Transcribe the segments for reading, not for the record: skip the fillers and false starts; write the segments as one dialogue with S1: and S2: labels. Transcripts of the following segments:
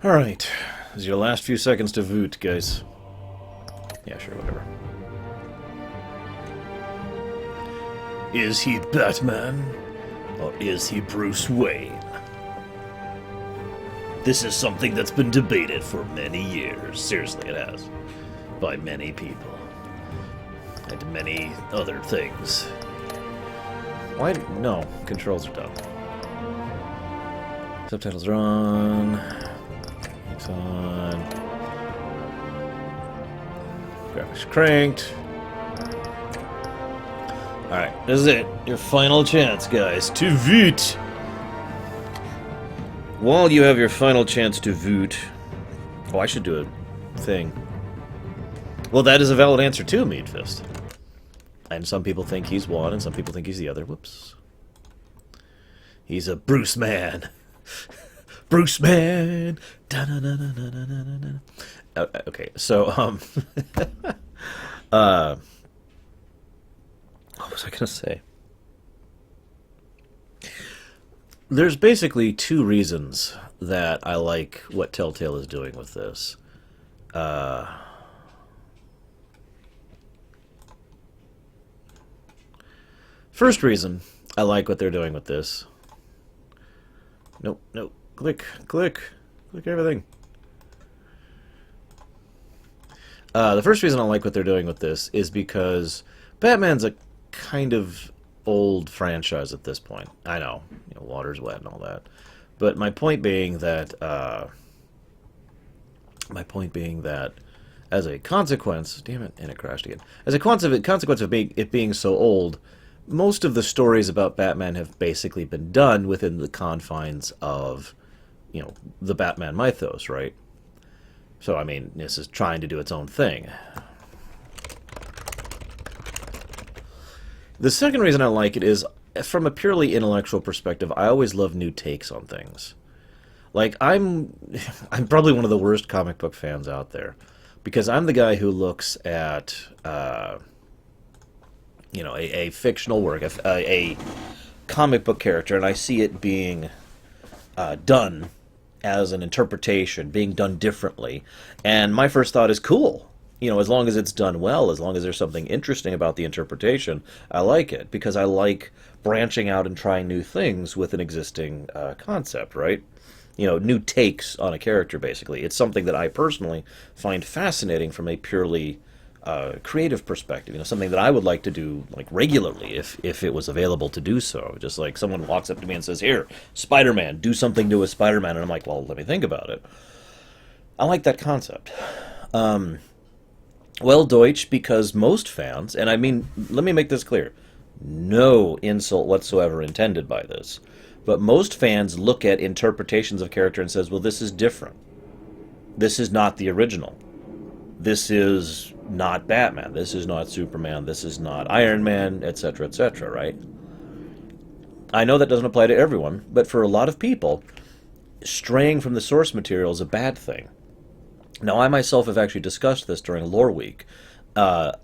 S1: Alright. This is your last few seconds to voot, guys. Yeah, sure, whatever. Is he Batman? Or is he Bruce Wayne? This is something that's been debated for many years. Seriously, it has. By many people. And many other things. Why? No, controls are done. Subtitles are on. It's on. Graphics cranked. Alright, this is it. Your final chance, guys, to voot. While you have your final chance to voot... Oh, I should do a thing. Well, that is a valid answer too, Meadfist. And some people think he's one, and some people think he's the other. Whoops. He's a Bruce Man. Bruce Man. Okay, so what was I gonna say? There's basically two reasons that I like what Telltale is doing with this. First reason I like what they're doing with this. Nope, nope. Click everything. The first reason I like what they're doing with this is because Batman's a kind of old franchise at this point. I know, water's wet and all that. But my point being that, as a consequence, damn it, and it crashed again. As a consequence of it being so old, most of the stories about Batman have basically been done within the confines of, the Batman mythos, right? So, I mean, this is trying to do its own thing. The second reason I like it is, from a purely intellectual perspective, I always love new takes on things. Like, I'm probably one of the worst comic book fans out there, because I'm the guy who looks at, a fictional work, a comic book character, and I see it being done as an interpretation, being done differently. And my first thought is, cool. As long as it's done well, as long as there's something interesting about the interpretation, I like it. Because I like branching out and trying new things with an existing concept, right? New takes on a character, basically. It's something that I personally find fascinating from a purely creative perspective. Something that I would like to do regularly if it was available to do so. Just like someone walks up to me and says, "Here, Spider-Man, do something to a Spider-Man," and I'm like, "Well, let me think about it." I like that concept. Well, Deutsch, because most fans, and I mean, let me make this clear, no insult whatsoever intended by this, but most fans look at interpretations of character and says, "Well, this is different. This is not the original. This is not Batman. This is not Superman. This is not Iron Man," etc., etc., right? I know that doesn't apply to everyone, but for a lot of people, straying from the source material is a bad thing. Now, I myself have actually discussed this during Lore Week.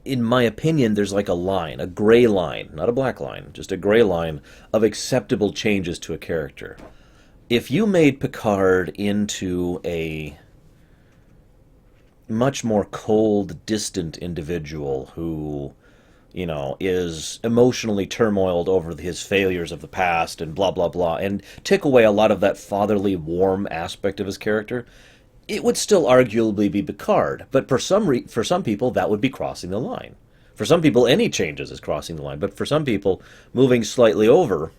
S1: In my opinion, there's like a line, a gray line, not a black line, just a gray line of acceptable changes to a character. If you made Picard into a much more cold, distant individual who, is emotionally turmoiled over his failures of the past and blah, blah, blah, and take away a lot of that fatherly, warm aspect of his character, it would still arguably be Picard. But for some people, that would be crossing the line. For some people, any changes is crossing the line. But for some people, moving slightly over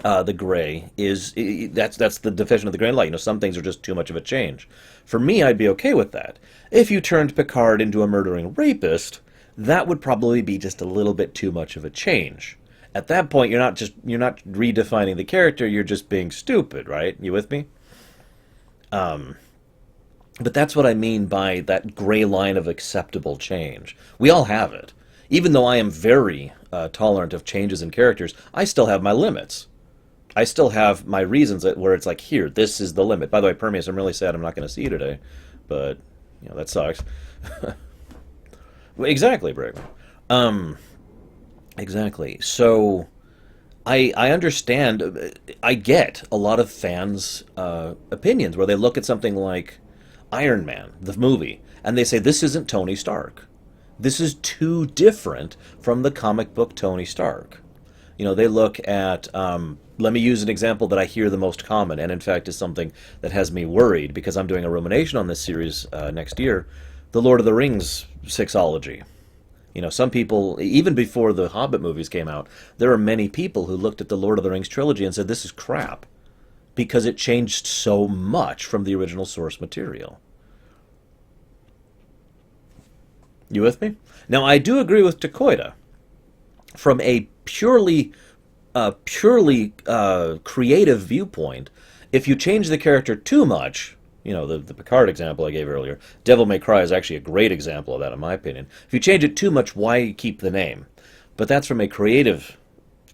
S1: the gray that's the definition of the gray light. Some things are just too much of a change. For me, I'd be okay with that. If you turned Picard into a murdering rapist, that would probably be just a little bit too much of a change. At that point, you're not redefining the character. You're just being stupid, right? You with me? But that's what I mean by that gray line of acceptable change. We all have it. Even though I am very tolerant of changes in characters, I still have my limits. I still have my reasons where it's like, here, this is the limit. By the way, Permeus, I'm really sad I'm not going to see you today. But, that sucks. Well, exactly, Brick. Exactly. So, I understand. I get a lot of fans' opinions where they look at something like Iron Man, the movie, and they say this isn't Tony Stark. This is too different from the comic book Tony Stark. They look at. Let me use an example that I hear the most common, and in fact is something that has me worried because I'm doing a rumination on this series next year. The Lord of the Rings sixology. Some people, even before the Hobbit movies came out, there are many people who looked at the Lord of the Rings trilogy and said, this is crap, because it changed so much from the original source material. You with me? Now, I do agree with Dakoita. From a purely creative viewpoint, if you change the character too much, the Picard example I gave earlier, Devil May Cry is actually a great example of that, in my opinion. If you change it too much, why keep the name? But that's from a creative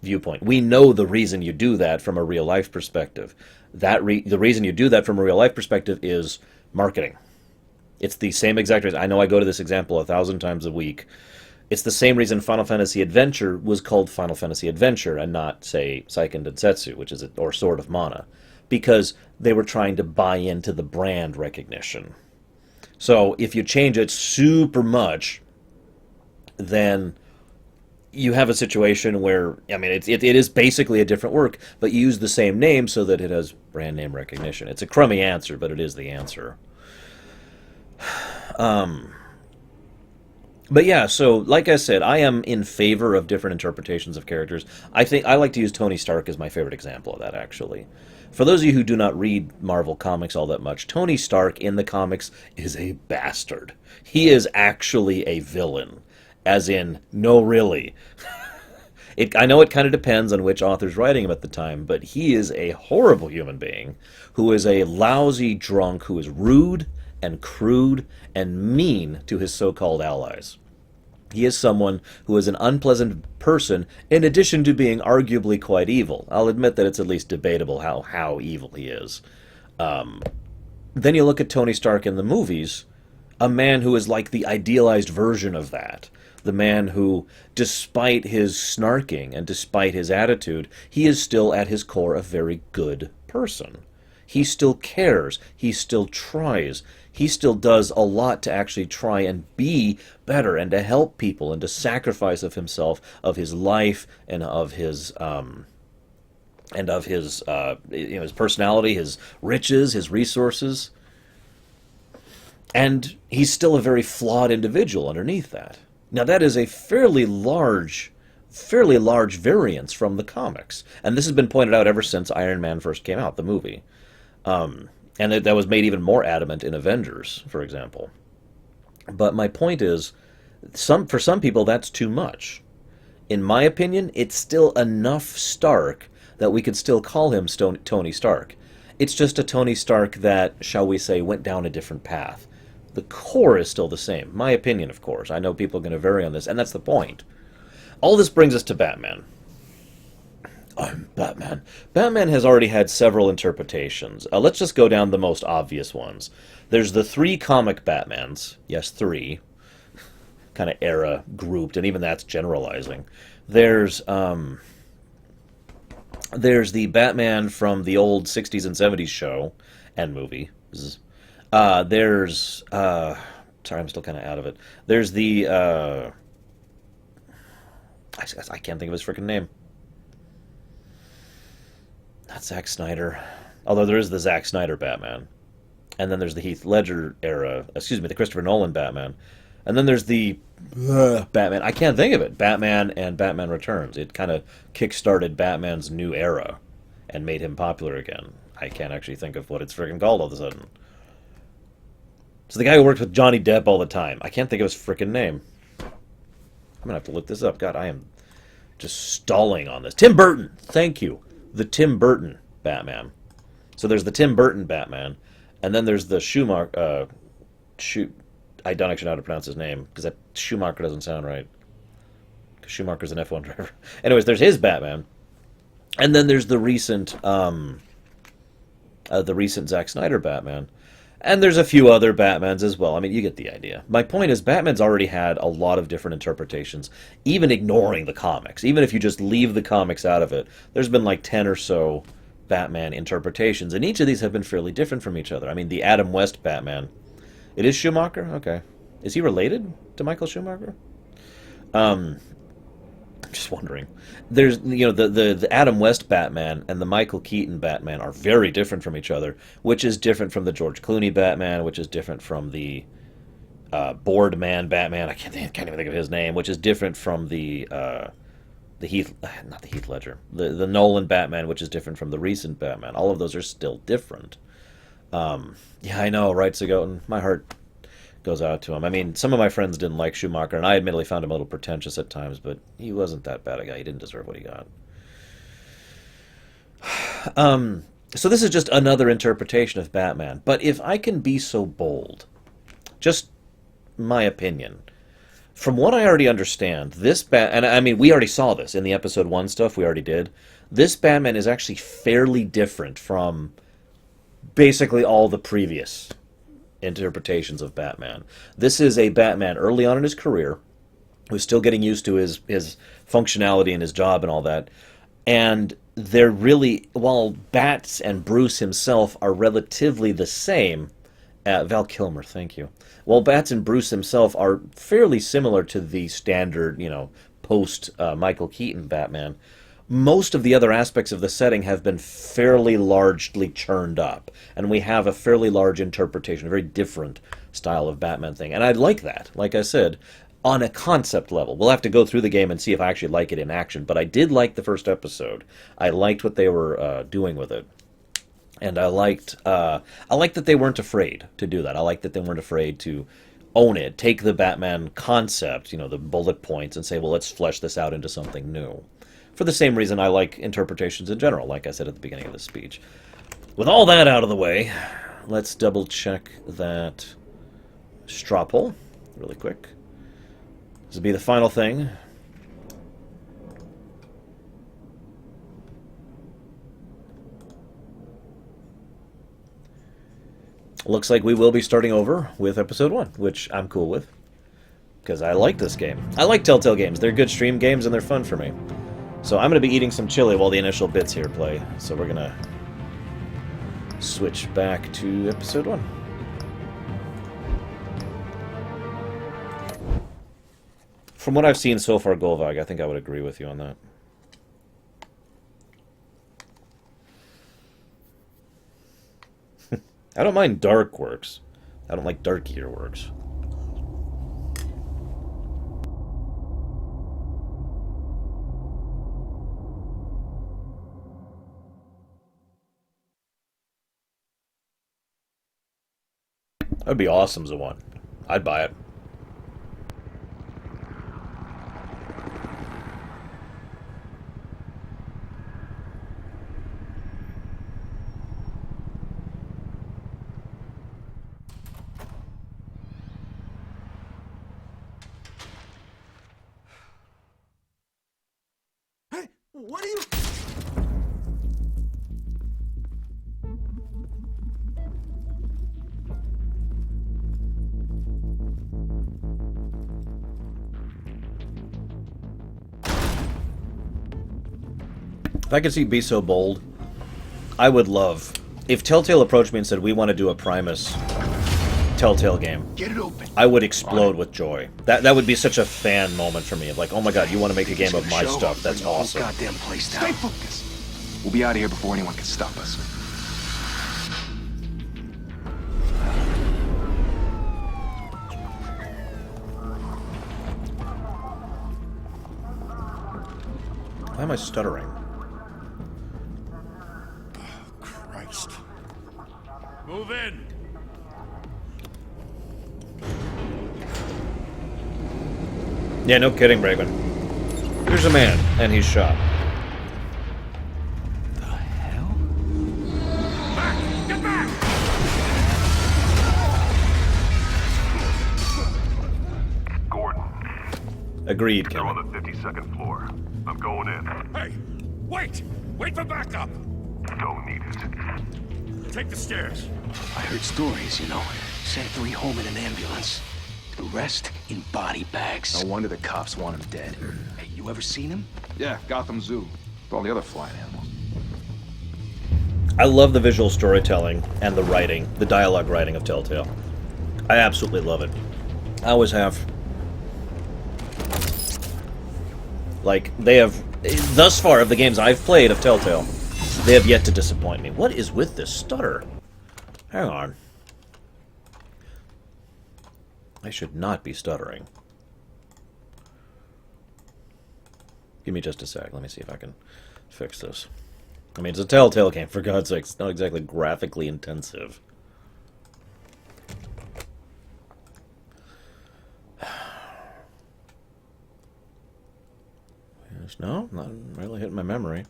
S1: viewpoint. We know the reason you do that from a real life perspective. The reason you do that from a real life perspective is marketing. It's the same exact reason. I know I go to this example 1,000 times a week. It's the same reason Final Fantasy Adventure was called Final Fantasy Adventure and not, say, Seiken Densetsu, or Sword of Mana, because they were trying to buy into the brand recognition. So if you change it super much, then you have a situation where, I mean, it is basically a different work, but you use the same name so that it has brand name recognition. It's a crummy answer, but it is the answer. But yeah, so like I said, I am in favor of different interpretations of characters. I think I like to use Tony Stark as my favorite example of that, actually. For those of you who do not read Marvel comics all that much, Tony Stark in the comics is a bastard. He is actually a villain. As in, no, really. I know it kind of depends on which author's writing him at the time, but he is a horrible human being who is a lousy drunk who is rude and crude and mean to his so-called allies. He is someone who is an unpleasant person in addition to being arguably quite evil. I'll admit that it's at least debatable how evil he is. Then you look at Tony Stark in the movies, a man who is like the idealized version of that. The man who, despite his snarking and despite his attitude, he is still at his core a very good person. He still cares. He still tries. He still does a lot to actually try and be better and to help people and to sacrifice of himself, of his life, and of his his personality, his riches, his resources. And he's still a very flawed individual underneath that. Now that is a fairly large variance from the comics, and this has been pointed out ever since Iron Man first came out, the movie. And that was made even more adamant in Avengers, for example. But my point is, for some people, that's too much. In my opinion, it's still enough Stark that we could still call him Tony Stark. It's just a Tony Stark that, shall we say, went down a different path. The core is still the same. My opinion, of course. I know people are going to vary on this, and that's the point. All this brings us to Batman. I'm Batman. Batman has already had several interpretations. Let's just go down the most obvious ones. There's the three comic Batmans. Yes, three. Kind of era grouped, and even that's generalizing. There's the Batman from the old 60s and 70s show and movie. Sorry, I'm still kind of out of it. There's the I can't think of his freaking name. Not Zack Snyder. Although there is the Zack Snyder Batman. And then there's the Heath Ledger era, the Christopher Nolan Batman. And then there's the Batman. I can't think of it. Batman and Batman Returns. It kind of kick-started Batman's new era and made him popular again. I can't actually think of what it's freaking called all of a sudden. So the guy who worked with Johnny Depp all the time. I can't think of his freaking name. I'm going to have to look this up. God, I am just stalling on this. Tim Burton! Thank you. The Tim Burton Batman. So there's the Tim Burton Batman, and then there's the Schumacher. I don't actually know how to pronounce his name because that Schumacher doesn't sound right. Because Schumacher's an F1 driver. Anyways, there's his Batman, and then there's the recent Zack Snyder Batman, And there's a few other Batmans as well. I mean, you get the idea. My point is, Batman's already had a lot of different interpretations, even ignoring the comics. Even if you just leave the comics out of it, there's been like 10 or so Batman interpretations, and each of these have been fairly different from each other. I mean, the Adam West Batman. It is Schumacher? Okay. Is he related to Michael Schumacher? I'm just wondering. There's, the Adam West Batman and the Michael Keaton Batman are very different from each other, which is different from the George Clooney Batman, which is different from the Boardman Batman. I can't even think of his name, which is different from not the Heath Ledger, the Nolan Batman, which is different from the recent Batman. All of those are still different. Yeah, I know, right, Segotin? My heart goes out to him. I mean, some of my friends didn't like Schumacher, and I admittedly found him a little pretentious at times, but he wasn't that bad a guy. He didn't deserve what he got. So this is just another interpretation of Batman. But if I can be so bold, just my opinion, from what I already understand, and I mean, we already saw this in the episode 1 stuff we already did. This Batman is actually fairly different from basically all the previous interpretations of Batman. This is a Batman early on in his career who's still getting used to his functionality and his job and all that. And they're really, while Bats and Bruce himself are relatively the same, Val Kilmer, thank you. While Bats and Bruce himself are fairly similar to the standard, post Michael Keaton Batman, most of the other aspects of the setting have been fairly largely churned up, and we have a fairly large interpretation, a very different style of Batman thing. And I like that, like I said, on a concept level. We'll have to go through the game and see if I actually like it in action, but I did like the first episode. I liked what they were doing with it. And I liked that they weren't afraid to do that. I liked that they weren't afraid to own it, take the Batman concept, the bullet points, and say, well, let's flesh this out into something new. For the same reason I like interpretations in general, like I said at the beginning of this speech. With all that out of the way, let's double check that straw poll really quick. This will be the final thing. Looks like we will be starting over with episode 1, which I'm cool with, because I like this game. I like Telltale games. They're good stream games, and they're fun for me. So I'm going to be eating some chili while the initial bits here play. So we're going to switch back to episode 1. From what I've seen so far, Golvag, I think I would agree with you on that. I don't mind dark works. I don't like darkier works. That'd be awesome as a one. I'd buy it.
S2: Hey, what are you...
S1: If I could see Be So Bold, I would love... If Telltale approached me and said, we want to do a Primus Telltale game,
S2: Get it open.
S1: I would explode with joy. That would be such a fan moment for me. Of like, oh my god, you want to make a game of my stuff? That's awesome.
S2: Goddamn place down. Stay focused. We'll be out of here before anyone can stop us.
S1: Why am I stuttering?
S2: Christ.
S3: Move in!
S1: Yeah, no kidding, Bregman. Here's a man, and he's shot.
S2: The hell?
S3: Back! Get back!
S4: Gordon,
S1: Agreed,
S4: they're
S1: Kevin.
S4: on the 52nd floor. I'm going in.
S3: Hey! Wait! Wait for backup!
S4: Don't need it.
S3: take the stairs.
S5: I heard stories, you know. Sent 3 home in an ambulance. The rest in body bags.
S2: No wonder the cops want him dead.
S5: Hey, you ever seen him?
S2: Yeah, Gotham Zoo. With all the other flying animals.
S1: I love the visual storytelling and the writing, the dialogue writing of Telltale. I absolutely love it. I always have. Like, they have, thus far of the games I've played of Telltale, they have yet to disappoint me. What is with this stutter? Hang on. I should not be stuttering. Give me just a sec. Let me see if I can fix this. I mean, it's a Telltale game, for God's sake. It's not exactly graphically intensive. Yes, no, not really hitting my memory.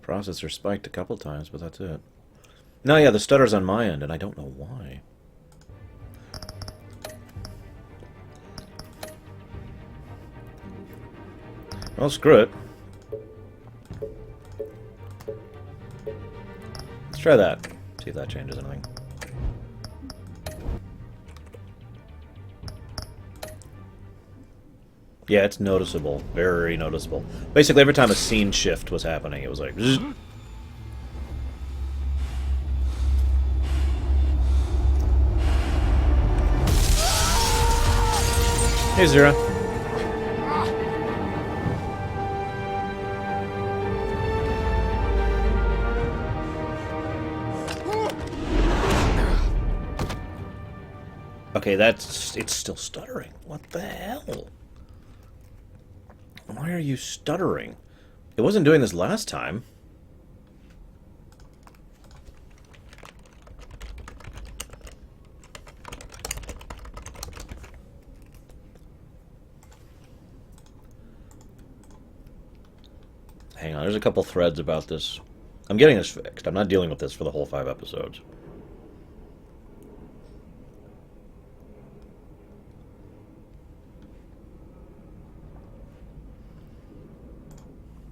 S1: Processor spiked a couple times, but that's it. No, yeah, the stutter's on my end, and I don't know why. Well, screw it. Let's try that. See if that changes anything. Yeah, it's noticeable. Very noticeable. Basically, every time a scene shift was happening, it was like... Zzz. Hey, Zira. Okay, that's... It's still stuttering. What the hell? Why are you stuttering? It wasn't doing this last time. Hang on, there's a couple threads about this. I'm getting this fixed. I'm not dealing with this for the whole 5 episodes.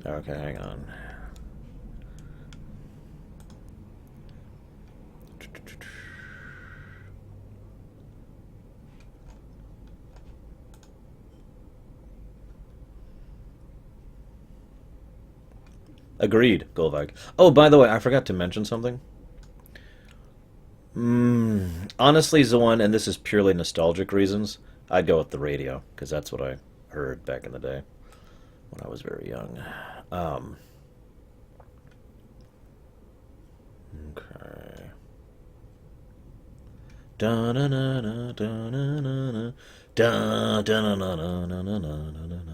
S1: Okay, hang on. Agreed, Golvag. Oh, by the way, I forgot to mention something. Honestly, Zawan, and this is purely nostalgic reasons, I'd go with the radio, because that's what I heard back in the day when I was very young. Okay. Da-na-na-na, da-na-na-na, da-da-na-na-na-na-na-na-na.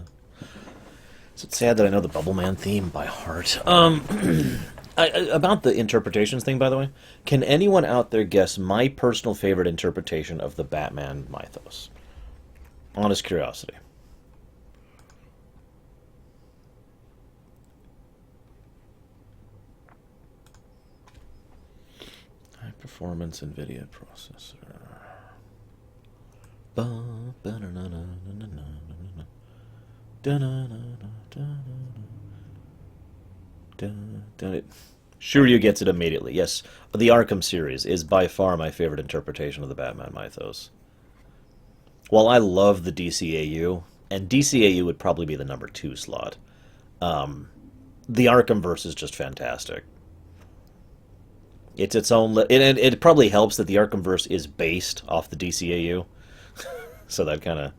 S1: Is it sad that I know the Bubble Man theme by heart? About the interpretations thing, by the way, can anyone out there guess my personal favorite interpretation of the Batman mythos? Honest curiosity. High performance NVIDIA processor. Shiryu gets it immediately. Yes, the Arkham series is by far my favorite interpretation of the Batman mythos. While I love the DCAU, and DCAU would probably be the number 2 slot, the Arkhamverse is just fantastic. It's its own... It probably helps that the Arkhamverse is based off the DCAU, so that kind of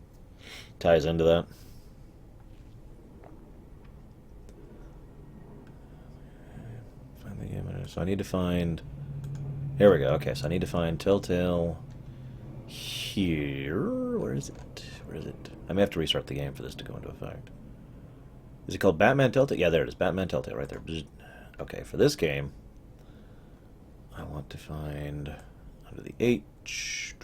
S1: ties into that. So I need to find... Here we go. Okay, so I need to find Telltale here. Where is it? Where is it? I may have to restart the game for this to go into effect. Is it called Batman Telltale? Yeah, there it is. Batman Telltale right there. Okay, for this game, I want to find under the H...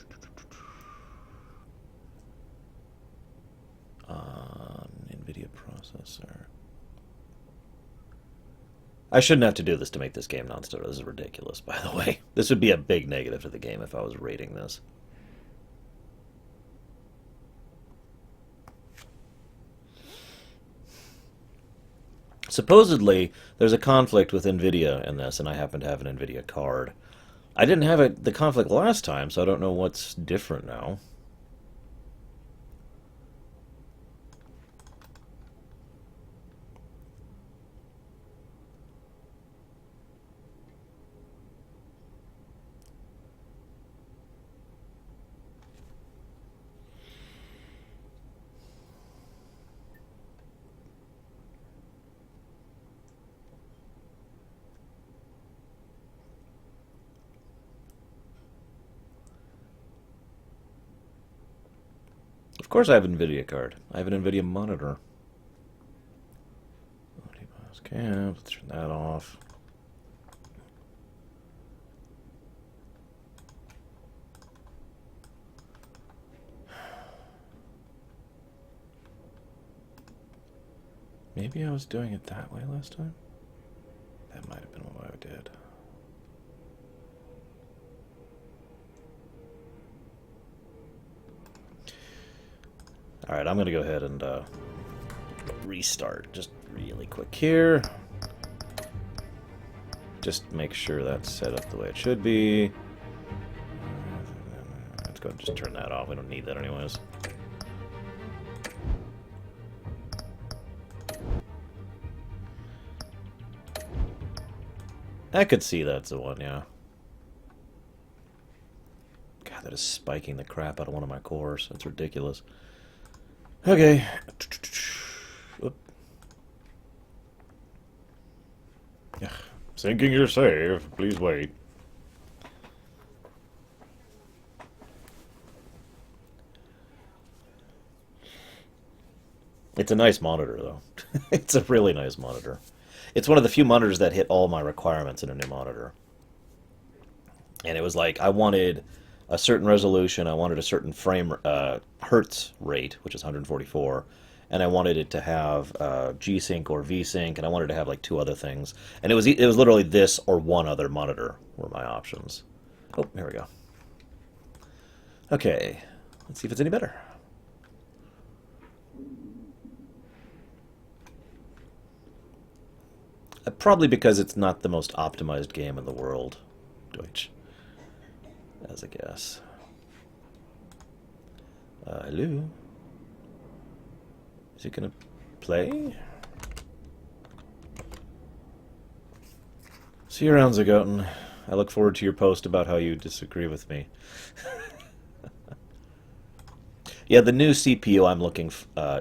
S1: NVIDIA processor. I shouldn't have to do this to make this game non-stutter. This is ridiculous, by the way. This would be a big negative to the game if I was rating this. Supposedly, there's a conflict with NVIDIA in this, and I happen to have an NVIDIA card. I didn't have the conflict last time, so I don't know what's different now. Of course I have an NVIDIA card. I have an NVIDIA monitor. Okay, let's turn that off. Maybe I was doing it that way last time? That might have been what I did. Alright, I'm going to go ahead and restart just really quick here. Just make sure that's set up the way it should be. Let's go ahead and just turn that off. We don't need that anyways. I could see that's the one, yeah. God, that is spiking the crap out of one of my cores. That's ridiculous. Okay. Oop. Syncing your save. Please wait. It's a nice monitor, though. It's a really nice monitor. It's one of the few monitors that hit all my requirements in a new monitor. And it was like, I wanted a certain resolution, I wanted a certain frame hertz rate, which is 144, and I wanted it to have G-Sync or V-Sync, and I wanted to have like two other things. And it was literally this or one other monitor were my options. Oh, here we go. Okay, let's see if it's any better. Probably because it's not the most optimized game in the world, Deutsch, as a guess. Hello? Is it gonna play? See you around, Zagoten. I look forward to your post about how you disagree with me. Yeah, the new CPU I'm looking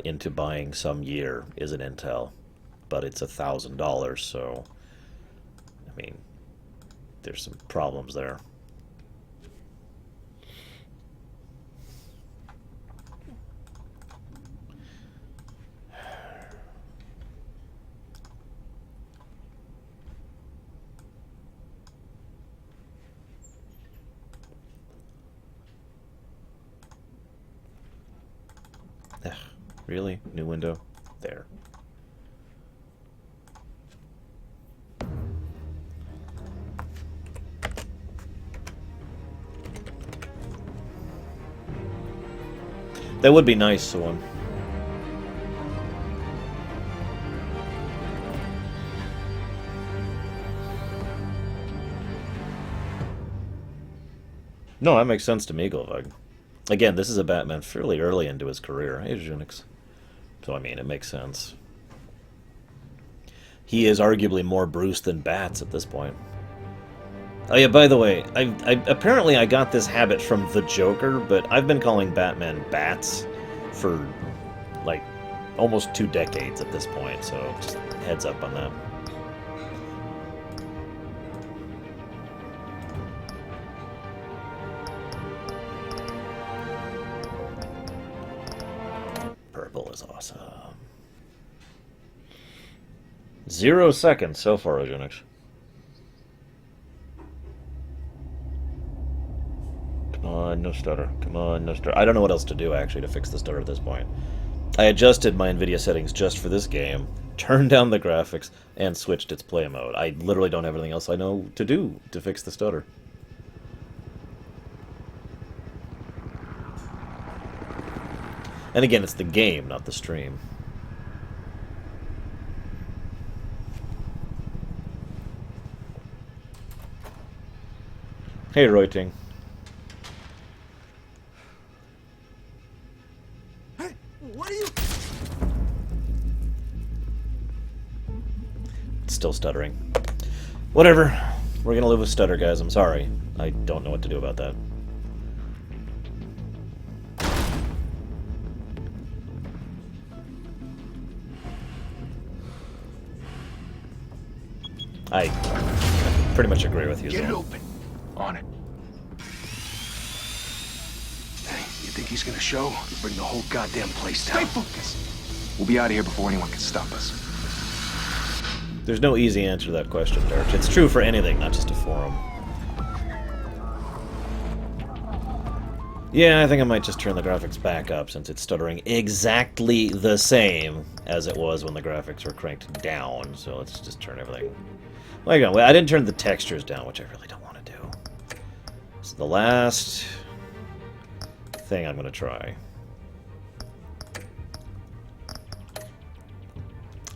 S1: into buying some year is an Intel, but it's $1,000, so I mean, there's some problems there. Ugh, really? New window? There. That would be nice, someone. No, that makes sense to me, Golvag. Again, this is a Batman fairly early into his career. Hey, Junix. So, I mean, it makes sense. He is arguably more Bruce than Bats at this point. Oh yeah, by the way, apparently I got this habit from the Joker, but I've been calling Batman Bats for, like, almost 2 decades at this point, so just heads up on that. Purple is awesome. 0 seconds so far, Ojonix. Come on, no stutter. Come on, no stutter. I don't know what else to do, actually, to fix the stutter at this point. I adjusted my NVIDIA settings just for this game, turned down the graphics, and switched its play mode. I literally don't have anything else I know to do to fix the stutter. And again, it's the game, not the stream. Hey, Reuting.
S3: Hey, what are you?
S1: Still stuttering. Whatever. We're gonna live with stutter, guys. I'm sorry. I don't know what to do about that. I pretty much agree with you.
S2: Get it
S1: Zane.
S2: open. On it.
S5: Hey, you think he's gonna show? Bring the whole goddamn place
S2: Stay
S5: down.
S2: focused. We'll be out of here before anyone can stop us.
S1: There's no easy answer to that question, Dirk. It's true for anything, not just a forum. Yeah, I think I might just turn the graphics back up since it's stuttering exactly the same as it was when the graphics were cranked down. So let's just turn everything. Well, again, I didn't turn the textures down, which I really don't want to do. So the last thing I'm going to try.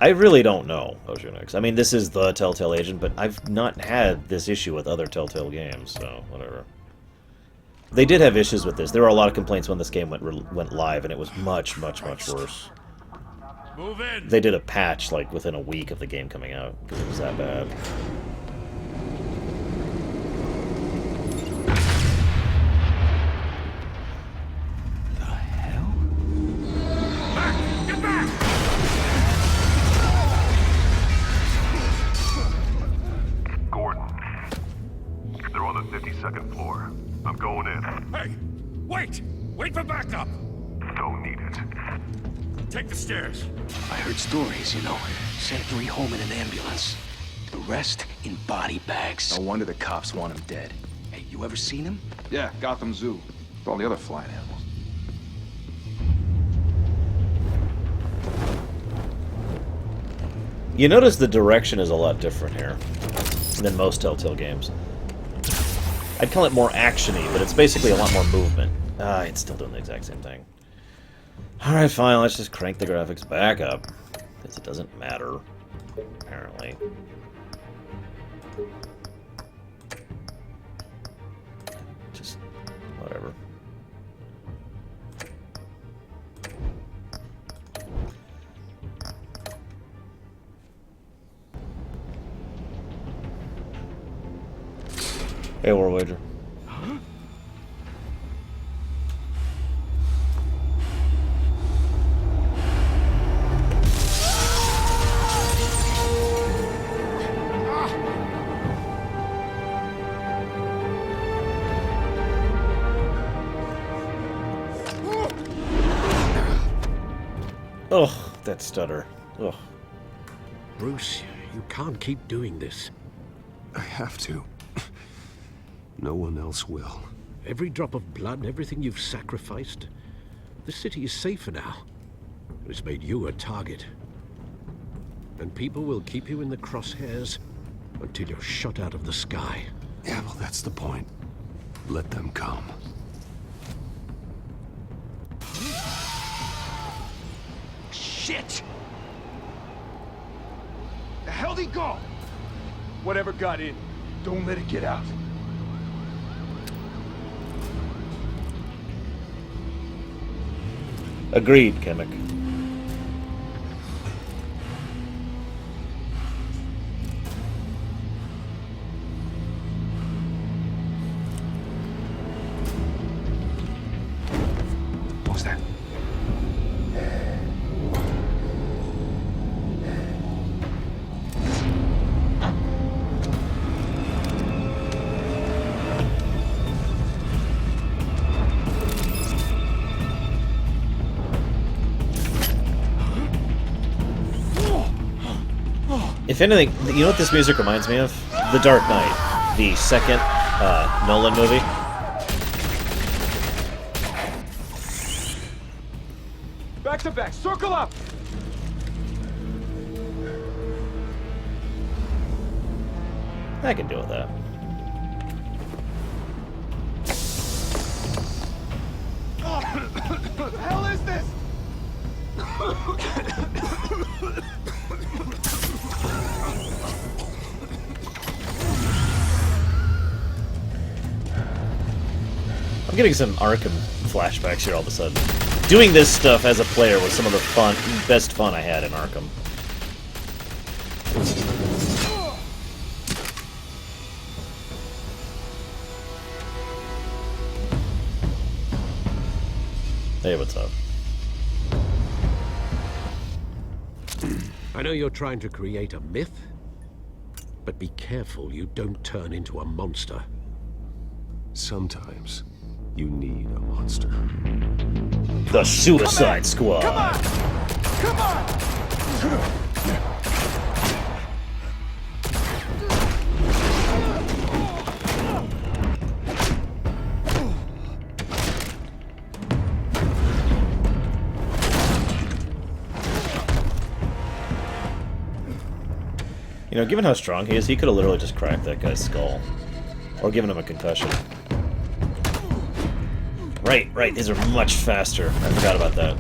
S1: I really don't know, Oceanix. I mean, this is the Telltale agent, but I've not had this issue with other Telltale games, so whatever. They did have issues with this. There were a lot of complaints when this game went live, and it was much, much, much worse.
S3: Move in.
S1: They did a patch, like, within a week of the game coming out, because it was that bad.
S5: The hell?
S3: Back! Get back!
S4: Gordon. They're on the 52nd floor. I'm going in.
S3: Hey! Wait! Wait for backup!
S4: Don't need it.
S3: Take the stairs.
S5: I heard stories, you know. Sent 3 home in an ambulance. The rest in body bags.
S2: No wonder the cops want him dead.
S5: Hey, you ever seen him?
S2: Yeah, Gotham Zoo. With all the other flying animals.
S1: You notice the direction is a lot different here than most Telltale games. I'd call it more action-y, but it's basically a lot more movement. It's still doing the exact same thing. Alright, fine, let's just crank the graphics back up. Because it doesn't matter, apparently. Just, whatever. Hey, War Wager. Ugh, that stutter. Ugh.
S6: Bruce, you can't keep doing this.
S7: I have to. No one else will.
S6: Every drop of blood, everything you've sacrificed. The city is safer now. It's made you a target. And people will keep you in the crosshairs until you're shot out of the sky.
S7: Yeah, well, that's the point. Let them come.
S5: Shit!
S2: The hell'd he go? Whatever got in, don't let it get out.
S1: Agreed, Kamek.
S2: What was that?
S1: If anything, you know what this music reminds me of? The Dark Knight, the second Nolan movie.
S2: Back to back, circle up!
S1: I can deal with that.
S2: What the hell is this?
S1: I'm getting some Arkham flashbacks here all of a sudden. Doing this stuff as a player was some of the best fun I had in Arkham. Hey, what's up?
S6: I know you're trying to create a myth, but be careful you don't turn into a monster.
S7: Sometimes you need a monster.
S1: The Suicide Squad.
S2: Come on! Come on!
S1: You know, given how strong he is, he could have literally just cracked that guy's skull. Or given him a concussion. Right, these are much faster. I forgot about that.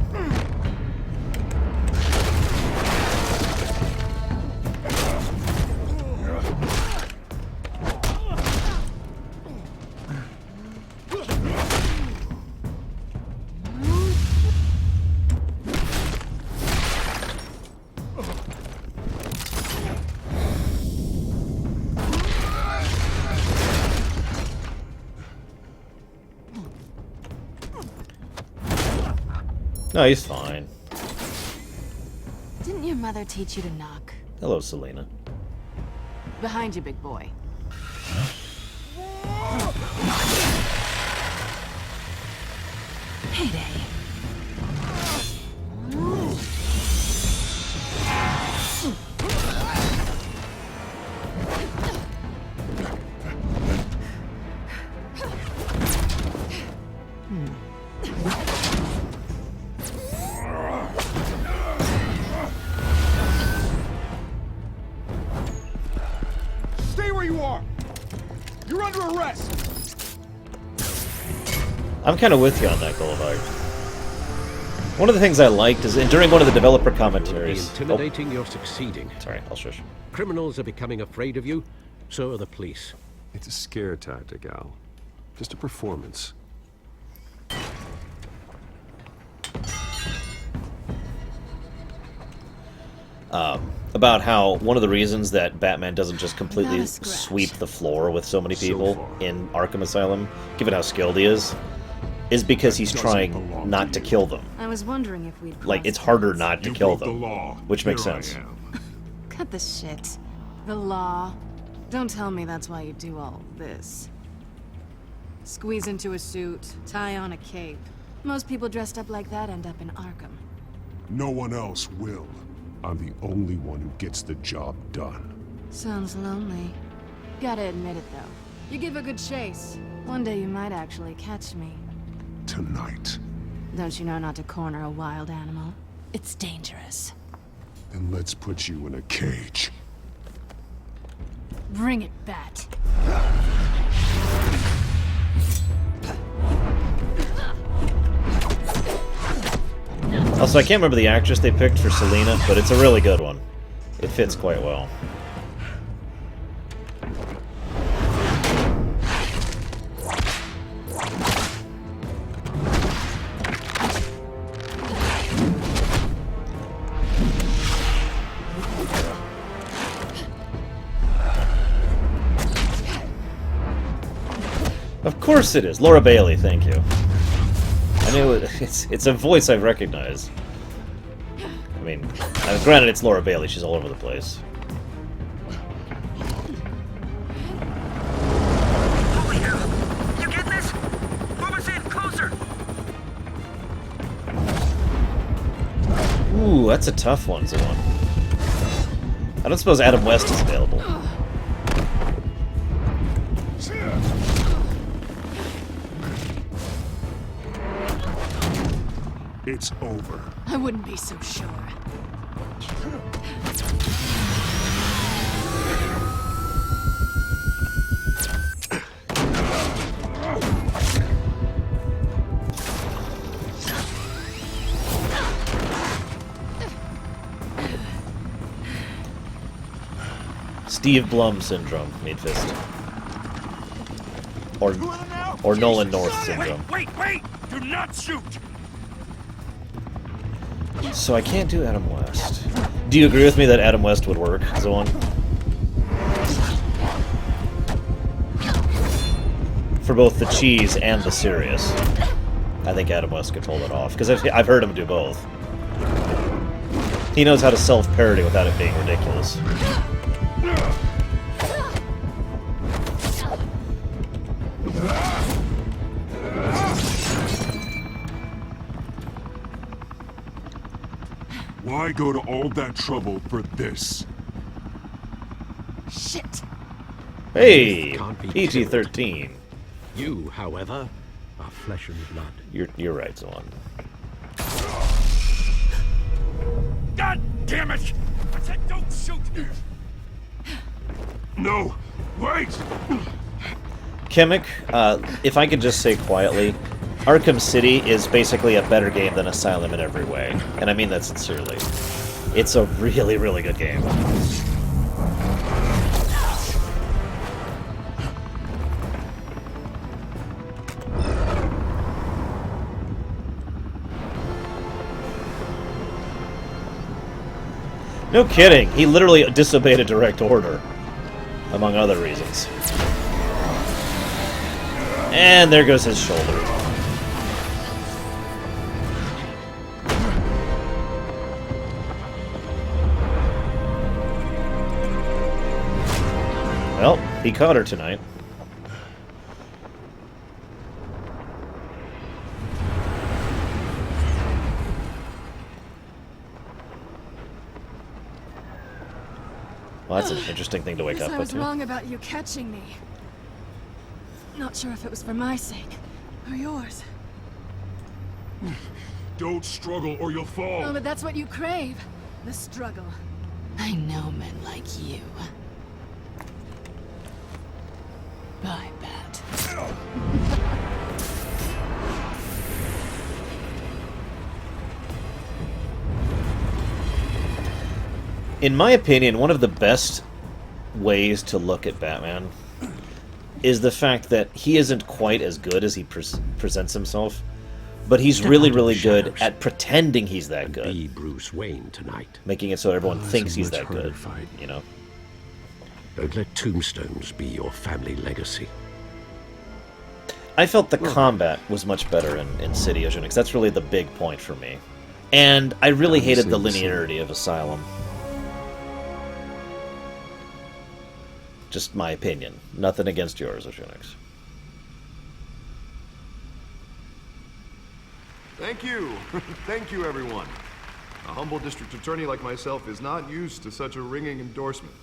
S1: No, he's fine.
S8: Didn't your mother teach you to knock?
S1: Hello, Selena.
S8: Behind you, big boy. Payday.
S2: Stay where you are! You're under arrest!
S1: I'm kind of with you on that, Goldberg. One of the things I liked is during one of the developer
S6: Be
S1: commentaries.
S6: intimidating, you're succeeding.
S1: Sorry, I'll shush.
S6: Criminals are becoming afraid of you, so are the police.
S7: It's a scare tactic, Al. Just a performance.
S1: About how one of the reasons that Batman doesn't just completely
S8: Not a scratch.
S1: sweep the floor with so many
S7: So
S1: people
S7: far.
S1: in Arkham Asylum, given how skilled he is because he's
S7: doesn't
S1: trying
S7: belong
S1: not
S7: to
S1: to
S7: you.
S1: kill them.
S8: I was wondering if we'd
S1: Like,
S8: crossed
S1: it's harder
S8: paths.
S1: not to
S3: You
S1: kill
S3: broke the
S1: them,
S3: law.
S1: which makes
S3: Here I
S1: sense.
S3: am.
S8: Cut the shit. The law. Don't tell me that's why you do all this. Squeeze into a suit, tie on a cape. Most people dressed up like that end up in Arkham.
S9: No one else will. I'm the only one who gets the job done.
S8: Sounds lonely. Gotta admit it, though. You give a good chase. One day you might actually catch me.
S9: Tonight.
S8: Don't you know not to corner a wild animal? It's dangerous.
S9: Then let's put you in a cage.
S8: Bring it, Bat.
S1: Also, I can't remember the actress they picked for Selena, but it's a really good one. It fits quite well. Of course it is. Laura Bailey, thank you. I knew it's a voice I recognize. I mean, granted it's Laura Bailey, she's all over the place.
S5: Over here! You get this? Move us in, closer!
S1: Ooh, that's a tough one, Zwan. I don't suppose Adam West is available.
S9: It's over.
S8: I wouldn't be so sure.
S1: Steve Blum syndrome, Meat Fist. Or
S2: You want him now?
S1: Or Nolan North syndrome.
S3: Wait! Do not shoot!
S1: So I can't do Adam West. Do you agree with me that Adam West would work as a one? For both the cheese and the serious. I think Adam West could pull it off. Because I've heard him do both. He knows how to self-parody without it being ridiculous.
S9: Why go to all that trouble for this?
S8: Shit.
S1: Hey!
S6: Can't be
S1: PG-13.
S6: You, however, are flesh and blood.
S1: You're right, Zoan.
S3: God damn it! I said don't shoot!
S9: No! Wait!
S1: Chemic, if I could just say quietly, Arkham City is basically a better game than Asylum in every way. And I mean that sincerely. It's a really, really good game. No kidding, he literally disobeyed a direct order, among other reasons. And there goes his shoulder. Well, he caught her tonight. Well, that's an interesting thing to wake
S8: Guess
S1: up
S8: I was
S1: to.
S8: wrong about you catching me. Not sure if it was for my sake or yours.
S9: Don't struggle or you'll fall!
S8: Oh, but that's what you crave. The struggle. I know men like you. Bye, Bat.
S1: In my opinion, one of the best ways to look at Batman is the fact that he isn't quite as good as he presents himself, but he's really, really good at pretending he's that good.
S6: Be Bruce Wayne tonight.
S1: Making it so everyone thinks
S9: a
S1: he's
S9: much
S1: that
S9: harder
S1: good,
S9: fight.
S1: you know?
S6: Don't let tombstones be your family legacy.
S1: I felt the combat was much better in City Ocean, because that's really the big point for me. And I really hated the linearity of Asylum. Just my opinion. Nothing against yours, Oceanix.
S10: Thank you. Thank you, everyone. A humble district attorney like myself is not used to such a ringing endorsement.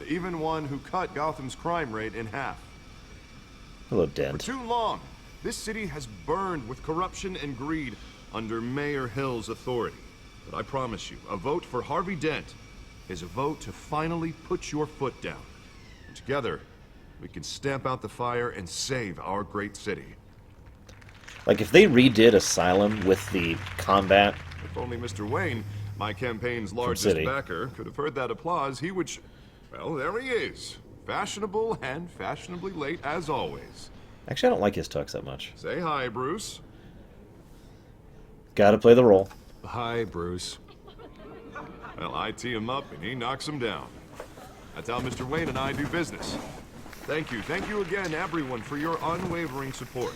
S10: Even one who cut Gotham's crime rate in half.
S1: Hello,
S10: For
S1: Dent.
S10: too long, this city has burned with corruption and greed under Mayor Hill's authority. But I promise you, a vote for Harvey Dent is a vote to finally put your foot down. And together, we can stamp out the fire and save our great city.
S1: Like, if they redid Asylum with the combat...
S10: If only Mr. Wayne, my campaign's largest
S1: City.
S10: backer, could have heard that applause, he would... Well, there he is. Fashionable and fashionably late as always.
S1: Actually, I don't like his tux that much.
S10: Say hi, Bruce.
S1: Gotta play the role.
S7: Hi, Bruce.
S10: Well, I tee him up and he knocks him down. That's how Mr. Wayne and I do business. Thank you again, everyone, for your unwavering support.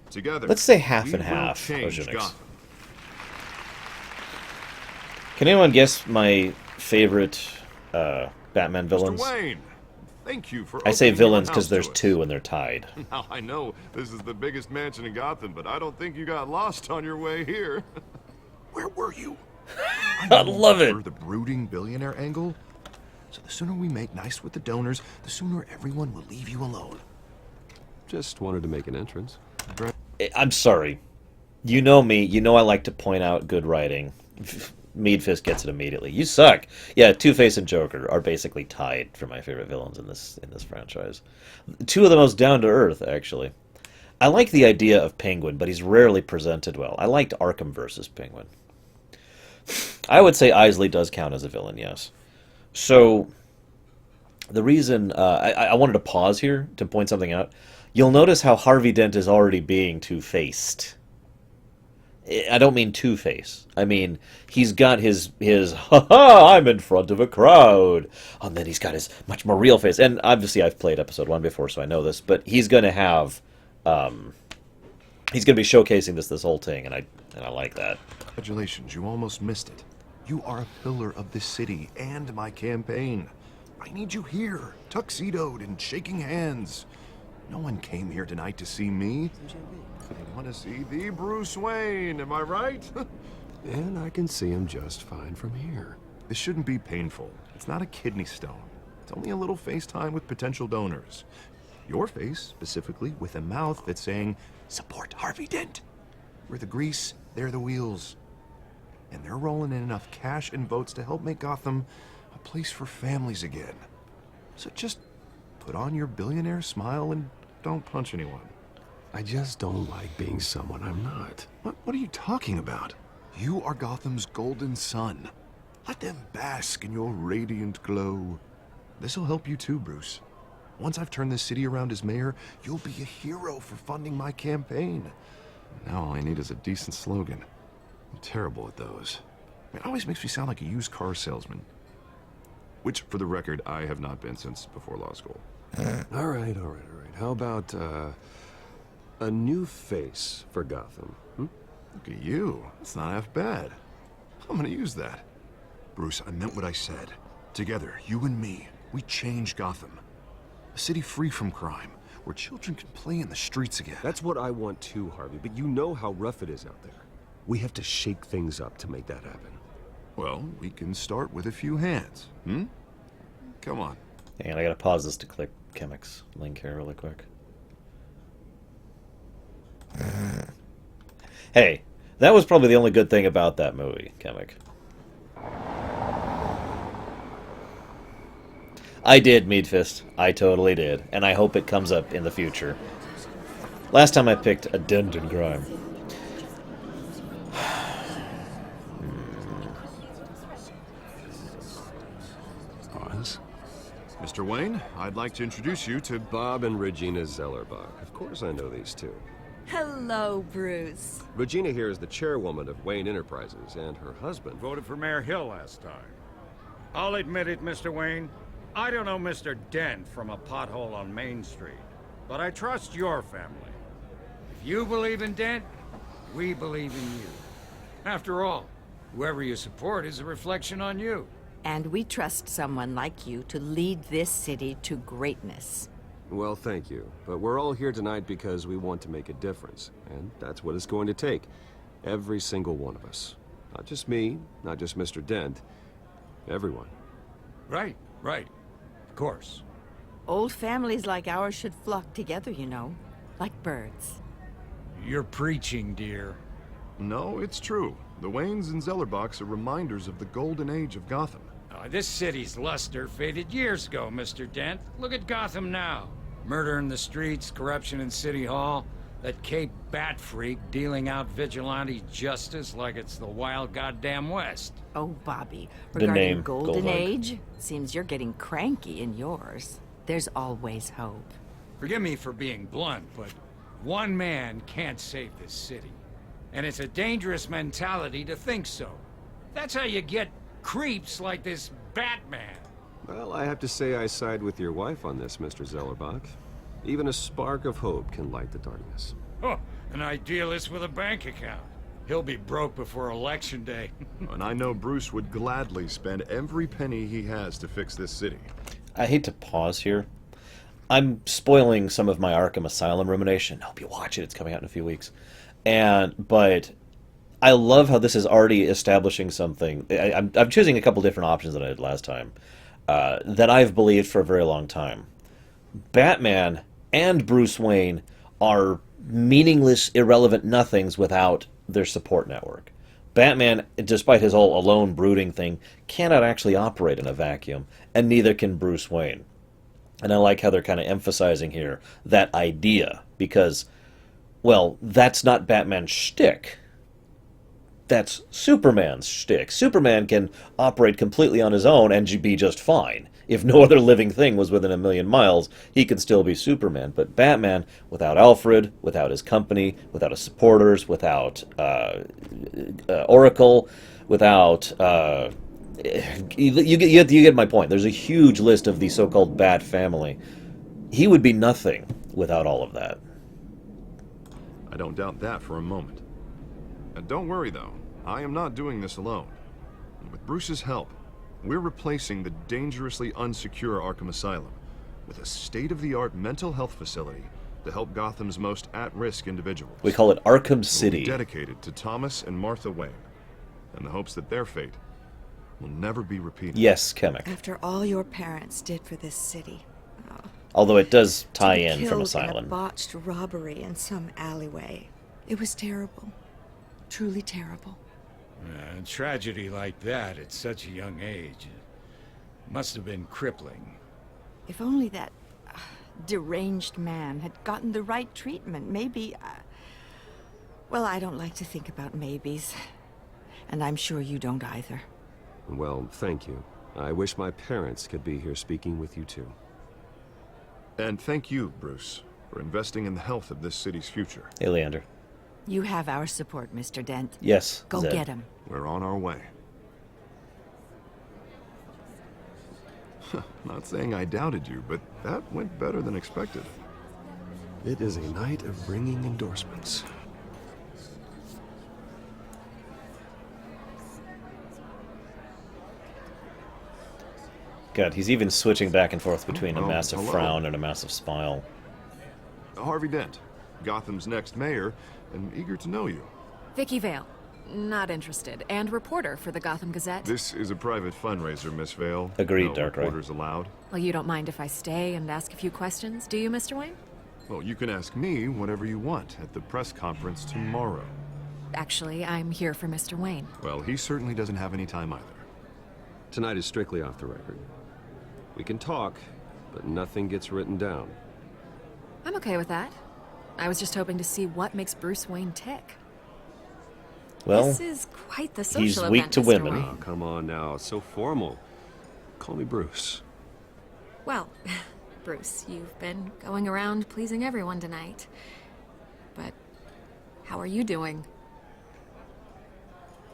S10: Together,
S1: Let's say half
S10: we
S1: and
S10: will
S1: half,
S10: change
S1: Oceanix.
S10: Gotham.
S1: Can anyone guess my favorite Batman
S10: Mr.
S1: villains?
S10: Wayne, thank you for
S1: I say
S10: opening your
S1: villains
S10: house
S1: because
S10: to
S1: there's
S10: us.
S1: two and they're tied.
S10: Now, I know this is the biggest mansion in Gotham, but I don't think you got lost on your way here.
S7: Where were you?
S1: I love it.
S10: For the brooding billionaire angle. So the sooner we make nice with the donors, the sooner everyone will leave you alone.
S7: Just wanted to make an entrance.
S1: I'm sorry. You know me. You know I like to point out good writing. Meadfist gets it immediately. You suck. Yeah, Two-Face and Joker are basically tied for my favorite villains in this franchise. Two of the most down-to-earth, actually. I like the idea of Penguin, but he's rarely presented well. I liked Arkham versus Penguin. I would say Isley does count as a villain, yes. So, The reason I wanted to pause here to point something out. You'll notice how Harvey Dent is already being two-faced. I don't mean two-face. I mean, he's got his ha ha, I'm in front of a crowd. And then he's got his much more real face. And obviously I've played episode 1 before, so I know this, but he's going to have he's going to be showcasing this whole thing, and I like that.
S10: Congratulations, you almost missed it. You are a pillar of this city and my campaign. I need you here, tuxedoed and shaking hands. No one came here tonight to see me. They want to see the Bruce Wayne, am I right?
S7: And I can see him just fine from here.
S10: This shouldn't be painful. It's not a kidney stone. It's only a little FaceTime with potential donors. Your face, specifically, with a mouth that's saying, support Harvey Dent. We're the grease, they're the wheels. And they're rolling in enough cash and votes to help make Gotham a place for families again. So just put on your billionaire smile and don't punch anyone.
S7: I just don't like being someone I'm not.
S10: What are you talking about? You are Gotham's golden sun. Let them bask in your radiant glow. This'll help you too, Bruce. Once I've turned this city around as mayor, you'll be a hero for funding my campaign. Now all I need is a decent slogan.
S7: I'm terrible at those.
S10: It always makes me sound like a used car salesman. Which, for the record, I have not been since before law school.
S7: All right. How about, a new face for Gotham?
S10: Look at you. That's not half bad. I'm gonna use that. Bruce, I meant what I said. Together, you and me, we change Gotham. A city free from crime, where children can play in the streets again.
S7: That's what I want too, Harvey, but you know how rough it is out there. We have to shake things up to make that happen.
S10: Well, we can start with a few hands, Come on.
S1: Hang on, I gotta pause this to click Chemic's link here really quick. Hey, that was probably the only good thing about that movie, Chemic. I did, Meadfist. I totally did. And I hope it comes up in the future. Last time I picked a dent in crime.
S7: Pause.
S10: Mr. Wayne, I'd like to introduce you to
S7: Bob and Regina Zellerbach. Of course I know these two.
S11: Hello, Bruce.
S7: Regina here is the chairwoman of Wayne Enterprises, and her husband...
S3: Voted for Mayor Hill last time. I'll admit it, Mr. Wayne. I don't know Mr. Dent from a pothole on Main Street, but I trust your family. If you believe in Dent, we believe in you. After all, whoever you support is a reflection on you.
S11: And we trust someone like you to lead this city to greatness.
S7: Well, thank you. But we're all here tonight because we want to make a difference. And that's what it's going to take. Every single one of us. Not just me, not just Mr. Dent. Everyone.
S3: Right. Of course.
S11: Old families like ours should flock together, you know. Like birds.
S3: You're preaching, dear.
S10: No, it's true. The Waynes and Zellerbachs are reminders of the golden age of Gotham.
S3: This city's luster faded years ago, Mr. Dent. Look at Gotham now. Murder in the streets, corruption in City Hall, that Cape Bat freak dealing out vigilante justice like it's the wild goddamn West.
S11: Oh, Bobby,
S1: The
S11: regarding
S1: name,
S11: Golden
S1: Goldbug.
S11: Age, seems you're getting cranky in yours. There's always hope.
S3: Forgive me for being blunt, but one man can't save this city. And it's a dangerous mentality to think so. That's how you get creeps like this Batman.
S7: Well, I have to say I side with your wife on this, Mr. Zellerbach. Even a spark of hope can light the darkness.
S3: Oh, an idealist with a bank account. He'll be broke before Election Day.
S10: And I know Bruce would gladly spend every penny he has to fix this city.
S1: I hate to pause here. I'm spoiling some of my Arkham Asylum rumination. I hope you watch it. It's coming out in a few weeks. But I love how this is already establishing something. I'm choosing a couple different options than I did last time that I've believed for a very long time. Batman and Bruce Wayne are meaningless, irrelevant nothings without their support network. Batman, despite his whole alone brooding thing, cannot actually operate in a vacuum, and neither can Bruce Wayne. And I like how they're kind of emphasizing here that idea, because, well, that's not Batman's shtick. That's Superman's shtick. Superman can operate completely on his own and be just fine. If no other living thing was within a million miles, he could still be Superman. But Batman, without Alfred, without his company, without his supporters, without Oracle, without... you get my point. There's a huge list of the so-called Bat family. He would be nothing without all of that.
S10: I don't doubt that for a moment. And don't worry, though. I am not doing this alone. And with Bruce's help, we're replacing the dangerously unsecure Arkham Asylum with a state-of-the-art mental health facility to help Gotham's most at-risk individuals.
S1: We call it Arkham City.
S10: Dedicated to Thomas and Martha Wayne, in the hopes that their fate will never be repeated.
S1: Yes, Chemic.
S11: After all your parents did for this city.
S1: Although it does tie
S11: to be
S1: in from
S11: killed
S1: Asylum.
S11: in a botched robbery in some alleyway. It was terrible. Truly terrible.
S3: A tragedy like that at such a young age must have been crippling.
S11: If only that deranged man had gotten the right treatment, maybe... well, I don't like to think about maybes. And I'm sure you don't either.
S7: Well, thank you. I wish my parents could be here speaking with you too.
S10: And thank you, Bruce, for investing in the health of this city's future.
S1: Hey, Leander.
S11: You have our support, Mr. Dent.
S1: Yes,
S11: Go
S1: Zed.
S11: get him.
S10: We're on our way. Not saying I doubted you, but that went better than expected.
S7: It is a night of bringing endorsements.
S1: God, he's even switching back and forth between a massive
S10: hello.
S1: frown and a massive smile.
S10: Harvey Dent, Gotham's next mayor, and eager to know you.
S12: Vicky Vale. Not interested. And reporter for the Gotham Gazette.
S10: This is a private fundraiser, Miss Vale.
S1: Agreed,
S10: no
S1: Darkrai.
S10: reporters allowed.
S12: Well, you don't mind if I stay and ask a few questions, do you, Mr. Wayne?
S10: Well, you can ask me whatever you want at the press conference tomorrow.
S12: Actually, I'm here for Mr. Wayne.
S10: Well, he certainly doesn't have any time either.
S7: Tonight is strictly off the record. We can talk, but nothing gets written down.
S12: I'm okay with that. I was just hoping to see what makes Bruce Wayne tick.
S1: Well,
S12: this is quite the social
S1: he's
S12: event,
S1: weak to
S12: Mr.
S1: women.
S12: Wayne.
S7: Oh, come on now, it's so formal. Call me Bruce.
S12: Well, Bruce, you've been going around pleasing everyone tonight. But how are you doing?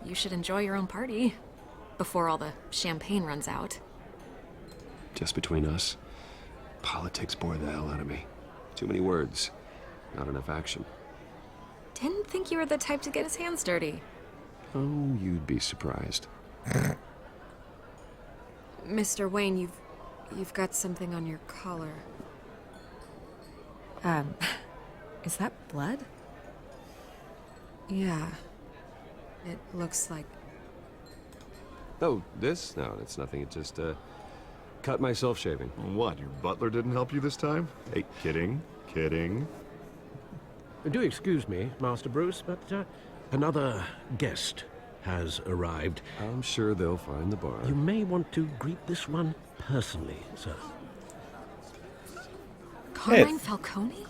S12: You should enjoy your own party before all the champagne runs out.
S7: Just between us, politics bore the hell out of me. Too many words, not enough action.
S12: Didn't think you were the type to get his hands dirty.
S7: Oh, you'd be surprised.
S12: Mr. Wayne, you've got something on your collar. Is that blood? Yeah. It looks like...
S7: Oh, this? No, it's nothing. It just, cut myself shaving.
S10: What, your butler didn't help you this time? Hey, kidding, kidding.
S6: Do excuse me, Master Bruce, but another guest has arrived.
S7: I'm sure they'll find the bar.
S6: You may want to greet this one personally, sir.
S12: Carmine Falcone?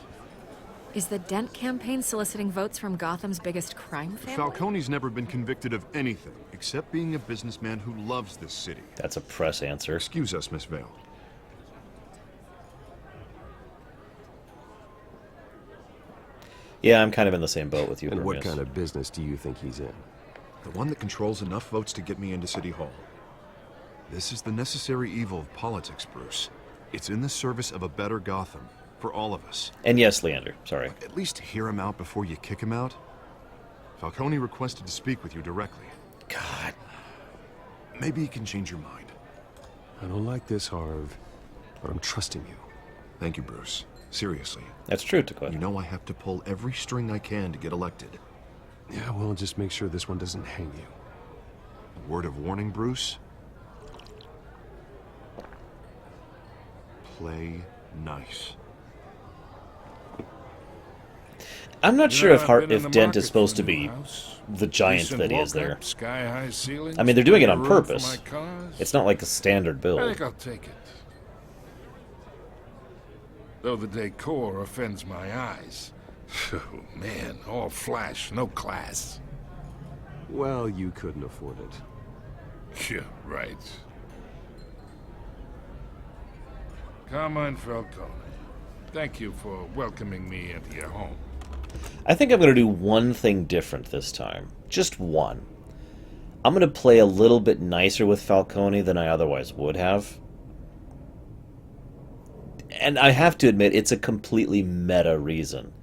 S12: Is the Dent campaign soliciting votes from Gotham's biggest crime family?
S10: Falcone's never been convicted of anything except being a businessman who loves this city.
S1: That's a press answer.
S10: Excuse us, Miss Vale.
S1: Yeah, I'm kind of in the same boat with you,
S7: And what
S1: Hermias.
S7: kind of business do you think he's in?
S10: The one that controls enough votes to get me into City Hall. This is the necessary evil of politics, Bruce. It's in the service of a better Gotham, for all of us.
S1: And yes, Leander, sorry.
S10: At least hear him out before you kick him out. Falcone requested to speak with you directly.
S1: God.
S10: Maybe he can change your mind.
S7: I don't like this, Harv, but I'm trusting you.
S10: Thank you, Bruce. Seriously.
S1: That's true, Dakota.
S10: You know I have to pull every string I can to get elected.
S7: Yeah, well, just make sure this one doesn't hang you.
S10: A word of warning, Bruce. Play nice.
S1: I'm not sure if Dent is supposed to
S13: for a
S1: be
S13: new house.
S1: the giant
S13: Decent
S1: that he is there.
S13: walk-up, sky-high ceilings,
S1: I mean, they're doing it on
S13: plenty of room
S1: purpose.
S13: for my cars.
S1: It's not like a standard
S13: I
S1: build.
S13: think I'll take it. Though the decor offends my eyes. Oh, man, all flash, no class.
S7: Well, you couldn't afford it.
S13: Yeah, right. Carmine Falcone, thank you for welcoming me into your home.
S1: I think I'm going to do one thing different this time. Just one. I'm going to play a little bit nicer with Falcone than I otherwise would have. And I have to admit, it's a completely meta reason.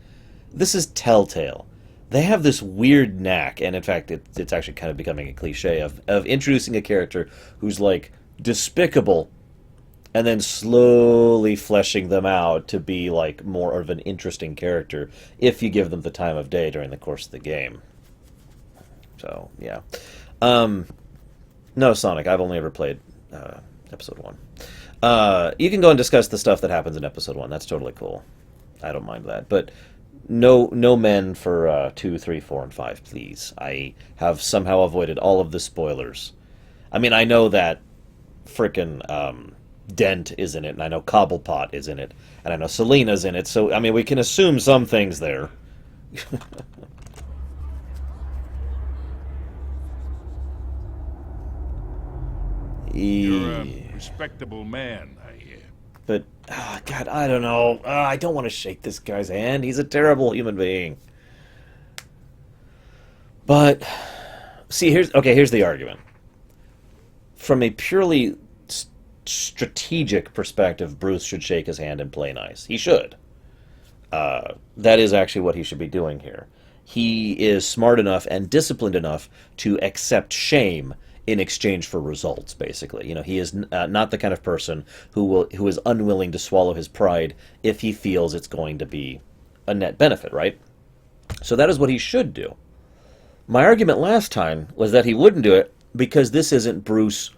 S1: This is Telltale. They have this weird knack, and in fact, it's actually kind of becoming a cliche, of introducing a character who's, like, despicable, and then slowly fleshing them out to be, like, more of an interesting character if you give them the time of day during the course of the game. So, yeah. No, Sonic, I've only ever played Episode 1. You can go and discuss the stuff that happens in Episode 1. That's totally cool. I don't mind that. But no men for 2, 3, 4, and 5, please. I have somehow avoided all of the spoilers. I mean, I know that frickin' Dent is in it, and I know Cobblepot is in it, and I know Selena's in it, so, I mean, we can assume some things there.
S13: You're a respectable man, I hear.
S1: But, God, I don't know. I don't want to shake this guy's hand. He's a terrible human being. But, see, here's the argument. From a purely strategic perspective, Bruce should shake his hand and play nice. He should. That is actually what he should be doing here. He is smart enough and disciplined enough to accept shame in exchange for results, basically. You know, he is not the kind of person who is unwilling to swallow his pride if he feels it's going to be a net benefit, right? So that is what he should do. My argument last time was that he wouldn't do it because this isn't Bruce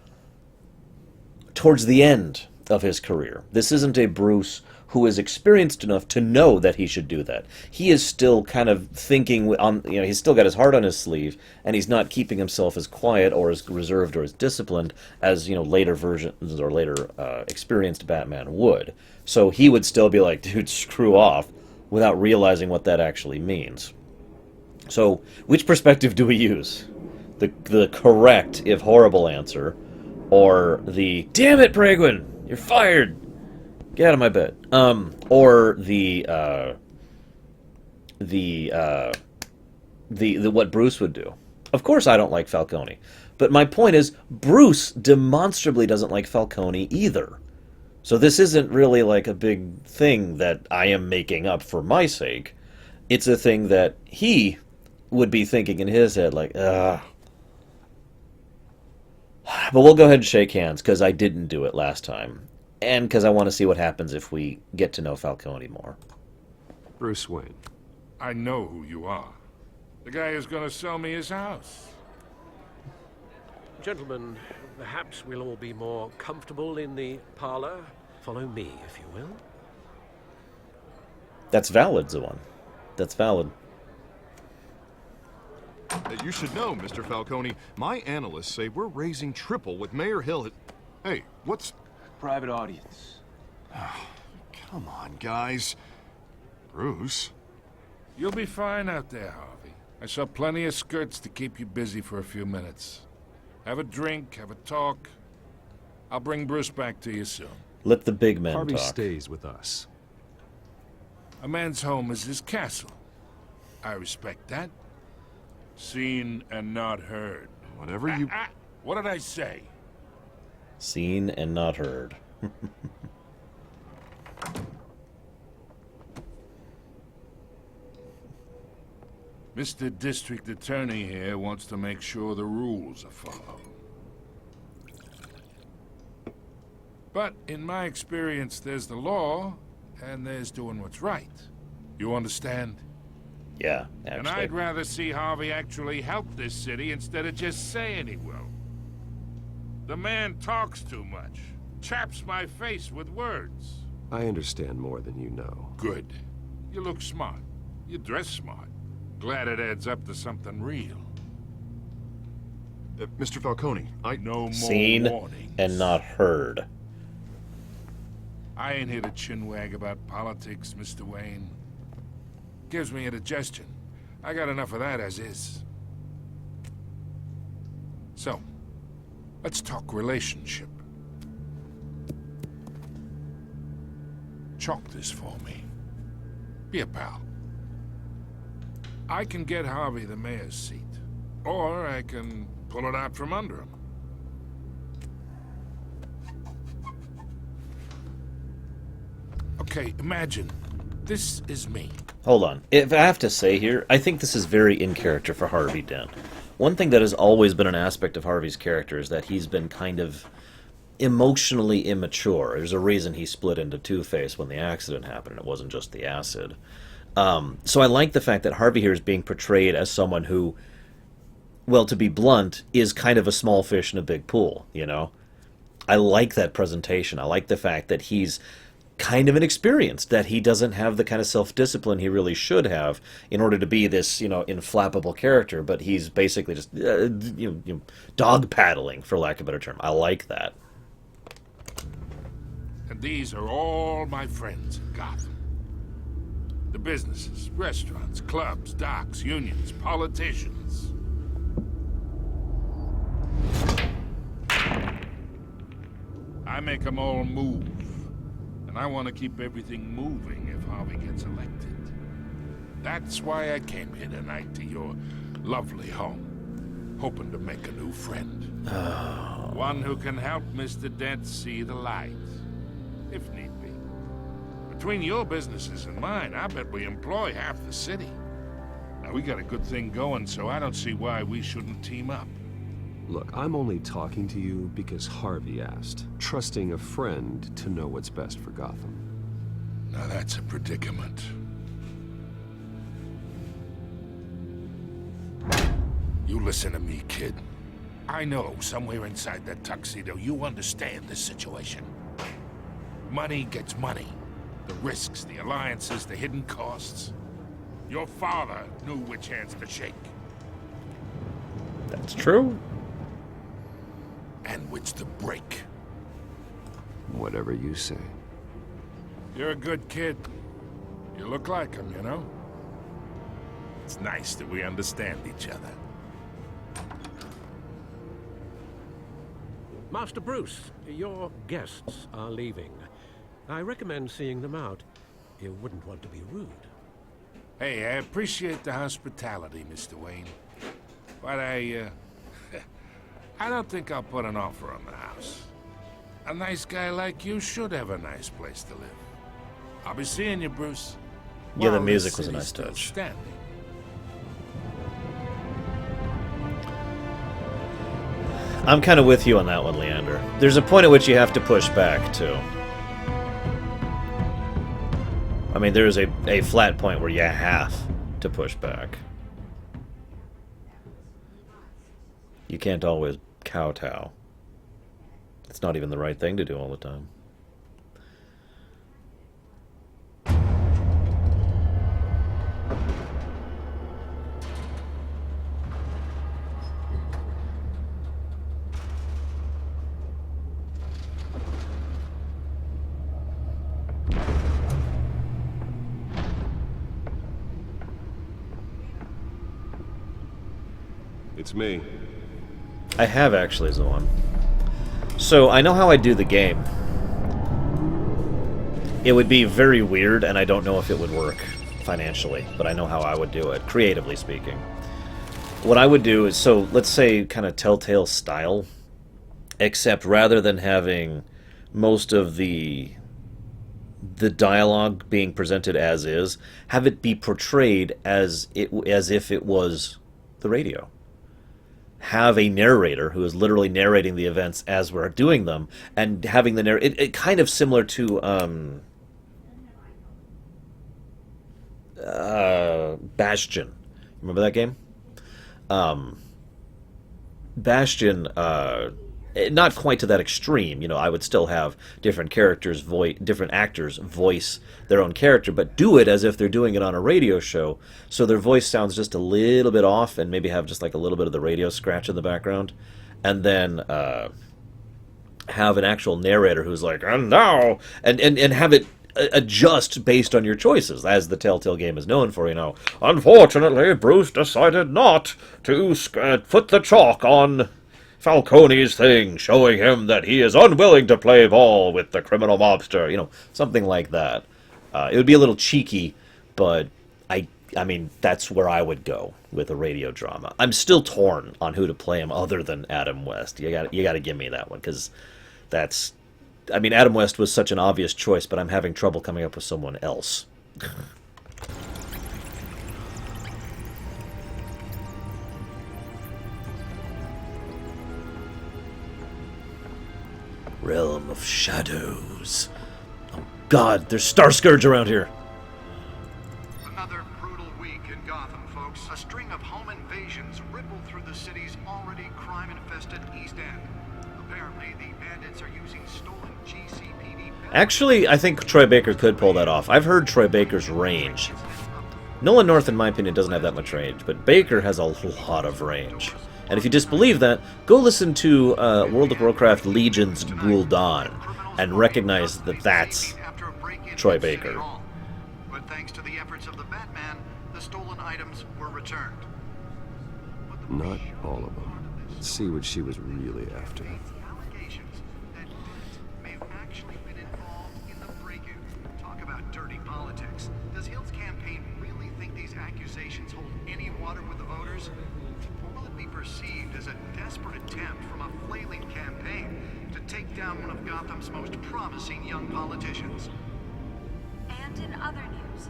S1: towards the end of his career. This isn't a Bruce who is experienced enough to know that he should do that. He is still kind of thinking on, you know, he's still got his heart on his sleeve, and he's not keeping himself as quiet or as reserved or as disciplined as, you know, later versions or later experienced Batman would. So he would still be like, dude, screw off, without realizing what that actually means. So, which perspective do we use? The correct, if horrible, answer, or the, damn it, Praguin, you're fired! Get out of my bed. Or the what Bruce would do. Of course I don't like Falcone. But my point is, Bruce demonstrably doesn't like Falcone either. So this isn't really like a big thing that I am making up for my sake. It's a thing that he would be thinking in his head, like, ugh. But we'll go ahead and shake hands, because I didn't do it last time. And because I want to see what happens if we get to know Falcone more.
S7: Bruce Wayne.
S13: I know who you are. The guy who's going to sell me his house.
S6: Gentlemen, perhaps we'll all be more comfortable in the parlor. Follow me, if you will.
S1: That's valid, Zawan. That's valid.
S10: You should know, Mr. Falcone, my analysts say we're raising triple what Mayor Hill had... Hey, what's...
S2: Private audience.
S10: Oh, come on, guys. Bruce?
S13: You'll be fine out there, Harvey. I saw plenty of skirts to keep you busy for a few minutes. Have a drink, have a talk. I'll bring Bruce back to you soon.
S1: Let the big men
S7: Harvey
S1: talk.
S7: stays with us.
S13: A man's home is his castle. I respect that. Seen and not heard.
S10: Whatever you...
S13: What did I say?
S1: Seen and not heard.
S13: Mr. District Attorney here wants to make sure the rules are followed. But in my experience, there's the law, and there's doing what's right. You understand?
S1: Yeah, actually.
S13: And I'd rather see Harvey actually help this city instead of just saying he will. The man talks too much. Chaps my face with words.
S7: I understand more than you know.
S13: Good. You look smart. You dress smart. Glad it adds up to something real.
S10: Mr. Falcone,
S13: No more
S1: Seen
S13: warnings.
S1: and not heard.
S13: I ain't here to chinwag about politics, Mr. Wayne. Gives me indigestion. I got enough of that as is. So, let's talk relationship. Chalk this for me. Be a pal. I can get Harvey the mayor's seat, or I can pull it out from under him. Okay, imagine, this is me.
S1: Hold on. If I have to say here, I think this is very in character for Harvey Dent. One thing that has always been an aspect of Harvey's character is that he's been kind of emotionally immature. There's a reason he split into Two-Face when the accident happened, and it wasn't just the acid. So I like the fact that Harvey here is being portrayed as someone who, well, to be blunt, is kind of a small fish in a big pool, you know? I like that presentation. I like the fact that he's kind of inexperienced, that he doesn't have the kind of self-discipline he really should have in order to be this, you know, inflappable character, but he's basically just, dog paddling, for lack of a better term. I like that.
S13: And these are all my friends in Gotham. The businesses, restaurants, clubs, docks, unions, politicians. I make them all move. And I want to keep everything moving if Harvey gets elected. That's why I came here tonight to your lovely home, hoping to make a new friend. One who can help Mr. Dent see the light, if need be. Between your businesses and mine, I bet we employ half the city. Now, we got a good thing going, so I don't see why we shouldn't team up.
S7: Look, I'm only talking to you because Harvey asked, trusting a friend to know what's best for Gotham.
S13: Now that's a predicament. You listen to me, kid. I know somewhere inside that tuxedo you understand this situation. Money gets money. The risks, the alliances, the hidden costs. Your father knew which hands to shake.
S1: That's true.
S13: And which to break.
S7: Whatever you say.
S13: You're a good kid. You look like him, you know? It's nice that we understand each other.
S6: Master Bruce, your guests are leaving. I recommend seeing them out. You wouldn't want to be rude.
S13: Hey, I appreciate the hospitality, Mr. Wayne. But I don't think I'll put an offer on the house. A nice guy like you should have a nice place to live. I'll be seeing you, Bruce.
S1: Yeah, the
S13: While
S1: music
S13: this
S1: was a
S13: city's
S1: nice
S13: still
S1: touch.
S13: standing.
S1: I'm kind of with you on that one, Leander. There's a point at which you have to push back, too. I mean, there's a flat point where you have to push back. You can't always kowtow. It's not even the right thing to do all the time.
S7: It's me.
S1: I have actually, Zoan. So, I know how I do the game. It would be very weird, and I don't know if it would work financially, but I know how I would do it, creatively speaking. What I would do is, so, let's say kind of Telltale style, except rather than having most of the dialogue being presented as is, have it be portrayed as if it was the radio. Have a narrator who is literally narrating the events as we're doing them, and having the it kind of similar to Bastion. Remember that game? Bastion, not quite to that extreme. You know, I would still have different characters different actors voice their own character, but do it as if they're doing it on a radio show, so their voice sounds just a little bit off, and maybe have just like a little bit of the radio scratch in the background, and then have an actual narrator who's like, and now, and have it adjust based on your choices, as the Telltale game is known for, you know. Unfortunately, Bruce decided not to put the chalk on Falcone's thing, showing him that he is unwilling to play ball with the criminal mobster, something like that. It would be a little cheeky, but I mean, that's where I would go with a radio drama. I'm still torn on who to play him other than Adam West. You got to give me that one, because that's... I mean, Adam West was such an obvious choice, but I'm having trouble coming up with someone else. Realm of Shadows. Oh God, there's Star Scourge around here.
S14: Another brutal week in Gotham, folks. A string of home invasions rippled through the city's already crime-infested East End. Apparently, the bandits are using stolen GCPD...
S1: Actually, I think Troy Baker could pull that off. I've heard Troy Baker's range. Nolan North, in my opinion, doesn't have that much range, but Baker has a lot of range. And if you disbelieve that, go listen to World of Warcraft Legion's Gul'dan and recognize that that's Troy Baker.
S14: But thanks to the efforts of the Batman, the stolen items were returned.
S7: Not all of them. Let's see what she was really after.
S14: May have actually been involved in the break-in. Talk about dirty politics. Does Hill's campaign really think these accusations hold any water with the voters? Or will it be perceived as a desperate attempt from a flailing campaign to take down one of Gotham's most promising young politicians?
S15: And in other news,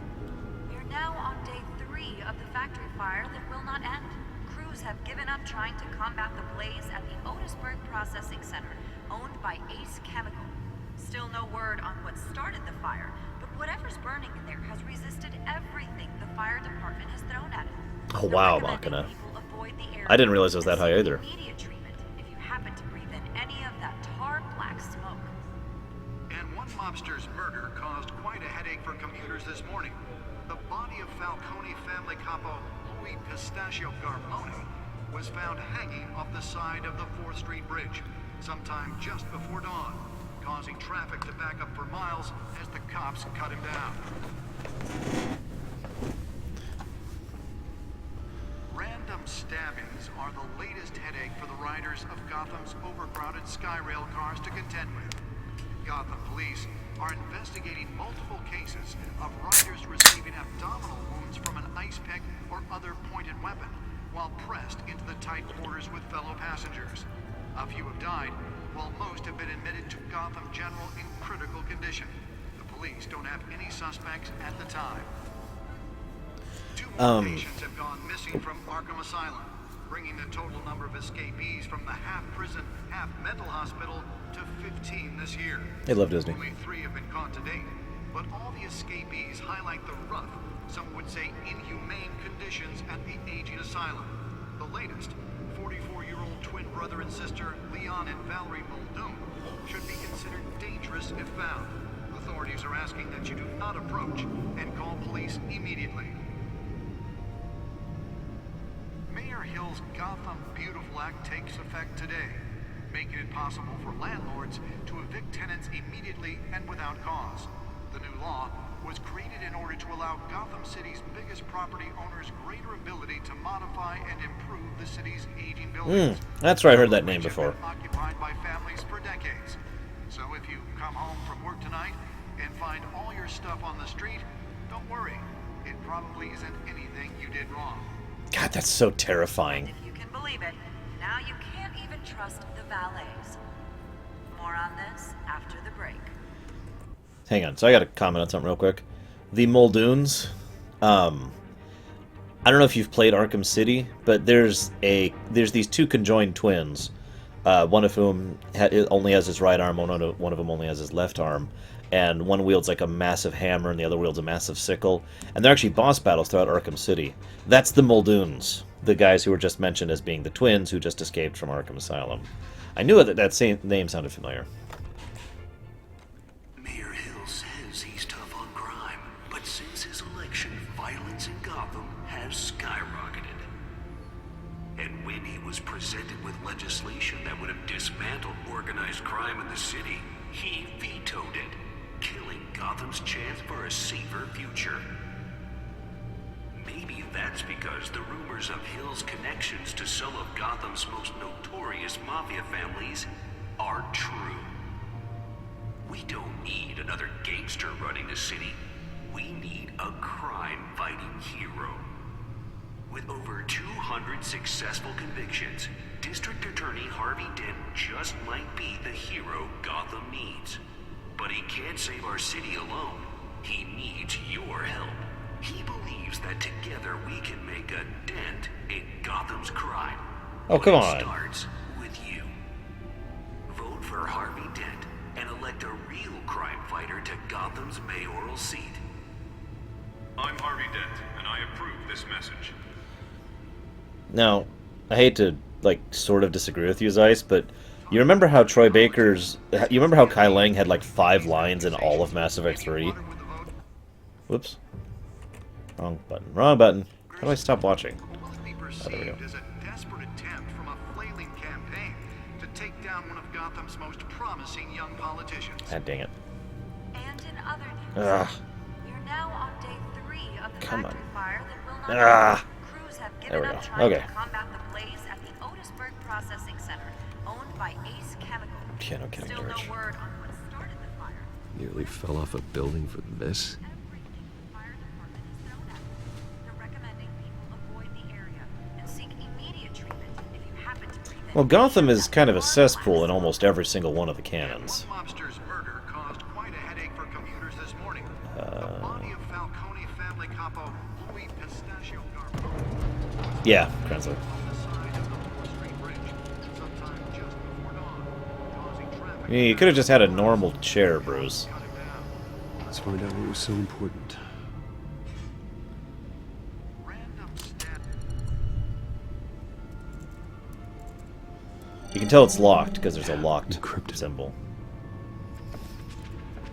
S15: we're now on day 3 of the factory fire that will not end. Crews have given up trying to combat the blaze at the Otisburg Processing Center, owned by Ace Chemical. Still no word on what started the fire, but whatever's burning in there has resisted everything the fire department has thrown at it.
S1: Oh wow, Machina. I didn't realize it was that high either.
S15: Immediate treatment if you happen to breathe in any of that tar black smoke.
S14: And one mobster's murder caused quite a headache for commuters this morning. The body of Falcone family capo Louis Pistachio Garmone was found hanging off the side of the 4th Street Bridge sometime just before dawn, causing traffic to back up for miles as the cops cut him down. Random stabbings are the latest headache for the riders of Gotham's overcrowded Skyrail cars to contend with. Gotham police are investigating multiple cases of riders receiving abdominal wounds from an ice pick or other pointed weapon while pressed into the tight quarters with fellow passengers. A few have died, while most have been admitted to Gotham General in critical condition. The police don't have any suspects at the time. 2 more patients have gone missing from Arkham Asylum, bringing the total number of escapees from the half-prison, half-mental hospital to 15 this year.
S1: They love Disney.
S14: Only 3 have been caught to date, but all the escapees highlight the rough, some would say inhumane conditions at the aging asylum. The latest, 44-year-old twin brother and sister Leon and Valerie Muldoon, should be considered dangerous if found. Authorities are asking that you do not approach and call police immediately. Mayor Hill's Gotham Beautiful Act takes effect today, making it possible for landlords to evict tenants immediately and without cause. The new law was created in order to allow Gotham City's biggest property owners greater ability to modify and improve the city's aging buildings.
S1: That's where I heard that name before.
S14: Occupied by families for decades. So if you come home from work tonight and find all your stuff on the street, don't worry. It probably isn't anything you did wrong.
S1: God, that's so terrifying.
S15: If you can believe it, now you can't even trust the valets. More on this after the break.
S1: Hang on, so I got to comment on something real quick. The Muldoons, I don't know if you've played Arkham City, but there's these 2 conjoined twins, one of whom only has his right arm, one of them only has his left arm, and one wields like a massive hammer and the other wields a massive sickle, and they're actually boss battles throughout Arkham City. That's the Muldoons, the guys who were just mentioned as being the twins who just escaped from Arkham Asylum. I knew that same name sounded familiar.
S5: Mayor Hill says he's tough on crime, but since his election, violence in Gotham has skyrocketed. And when he was presented with legislation that would have dismantled organized crime in the city, he vetoed it, killing Gotham's chance for a safer future. Maybe that's because the rumors of Hill's connections to some of Gotham's most notorious mafia families are true. We don't need another gangster running the city. We need a crime-fighting hero. With over 200 successful convictions, District Attorney Harvey Dent just might be the hero Gotham needs. But he can't save our city alone. He needs your help. He believes that together we can make a dent in Gotham's crime.
S1: Oh, come
S5: But
S1: on.
S5: It starts with you. Vote for Harvey Dent and elect a real crime fighter to Gotham's mayoral seat.
S10: I'm Harvey Dent, and I approve this message.
S1: Now, I hate to, like, sort of disagree with you, Zeiss, but you remember how Troy Baker's... You remember how Kai Lang had, like, 5 lines in all of Mass Effect 3? Whoops. Wrong button. Wrong button. How do I stop watching? Oh, there we go.
S14: As a desperate attempt from a flailing campaign to take down one of Gotham's most promising young politicians.
S1: Ah, dang it.
S15: And in other news,
S1: Ugh.
S15: we're now on day 3 of the
S1: Come
S15: factory
S1: on.
S15: fire that will not end. Crews have
S1: There
S15: given
S1: we
S15: up
S1: go.
S15: trying
S1: Okay.
S15: to combat the blaze at the Otisburg Processing Center, owned by Ace Chemical.
S1: Piano King
S15: Still
S1: George.
S15: no word on what started the fire.
S7: Nearly fell off a building for this.
S15: Everything the fire department is thrown at them. They're recommending people avoid the area and seek immediate treatment if you happen to breathe in.
S1: Well, Gotham is kind of a cesspool in almost every single one of the canons.
S14: One mobster's murder caused quite a headache for commuters this morning. The body of Falcone family capo Louis Pistachio Garbo
S1: Yeah, Krenzer.
S14: on the side of the 4th Street Bridge sometime just before dawn, causing traffic.
S1: You could have just had a normal chair, Bruce.
S14: Cut him down.
S7: Let's find out what was so important.
S14: Random stat.
S1: You can tell it's locked because there's a locked
S7: Encrypted.
S1: symbol.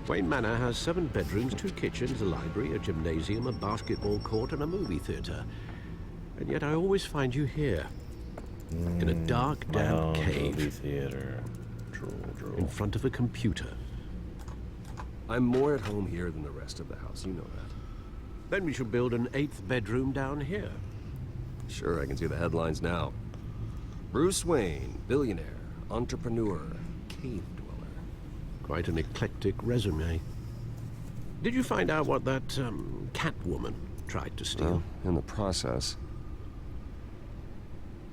S6: Wayne Manor has 7 bedrooms, 2 kitchens, a library, a gymnasium, a basketball court, and a movie theater. And yet I always find you here, in a dark, damp
S1: Wow, movie
S6: cave,
S1: theater. Drool, drool.
S6: in front of a computer.
S7: I'm more at home here than the rest of the house, you know that.
S6: Then we should build an 8th bedroom down here.
S7: Sure, I can see the headlines now. Bruce Wayne, billionaire, entrepreneur, cave dweller.
S6: Quite an eclectic resume. Did you find out what that, Catwoman tried to steal?
S7: Well, in the process,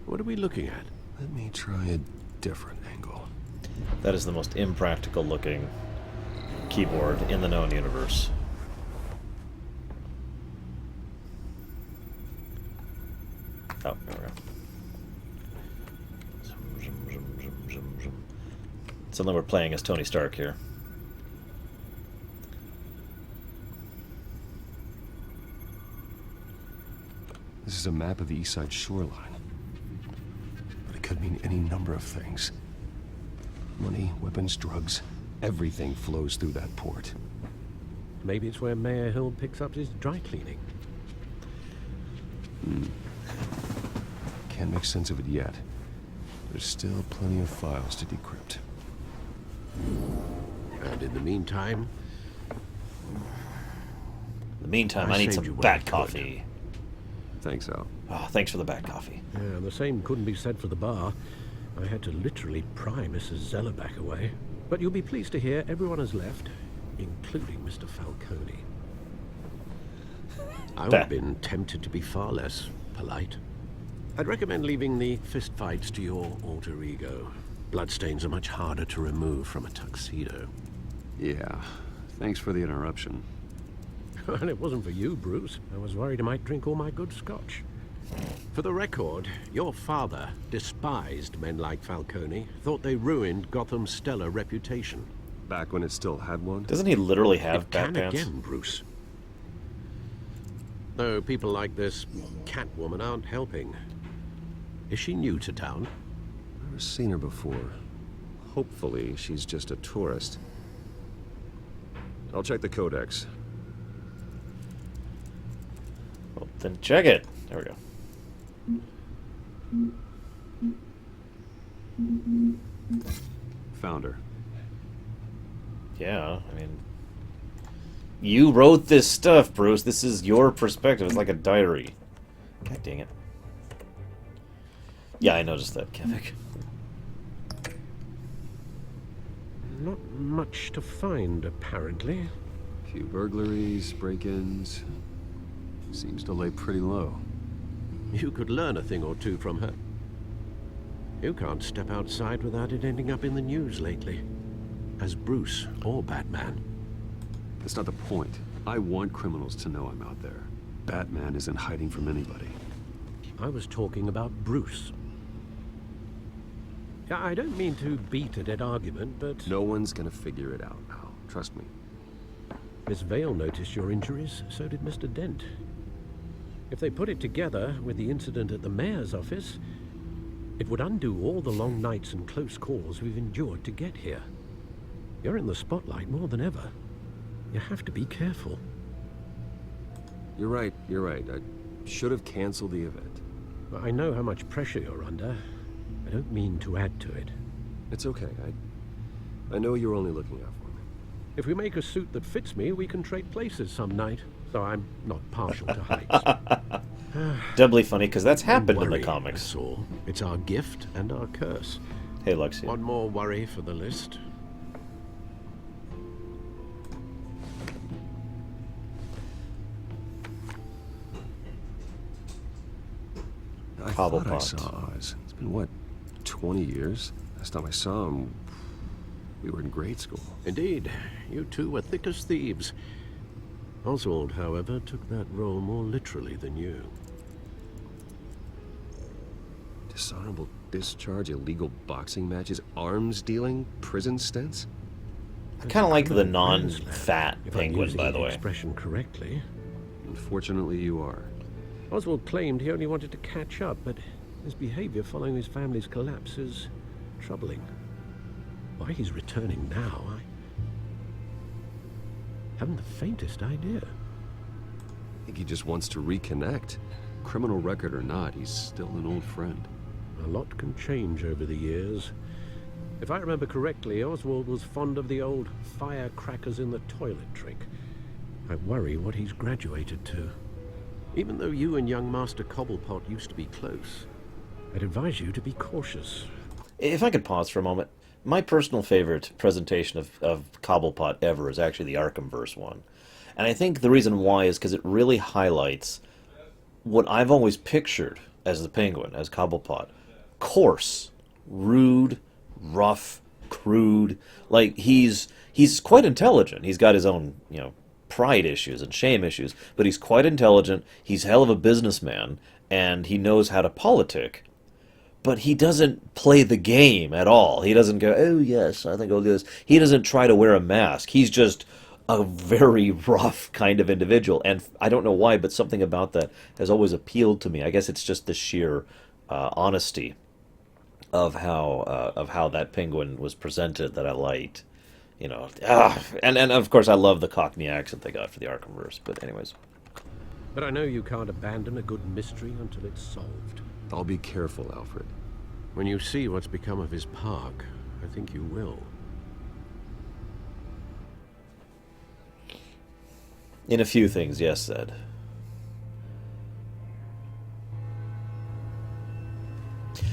S6: What are we looking at?
S7: let me try a different angle.
S1: That is the most impractical looking keyboard in the known universe. Oh, there we go. Suddenly we're playing as Tony Stark here.
S7: This is a map of the East Side shoreline. But it could mean any number of things. Money, weapons, drugs, everything flows through that port.
S6: Maybe it's where Mayor Hill picks up his dry cleaning.
S7: Can't make sense of it yet. There's still plenty of files to decrypt.
S6: And in the meantime...
S1: In the meantime, I need
S6: saved
S1: some
S6: you what I
S1: bat
S6: could.
S1: coffee.
S7: Thanks, Al.
S1: Oh, thanks for the bat coffee.
S6: Yeah, and the same couldn't be said for the bar. I had to literally pry Mrs. Zellerback away. But you'll be pleased to hear everyone has left, including Mr. Falcone. I would have been tempted to be far less polite. I'd recommend leaving the fistfights to your alter ego. Bloodstains are much harder to remove from a tuxedo.
S7: Yeah, thanks for the interruption.
S6: And it wasn't for you, Bruce. I was worried I might drink all my good scotch. For the record, your father despised men like Falcone, thought they ruined Gotham's stellar reputation.
S7: Back when it still had one?
S1: Doesn't he literally have
S6: It
S1: bat
S6: can
S1: pants?
S6: again, Bruce. Though people like this Catwoman aren't helping. Is she new to town?
S7: Never seen her before. Hopefully, she's just a tourist. I'll check the codex.
S1: Well, then check it. There we go.
S7: Found her.
S1: Yeah, I mean... You wrote this stuff, Bruce. This is your perspective. It's like a diary. God dang it. Yeah, I noticed that, Kevik.
S6: Not much to find, apparently.
S7: Few burglaries, break-ins. Seems to lay pretty low.
S6: You could learn a thing or two from her. You can't step outside without it ending up in the news lately. As Bruce or Batman.
S7: That's not the point. I want criminals to know I'm out there. Batman isn't hiding from anybody.
S6: I was talking about Bruce. I don't mean to beat a dead argument, but...
S7: No one's gonna figure it out now. Trust me.
S6: Miss Vale noticed your injuries, so did Mr. Dent. If they put it together with the incident at the mayor's office, it would undo all the long nights and close calls we've endured to get here. You're in the spotlight more than ever. You have to be careful.
S7: You're right. I should have canceled the event.
S6: I know how much pressure you're under. I don't mean to add to it.
S7: It's okay. I know you're only looking out for me.
S6: If we make a suit that fits me, we can trade places some night. Though I'm not partial to heights.
S1: Doubly funny, because that's happened in the comics.
S6: That's all. It's our gift and our curse.
S1: Hey, Lexi.
S6: One more worry for the list.
S7: I thought I saw Oz. It's been, what, 20 years? Last time I saw him, we were in grade school.
S6: Indeed. You two were thick as thieves. Oswald, however, took that role more literally than you.
S7: Dishonorable discharge, illegal boxing matches, arms dealing, prison stints?
S1: I kind of like the non-fat penguin, by the way.
S6: Expression correctly.
S7: Unfortunately, you are.
S6: Oswald claimed he only wanted to catch up, but his behavior following his family's collapse is troubling. Why he's returning now, I haven't the faintest idea.
S7: I think he just wants to reconnect. Criminal record or not, he's still an old friend.
S6: A lot can change over the years. If I remember correctly, Oswald was fond of the old firecrackers in the toilet trick. I worry what he's graduated to. Even though you and young Master Cobblepot used to be close, I'd advise you to be cautious.
S1: If I could pause for a moment. My personal favorite presentation of Cobblepot ever is actually the Arkhamverse one. And I think the reason why is because it really highlights what I've always pictured as the Penguin, as Cobblepot. Coarse, rude, rough, crude. Like, he's quite intelligent. He's got his own, pride issues and shame issues, but he's quite intelligent. He's hell of a businessman, and he knows how to politic. But he doesn't play the game at all. He doesn't go, oh yes, I think I'll do this. He doesn't try to wear a mask. He's just a very rough kind of individual. And I don't know why, but something about that has always appealed to me. I guess it's just the sheer honesty of how that Penguin was presented that I liked. And of course I love the Cockney accent they got for the Arkhamverse. But anyways.
S6: But I know you can't abandon a good mystery until it's solved.
S7: I'll be careful, Alfred.
S6: When you see what's become of his park, I think you will.
S1: In a few things, yes, Ed.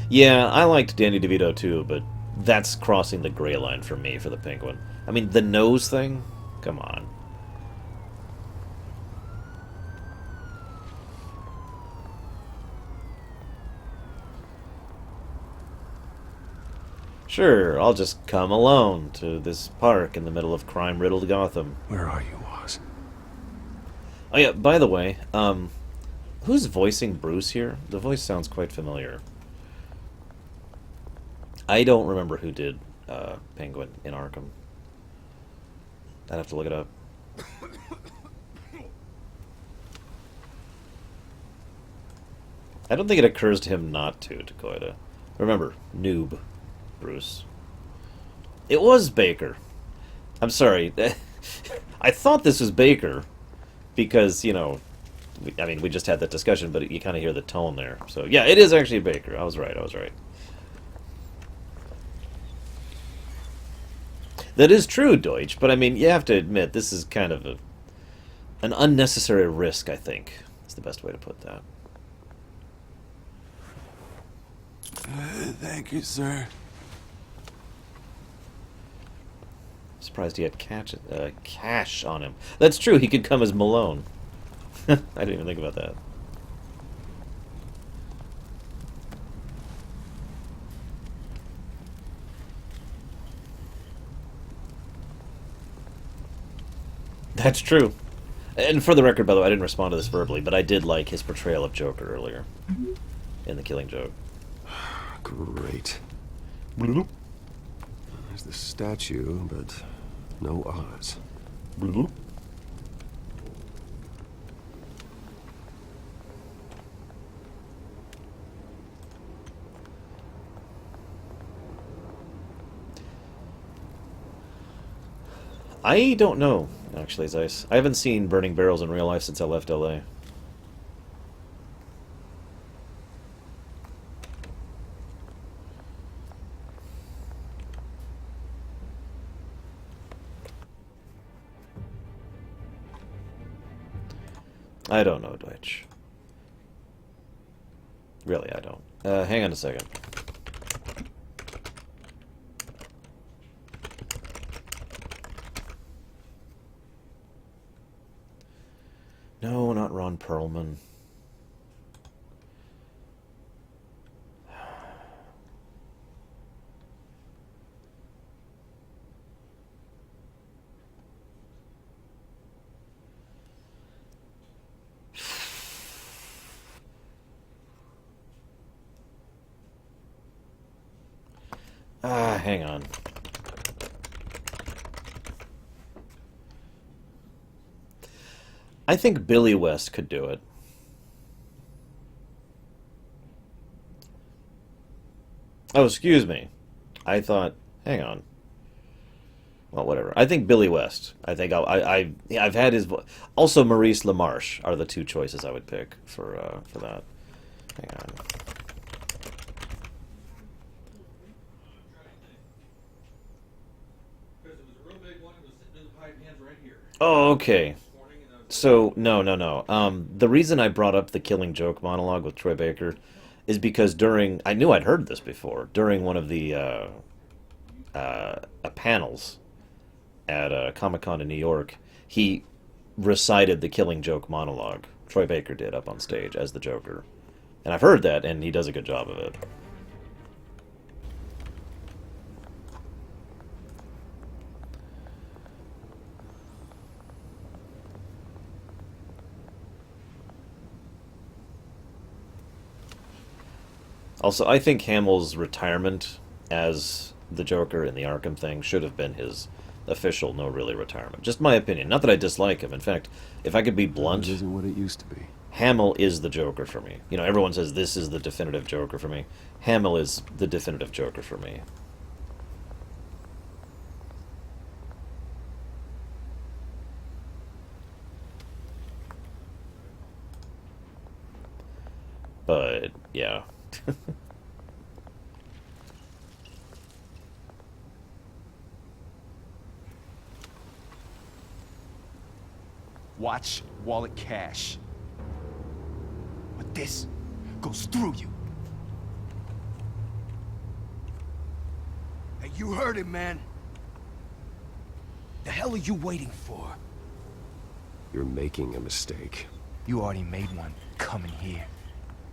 S1: Yeah, I liked Danny DeVito too, but that's crossing the gray line for me for the Penguin. I mean, the nose thing? Come on. Sure, I'll just come alone to this park in the middle of crime-riddled Gotham.
S7: Where are you, Oz?
S1: Oh yeah, by the way, who's voicing Bruce here? The voice sounds quite familiar. I don't remember who did Penguin in Arkham. I'd have to look it up. I don't think it occurs to him not to, Dakota. Remember, noob. Bruce. It was Baker. I'm sorry. I thought this was Baker because, we just had that discussion, but you kind of hear the tone there. So, yeah, it is actually Baker. I was right. That is true, Deutsch, but you have to admit, this is kind of an unnecessary risk, I think. Is the best way to put that.
S2: Thank you, sir.
S1: Surprised he had cash on him. That's true, he could come as Malone. I didn't even think about that. That's true. And for the record, by the way, I didn't respond to this verbally, but I did like his portrayal of Joker earlier in The Killing Joke.
S7: Great. There's the statue, but no Oz.
S1: I don't know, actually, Zeiss. I haven't seen Burning Barrels in real life since I left LA. I don't know Deutsch. Really, I don't. Hang on a second. No, not Ron Perlman. Hang on. I think Billy West could do it. Oh, excuse me. I thought... Hang on. Well, whatever. I think Billy West. I think I've had his... Also, Maurice LaMarche are the two choices I would pick for that. Hang on. Oh, okay. So, no. The reason I brought up the Killing Joke monologue with Troy Baker is because during... I knew I'd heard this before. During one of the panels at Comic-Con in New York, he recited the Killing Joke monologue. Troy Baker did up on stage as the Joker. And I've heard that, and he does a good job of it. Also, I think Hamill's retirement as the Joker in the Arkham thing should have been his official, no really retirement. Just my opinion. Not that I dislike him. In fact, if I could be blunt...
S7: It isn't what it used to be.
S1: Hamill is the Joker for me. You know, everyone says this is the definitive Joker for me. Hamill is the definitive Joker for me. But, yeah.
S2: Watch, wallet, cash. But this goes through you. Hey, you heard him, man. The hell are you waiting for?
S7: You're making a mistake.
S2: You already made one coming here.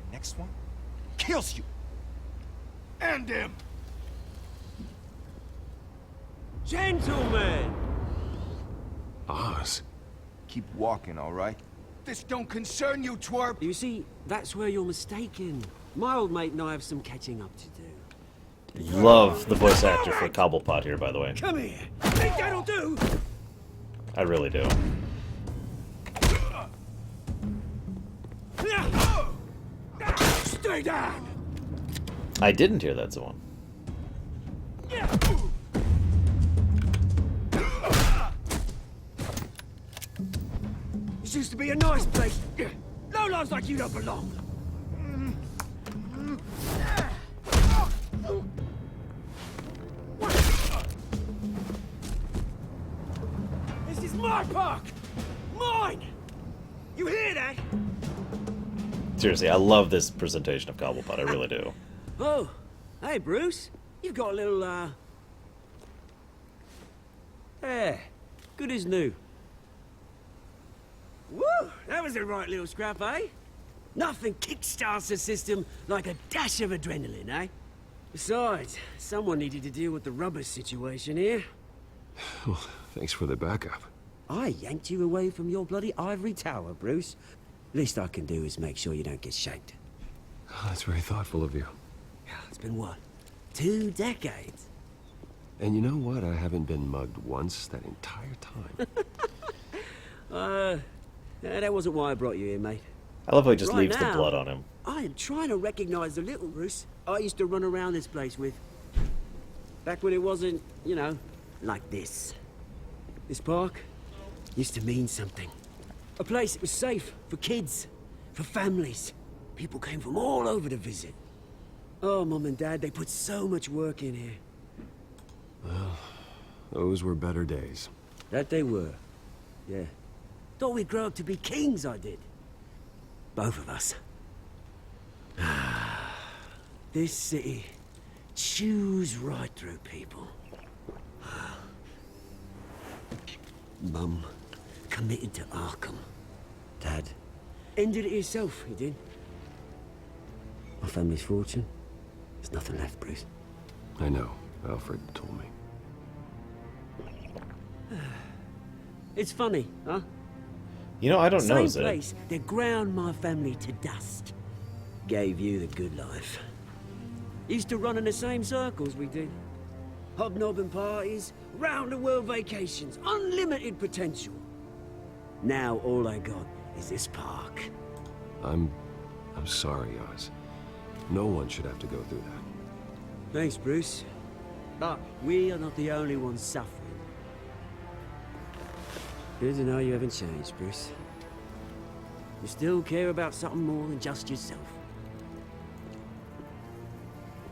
S2: The next one kills you. And him.
S16: Gentlemen!
S7: Oz.
S2: Keep walking, all right? This don't concern you, twerp!
S16: You see, that's where you're mistaken. My old mate and I have some catching up to do.
S1: Love the voice actor for Cobblepot here, by the way.
S16: Come here! Think that'll do?
S1: I really do.
S16: Stay down!
S1: I didn't hear that one.
S16: This used to be a nice place. No lives like you don't belong. This is my park! Mine! You hear that?
S1: Seriously, I love this presentation of Cobblepot. I really do.
S16: Oh, Hey, Bruce. You've got a little, Yeah, good as new. Woo! That was a right little scrap, eh? Nothing kickstarts the system like a dash of adrenaline, eh? Besides, someone needed to deal with the rubber situation here.
S7: Well, thanks for the backup.
S16: I yanked you away from your bloody ivory tower, Bruce. Least I can do is make sure you don't get shanked.
S7: Oh, that's very thoughtful of you.
S16: It's been what? 2 decades?
S7: And you know what? I haven't been mugged once that entire time.
S16: That wasn't why I brought you here, mate.
S1: I love how he just
S16: Right
S1: leaves the
S16: now,
S1: blood on him.
S16: I am trying to recognize the little Bruce I used to run around this place with. Back when it wasn't, you know, like this. This park used to mean something. A place that was safe for kids, for families. People came from all over to visit. Oh, Mum and Dad, they put so much work in here.
S7: Well, those were better days.
S16: That they were. Yeah. Thought we'd grow up to be kings, I did. Both of us. This city chews right through people. Mum committed to Arkham. Dad ended it himself, he did. My family's fortune. There's nothing left, Bruce.
S7: I know. Alfred told me.
S16: It's funny, huh?
S1: You know, I don't know,
S16: Same
S1: Zed.
S16: place that ground my family to dust. Gave you the good life. Used to run in the same circles we did. Hobnobbing parties, round-the-world vacations, unlimited potential. Now all I got is this park.
S7: I'm sorry, Oz. No one should have to go through that.
S16: Thanks, Bruce. But we are not the only ones suffering. Good to know you haven't changed, Bruce. You still care about something more than just yourself.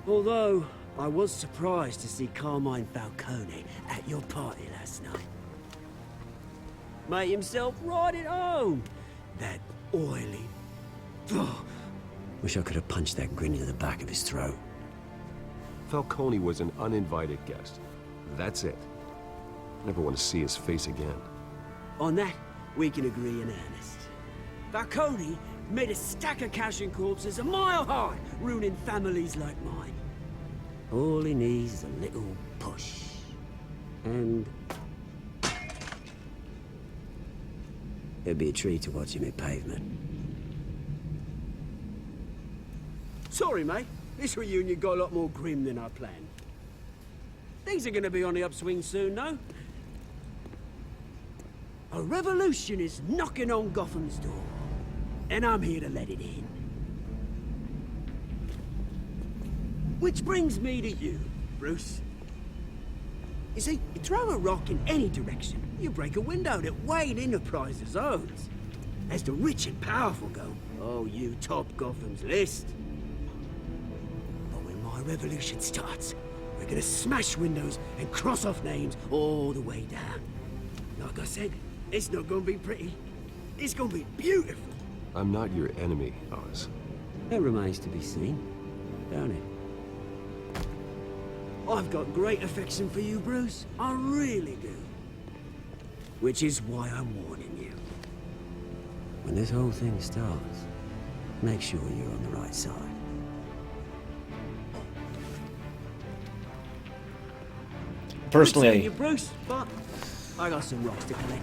S16: Although, I was surprised to see Carmine Falcone at your party last night. Made himself right at home. That oily... Oh, wish I could have punched that grin into the back of his throat.
S7: Falcone was an uninvited guest. That's it. Never want to see his face again.
S16: On that, we can agree in earnest. Falcone made a stack of cash and corpses a mile high, ruining families like mine. All he needs is a little push. And... it'd be a treat to watch him hit pavement. Sorry, mate. This reunion got a lot more grim than I planned. Things are gonna be on the upswing soon, no? A revolution is knocking on Gotham's door. And I'm here to let it in. Which brings me to you, Bruce. You see, you throw a rock in any direction, you break a window that Wayne Enterprises owns. As the rich and powerful go, oh, you top Gotham's list. But when my revolution starts, we're gonna smash windows and cross off names all the way down. Like I said, it's not gonna be pretty. It's gonna be beautiful.
S7: I'm not your enemy, Oz.
S16: That remains to be seen, don't it? I've got great affection for you, Bruce. I really do. Which is why I'm warning you. When this whole thing starts, make sure you're on the right side.
S1: Personally,
S16: Good seeing you, Bruce, but I got some rocks to collect.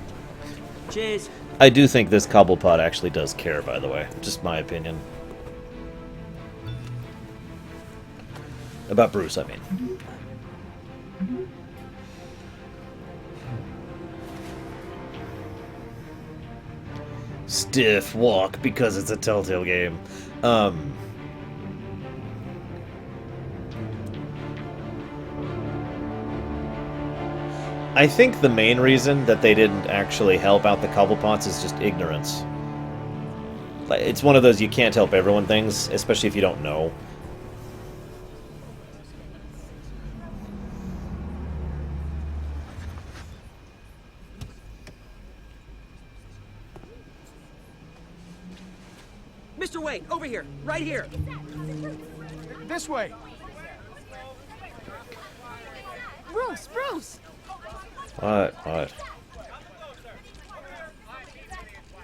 S16: Cheers.
S1: I do think this Cobblepot actually does care, by the way. Just my opinion. About Bruce, I mean. Stiff walk because it's a Telltale game. I think the main reason that they didn't actually help out the Cobblepots is just ignorance. Like, it's one of those you can't help everyone things, especially if you don't know.
S16: Mr. Wayne, over here, right here.
S2: This way.
S8: Bruce!
S1: What?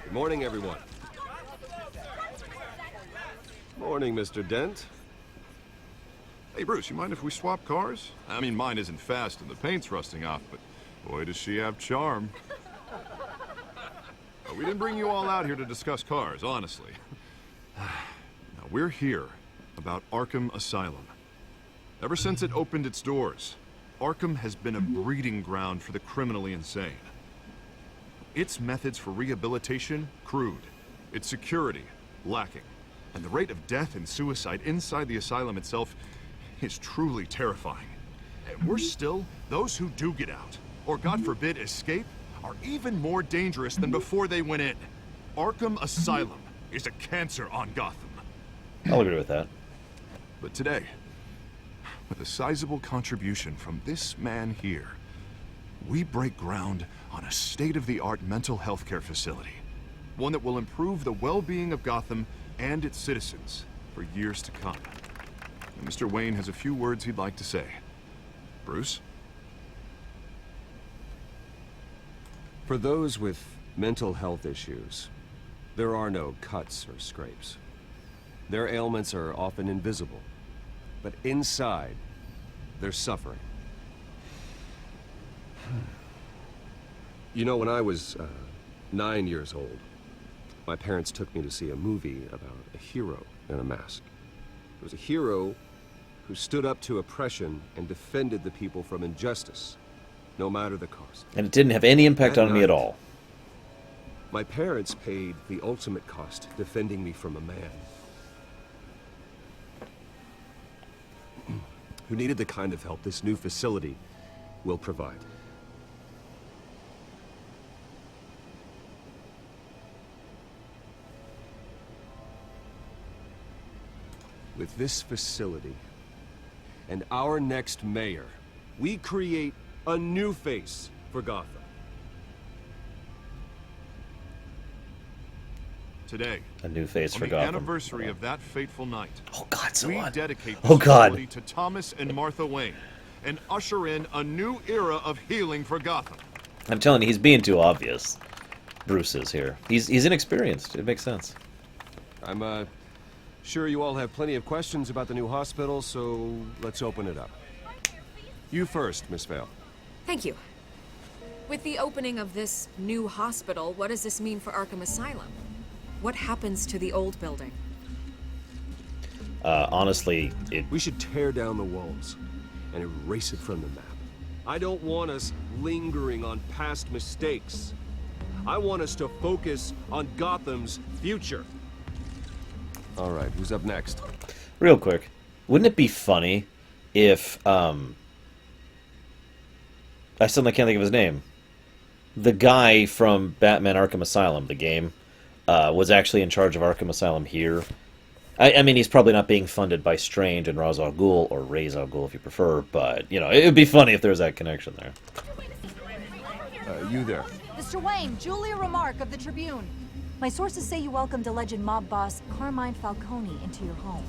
S7: Good morning, everyone. Morning, Mr. Dent.
S10: Hey, Bruce, you mind if we swap cars? I mean, mine isn't fast and the paint's rusting off, but boy, does she have charm. We didn't bring you all out here to discuss cars, honestly. Now, we're here about Arkham Asylum. Ever since it opened its doors, Arkham has been a breeding ground for the criminally insane. Its methods for rehabilitation, crude. Its security, lacking. And the rate of death and suicide inside the asylum itself is truly terrifying. And worse still, those who do get out, or God forbid escape, are even more dangerous than before they went in. Arkham Asylum is a cancer on Gotham.
S1: I'll agree with that.
S10: But today, with a sizable contribution from this man here, we break ground on a state-of-the-art mental health care facility. One that will improve the well-being of Gotham and its citizens for years to come. And Mr. Wayne has a few words he'd like to say. Bruce?
S7: For those with mental health issues, there are no cuts or scrapes. Their ailments are often invisible, but inside, they're suffering. You know, when I was 9 years old, my parents took me to see a movie about a hero in a mask. It was a hero who stood up to oppression and defended the people from injustice, no matter the cost.
S1: And it didn't have any impact on me at all.
S7: My parents paid the ultimate cost defending me from a man who needed the kind of help this new facility will provide. With this facility and our next mayor, we create a new face for Gotham.
S10: Today,
S1: a new face
S10: on
S1: for
S10: the
S1: Gotham.
S10: anniversary of that fateful night, we dedicate
S1: Oh,
S10: this
S1: God.
S10: facility to Thomas and Martha Wayne and usher in a new era of healing for Gotham.
S1: I'm telling you, he's being too obvious. Bruce is here. He's inexperienced. It makes sense.
S7: I'm sure you all have plenty of questions about the new hospital, so let's open it up. You first, Miss Vale.
S12: Thank you. With the opening of this new hospital, what does this mean for Arkham Asylum? What happens to the old building?
S1: Honestly,
S7: We should tear down the walls and erase it from the map. I don't want us lingering on past mistakes. I want us to focus on Gotham's future. All right, who's up next?
S1: Real quick, wouldn't it be funny if, I suddenly can't think of his name. The guy from Batman Arkham Asylum, the game, was actually in charge of Arkham Asylum here. I mean, he's probably not being funded by Strange and Ra's al Ghul, or Ra's al Ghul if you prefer, but, you know, it would be funny if there was that connection there.
S7: You there.
S17: Mr. Wayne, Julia Remark of the Tribune. My sources say you welcomed alleged mob boss Carmine Falcone into your home.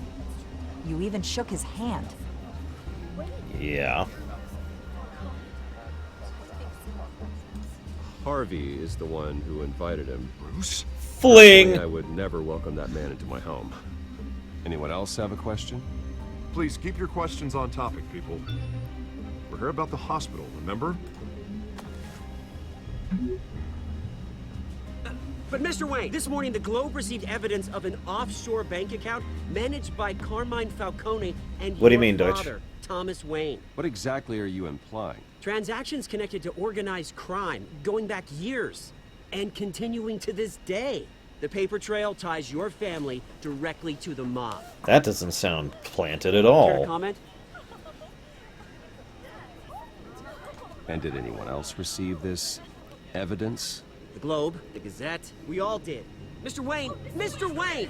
S17: You even shook his hand.
S1: Yeah.
S7: Harvey is the one who invited him.
S10: Bruce?
S1: Fling!
S7: Personally, I would never welcome that man into my home. Anyone else have a question?
S10: Please keep your questions on topic, people. We're here about the hospital, remember?
S16: But Mr. Wayne, this morning the Globe received evidence of an offshore bank account managed by Carmine Falcone and
S1: What do you
S16: your
S1: mean, Deutsch?
S16: father, Thomas Wayne.
S7: What exactly are you implying?
S16: Transactions connected to organized crime, going back years, and continuing to this day. The paper trail ties your family directly to the mob.
S1: That doesn't sound planted at
S16: Care to
S1: all.
S16: comment?
S7: And did anyone else receive this evidence?
S16: The Globe, the Gazette, we all did. Mr. Wayne,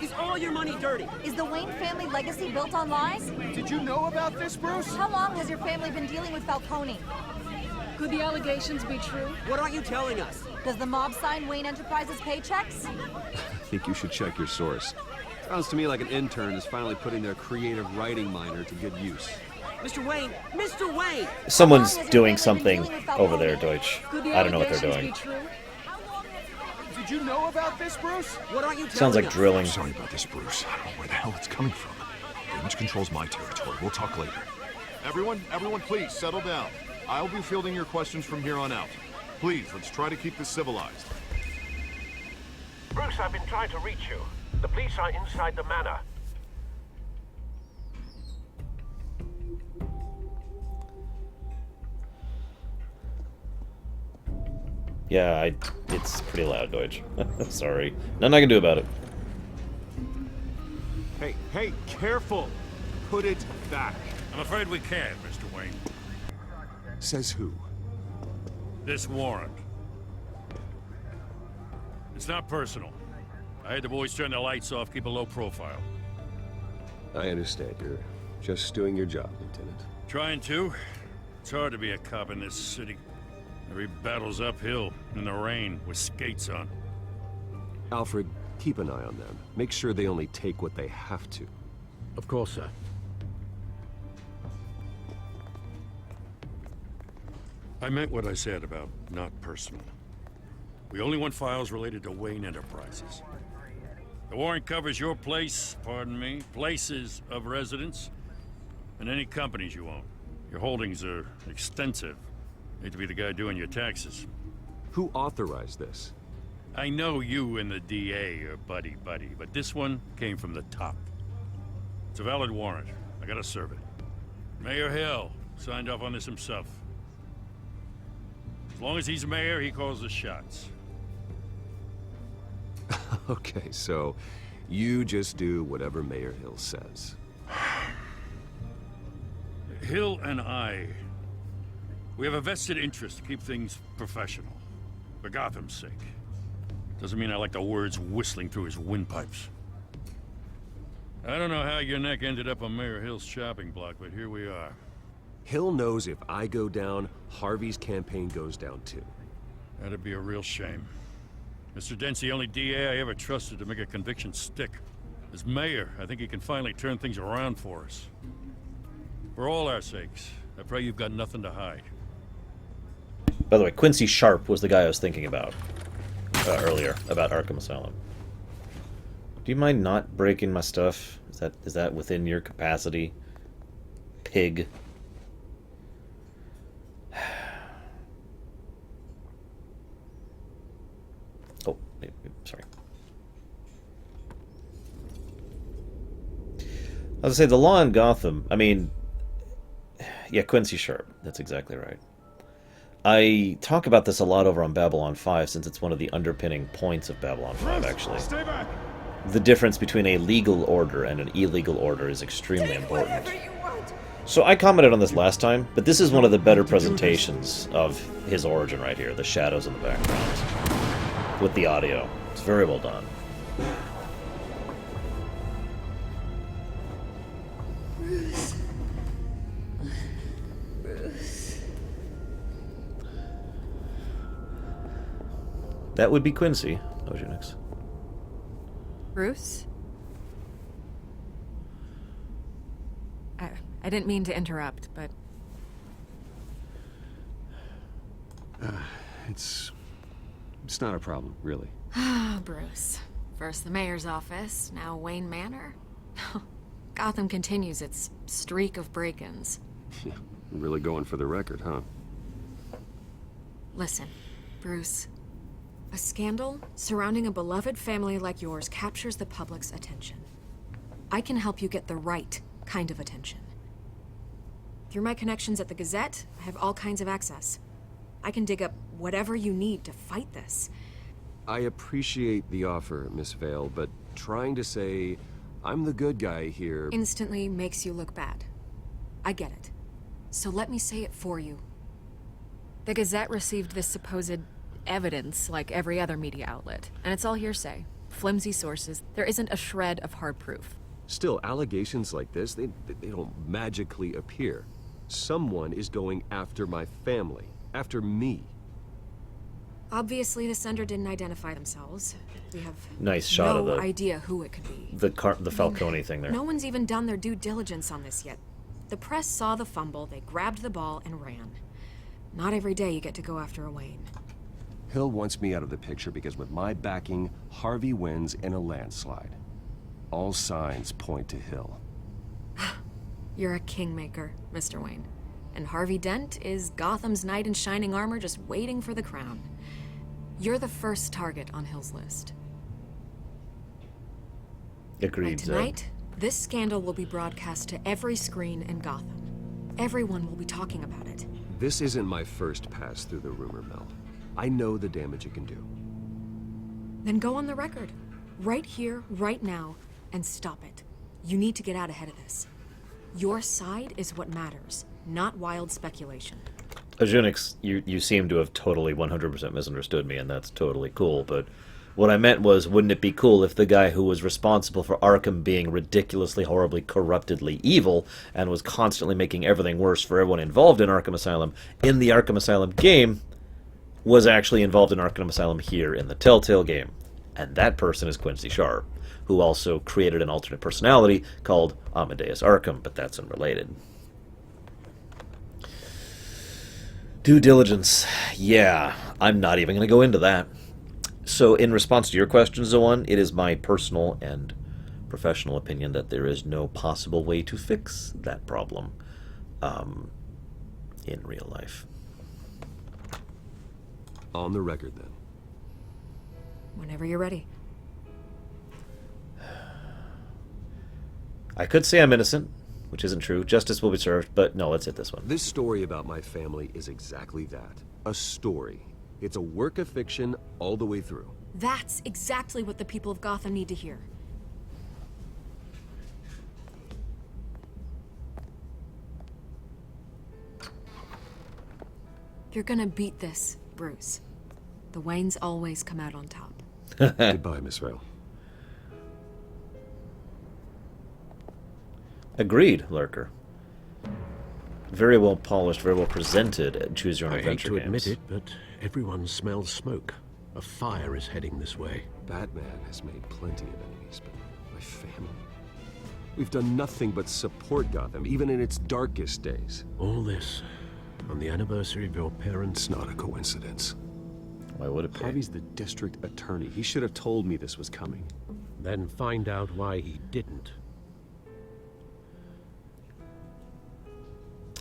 S16: is all your money dirty?
S17: Is the Wayne family legacy built on lies?
S2: Did you know about this, Bruce?
S17: How long has your family been dealing with Falcone? Could the allegations be true?
S16: What aren't you telling us?
S17: Does the mob sign Wayne Enterprises paychecks?
S7: I think you should check your source. Sounds to me like an intern is finally putting their creative writing minor to good use.
S16: Mr. Wayne! Mr. Wayne!
S1: Someone's doing something over there, Deutsch. I don't know what they're doing.
S2: Did you know about this, Bruce?
S16: What are you
S1: Sounds like drilling.
S10: Sorry about this, Bruce. I don't know where the hell it's coming from. Damage control's my territory. We'll talk later. Everyone, please settle down. I'll be fielding your questions from here on out. Please, let's try to keep this civilized.
S5: Bruce, I've been trying to reach you. The police are inside the manor.
S1: Yeah, it's pretty loud, Deutsch. Sorry. Nothing I can do about it.
S10: Hey, careful! Put it back.
S3: I'm afraid we can't, Mr. Wayne.
S10: Says who?
S3: This warrant. It's not personal. I had the boys turn the lights off, keep a low profile.
S7: I understand. You're just doing your job, Lieutenant.
S3: Trying to. It's hard to be a cop in this city. Every battle's uphill, in the rain, with skates on.
S7: Alfred, keep an eye on them. Make sure they only take what they have to.
S6: Of course, sir.
S3: I meant what I said about not personal. We only want files related to Wayne Enterprises. The warrant covers your place, pardon me, places of residence, and any companies you own. Your holdings are extensive. Hate to be the guy doing your taxes.
S7: Who authorized this?
S3: I know you and the DA are buddy-buddy, but this one came from the top. It's a valid warrant. I gotta serve it. Mayor Hill signed off on this himself. As long as he's mayor, he calls the shots.
S7: Okay, so you just do whatever Mayor Hill says.
S3: Hill and I, we have a vested interest to keep things professional. For Gotham's sake. Doesn't mean I like the words whistling through his windpipes. I don't know how your neck ended up on Mayor Hill's chopping block, but here we are.
S7: Hill knows if I go down, Harvey's campaign goes down too.
S3: That'd be a real shame. Mr. Dent's the only DA I ever trusted to make a conviction stick. As mayor, I think he can finally turn things around for us. For all our sakes, I pray you've got nothing to hide.
S1: By the way, Quincy Sharp was the guy I was thinking about earlier, about Arkham Asylum. Do you mind not breaking my stuff? Is that within your capacity? Pig. Oh, sorry. I was gonna say, the law in Gotham, I mean, yeah, Quincy Sharp, that's exactly right. I talk about this a lot over on Babylon 5, since it's one of the underpinning points of Babylon 5, actually.
S10: Stay back.
S1: The difference between a legal order and an illegal order is extremely important. So I commented on this last time, but this is one of the better presentations of his origin right here, the shadows in the background, with the audio. It's very well done.
S18: Bruce. Bruce.
S1: That would be Quincy. Ojenix.
S12: Bruce? I didn't mean to interrupt, but...
S7: It's not a problem, really.
S12: Ah, Bruce. First the mayor's office, now Wayne Manor. Gotham continues its streak of break-ins.
S7: Yeah, really going for the record, huh?
S12: Listen, Bruce. A scandal surrounding a beloved family like yours captures the public's attention. I can help you get the right kind of attention. Through my connections at the Gazette, I have all kinds of access. I can dig up whatever you need to fight this.
S7: I appreciate the offer, Miss Vale, but trying to say I'm the good guy here...
S12: Instantly makes you look bad. I get it. So let me say it for you. The Gazette received this supposed evidence like every other media outlet, and it's all hearsay. Flimsy sources. There isn't a shred of hard proof.
S7: Still, allegations like this, they don't magically appear. Someone is going after my family, after me.
S12: Obviously, the sender didn't identify themselves. We have
S1: nice shot
S12: no
S1: of the
S12: idea who it could be.
S1: the Falcone thing there.
S12: No one's even done their due diligence on this yet. The press saw the fumble, they grabbed the ball and ran. Not every day you get to go after a Wayne.
S7: Hill wants me out of the picture because with my backing, Harvey wins in a landslide. All signs point to Hill.
S12: You're a kingmaker, Mr. Wayne. And Harvey Dent is Gotham's knight in shining armor just waiting for the crown. You're the first target on Hill's list.
S1: Agreed.
S12: And tonight, this scandal will be broadcast to every screen in Gotham. Everyone will be talking about it.
S7: This isn't my first pass through the rumor mill. I know the damage it can do.
S12: Then go on the record. Right here, right now, and stop it. You need to get out ahead of this. Your side is what matters, not wild speculation.
S1: Ajunix, you seem to have totally 100% misunderstood me, and that's totally cool, but what I meant was, wouldn't it be cool if the guy who was responsible for Arkham being ridiculously, horribly, corruptedly evil, and was constantly making everything worse for everyone involved in Arkham Asylum, in the Arkham Asylum game, was actually involved in Arkham Asylum here in the Telltale game? And that person is Quincy Sharp, who also created an alternate personality called Amadeus Arkham, but that's unrelated. Due diligence. Yeah, I'm not even going to go into that. So, in response to your question, Zoan, it is my personal and professional opinion that there is no possible way to fix that problem in real life.
S7: On the record, then.
S12: Whenever you're ready.
S1: I could say I'm innocent, which isn't true. Justice will be served, but no, let's hit this one.
S7: This story about my family is exactly that. A story. It's a work of fiction all the way through.
S12: That's exactly what the people of Gotham need to hear. You're gonna beat this, Bruce. The Waynes always come out on top.
S7: Goodbye, Miss Vale.
S1: Agreed, Lurker. Very well polished, very well presented at Choose Your Own
S6: I hate
S1: Adventure
S6: to
S1: games.
S6: admit it, but everyone smells smoke. A fire is heading this way.
S7: Batman has made plenty of enemies, but my family... We've done nothing but support Gotham, even in its darkest days.
S6: All this on the anniversary of your parents'
S7: It's not a coincidence.
S1: Why would it be?
S7: Harvey's the district attorney. He should have told me this was coming.
S6: Then find out why he didn't.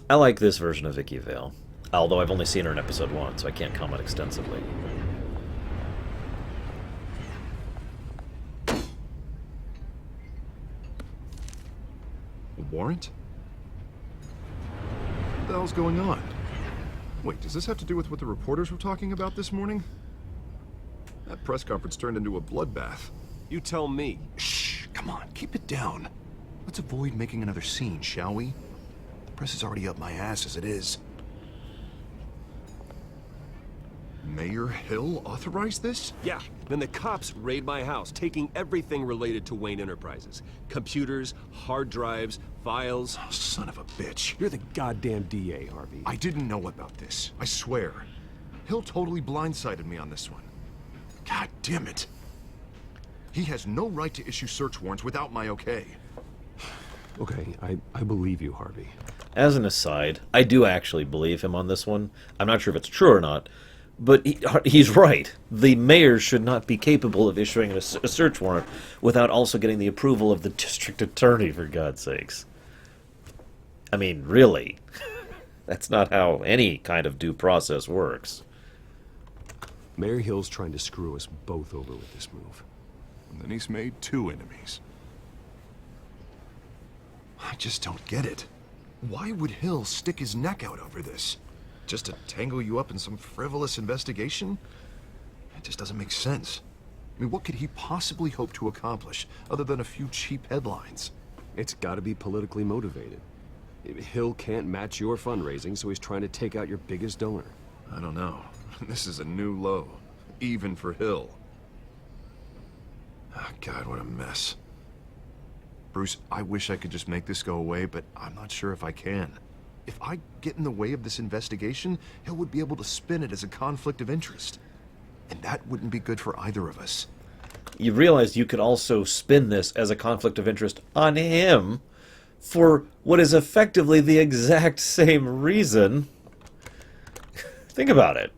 S1: I like this version of Vicky Vale, although I've only seen her in episode 1, so I can't comment extensively.
S10: A warrant? What the hell's going on? Wait, does this have to do with what the reporters were talking about this morning? That press conference turned into a bloodbath.
S7: You tell me.
S10: Shh, come on, keep it down. Let's avoid making another scene, shall we? The press is already up my ass as it is. Mayor Hill authorized this?
S7: Yeah, then the cops raid my house, taking everything related to Wayne Enterprises. Computers, hard drives, files.
S10: Oh, son of a bitch.
S7: You're the goddamn DA, Harvey.
S10: I didn't know about this, I swear. Hill totally blindsided me on this one. God damn it. He has no right to issue search warrants without my okay.
S7: Okay, I believe you, Harvey.
S1: As an aside, I do actually believe him on this one. I'm not sure if it's true or not, but he's right. The mayor should not be capable of issuing a search warrant without also getting the approval of the district attorney, for God's sakes. I mean, really. That's not how any kind of due process works.
S7: Mayor Hill's trying to screw us both over with this move.
S10: And then he's made 2 enemies. I just don't get it. Why would Hill stick his neck out over this? Just to tangle you up in some frivolous investigation? It just doesn't make sense. I mean, what could he possibly hope to accomplish other than a few cheap headlines?
S7: It's gotta be politically motivated. Hill can't match your fundraising, so he's trying to take out your biggest donor.
S10: I don't know. This is a new low. Even for Hill. Oh, God, what a mess. Bruce, I wish I could just make this go away, but I'm not sure if I can. If I get in the way of this investigation, Hill would be able to spin it as a conflict of interest. And that wouldn't be good for either of us.
S1: You realize you could also spin this as a conflict of interest on him for what is effectively the exact same reason. Think about it.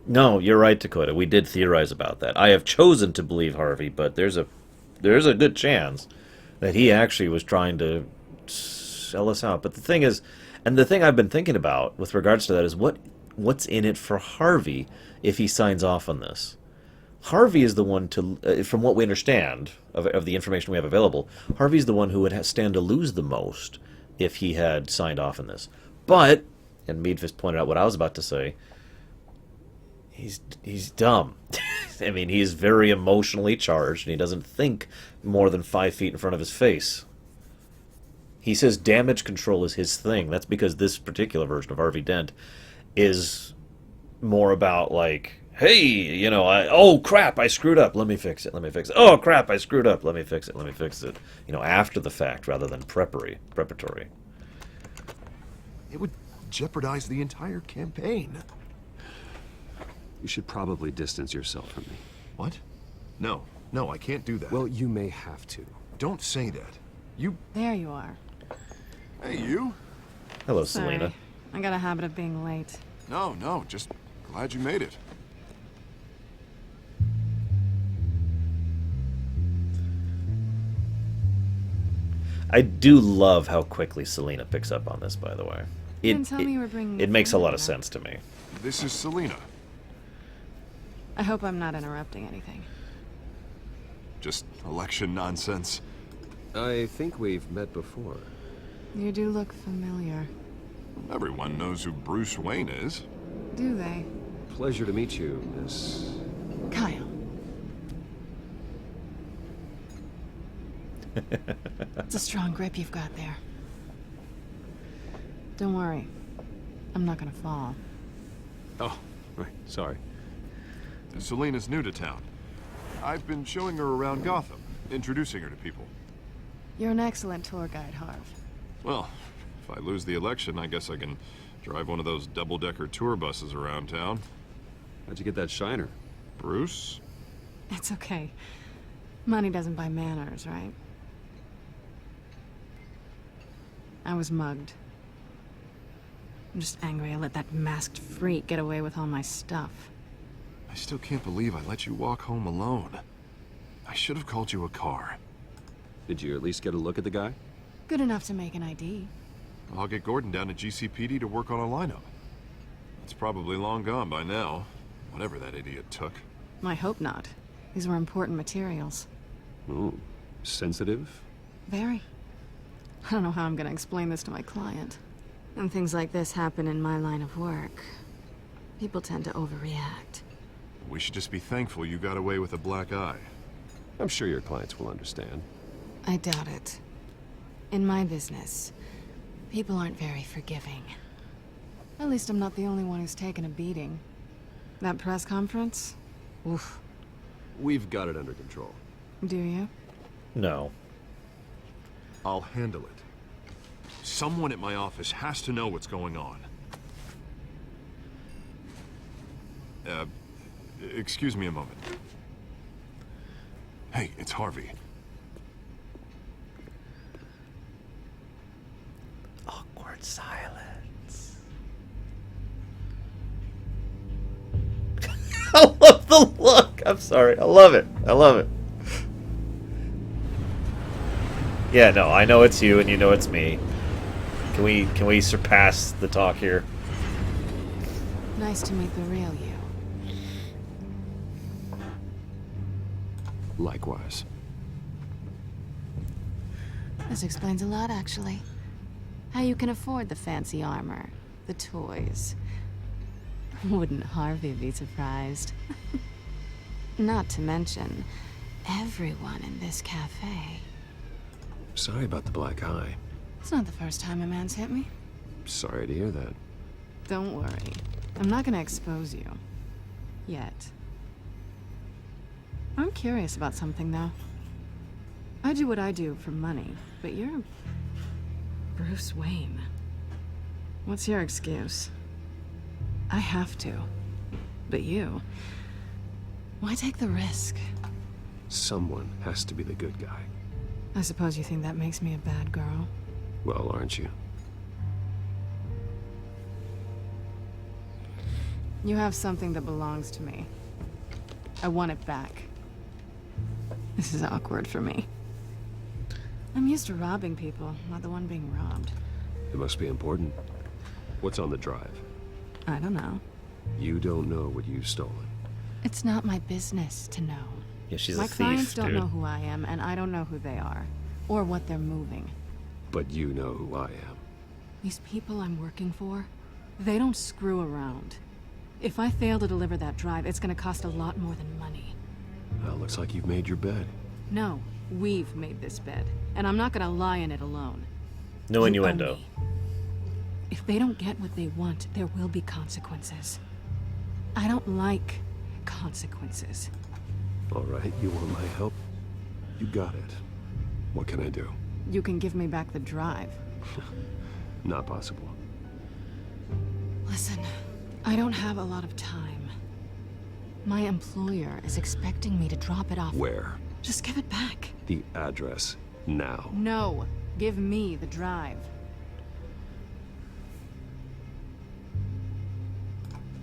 S1: No, you're right, Dakota. We did theorize about that. I have chosen to believe Harvey, but there's a good chance that he actually was trying to sell us out. But the thing is, and the thing I've been thinking about with regards to that is what's in it for Harvey if he signs off on this. Harvey is the one to, from what we understand of the information we have available, Harvey's the one who would stand to lose the most if he had signed off on this. But, and Meadfist pointed out what I was about to say, he's dumb. I mean, he's very emotionally charged, and he doesn't think more than 5 feet in front of his face. He says damage control is his thing. That's because this particular version of Harvey Dent is more about, like, hey, you know, oh crap, I screwed up, let me fix it, let me fix it. Oh crap, I screwed up, let me fix it, let me fix it. You know, after the fact rather than preparatory.
S10: It would jeopardize the entire campaign.
S7: You should probably distance yourself from me.
S10: What? No, I can't do that.
S7: Well, you may have to.
S10: Don't say that. You...
S8: There you are.
S10: Hey, you.
S1: Hello,
S8: Sorry.
S1: Selena.
S8: I got a habit of being late.
S10: No, just glad you made it.
S1: I do love how quickly Selena picks up on this, by the way.
S8: You didn't tell me you were bringing
S1: it
S8: a
S1: makes a
S8: friend
S1: lot of
S8: over.
S1: sense to me.
S10: This is Selena.
S8: I hope I'm not interrupting anything.
S10: Just election nonsense.
S7: I think we've met before.
S8: You do look familiar.
S10: Everyone knows who Bruce Wayne is.
S8: Do they?
S7: Pleasure to meet you, Miss...
S8: Kyle. It's a strong grip you've got there. Don't worry. I'm not gonna fall.
S7: Oh, right, sorry.
S10: Selena's new to town. I've been showing her around Gotham, introducing her to people.
S8: You're an excellent tour guide, Harv.
S10: Well, if I lose the election, I guess I can drive one of those double-decker tour buses around town.
S7: How'd you get that shiner?
S10: Bruce?
S8: It's okay. Money doesn't buy manners, right? I was mugged. I'm just angry I let that masked freak get away with all my stuff.
S10: I still can't believe I let you walk home alone. I should have called you a car.
S7: Did you at least get a look at the guy?
S8: Good enough to make an ID.
S10: I'll get Gordon down to GCPD to work on a lineup. It's probably long gone by now, whatever that idiot took.
S8: I hope not. These were important materials.
S7: Ooh, sensitive?
S8: Very. I don't know how I'm gonna explain this to my client. When things like this happen in my line of work, people tend to overreact.
S10: We should just be thankful you got away with a black eye.
S7: I'm sure your clients will understand.
S8: I doubt it. In my business, people aren't very forgiving. At least I'm not the only one who's taken a beating. That press conference? Oof.
S7: We've got it under control.
S8: Do you?
S1: No.
S10: I'll handle it. Someone at my office has to know what's going on. Excuse me a moment. Hey, it's Harvey.
S1: Awkward silence. I love the look. I'm sorry. I love it. I love it. Yeah, no, I know it's you and you know it's me. Can we surpass the talk here?
S8: Nice to meet the real you.
S7: Likewise.
S8: This explains a lot, actually. How you can afford the fancy armor, the toys. Wouldn't Harvey be surprised? Not to mention, everyone in this cafe.
S7: Sorry about the black eye.
S8: It's not the first time a man's hit me.
S7: Sorry to hear that.
S8: Don't worry. I'm not gonna expose you. Yet. I'm curious about something, though. I do what I do for money, but you're... Bruce Wayne. What's your excuse? I have to. But you... Why take the risk?
S7: Someone has to be the good guy.
S8: I suppose you think that makes me a bad girl.
S7: Well, aren't you?
S8: You have something that belongs to me. I want it back. This is awkward for me. I'm used to robbing people, not the one being robbed.
S7: It must be important. What's on the drive?
S8: I don't know.
S7: You don't know what you've stolen.
S8: It's not my business to know.
S1: Yeah, she's
S8: my
S1: a thief,
S8: clients don't
S1: dude.
S8: know who I am, and I don't know who they are. Or what they're moving.
S7: But you know who I am.
S8: These people I'm working for, they don't screw around. If I fail to deliver that drive, it's gonna cost a lot more than money.
S7: Well, looks like you've made your bed.
S8: No, we've made this bed, and I'm not gonna lie in it alone.
S1: No
S8: You
S1: innuendo.
S8: owe me. If they don't get what they want, there will be consequences. I don't like consequences.
S7: All right, you want my help? You got it. What can I do?
S8: You can give me back the drive.
S7: Not possible.
S8: Listen, I don't have a lot of time. My employer is expecting me to drop it off.
S7: Where?
S8: Just give it back.
S7: The address. Now.
S8: No, give me the drive.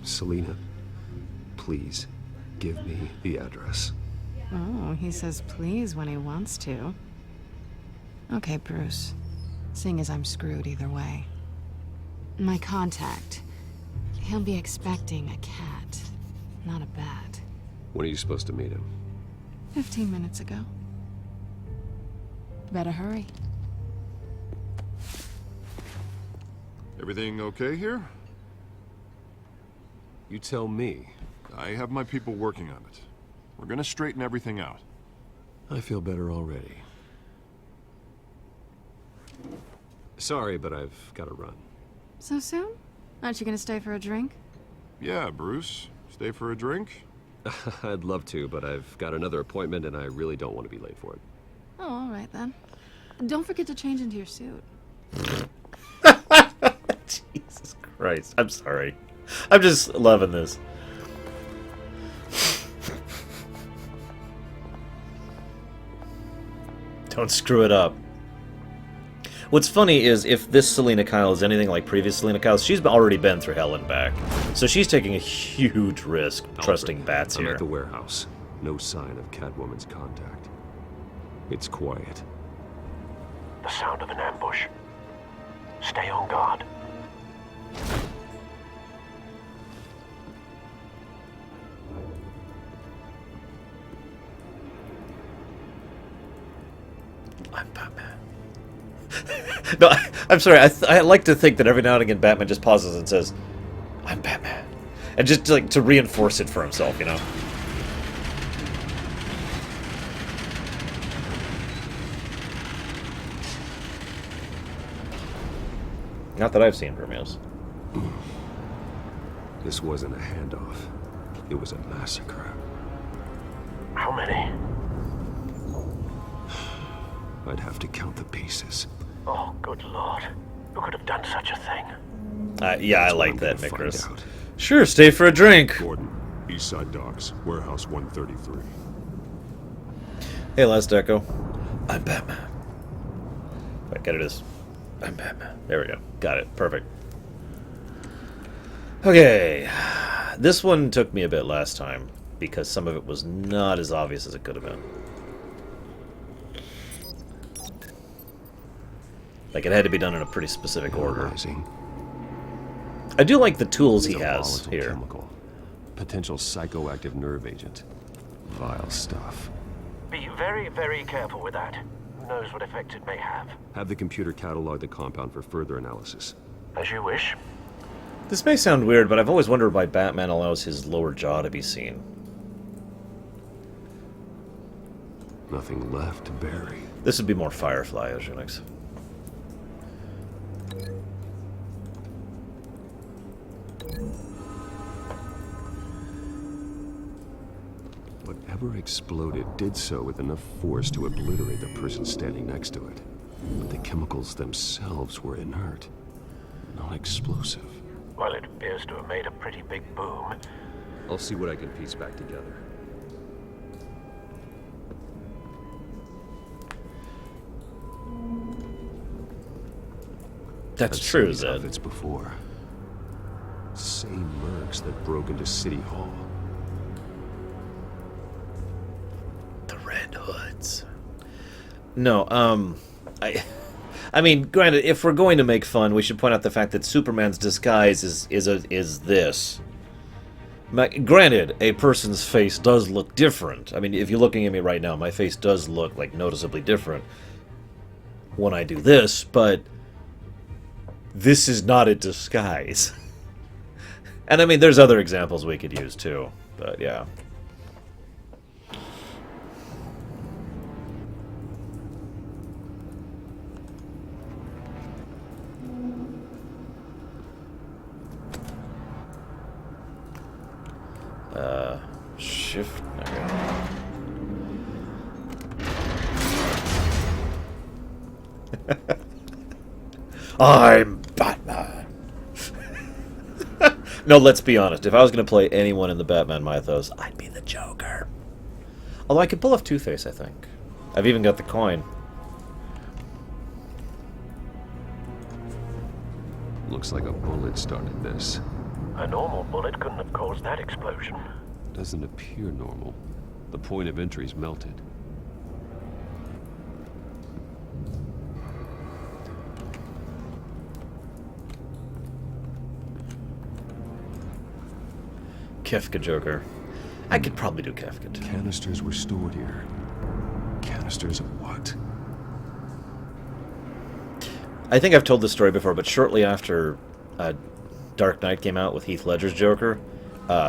S7: Selina, please, give me the address.
S8: Oh, he says please when he wants to. Okay, Bruce. Seeing as I'm screwed either way. My contact. He'll be expecting a cat, not a bat.
S7: When are you supposed to meet him?
S8: 15 minutes ago. Better hurry.
S10: Everything okay here?
S7: You tell me.
S10: I have my people working on it. We're gonna straighten everything out.
S7: I feel better already. Sorry, but I've got to run.
S8: So soon? Aren't you gonna stay for a drink?
S10: Yeah, Bruce. Stay for a drink?
S7: I'd love to, but I've got another appointment and I really don't want to be late for it.
S8: Oh, all right then. Don't forget to change into your suit.
S1: Jesus Christ. I'm sorry. I'm just loving this. Don't screw it up. What's funny is if this Selina Kyle is anything like previous Selina Kyle, she's already been through hell and back. So she's taking a huge risk trusting bats
S7: I'm
S1: here.
S7: at the warehouse. No sign of Catwoman's contact. It's quiet.
S5: The sound of an ambush. Stay on guard.
S1: I'm Batman. No, I'm sorry. I like to think that every now and again Batman just pauses and says, "I'm Batman," and just like to reinforce it for himself, you know. Not that I've seen Vermeils.
S7: This wasn't a handoff. It was a massacre.
S5: How many?
S7: I'd have to count the pieces.
S5: Oh, good lord. Who could have done such a thing?
S1: Yeah, I
S7: That's what
S1: like
S7: I'm
S1: that,
S7: gonna find
S1: Mikros.
S7: out.
S1: Sure, stay for a drink.
S9: Gordon, East Side Docks, Warehouse 133.
S1: Hey, Last Echo. I'm Batman. Wait, get it is. I'm Batman. There we go. Got it. Perfect. Okay. This one took me a bit last time because some of it was not as obvious as it could have been. Like, it had to be done in a pretty specific order. I do like the tools he
S7: It's a
S1: has
S7: volatile
S1: here.
S7: chemical. Potential psychoactive nerve agent. Vile stuff.
S5: Be very, very careful with that. Who knows what effect it may have.
S7: Have the computer catalog the compound for further analysis.
S5: As you wish.
S1: This may sound weird, but I've always wondered why Batman allows his lower jaw to be seen.
S7: Nothing left to bury.
S1: This would be more Firefly, Oceanix.
S7: Whatever exploded did so with enough force to obliterate the person standing next to it. But the chemicals themselves were inert, non-explosive.
S5: Well, it appears to have made a pretty big boom.
S7: I'll see what I can piece back together.
S1: That's
S7: I've
S1: true,
S7: seen these
S1: Zed.
S7: outfits before. Same mercs that broke into City Hall.
S1: The Red Hoods. No, I mean, granted, if we're going to make fun, we should point out the fact that Superman's disguise is this. Granted, a person's face does look different. I mean, if you're looking at me right now, my face does look, like, noticeably different when I do this, but this is not a disguise. And I mean, there's other examples we could use, too, but yeah. Shift. Okay. I'm Batman. No, let's be honest. If I was going to play anyone in the Batman mythos, I'd be the Joker. Although I could pull off Two-Face, I think. I've even got the coin.
S7: Looks like a bullet started this.
S5: A normal bullet couldn't have caused that explosion.
S7: Doesn't appear normal. The point of entry's melted.
S1: Kefka Joker. I could probably do Kefka too.
S7: Canisters were stored here. Canisters of what?
S1: I think I've told this story before, but shortly after Dark Knight came out with Heath Ledger's Joker,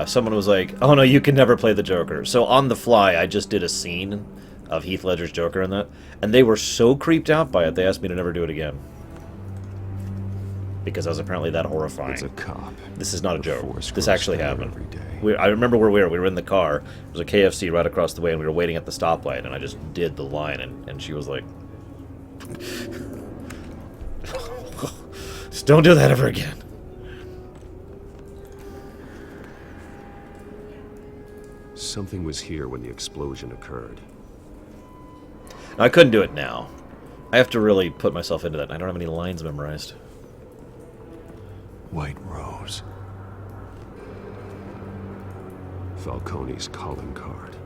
S1: someone was like, "Oh no, you can never play the Joker." So on the fly, I just did a scene of Heath Ledger's Joker in that, and they were so creeped out by it, they asked me to never do it again. Because I was apparently that horrifying.
S7: It's a cop.
S1: This is not a
S7: The
S1: joke.
S7: force
S1: This
S7: grows
S1: actually
S7: fatter
S1: happened.
S7: every day.
S1: I remember where we were. We were in the car. There was a KFC right across the way, and we were waiting at the stoplight, and I just did the line, and she was like, just don't do that ever again.
S7: Something was here when the explosion occurred.
S1: Now, I couldn't do it now. I have to really put myself into that. I don't have any lines memorized.
S7: White Rose. Falcone's calling card.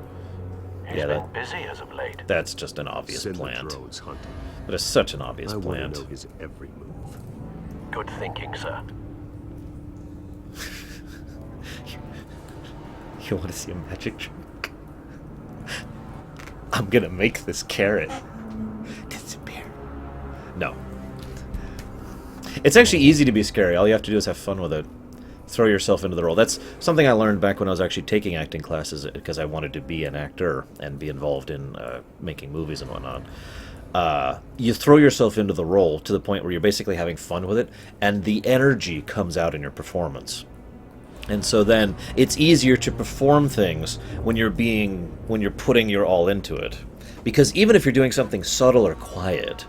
S5: He's
S1: Yeah,
S5: been busy as of late.
S1: That's just an obvious
S7: Send the
S1: plant.
S7: drones hunting.
S1: That is such an obvious
S7: I want
S1: plant.
S7: to know his every move.
S5: Good thinking, sir.
S1: You want to see a magic trick? I'm gonna make this carrot disappear. No. It's actually easy to be scary. All you have to do is have fun with it. Throw yourself into the role. That's something I learned back when I was actually taking acting classes because I wanted to be an actor and be involved in making movies and whatnot. You throw yourself into the role to the point where you're basically having fun with it, and the energy comes out in your performance. And so then it's easier to perform things when you're putting your all into it. Because even if you're doing something subtle or quiet,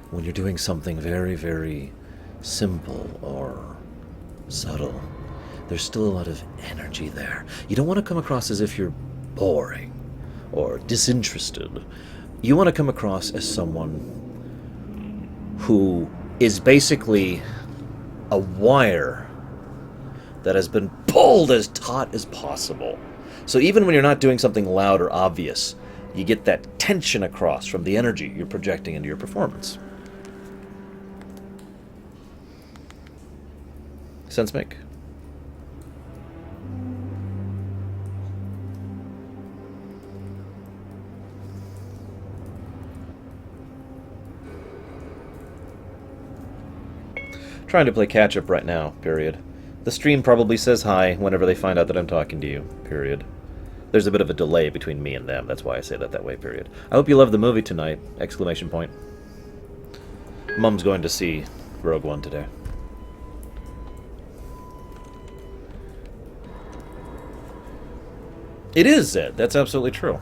S1: when you're doing something very, very simple or subtle, there's still a lot of energy there. You don't want to come across as if you're boring or disinterested. You want to come across as someone who is basically a wire that has been pulled as taut as possible. So even when you're not doing something loud or obvious, you get that tension across from the energy you're projecting into your performance. Sense make? Trying to play catch-up right now, period. The stream probably says hi whenever they find out that I'm talking to you, period. There's a bit of a delay between me and them, that's why I say that way, period. I hope you love the movie tonight, exclamation point. Mum's going to see Rogue One today. It is, Zed. That's absolutely true.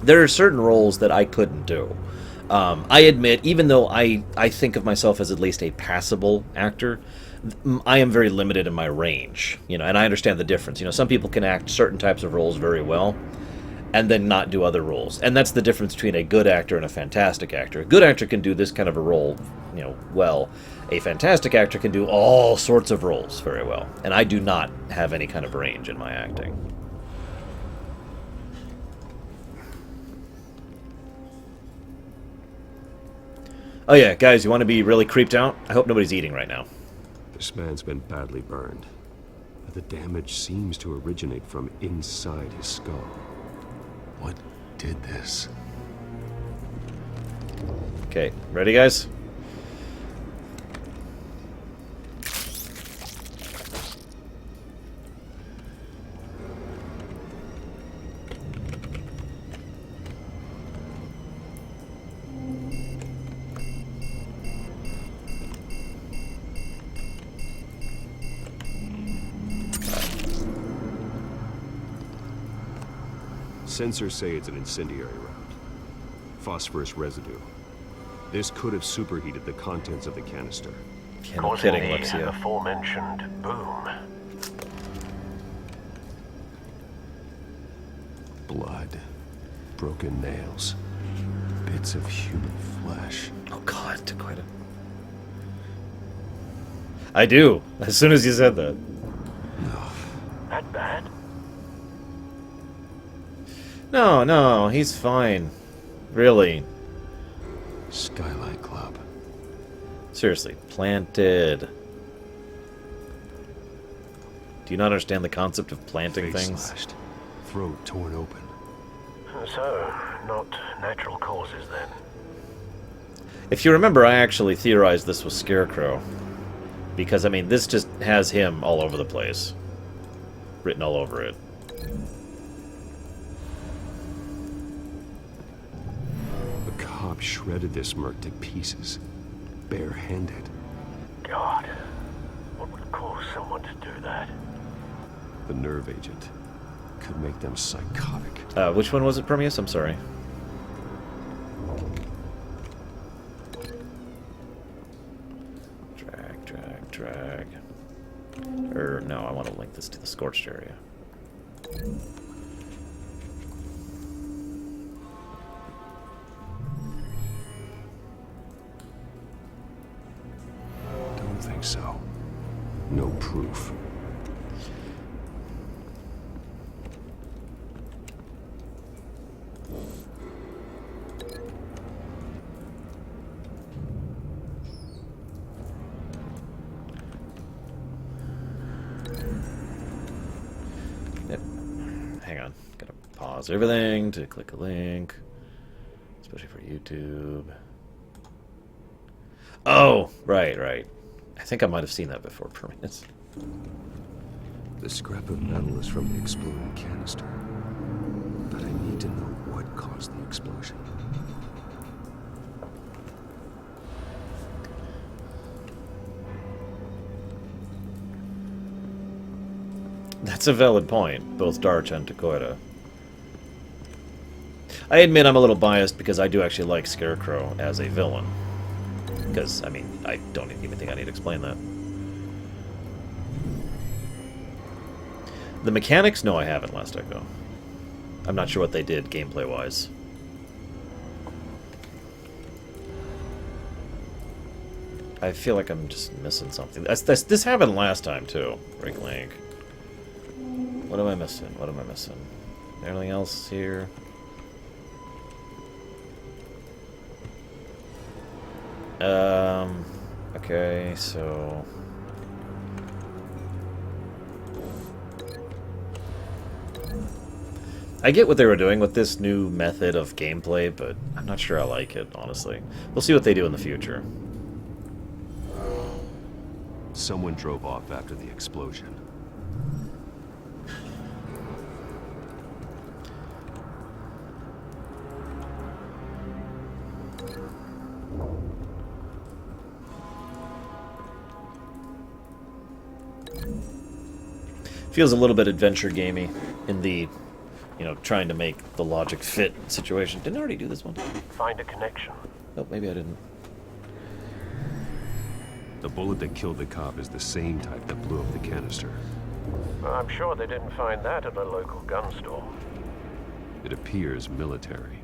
S1: There are certain roles that I couldn't do. I admit, even though I think of myself as at least a passable actor, I am very limited in my range, and I understand the difference. Some people can act certain types of roles very well, and then not do other roles. And that's the difference between a good actor and a fantastic actor. A good actor can do this kind of a role, well. A fantastic actor can do all sorts of roles very well. And I do not have any kind of range in my acting. Oh yeah, guys, you want to be really creeped out? I hope nobody's eating right now.
S7: This man's been badly burned, but the damage seems to originate from inside his skull. What did this?
S1: Okay, ready, guys?
S7: Sensors say it's an incendiary round. Phosphorus residue. This could have superheated the contents of the canister.
S5: Causing the aforementioned boom.
S7: Blood. Broken nails. Bits of human flesh.
S1: Oh god, Dakota. I do, as soon as you said that.
S5: That bad?
S1: No, he's fine. Really.
S7: Skylight Club.
S1: Seriously, planted. Do you not understand the concept of planting
S7: Face
S1: things?
S7: slashed. Throat torn open.
S5: So, not natural causes then.
S1: If you remember, I actually theorized this was Scarecrow. Because, I mean, this just has him all over the place. Written all over it.
S7: The cop shredded this merc to pieces. Barehanded.
S5: God, what would cause someone to do that?
S7: The nerve agent could make them psychotic.
S1: Which one was it, Prometheus? I'm sorry. Drag. No, I want to link this to the scorched area.
S7: Don't think so. No proof.
S1: Hang on. Gotta pause everything to click a link. Especially for YouTube. Oh, right. I think I might have seen that before, Prometheus.
S7: The scrap of metal is from the exploding canister. But I need to know what caused the explosion.
S1: That's a valid point, both Darch and Takoida. I admit I'm a little biased because I do actually like Scarecrow as a villain. Because, I mean, I don't even think I need to explain that. The mechanics? No, I haven't, Last Echo. I'm not sure what they did gameplay-wise. I feel like I'm just missing something. This happened last time, too. Break link. What am I missing? Anything else here? Okay, so... I get what they were doing with this new method of gameplay, but I'm not sure I like it, honestly. We'll see what they do in the future.
S7: Someone drove off after the explosion.
S1: Feels a little bit adventure gamey in the, trying to make the logic fit situation. Didn't I already do this one?
S5: Find a connection.
S1: Oh, maybe I didn't.
S7: The bullet that killed the cop is the same type that blew up the canister.
S5: I'm sure they didn't find that at a local gun store.
S7: It appears military.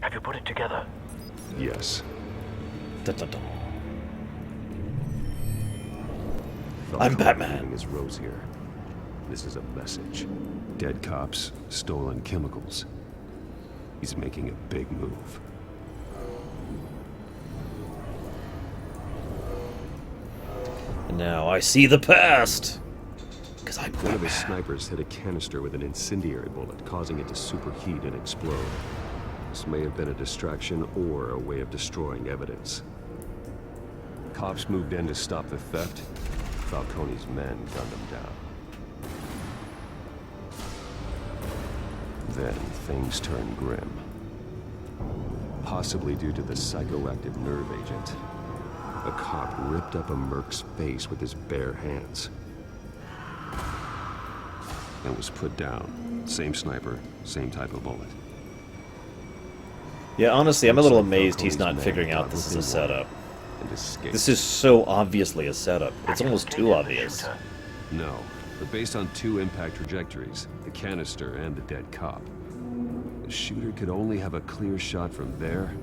S5: Have you put it together?
S7: Yes.
S1: Dun, dun, dun.
S7: Falcone
S1: I'm Batman.
S7: leaving his rose here. This is a message. Dead cops, stolen chemicals. He's making a big move.
S1: And now I see the past. Because I'm
S7: One of his snipers hit a canister with an incendiary bullet, causing it to superheat and explode. This may have been a distraction or a way of destroying evidence. Cops moved in to stop the theft. Falcone's men gunned him down. Then things turned grim. Possibly due to the psychoactive nerve agent. A cop ripped up a merc's face with his bare hands. And was put down. Same sniper, same type of bullet.
S1: Yeah, honestly, I'm a little amazed he's not figuring out this is a setup. This is so obviously a setup. It's almost too obvious.
S7: No, but based on two impact trajectories, the canister and the dead cop, the shooter could only have a clear shot from there,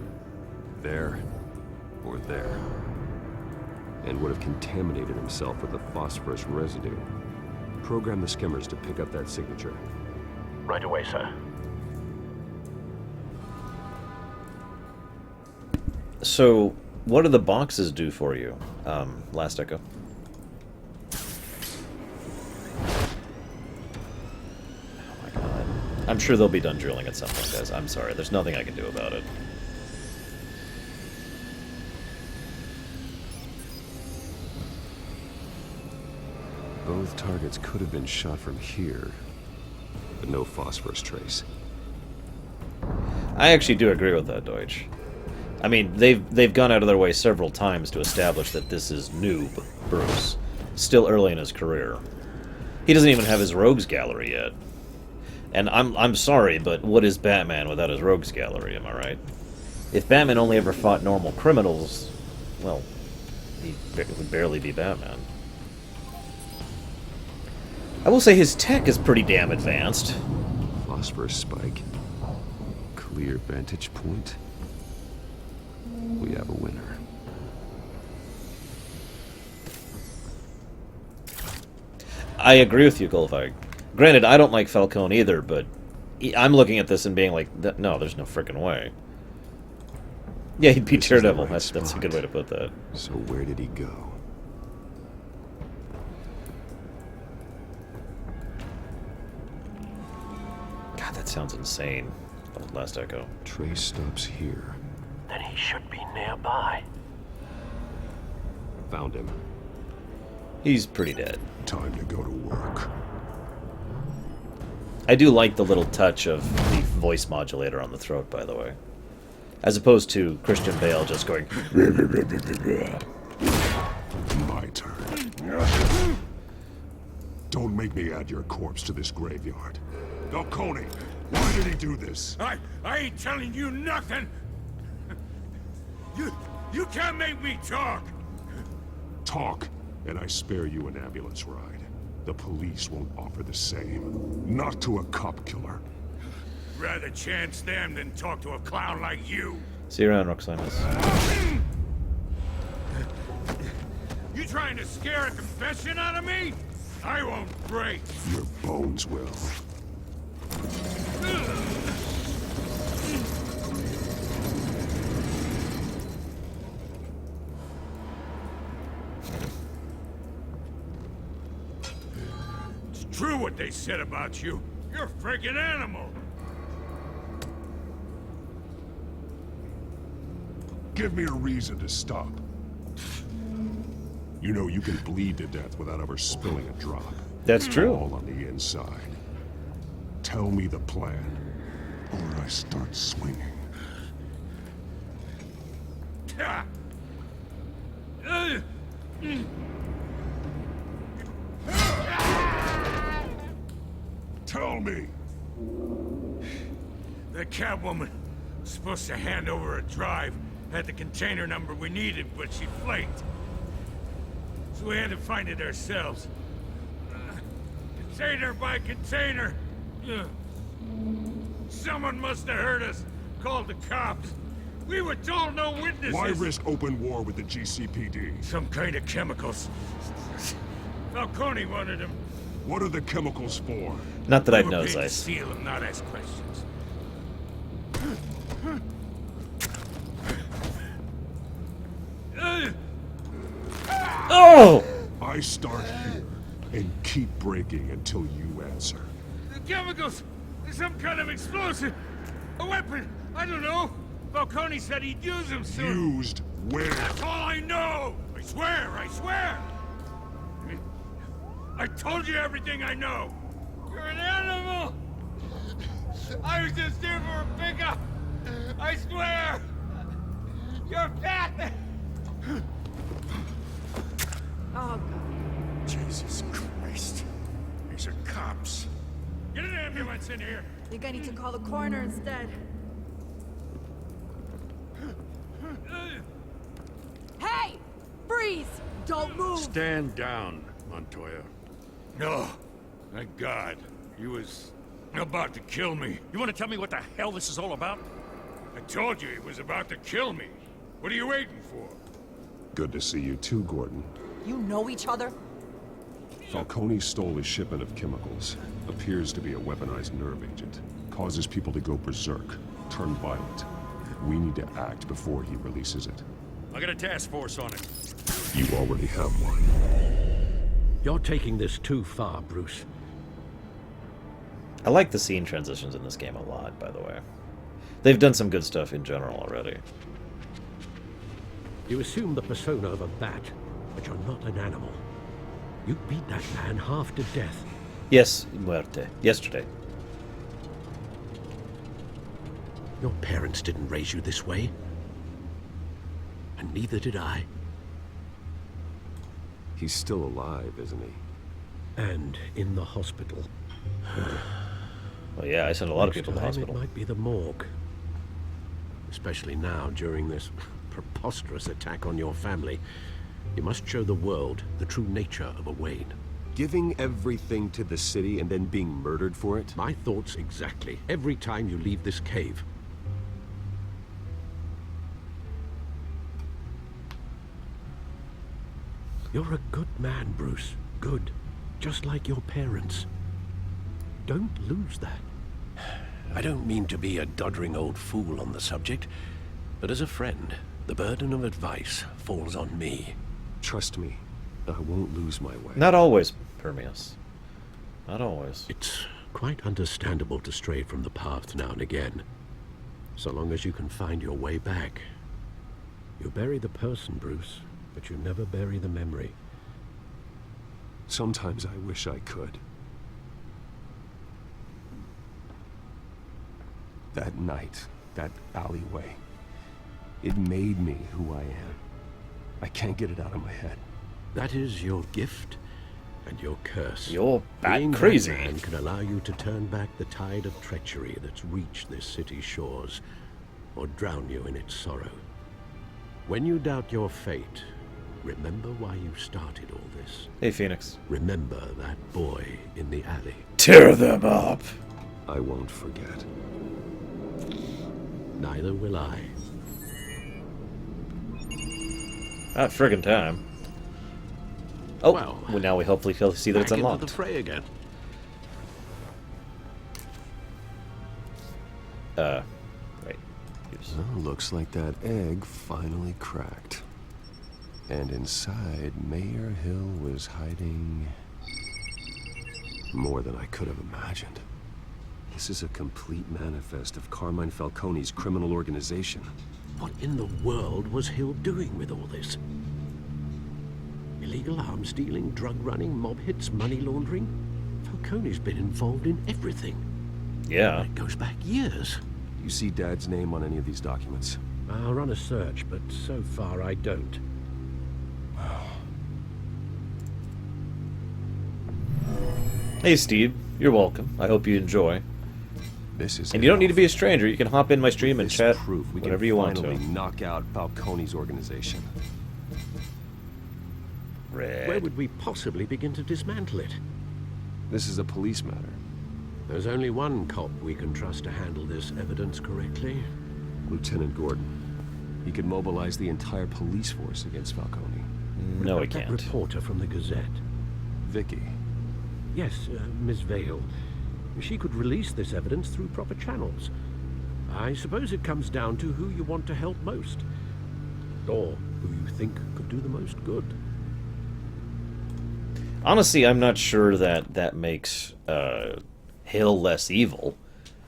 S7: or there, and would have contaminated himself with the phosphorus residue. Program the skimmers to pick up that signature.
S5: Right away, sir.
S1: So, what do the boxes do for you, Last Echo? Oh my god. I'm sure they'll be done drilling at some point, guys. I'm sorry. There's nothing I can do about it.
S7: Both targets could have been shot from here, but no phosphorus trace.
S1: I actually do agree with that, Deutsch. I mean, they've gone out of their way several times to establish that this is noob Bruce, still early in his career. He doesn't even have his rogues gallery yet. And I'm sorry, but what is Batman without his rogues gallery, am I right? If Batman only ever fought normal criminals, well, he would barely be Batman. I will say his tech is pretty damn advanced.
S7: Phosphorus spike. Clear vantage point. We have a winner.
S1: I agree with you, Golfag. Granted, I don't like Falcone either, but I'm looking at this and being like, no, there's no frickin' way. Yeah, he'd be Daredevil. That's a good way to put that.
S7: So where did he go?
S1: God, that sounds insane. Last Echo.
S7: Trace stops here.
S5: Then he should be nearby.
S7: Found him.
S1: He's pretty dead.
S9: Time to go to work.
S1: I do like the little touch of the voice modulator on the throat, by the way. As opposed to Christian Bale just going...
S9: My turn. Don't make me add your corpse to this graveyard. Falcone, why did he do this?
S3: I ain't telling you nothing! You can't make me talk!
S9: Talk, and I spare you an ambulance ride. The police won't offer the same. Not to a cop killer.
S3: Rather chance them than talk to a clown like you.
S1: See you around, Roxanus.
S3: You trying to scare a confession out of me? I won't break.
S9: Your bones will.
S3: It's true what they said about you. You're a freaking animal.
S9: Give me a reason to stop. You know you can bleed to death without ever spilling a drop.
S1: That's true.
S9: All on the inside. Tell me the plan, or I start swinging. Tell me.
S3: The Catwoman was supposed to hand over a drive, had the container number we needed, but she flaked. So we had to find it ourselves. Container by container, Someone must have heard us. Called the cops. We were told no witnesses.
S9: Why risk open war with the GCPD?
S3: Some kind of chemicals. Falcone wanted them.
S9: What are the chemicals for?
S1: Not that I'd
S3: We were
S1: know,
S3: paid to
S1: Zeiss.
S3: steal them, not ask questions.
S1: Oh!
S9: I start here and keep breaking until you answer.
S3: The chemicals! Some kind of explosive! A weapon! I don't know! Falcone said he'd use them soon.
S9: Used where?
S3: That's all I know! I swear, I swear! I told you everything I know! You're an animal! I was just here for a pickup! I swear! You're fat!
S12: Oh,
S3: Jesus Christ. These are cops. Get an ambulance in here!
S12: I think I need to call the coroner instead. Hey! Freeze! Don't move!
S3: Stand down, Montoya. No. Thank God. He was about to kill me.
S19: You want to tell me what the hell this is all about?
S3: I told you he was about to kill me. What are you waiting for?
S9: Good to see you too, Gordon.
S17: You know each other?
S9: Falcone stole a shipment of chemicals. Appears to be a weaponized nerve agent. Causes people to go berserk, turn violent. We need to act before he releases it.
S19: I got a task force on it.
S9: You already have one.
S6: You're taking this too far, Bruce.
S1: I like the scene transitions in this game a lot, by the way. They've done some good stuff in general already.
S6: You assume the persona of a bat, but you're not an animal. You beat that man half to death.
S1: Yes, muerte. Yesterday.
S6: Your parents didn't raise you this way. And neither did I.
S7: He's still alive, isn't he?
S6: And in the hospital.
S1: Well, yeah, I sent a lot of people to the
S6: Next time
S1: hospital.
S6: It might be the morgue. Especially now, during this preposterous attack on your family. You must show the world the true nature of a Wayne.
S7: Giving everything to the city and then being murdered for it?
S6: My thoughts exactly. Every time you leave this cave. You're a good man, Bruce. Good. Just like your parents. Don't lose that. I don't mean to be a doddering old fool on the subject, but as a friend, the burden of advice falls on me.
S7: Trust me, I won't lose my way.
S1: Not always, Permeus. Not always.
S6: It's quite understandable to stray from the path now and again. So long as you can find your way back. You bury the person, Bruce, but you never bury the memory.
S7: Sometimes I wish I could. That night, that alleyway, it made me who I am. I can't get it out of my head.
S6: That is your gift and your curse.
S1: You're bat
S6: Being
S1: crazy.
S6: that man can allow you to turn back the tide of treachery that's reached this city's shores, or drown you in its sorrow. When you doubt your fate, remember why you started all this.
S1: Hey, Phoenix.
S6: Remember that boy in the alley.
S1: Tear them up!
S7: I won't forget.
S6: Neither will I.
S1: Not friggin' time. Oh,
S6: Well,
S1: now we hopefully see that it's
S6: Back into
S1: unlocked.
S6: the fray again.
S1: Wait.
S7: Well, looks like that egg finally cracked. And inside, Mayor Hill was hiding more than I could have imagined. This is a complete manifest of Carmine Falcone's criminal organization.
S6: What in the world was Hill doing with all this? Illegal arms dealing, drug running, mob hits, money laundering? Falcone's been involved in everything.
S1: Yeah.
S6: It goes back years.
S7: You see Dad's name on any of these documents?
S6: I'll run a search, but so far I don't.
S1: Hey, Steve. You're welcome. I hope you enjoy.
S7: This is
S1: And you don't need to be a stranger. You can hop in my stream and
S7: This
S1: chat
S7: proof we
S1: whenever
S7: can
S1: you want
S7: finally
S1: to.
S7: knock out Falcone's organization.
S1: Red.
S6: Where would we possibly begin to dismantle it?
S7: This is a police matter.
S6: There's only one cop we can trust to handle this evidence correctly.
S7: Lieutenant Gordon. He could mobilize the entire police force against Falcone.
S1: No, he
S6: That
S1: can't.
S6: reporter from the Gazette.
S7: Vicky.
S6: Yes, Miss Vale. She could release this evidence through proper channels. I suppose it comes down to who you want to help most. Or who you think could do the most good.
S1: Honestly, I'm not sure that that makes Hill less evil.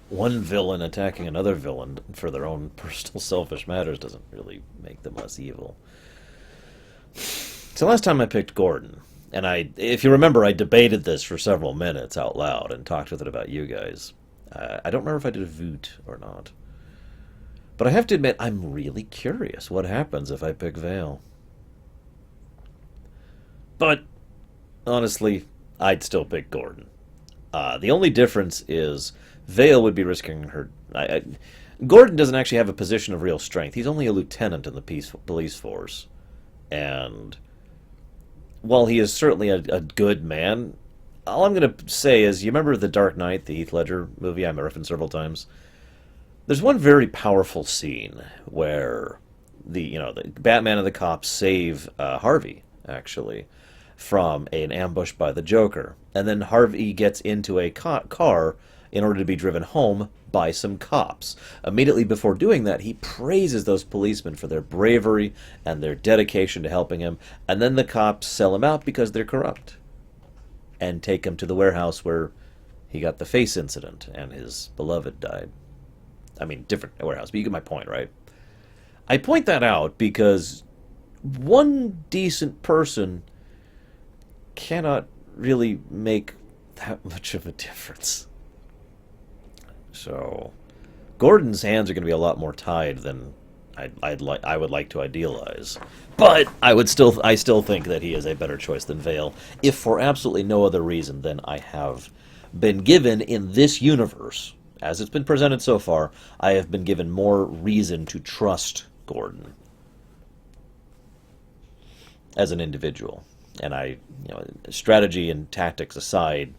S1: One villain attacking another villain for their own personal selfish matters doesn't really make them less evil. So last time I picked Gordon, and if you remember, I debated this for several minutes out loud and talked with it about you guys. I don't remember if I did a voot or not. But I have to admit, I'm really curious what happens if I pick Vale. But, honestly, I'd still pick Gordon. The only difference is Vale would be risking her... Gordon doesn't actually have a position of real strength. He's only a lieutenant in the police force. And while he is certainly a good man, all I'm going to say is, you remember The Dark Knight, the Heath Ledger movie I referenced several times? There's one very powerful scene where the Batman and the cops save Harvey, actually, from an ambush by the Joker. And then Harvey gets into a car in order to be driven home by some cops. Immediately before doing that, he praises those policemen for their bravery and their dedication to helping him, and then the cops sell him out because they're corrupt and take him to the warehouse where he got the face incident and his beloved died. I mean, different warehouse, but you get my point, right? I point that out because one decent person cannot really make that much of a difference. So, Gordon's hands are going to be a lot more tied than I would like to idealize. But I still think that he is a better choice than Vale, if for absolutely no other reason than I have been given in this universe, as it's been presented so far, I have been given more reason to trust Gordon as an individual. And strategy and tactics aside,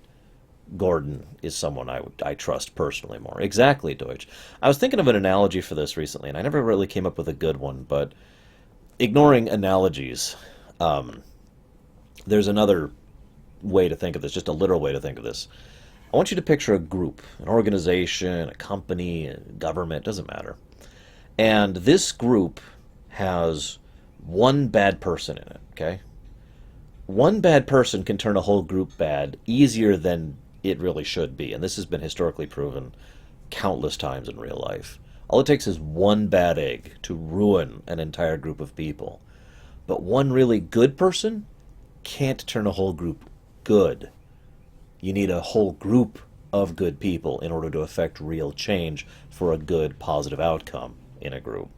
S1: Gordon is someone I trust personally more. Exactly, Deutsch. I was thinking of an analogy for this recently, and I never really came up with a good one, but ignoring analogies, there's another way to think of this, just a literal way to think of this. I want you to picture a group, an organization, a company, a government, doesn't matter. And this group has one bad person in it, okay? One bad person can turn a whole group bad easier than it really should be, and this has been historically proven countless times in real life. All it takes is one bad egg to ruin an entire group of people. But one really good person can't turn a whole group good. You need a whole group of good people in order to affect real change for a good, positive outcome in a group.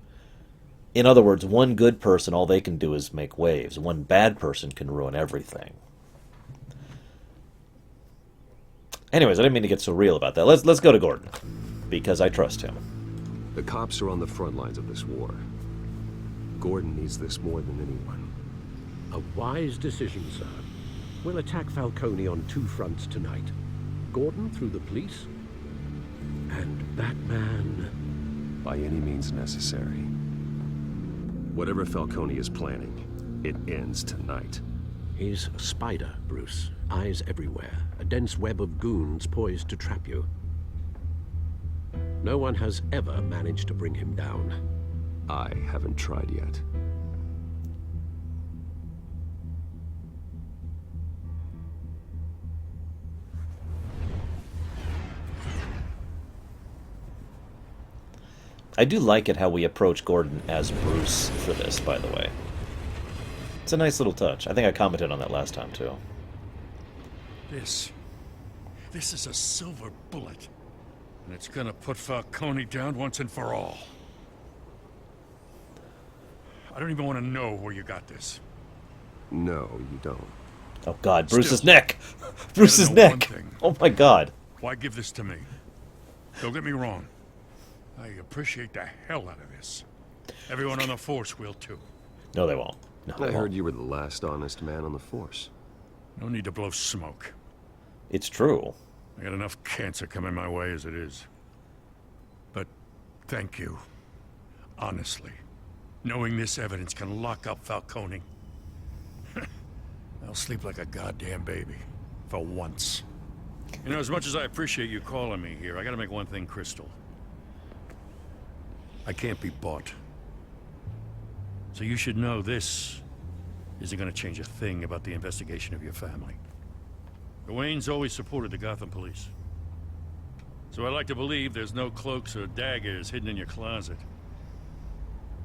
S1: In other words, one good person, all they can do is make waves. One bad person can ruin everything. Anyways, I didn't mean to get so real about that. Let's go to Gordon, because I trust him.
S7: The cops are on the front lines of this war. Gordon needs this more than anyone.
S6: A wise decision, sir. We'll attack Falcone on two fronts tonight. Gordon through the police, and Batman...
S7: by any means necessary. Whatever Falcone is planning, it ends tonight.
S6: He's a spider, Bruce. Eyes everywhere. A dense web of goons poised to trap you. No one has ever managed to bring him down.
S7: I haven't tried yet.
S1: I do like it how we approach Gordon as Bruce for this, by the way. It's a nice little touch. I think I commented on that last time, too.
S19: This is a silver bullet. And it's gonna put Falcone down once and for all. I don't even want to know where you got this.
S7: No, you don't.
S1: Oh god, Bruce's neck! Bruce's neck! Oh my god.
S19: Why give this to me? Don't get me wrong. I appreciate the hell out of this. Everyone on the force will too.
S1: No, they won't. No,
S7: I heard you were the last honest man on the force.
S19: No need to blow smoke.
S1: It's true.
S19: I got enough cancer coming my way as it is. But thank you. Honestly. Knowing this evidence can lock up Falcone. I'll sleep like a goddamn baby. For once. You know, as much as I appreciate you calling me here, I gotta make one thing crystal. I can't be bought. So you should know this isn't gonna change a thing about the investigation of your family. The Waynes always supported the Gotham police. So I like to believe there's no cloaks or daggers hidden in your closet.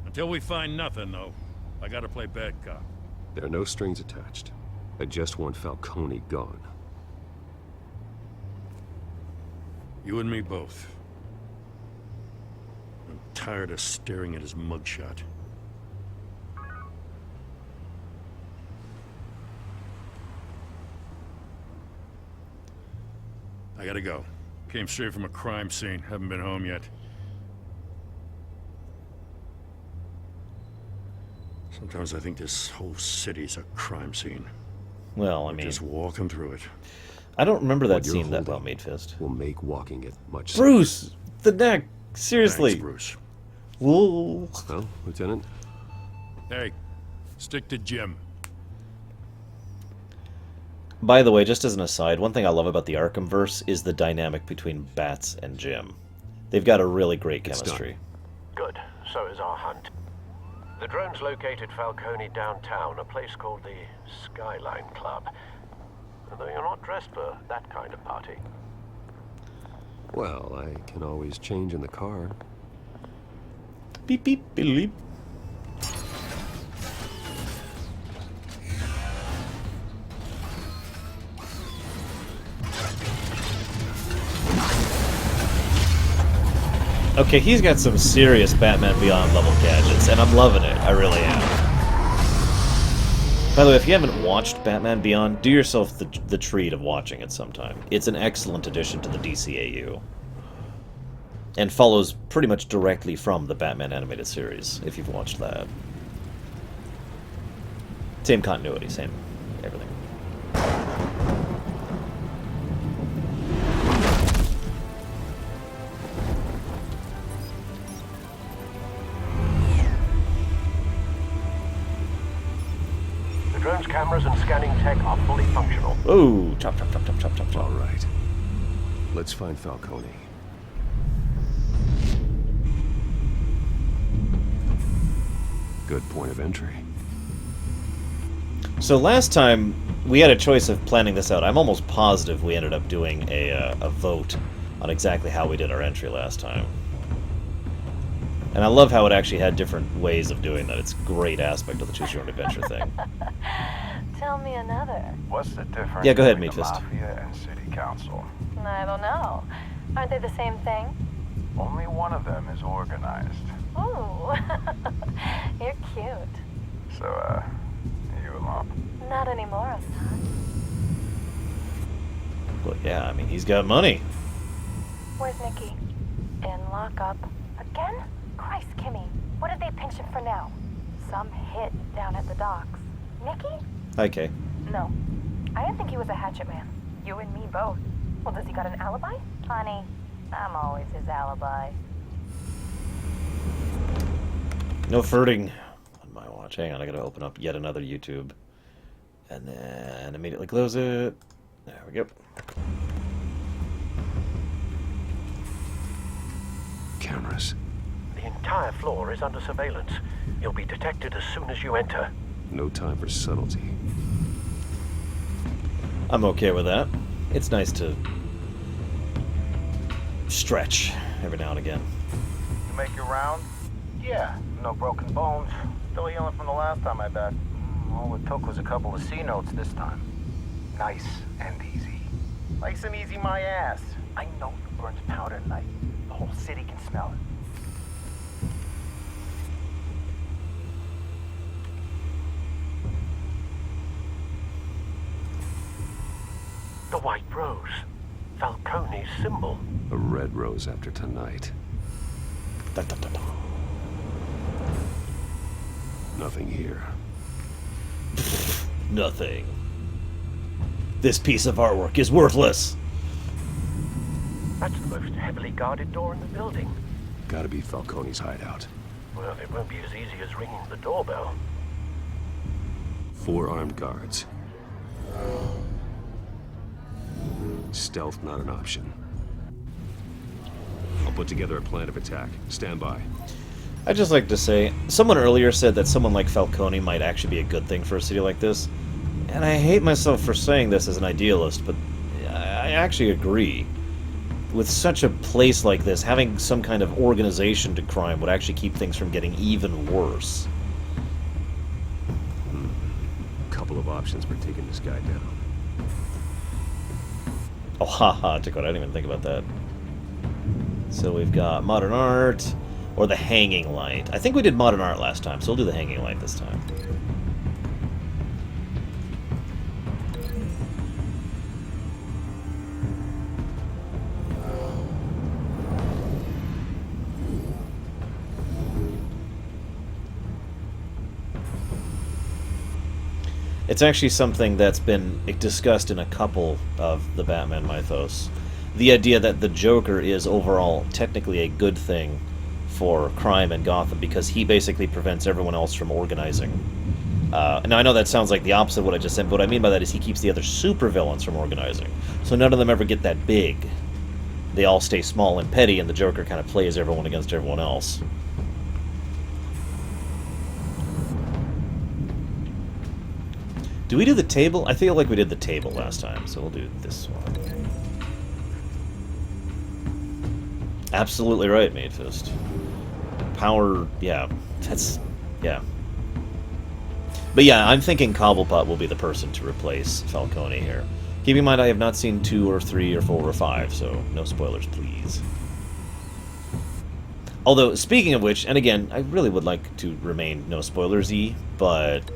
S19: Until we find nothing, though, I gotta play bad cop.
S7: There are no strings attached. I just want Falcone gone.
S19: You and me both. I'm tired of staring at his mugshot. I gotta go. Came straight from a crime scene. Haven't been home yet. Sometimes I think this whole city's a crime scene.
S1: Well, I
S19: We're
S1: mean,
S19: just walking through it.
S1: I don't remember that
S7: What you're
S1: scene that well,
S7: holding
S1: Meatfist.
S7: will make walking it much
S1: Bruce, the neck. Seriously.
S19: Thanks, Bruce.
S1: Whoa.
S7: Well, Lieutenant?
S19: Hey, stick to Jim.
S1: By the way, just as an aside, one thing I love about the Arkhamverse is the dynamic between Bats and Jim. They've got a really great chemistry.
S6: Good. So is our hunt. The drones located Falcone downtown, a place called the Skyline Club. Although you're not dressed for that kind of party.
S7: Well, I can always change in the car.
S1: Beep, beep, beep, beep. Okay, he's got some serious Batman Beyond level gadgets, and I'm loving it. I really am. By the way, if you haven't watched Batman Beyond, do yourself the treat of watching it sometime. It's an excellent addition to the DCAU. And follows pretty much directly from the Batman animated series, if you've watched that. Same continuity, same everything.
S6: The drone's cameras and scanning tech are fully functional.
S1: Oh, chop, chop, chop, chop, chop, chop, chop.
S7: All right. Let's find Falcone. Good point of entry.
S1: So last time, we had a choice of planning this out. I'm almost positive we ended up doing a vote on exactly how we did our entry last time. And I love how it actually had different ways of doing that. It's a great aspect of the Choose Your Own Adventure thing.
S15: Tell me another.
S20: What's the difference
S1: Yeah, go ahead,
S20: between the
S1: Meatfist.
S20: Mafia and City Council?
S15: I don't know. Aren't they the same thing?
S20: Only one of them is organized.
S15: Ooh, you're cute.
S20: So, are you alone?
S15: Not anymore, Hassan.
S1: Well, yeah, I mean, he's got money.
S15: Where's Nikki? In lockup. Again? Christ, Kimmy. What did they pinch him for now? Some hit down at the docks. Nikki?
S1: Okay.
S15: No. I didn't think he was a hatchet man. You and me both. Well, does he got an alibi? Honey, I'm always his alibi.
S1: No flirting on my watch. Hang on, I gotta open up yet another YouTube. And then immediately close it. There we go.
S7: Cameras.
S6: The entire floor is under surveillance. You'll be detected as soon as you enter.
S7: No time for subtlety.
S1: I'm okay with that. It's nice to stretch every now and again.
S20: You make your round? Yeah, no broken bones. Still healing from the last time, I bet. All it took was a couple of C notes this time. Nice and easy. Nice and easy, my ass. I know who burns powder at night. The whole city can smell it.
S6: The white rose. Falcone's symbol.
S7: A red rose after tonight.
S1: Dun, dun, dun, dun.
S7: Nothing here.
S1: Nothing. This piece of artwork is worthless.
S6: heavily guarded door in the building. Gotta be Falcone's hideout. Well, it won't be as easy as ringing the doorbell. 4 armed guards. Stealth not an option. I'll put together a plan of attack. Stand by.
S1: I'd just like to say, someone earlier said that someone like Falcone might actually be a good thing for a city like this. And I hate myself for saying this as an idealist, but I actually agree. With such a place like this, having some kind of organization to crime would actually keep things from getting even worse.
S6: Couple of options for taking this guy down.
S1: Oh, haha, Dakota, I didn't even think about that. So we've got modern art, or the hanging light. I think we did modern art last time, so we'll do the hanging light this time. It's actually something that's been discussed in a couple of the Batman mythos. The idea that the Joker is overall technically a good thing for crime in Gotham because he basically prevents everyone else from organizing. Now, I know that sounds like the opposite of what I just said, but what I mean by that is he keeps the other supervillains from organizing. So none of them ever get that big. They all stay small and petty, and the Joker kind of plays everyone against everyone else. Do we do the table? I feel like we did the table last time, so we'll do this one. Absolutely right, Maidfist. Power, yeah. That's, yeah. But yeah, I'm thinking Cobblepot will be the person to replace Falcone here. Keep in mind, I have not seen 2 or 3 or 4 or 5, so no spoilers, please. Although, speaking of which, and again, I really would like to remain no spoilers-y, but...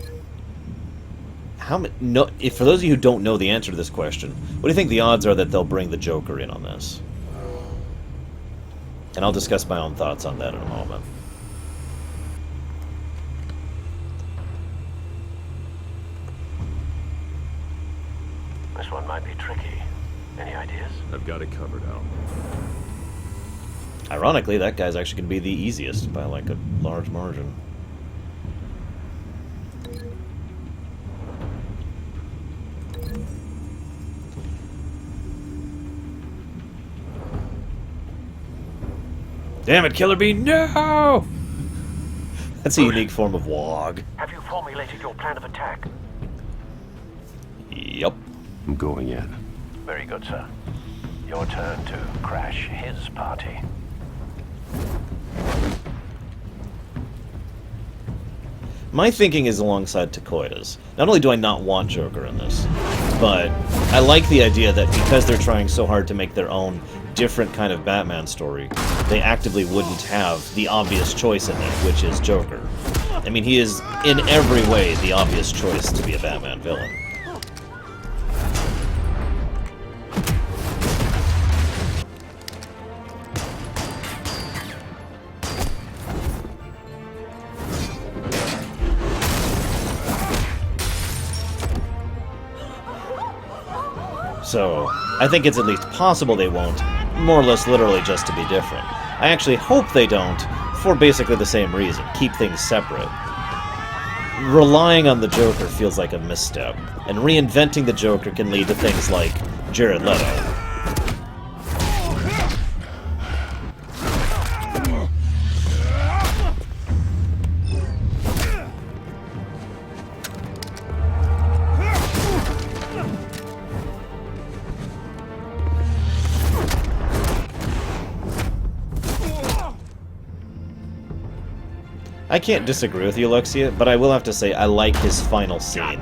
S1: if for those of you who don't know the answer to this question, what do you think the odds are that they'll bring the Joker in on this? And I'll discuss my own thoughts on that in a moment.
S6: This one might be tricky. Any ideas? I've got it covered, Al.
S1: Ironically, that guy's actually going to be the easiest by like a large margin. Damn it, Killer Bee, no! That's a unique form of wog.
S6: Have you formulated your plan of attack?
S1: Yep.
S6: I'm going in. Very good, sir. Your turn to crash his party.
S1: My thinking is alongside Takoida's. Not only do I not want Joker in this, but I like the idea that because they're trying so hard to make their own different kind of Batman story, they actively wouldn't have the obvious choice in it, which is Joker. I mean, he is, in every way, the obvious choice to be a Batman villain. So, I think it's at least possible they won't, more or less literally just to be different. I actually hope they don't, for basically the same reason, keep things separate. Relying on the Joker feels like a misstep, and reinventing the Joker can lead to things like Jared Leto. I can't disagree with you, Alexia, but I will have to say I like his final scene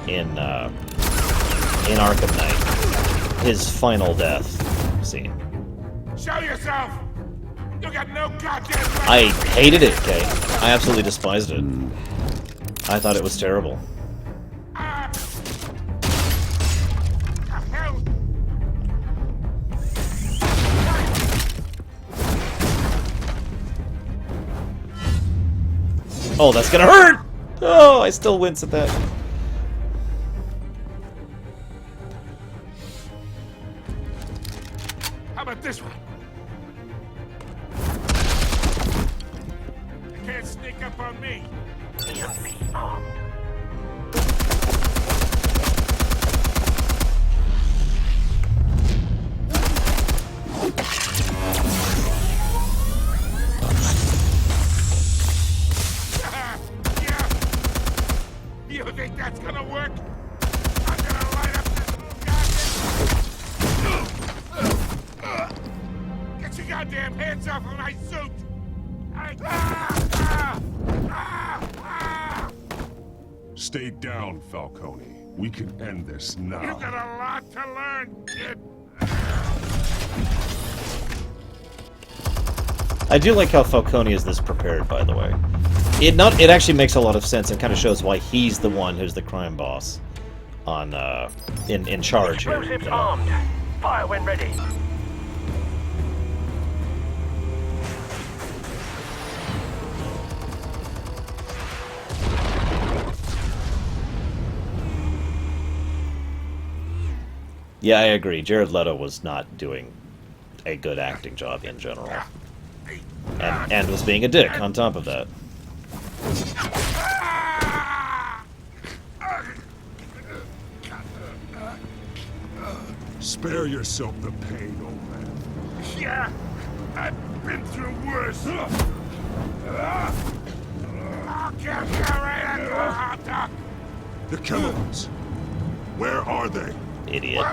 S1: in Arkham Knight. His final death scene.
S13: Show yourself! You got no goddamn right.
S1: I hated it, Kay. I absolutely despised it. I thought it was terrible. Oh, that's gonna hurt! Oh, I still wince at that.
S13: How about this one? You can't sneak up on me. You think that's gonna work? I'm gonna light up this little goddamn... Get your goddamn hands off of my suit!
S9: Stay down, Falcone. We can end this now.
S13: You've got a lot to learn, kid.
S1: I do like how Falcone is this prepared, by the way. It actually makes a lot of sense and kind of shows why he's the one who's the crime boss on in charge here.
S20: Explosives armed. Fire when ready.
S1: Yeah, I agree. Jared Leto was not doing a good acting job in general. And was being a dick on top of that.
S9: Spare yourself the pain, old man.
S13: Yeah, I've been through worse. I'll get you right at the hot dog.
S9: The chemicals. Where are they?
S1: Idiot.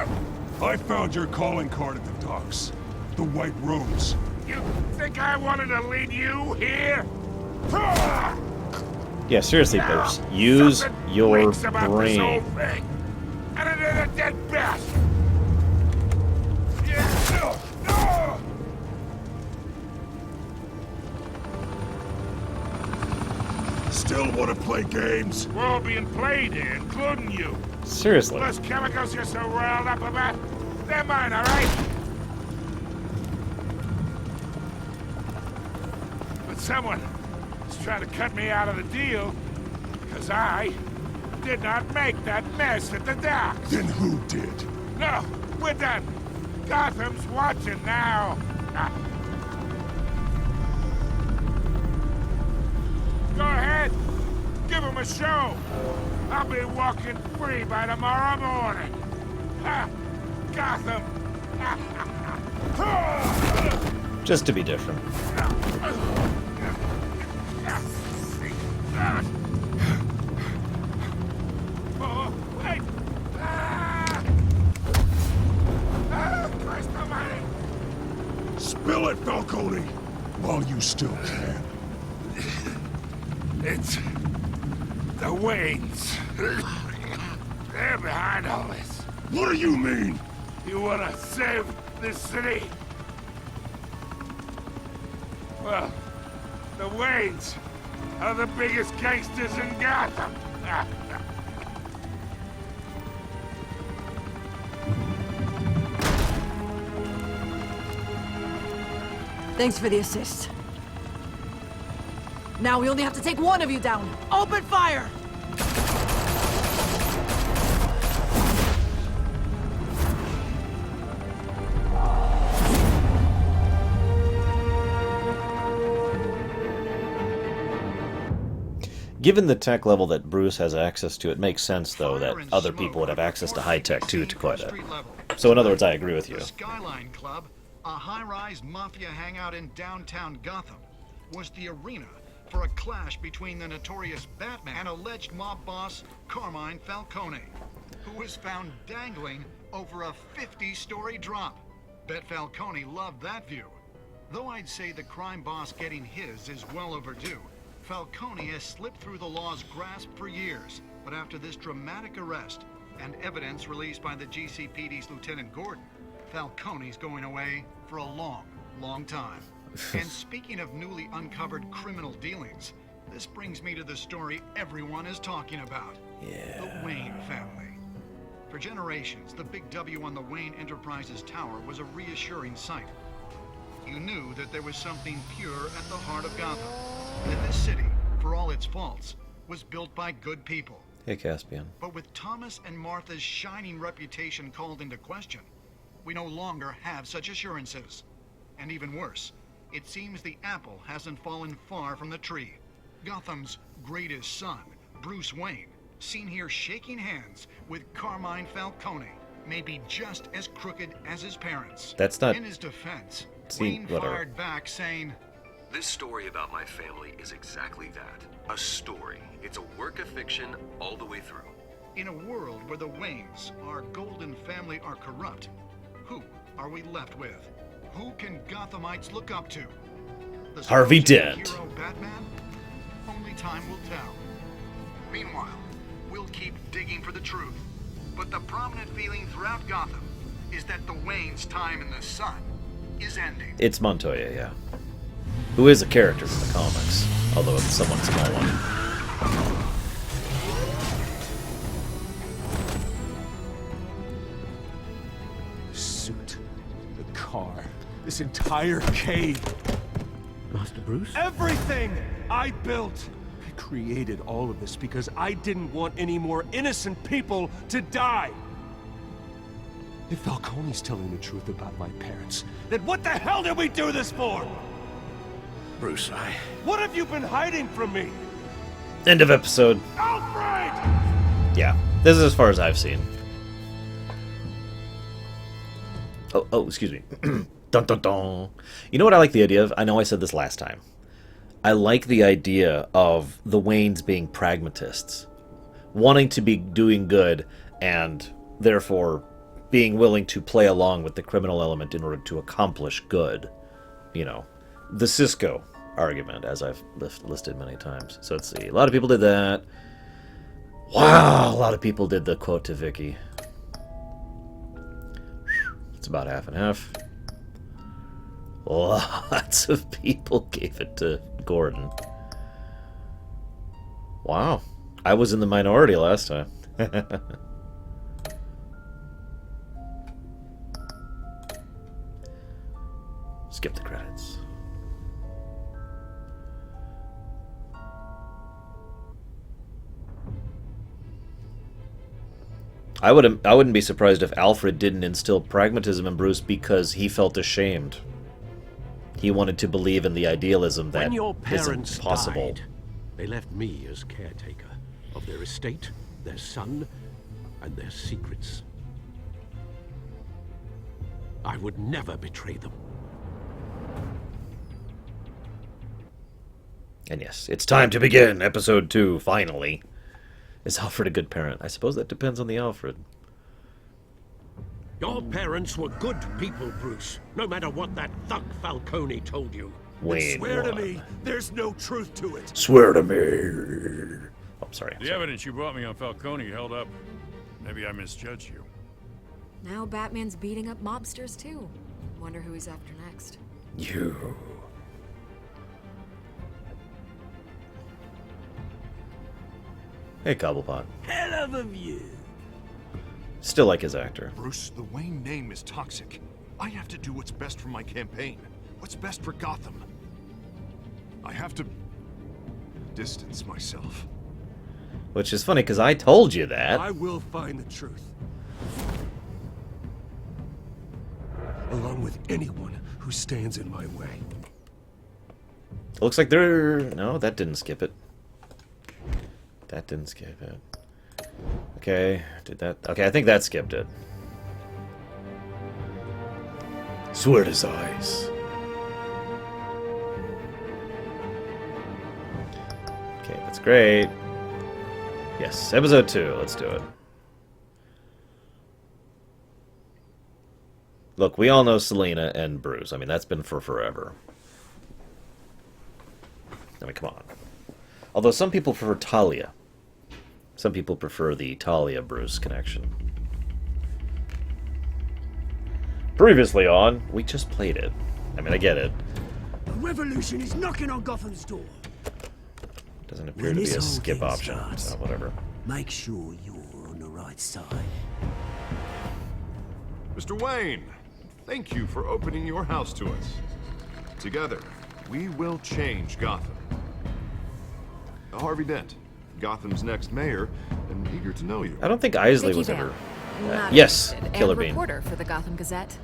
S9: I found your calling card at the docks. The White Rose.
S13: You think I wanted to lead you here?
S1: Yeah, seriously, Bruce. Use your
S13: Reeks about this whole
S1: brain.
S13: thing. And it is a dead bastard.
S9: Still want to play games?
S13: We're all being played here, including you.
S1: Seriously.
S13: Those chemicals you're so riled up about, they're mine, all right? But someone is trying to cut me out of the deal, because I did not make that mess at the docks.
S9: Then who did?
S13: No, we're done. Gotham's watching now. Go ahead. Give him a show. I'll be walking free by tomorrow morning. Ha! Gotham.
S1: Just to be different.
S13: Oh, wait. Christ almighty.
S9: Spill it, Falcone, while you still can.
S13: It's the Waynes. They're behind all this.
S9: What do you mean?
S13: You want to save this city? Well, the Waynes are the biggest gangsters in Gotham.
S21: Thanks for the assist. Now we only have to take one of you down. Open fire!
S1: Given the tech level that Bruce has access to, it makes sense, though, that other people would have access to high tech, too, to quite a... So, in other words, I agree with you.
S14: The Skyline Club, a high-rise mafia hangout in downtown Gotham, was the arena for a clash between the notorious Batman and alleged mob boss Carmine Falcone, who was found dangling over a 50-story drop. Bet Falcone loved that view. Though I'd say the crime boss getting his is well overdue, Falcone has slipped through the law's grasp for years. But after this dramatic arrest and evidence released by the GCPD's Lieutenant Gordon, Falcone's going away for a long, long time. And speaking of newly uncovered criminal dealings, this brings me to the story everyone is talking about. Yeah. The Wayne family. For generations, the big W on the Wayne Enterprises tower was a reassuring sight. You knew that there was something pure at the heart of Gotham. That this city, for all its faults, was built by good people.
S1: Hey, Caspian.
S14: But with Thomas and Martha's shining reputation called into question, we no longer have such assurances. And even worse, it seems the apple hasn't fallen far from the tree. Gotham's greatest son, Bruce Wayne, seen here shaking hands with Carmine Falcone, may be just as crooked as his parents.
S1: That's not...
S14: In his defense,
S1: See,
S14: Wayne
S1: whatever.
S14: fired back saying,
S5: "This story about my family is exactly that. A story. It's a work of fiction all the way through."
S14: in a world where the Waynes, our golden family, are corrupt, who are we left with? Who can Gothamites look up to? The
S1: Harvey
S14: supposed
S1: Dent.
S14: hero Batman? Only time will tell. Meanwhile, we'll keep digging for the truth. But the prominent feeling throughout Gotham is that the Waynes' time in the sun is ending.
S1: It's Montoya, yeah. Who is a character from the comics, although it's a somewhat small one.
S10: The suit, the car, this entire cave.
S6: Master Bruce?
S10: Everything I built! I created all of this because I didn't want any more innocent people to die! If Falcone's telling the truth about my parents, then what the hell did we do this for?
S6: Bruce,
S10: What have you been hiding from me?
S1: End of episode.
S10: Alfred!
S1: Yeah, this is as far as I've seen. Oh, excuse me. Dun dun dun. You know what I like the idea of? I know I said this last time. I like the idea of the Waynes being pragmatists, wanting to be doing good, and therefore being willing to play along with the criminal element in order to accomplish good. You know, the Cisco argument, as I've listed many times. So let's see. A lot of people did that. Wow, a lot of people did the quote to Vicky. It's about half and half. Lots of people gave it to Gordon. Wow. I was in the minority last time. Skip the credits. I wouldn't be surprised if Alfred didn't instill pragmatism in Bruce because he felt ashamed. He wanted to believe in the idealism that
S6: when your parents
S1: isn't possible.
S6: died, they left me as caretaker of their estate, their son, and their secrets. I would never betray them.
S1: And yes, it's time to begin episode 2, finally. Is Alfred a good parent? I suppose that depends on the Alfred.
S6: Your parents were good people, Bruce, no matter what that thug Falcone told you.
S1: Wayne
S10: Swear to
S1: won.
S10: me, there's no truth to it.
S1: Swear to me. Oh, sorry.
S19: The evidence you brought me on Falcone held up. Maybe I misjudged you.
S12: Now Batman's beating up mobsters too. Wonder who he's after next.
S1: You. Hey, Cobblepot.
S16: Hell of a view.
S1: Still like his actor.
S10: Bruce, the Wayne name is toxic. I have to do what's best for my campaign. What's best for Gotham. I have to distance myself.
S1: Which is funny, because I told you that.
S10: I will find the truth. Along with anyone who stands in my way.
S1: It looks like they're... No, that didn't skip it. That didn't skip it. Okay, did that... Okay, I think that skipped it. Sword his eyes. Okay, that's great. Yes, episode 2, let's do it. Look, we all know Selena and Bruce. I mean, that's been for forever. I mean, come on. Although some people prefer Talia. Some people prefer the Talia-Bruce connection. Previously on, we just played it. I mean, I get it.
S16: A revolution is knocking on Gotham's door.
S1: Doesn't appear
S16: When
S1: to be
S16: this
S1: a
S16: whole
S1: skip
S16: thing
S1: option,
S16: starts,
S1: so whatever.
S16: Make sure you're on the right side.
S10: Mr. Wayne, thank you for opening your house to us. Together, we will change Gotham. Harvey Dent, Gotham's next mayor, and eager to know you.
S1: I don't think Isley
S12: Vicky
S1: was
S12: Vale.
S1: ever...
S12: Not
S1: yes,
S12: interested.
S1: Killer
S12: And
S1: Bean.
S12: reporter for the Gotham Gazette.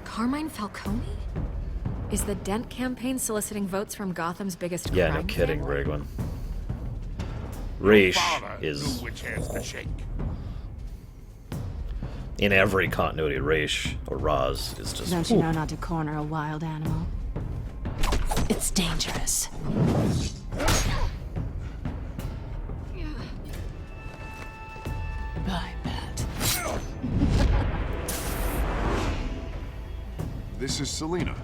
S12: Carmine Falcone? Is the Dent campaign soliciting votes from Gotham's biggest
S1: Yeah, no
S12: crime
S1: kidding,
S12: family?
S1: Brigwin. Raish
S13: Father
S1: is
S13: knew which hands to shake.
S1: in every continuity. Raish or Raz is just.
S8: Don't you know not to corner a wild animal? It's dangerous. I bet.
S10: This is Selina.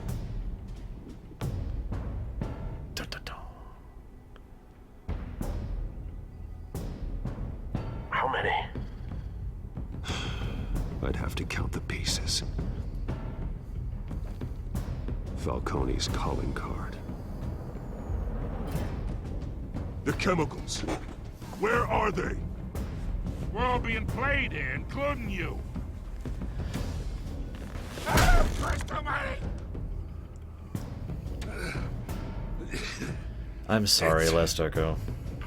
S6: How many?
S7: I'd have to count the pieces. Falcone's calling card.
S9: The chemicals. Where are they?
S13: We're all being played here, including you.
S1: I'm sorry, Lestoko.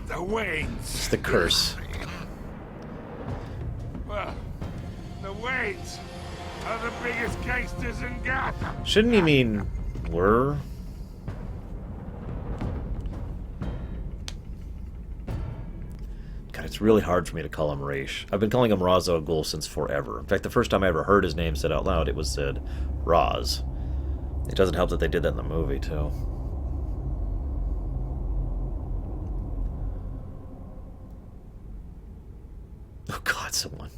S13: The Waynes.
S1: It's the curse.
S13: Well, the Waynes are the biggest gangsters in Gotham.
S1: Shouldn't you mean were? God, it's really hard for me to call him Raish. I've been calling him Ra's al Ghul since forever. In fact, the first time I ever heard his name said out loud, it was said Raz. It doesn't help that they did that in the movie, too. Oh God, someone.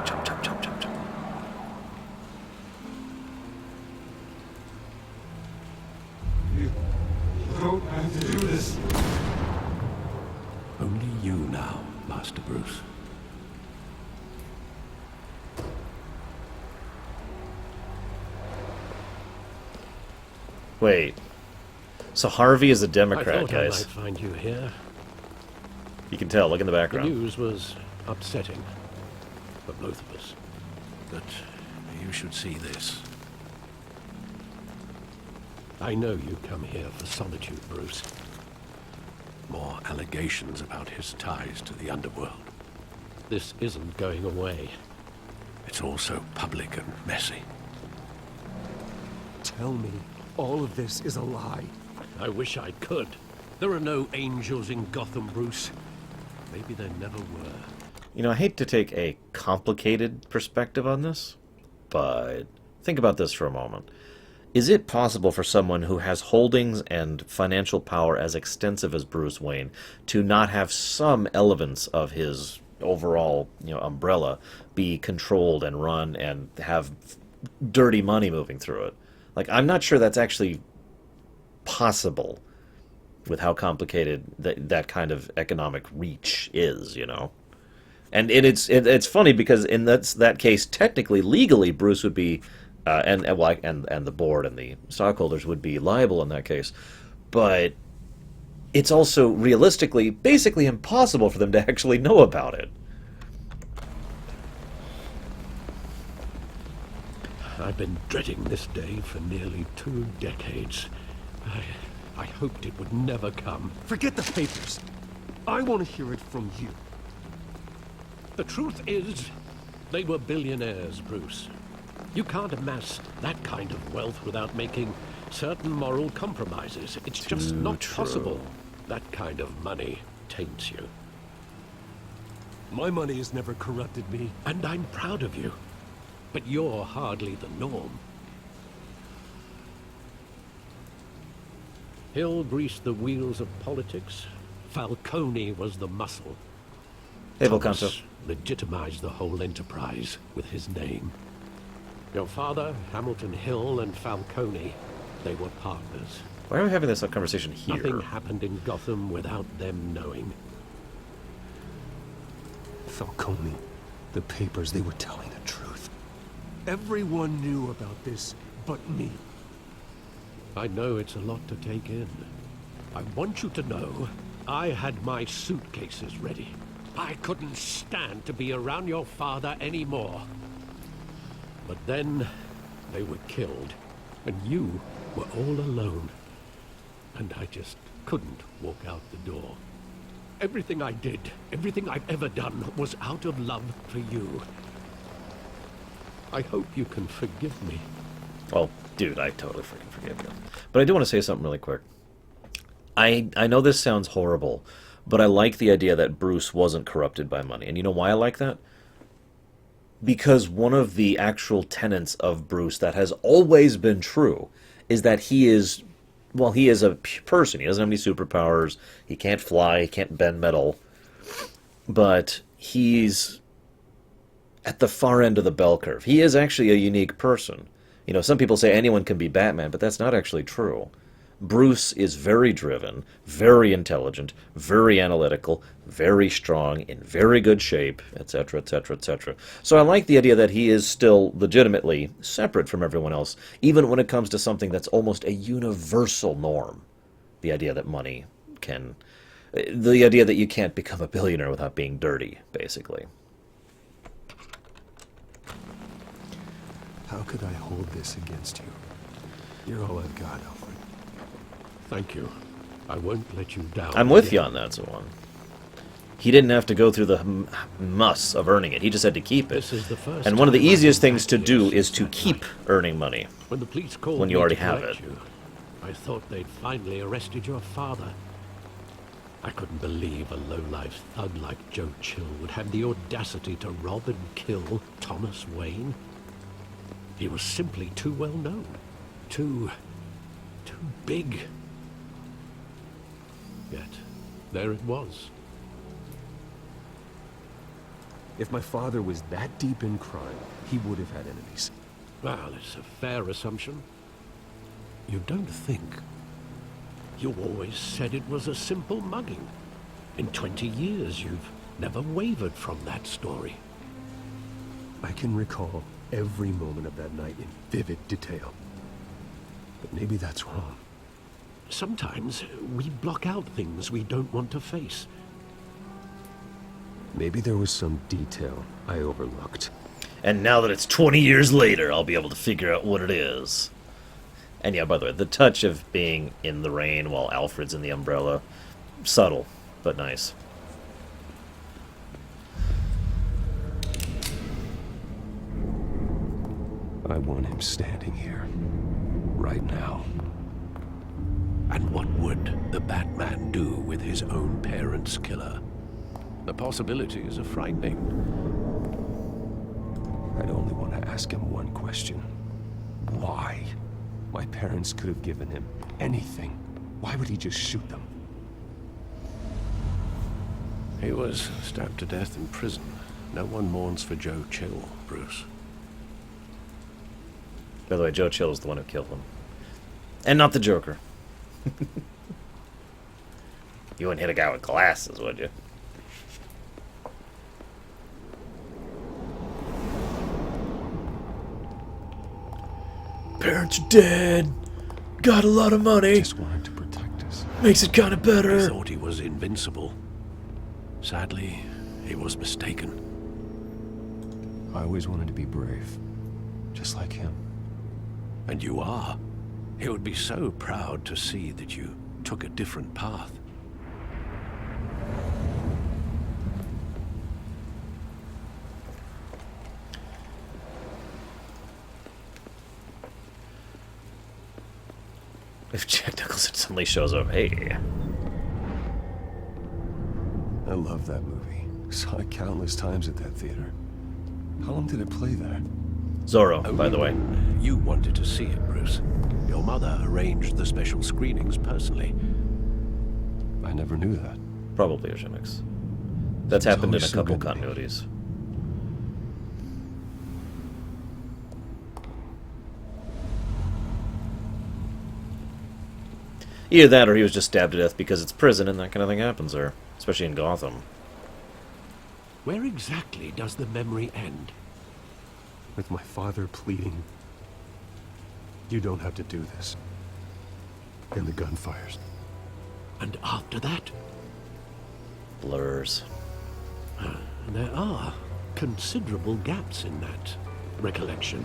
S1: Jump, jump, jump, jump, jump.
S6: You don't have to do this. Only you now, Master Bruce.
S1: Wait. So Harvey is a
S6: I
S1: Democrat,
S6: thought I
S1: guys.
S6: might find you here.
S1: You can tell. Look in the
S6: The
S1: background.
S6: news was upsetting for both of us. But you should see this. I know you come here for solitude, Bruce. More allegations about his ties to the underworld. This isn't going away. It's all so public and messy.
S7: Tell me all of this is a lie.
S6: I wish I could. There are no angels in Gotham, Bruce. Maybe there never were.
S1: You know, I hate to take a complicated perspective on this, but think about this for a moment. Is it possible for someone who has holdings and financial power as extensive as Bruce Wayne to not have some elements of his overall, umbrella be controlled and run and have dirty money moving through it? Like, I'm not sure that's actually possible with how complicated that kind of economic reach is, And it's funny because in that case, technically, legally, Bruce would be, and the board and the stockholders would be liable in that case, but it's also realistically basically impossible for them to actually know about it.
S6: I've been dreading this day for nearly 2 decades. I hoped it would never come.
S7: Forget the papers. I want to hear it from you.
S6: The truth is, they were billionaires, Bruce. You can't amass that kind of wealth without making certain moral compromises. It's just not possible. That kind of money taints you.
S7: My money has never corrupted me.
S6: And I'm proud of you. But you're hardly the norm. Hill greased the wheels of politics. Falcone was the muscle.
S1: Hey, Volcanto.
S6: Thomas legitimized the whole enterprise with his name. Your father, Hamilton Hill, and Falcone, they were partners.
S1: Why are we having this conversation here?
S6: Nothing happened in Gotham without them knowing.
S7: Falcone, the papers, they were telling the truth. Everyone knew about this but me.
S6: I know it's a lot to take in. I want you to know I had my suitcases ready. I couldn't stand to be around your father anymore. But then they were killed, and you were all alone. And I just couldn't walk out the door. Everything I did, everything I've ever done, was out of love for you. I hope you can forgive me.
S1: Oh, dude, I totally freaking forgive you. But I do want to say something really quick. I know this sounds horrible, but I like the idea that Bruce wasn't corrupted by money. And you know why I like that? Because one of the actual tenets of Bruce that has always been true is that he is, well, he is a person. He doesn't have any superpowers. He can't fly. He can't bend metal. But he's at the far end of the bell curve. He is actually a unique person. You know, some people say anyone can be Batman, but that's not actually true. Bruce is very driven, very intelligent, very analytical, very strong, in very good shape, etc., etc., etc. So I like the idea that he is still legitimately separate from everyone else, even when it comes to something that's almost a universal norm. The idea that money can... The idea that you can't become a billionaire without being dirty, basically.
S7: How could I hold this against you? You're all I've got, Alfred.
S6: Thank you. I won't let you down.
S1: I'm with you on that, Zawan. He didn't have to go through the muss of earning it. He just had to keep it.
S6: This is the first
S1: and one of the
S6: time I've
S1: easiest
S6: been
S1: things to
S6: back
S1: do
S6: here
S1: is to keep earning money
S6: when the police called
S1: when you
S6: me
S1: already
S6: to
S1: have
S6: collect
S1: it.
S6: you, I thought they'd finally arrested your father. I couldn't believe a low-life thug like Joe Chill would have the audacity to rob and kill Thomas Wayne. He was simply too well known. Too big. Yet, there it was.
S7: If my father was that deep in crime, he would have had enemies.
S6: Well, it's a fair assumption. You don't think? You always said it was a simple mugging. In 20 years, you've never wavered from that story.
S7: I can recall every moment of that night in vivid detail. But maybe that's wrong.
S6: Sometimes we block out things we don't want to face.
S7: Maybe there was some detail I overlooked.
S1: And now that it's 20 years later, I'll be able to figure out what it is. And yeah, by the way, the touch of being in the rain while Alfred's in the umbrella, subtle, but nice.
S7: I want him standing here, right now.
S6: And what would the Batman do with his own parents' killer? The possibilities are frightening.
S7: I'd only want to ask him one question. Why? My parents could have given him anything. Why would he just shoot them?
S6: He was stabbed to death in prison. No one mourns for Joe Chill, Bruce.
S1: By the way, Joe Chill is the one who killed him. And not the Joker. You wouldn't hit a guy with glasses, would you? Parents are dead. Got a lot of money.
S7: Just wanted to protect us.
S1: Makes it kind of better.
S6: He thought he was invincible. Sadly, he was mistaken.
S7: I always wanted to be brave. Just like him.
S6: And you are. He would be so proud to see that you took a different path.
S1: If Jack Nicholson suddenly shows up, hey.
S7: I love that movie. Saw it countless times at that theater. How long did it play there?
S1: Zorro, by the way.
S6: You wanted to see it, Bruce. Your mother arranged the special screenings personally.
S7: I never knew that.
S1: Probably Eugenics. That's happened in a couple continuities. Either that or he was just stabbed to death because it's prison and that kind of thing happens there. Especially in Gotham.
S6: Where exactly does the memory end?
S7: With my father pleading, "You don't have to do this." And the gun fires.
S6: And after that?
S1: Blurs.
S6: There are considerable gaps in that recollection.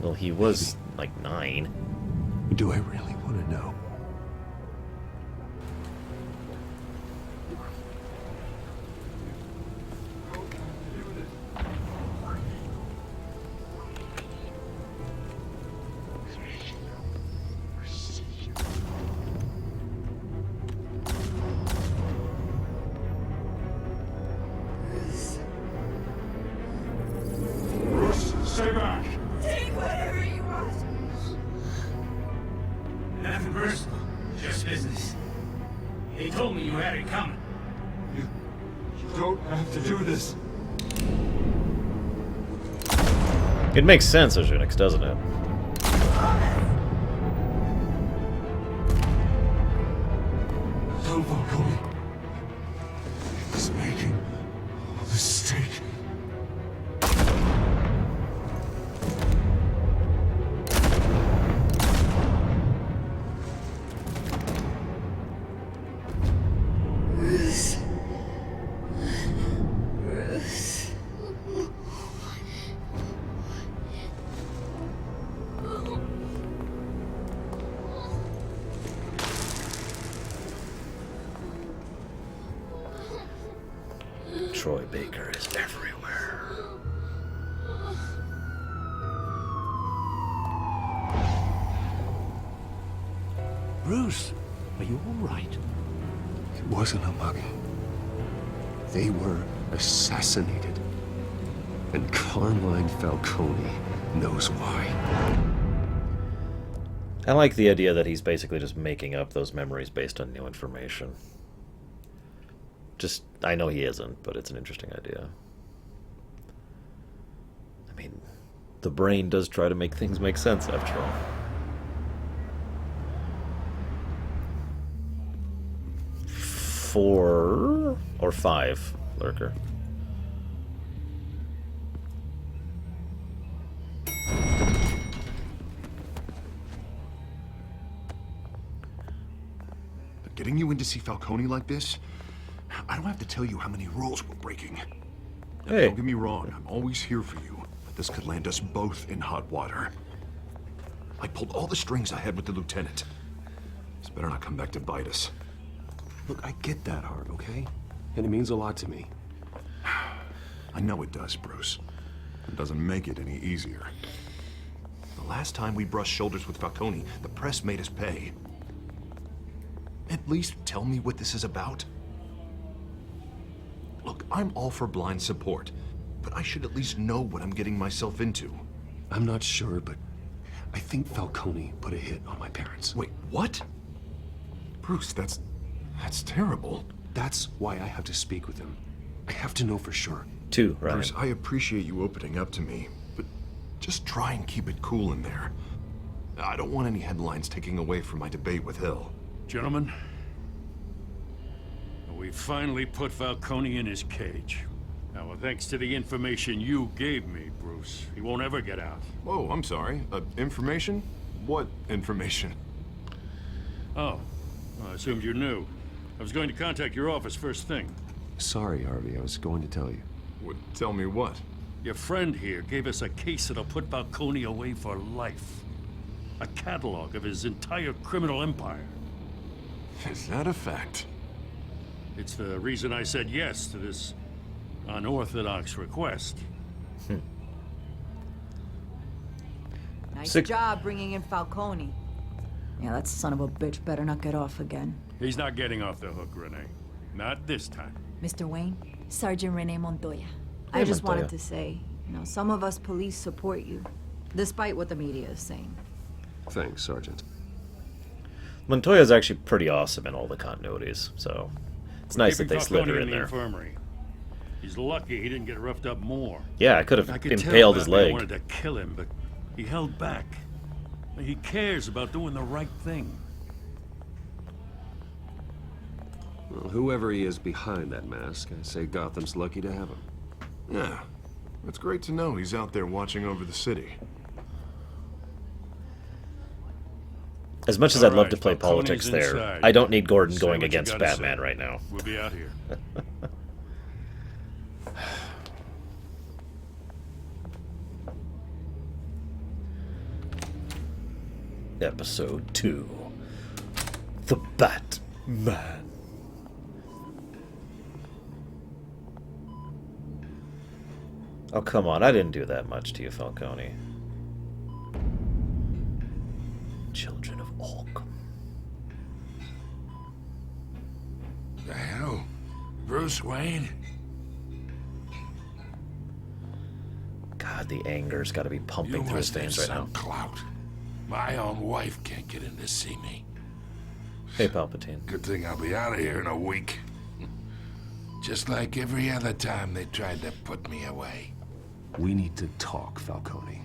S1: Well, he was like 9.
S7: Do I really want to know?
S2: Stay back!
S4: Take whatever you want.
S2: Nothing personal, just business. They told me you had it coming. You don't have to do this.
S1: It makes sense, Ojunix, doesn't it?
S2: Tell Falcone he's making a mistake.
S4: Bruce. Bruce.
S1: Troy Baker is everywhere.
S6: Bruce, are you all right?
S7: It wasn't a mugging. They were assassinated. And Carmine Falcone knows why.
S1: I like the idea that he's basically just making up those memories based on new information. Just, I know he isn't, but it's an interesting idea. I mean, the brain does try to make things make sense after all. Four or 5, Lurker.
S10: But getting you in to see Falcone like this, I don't have to tell you how many rules we're breaking. Now,
S1: Hey.
S10: don't get me wrong, I'm always here for you, but this could land us both in hot water. I pulled all the strings I had with the lieutenant. This better not come back to bite us.
S7: Look, I get that, Hart, okay? And it means a lot to me.
S10: I know it does, Bruce. It doesn't make it any easier. The last time we brushed shoulders with Falcone, the press made us pay. At least tell me what this is about. Look, I'm all for blind support, but I should at least know what I'm getting myself into.
S7: I'm not sure, but I think Falcone put a hit on my parents.
S10: Wait, what? Bruce, that's terrible.
S7: That's why I have to speak with him. I have to know for sure.
S1: 2, Ryan.
S10: Bruce, I appreciate you opening up to me, but just try and keep it cool in there. I don't want any headlines taking away from my debate with Hill.
S19: Gentlemen, we finally put Falcone in his cage. Now, thanks to the information you gave me, Bruce, he won't ever get out.
S10: Whoa, I'm sorry. Information? What information?
S19: Oh, well, I assumed you knew. I was going to contact your office first thing.
S7: Sorry, Harvey, I was going to tell you.
S10: Tell me what?
S19: Your friend here gave us a case that'll put Falcone away for life. A catalog of his entire criminal empire.
S10: Is that a fact?
S19: It's the reason I said yes to this unorthodox request.
S17: Nice job bringing in Falcone. Yeah, that son of a bitch better not get off again.
S19: He's not getting off the hook, Renee. Not this time.
S17: Mr. Wayne, Sergeant Renee Montoya. I just wanted to say, some of us police support you, despite what the media is saying.
S7: Thanks, Sergeant.
S1: Montoya's actually pretty awesome in all the continuities, so it's nice that they slid her in there.
S19: Infirmary. He's lucky he didn't get roughed up more.
S1: Yeah, I could have
S19: could
S1: impaled
S19: tell
S1: his
S19: Batman
S1: leg.
S19: wanted to kill him, but he held back. He cares about doing the right thing.
S7: Well, whoever he is behind that mask, I say Gotham's lucky to have him.
S10: Yeah, it's great to know he's out there watching over the city.
S1: As much as I'd love to
S19: Alright,
S1: play
S19: Falcone's
S1: politics there,
S19: inside.
S1: I don't need Gordon
S19: Say
S1: going
S19: what you
S1: against
S19: gotta
S1: Batman
S19: say.
S1: right now.
S19: We'll be out here.
S1: Episode 2. The Batman. Oh, come on. I didn't do that much to you, Falcone. Children of Orc.
S13: The hell? Bruce Wayne?
S1: God, the anger's got to be pumping through his veins right now.
S13: Clout. My own wife can't get in to see me.
S1: Hey, Palpatine.
S13: Good thing I'll be out of here in a week. Just like every other time they tried to put me away.
S7: We need to talk, Falcone.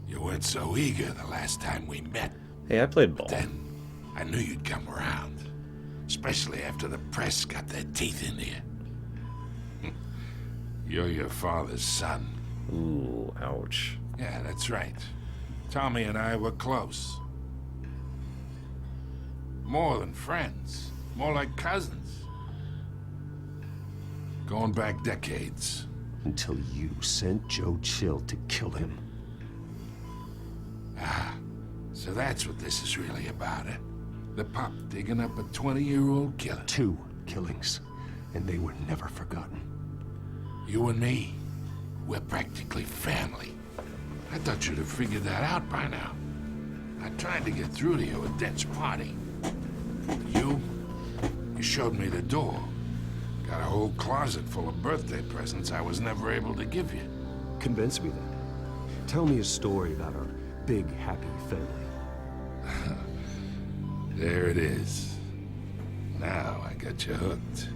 S13: You weren't so eager the last time we met.
S1: Hey, I played ball.
S13: Then I knew you'd come around. Especially after the press got their teeth into you. You're your father's son.
S1: Ooh, ouch.
S13: Yeah, that's right. Tommy and I were close. More than friends. More like cousins. Going back decades.
S7: Until you sent Joe Chill to kill him.
S13: Ah, so that's what this is really about, eh? The pup digging up a 20-year-old killer.
S7: 2 killings, and they were never forgotten.
S13: You and me, we're practically family. I thought you'd have figured that out by now. I tried to get through to you at Dent's party. You showed me the door. Got a whole closet full of birthday presents I was never able to give you.
S7: Convince me then. Tell me a story about our big, happy family.
S13: There it is. Now I got you hooked.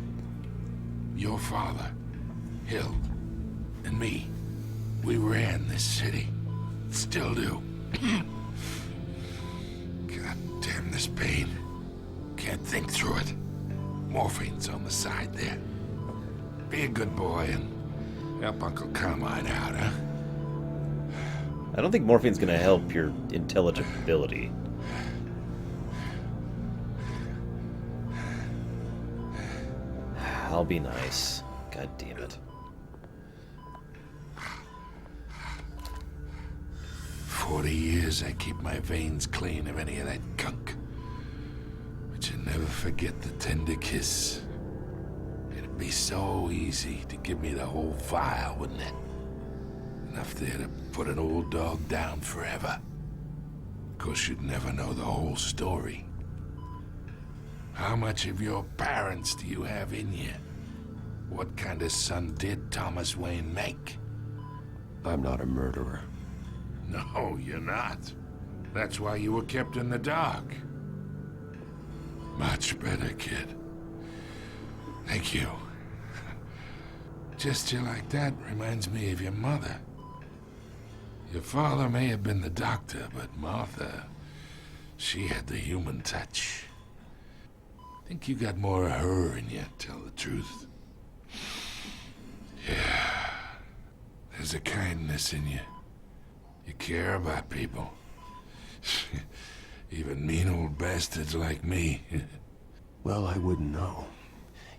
S13: Your father, Hill, and me, we ran this city. Still do. God damn this pain. Can't think through it. Morphine's on the side there. Be a good boy and help Uncle Carmine out, huh?
S1: I don't think morphine's gonna help your intelligibility. I'll be nice. God damn it.
S13: 40 years I keep my veins clean of any of that gunk. But you never forget the tender kiss. It'd be so easy to give me the whole file, wouldn't it? Enough there to put an old dog down forever. Of course, you'd never know the whole story. How much of your parents do you have in you? What kind of son did Thomas Wayne make?
S7: I'm not a murderer.
S13: No, you're not. That's why you were kept in the dark. Much better, kid. Thank you. Gesture like that reminds me of your mother. Your father may have been the doctor, but Martha, she had the human touch. Think you got more of her in you, tell the truth. Yeah. There's a kindness in you. You care about people. Even mean old bastards like me.
S7: Well, I wouldn't know.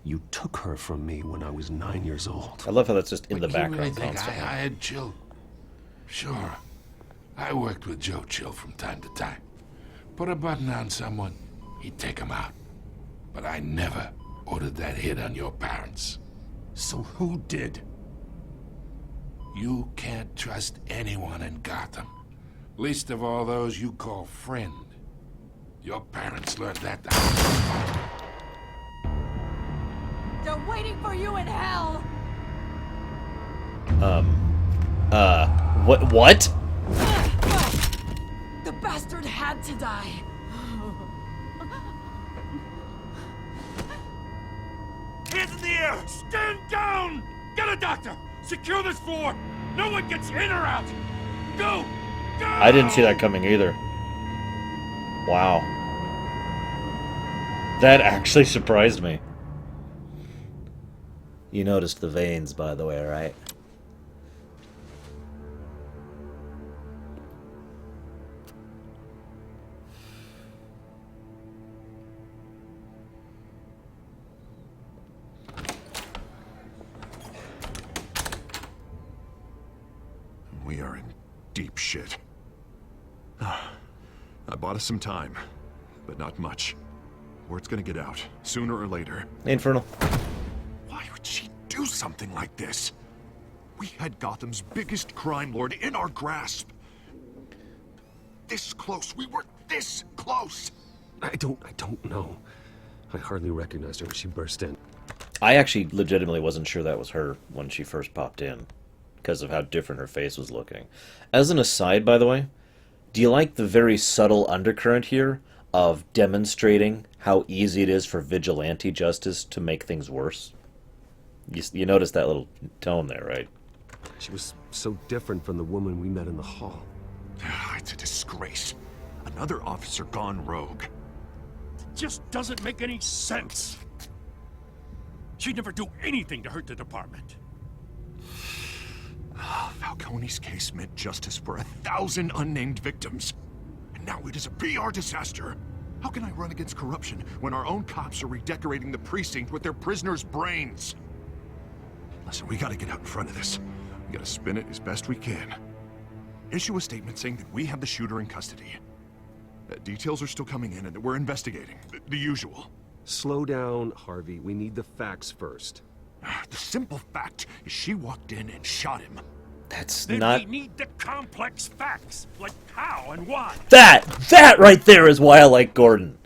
S7: You took her from me when I was 9 years old.
S1: I love how that's just in the
S13: You
S1: background
S13: really think
S1: constantly.
S13: I had Chill? Sure. I worked with Joe Chill from time to time. Put a button on someone, he'd take him out. But I never ordered that hit on your parents.
S7: So who did?
S13: You can't trust anyone in Gotham. Least of all those you call friend. Your parents learned that the
S21: They're waiting for you in hell!
S1: What?
S21: The bastard had to die.
S2: Hands in the air! Stand down! Get a doctor! Secure this floor! No one gets in or out! Go! Go!
S1: I didn't see that coming either. Wow. That actually surprised me. You noticed the veins, by the way, right?
S9: We are in deep shit.
S10: I bought us some time, but not much. Word's gonna get out, sooner or later.
S1: Infernal.
S10: Why would she do something like this? We had Gotham's biggest crime lord in our grasp. This close. We were this close.
S7: I don't know. I hardly recognized her when she burst in.
S1: I actually legitimately wasn't sure that was her when she first popped in, because of how different her face was looking. As an aside, by the way, do you like the very subtle undercurrent here of demonstrating how easy it is for vigilante justice to make things worse? You notice that little tone there, right?
S7: She was so different from the woman we met in the hall.
S10: It's a disgrace. Another officer gone rogue.
S19: It just doesn't make any sense. She'd never do anything to hurt the department.
S10: Falcone's case meant justice for 1,000 unnamed victims. And now it is a PR disaster. How can I run against corruption when our own cops are redecorating the precinct with their prisoners' brains? Listen, we gotta get out in front of this. We gotta spin it as best we can. Issue a statement saying that we have the shooter in custody. Details are still coming in and that we're investigating. The usual.
S7: Slow down, Harvey. We need the facts first.
S10: The simple fact is she walked in and shot him.
S1: That's
S19: Then
S1: not...
S19: we need the complex facts, like how and why.
S1: That right there is why I like Gordon.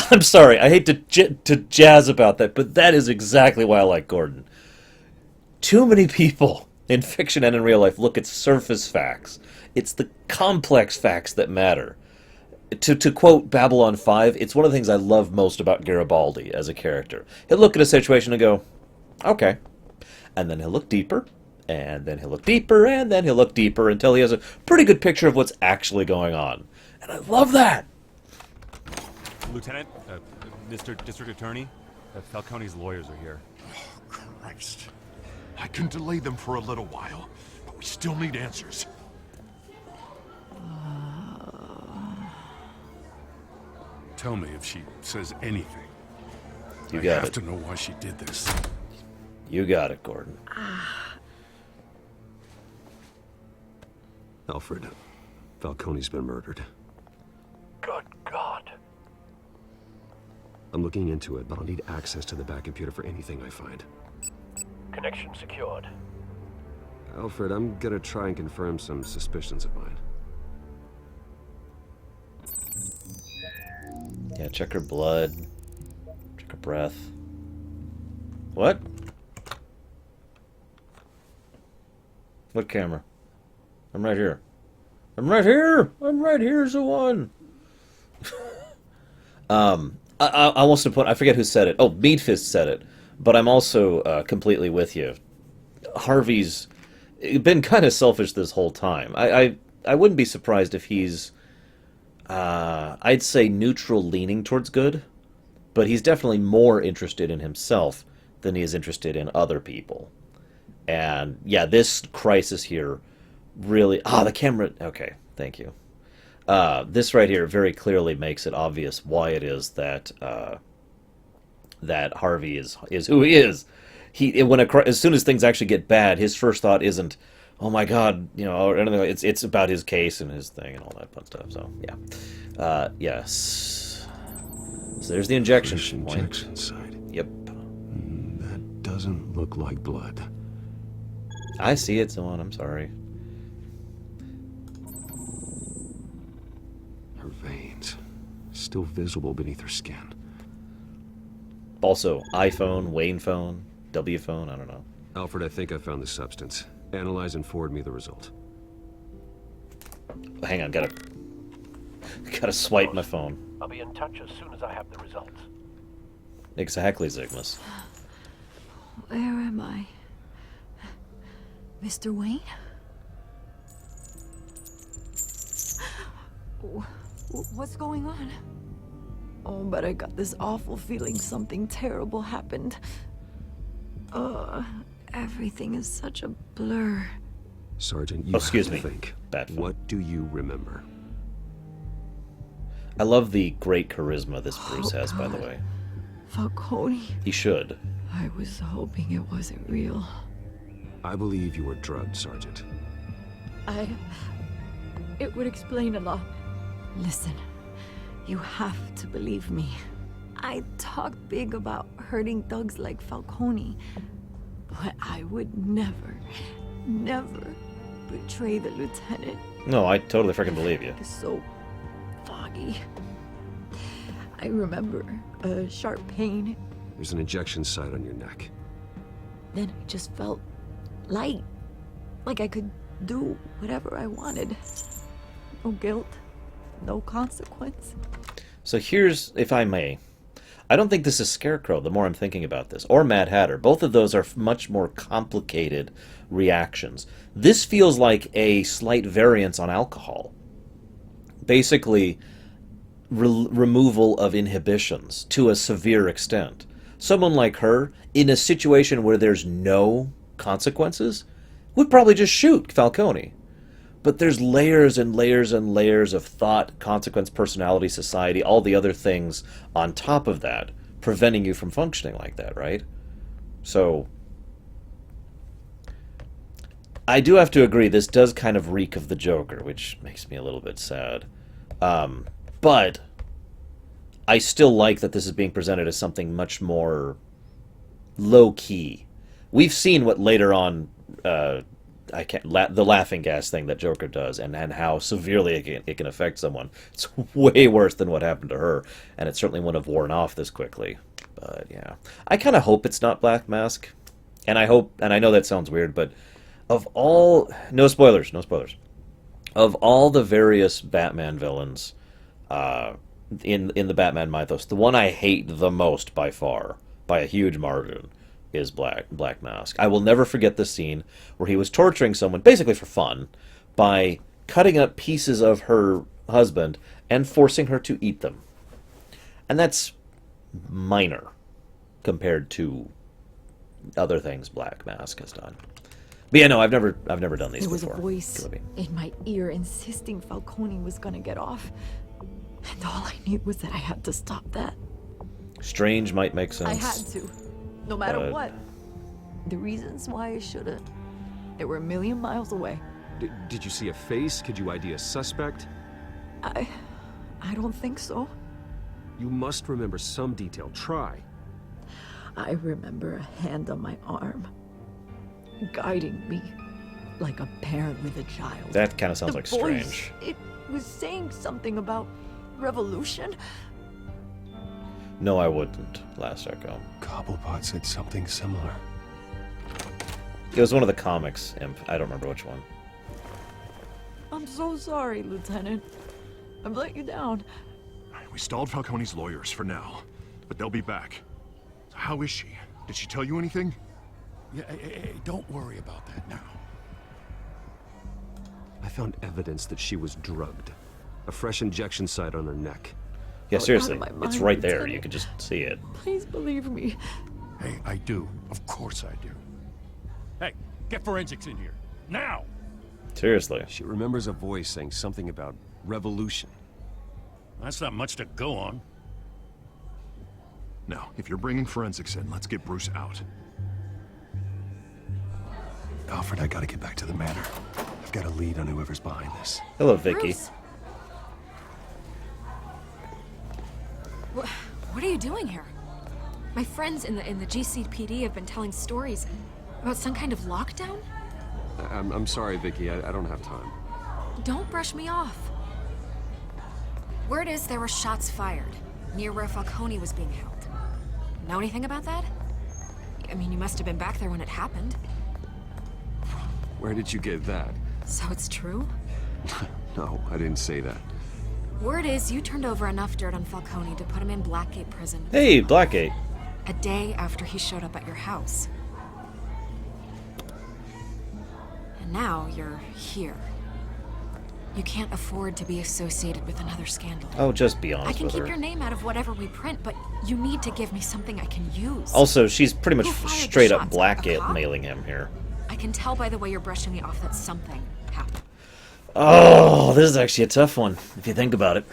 S1: I'm sorry, I hate to jazz about that, but that is exactly why I like Gordon. Too many people in fiction and in real life look at surface facts. It's the complex facts that matter. To quote Babylon 5, it's one of the things I love most about Garibaldi as a character. He'll look at a situation and go, okay. And then he'll look deeper, and then he'll look deeper, and then he'll look deeper until he has a pretty good picture of what's actually going on. And I love that!
S11: Lieutenant, Mr. District Attorney, Falcone's lawyers are here.
S10: Oh, Christ. I can delay them for a little while, but we still need answers.
S13: Tell me if she says anything.
S1: You
S13: I
S1: got
S13: have
S1: it.
S13: to know why she did this.
S1: You got it, Gordon.
S7: Alfred, Falcone's been murdered.
S5: Good God.
S7: I'm looking into it, but I'll need access to the back computer for anything I find.
S5: Connection secured.
S7: Alfred, I'm gonna try and confirm some suspicions of mine.
S1: Yeah, check her blood. Check her breath. What? What camera? I'm right here. I'm right here! I'm right here's the one! I almost to put, I forget who said it. Oh, Meadfist said it. But I'm also completely with you. Harvey's been kind of selfish this whole time. I wouldn't be surprised if he's, I'd say neutral leaning towards good, but he's definitely more interested in himself than he is interested in other people. And yeah, this crisis here really, the camera, okay, thank you. This right here very clearly makes it obvious why it is that that Harvey is who he is. As soon as things actually get bad, his first thought isn't, oh my God, you know, or anything. It's about his case and his thing and all that fun stuff. So yeah, yes. So there's the injection point.
S7: Injection site.
S1: Yep.
S7: That doesn't look like blood.
S1: I see it's on. I'm sorry.
S7: Her veins, still visible beneath her skin.
S1: Also, iPhone, Wayne phone, W phone, I don't know.
S7: Alfred, I think I found the substance. Analyze and forward me the result.
S1: Hang on, gotta swipe my phone.
S5: I'll be in touch as soon as I have the results.
S1: Exactly, Zygmus.
S4: Where am I? Mr. Wayne?
S17: What's going on?
S4: Oh, but I got this awful feeling something terrible happened. Everything is such a blur.
S7: Sergeant, you
S1: excuse
S7: have to
S1: me.
S7: think.
S1: Bad phone.
S7: What do you remember?
S1: I love the great charisma this Bruce has, by the way.
S4: Falcone.
S1: He should.
S4: I was hoping it wasn't real.
S7: I believe you were drugged, Sergeant.
S4: It would explain a lot. Listen, you have to believe me. I talked big about hurting thugs like Falcone, but I would never, never betray the lieutenant.
S1: No, I totally freaking believe you.
S4: It's so foggy. I remember a sharp pain.
S7: There's an injection site on your neck.
S4: Then I just felt light. Like I could do whatever I wanted. No guilt, no consequence.
S1: So here's, if I may, I don't think this is Scarecrow, the more I'm thinking about this, or Mad Hatter. Both of those are much more complicated reactions. This feels like a slight variance on alcohol. Basically, removal of inhibitions to a severe extent. Someone like her, in a situation where there's no consequences, would probably just shoot Falcone. But there's layers and layers and layers of thought, consequence, personality, society, all the other things on top of that, preventing you from functioning like that, right? So, I do have to agree, this does kind of reek of the Joker, which makes me a little bit sad. But I still like that this is being presented as something much more low-key. We've seen what later on... the laughing gas thing that Joker does, and how severely it can affect someone. It's way worse than what happened to her, and it certainly wouldn't have worn off this quickly. But yeah, I kind of hope it's not Black Mask, and I know that sounds weird, but of all, no spoilers, of all the various Batman villains in the Batman mythos, the one I hate the most by far, by a huge margin, is Black Mask. I will never forget the scene where he was torturing someone, basically for fun, by cutting up pieces of her husband and forcing her to eat them. And that's minor compared to other things Black Mask has done. But yeah, no, I've never done these
S4: There was
S1: before.
S4: a voice in my ear insisting Falcone was gonna get off. And all I knew was that I had to stop that.
S1: Strange might make sense.
S4: I had to. No matter
S1: but...
S4: what. The reasons why I shouldn't, they were a million miles away.
S7: Did you see a face? Could you ID a suspect?
S4: I don't think so.
S7: You must remember some detail. Try.
S4: I remember a hand on my arm, guiding me like a parent with a child.
S1: That kind of sounds
S4: The
S1: like
S4: voice,
S1: Strange.
S4: It was saying something about revolution.
S1: No, I wouldn't, Last Echo.
S9: Cobblepot said something similar.
S1: It was one of the comics, Imp. I don't remember which one.
S4: I'm so sorry, Lieutenant. I've let you down.
S10: We stalled Falcone's lawyers for now, but they'll be back. So how is she? Did she tell you anything?
S13: Yeah, hey, don't worry about that now.
S7: I found evidence that she was drugged. A fresh injection site on her neck.
S1: Yeah, seriously,
S4: out of my
S1: it's
S4: mind,
S1: right there.
S4: Lieutenant.
S1: You can just see it.
S4: Please believe me.
S13: Hey, I do. Of course I do. Hey, get forensics in here. Now!
S1: Seriously.
S7: She remembers a voice saying something about revolution.
S19: That's not much to go on.
S10: Now, if you're bringing forensics in, let's get Bruce out.
S9: Alfred, I gotta get back to the manor. I've got a lead on whoever's behind this.
S1: Hello, Vicky.
S12: Bruce. What are you doing here? My friends in the GCPD have been telling stories about some kind of lockdown?
S7: I'm sorry, Vicky. I don't have time.
S12: Don't brush me off. Word is there were shots fired near where Falcone was being held. Know anything about that? I mean, you must have been back there when it happened.
S7: Where did you get that?
S12: So it's true?
S7: No, I didn't say that.
S12: Word is you turned over enough dirt on Falcone to put him in Blackgate prison.
S1: Hey, Blackgate.
S12: A day after he showed up at your house. And now you're here. You can't afford to be associated with another scandal.
S1: Oh, just be honest
S12: I can
S1: with
S12: keep
S1: her.
S12: your name out of whatever we print, but you need to give me something I can use.
S1: Also, she's pretty much
S12: Who fired the
S1: straight up
S12: shots? A
S1: Blackgate
S12: cop?
S1: mailing him here.
S12: I can tell by the way you're brushing me off that something happened.
S1: Oh, this is actually a tough one, if you think about it.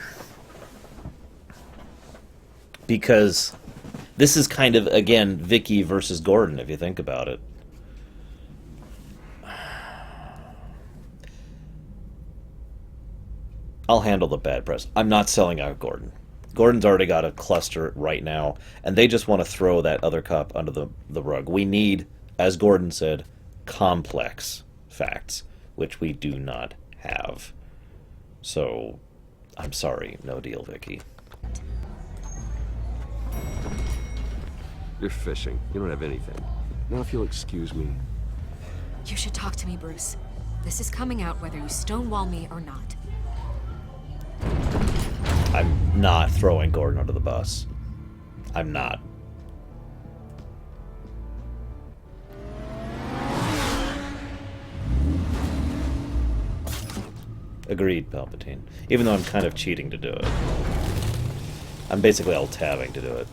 S1: Because this is kind of, again, Vicky versus Gordon, if you think about it. I'll handle the bad press. I'm not selling out Gordon. Gordon's already got a cluster right now, and they just want to throw that other cop under the rug. We need, as Gordon said, complex facts, which we do not have. So, I'm sorry, no deal, Vicky.
S7: You're fishing. You don't have anything. Now if you'll excuse me.
S12: You should talk to me, Bruce. This is coming out whether you stonewall me or not.
S1: I'm not throwing Gordon under the bus. I'm not. Agreed, Palpatine. Even though I'm kind of cheating to do it. I'm basically alt-tabbing to do it.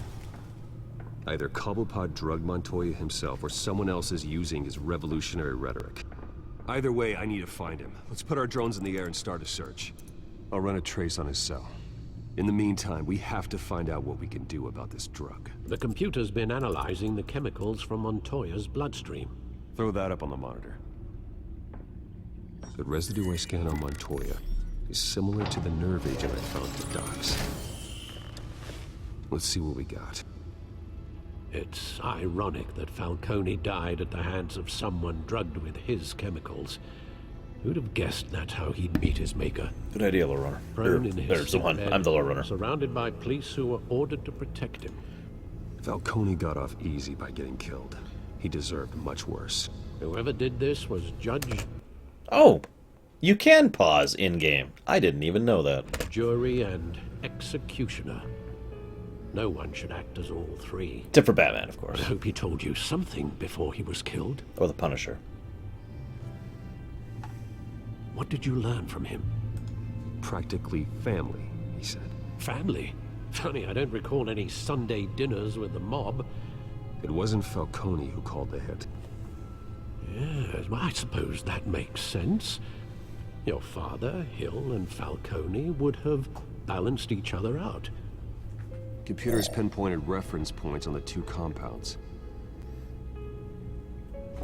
S7: Either Cobblepot drugged Montoya himself or someone else is using his revolutionary rhetoric. Either way, I need to find him. Let's put our drones in the air and start a search. I'll run a trace on his cell. In the meantime, we have to find out what we can do about this drug.
S6: The computer's been analyzing the chemicals from Montoya's bloodstream.
S7: Throw that up on the monitor. The residue I scan on Montoya is similar to the nerve agent I found at the docks. Let's see what we got.
S6: It's ironic that Falcone died at the hands of someone drugged with his chemicals. Who'd have guessed that's how he'd meet his maker?
S1: Good idea, Lord Runner.
S6: Prone in his
S1: There's the one.
S6: sick bed,
S1: I'm the Lord Runner.
S6: surrounded by police who were ordered to protect him.
S7: Falcone got off easy by getting killed. He deserved much worse.
S6: Whoever did this was Judge...
S1: Oh! You can pause in-game. I didn't even know that.
S6: Jury and executioner. No one should act as all three.
S1: Except for Batman, of course.
S6: I hope he told you something before he was killed.
S1: Or the Punisher.
S6: What did you learn from him?
S7: Practically family, he said.
S6: Family? Funny, I don't recall any Sunday dinners with the mob.
S7: It wasn't Falcone who called the hit.
S6: Yes, well, I suppose that makes sense. Your father, Hill, and Falcone would have balanced each other out.
S7: Computers pinpointed reference points on the two compounds.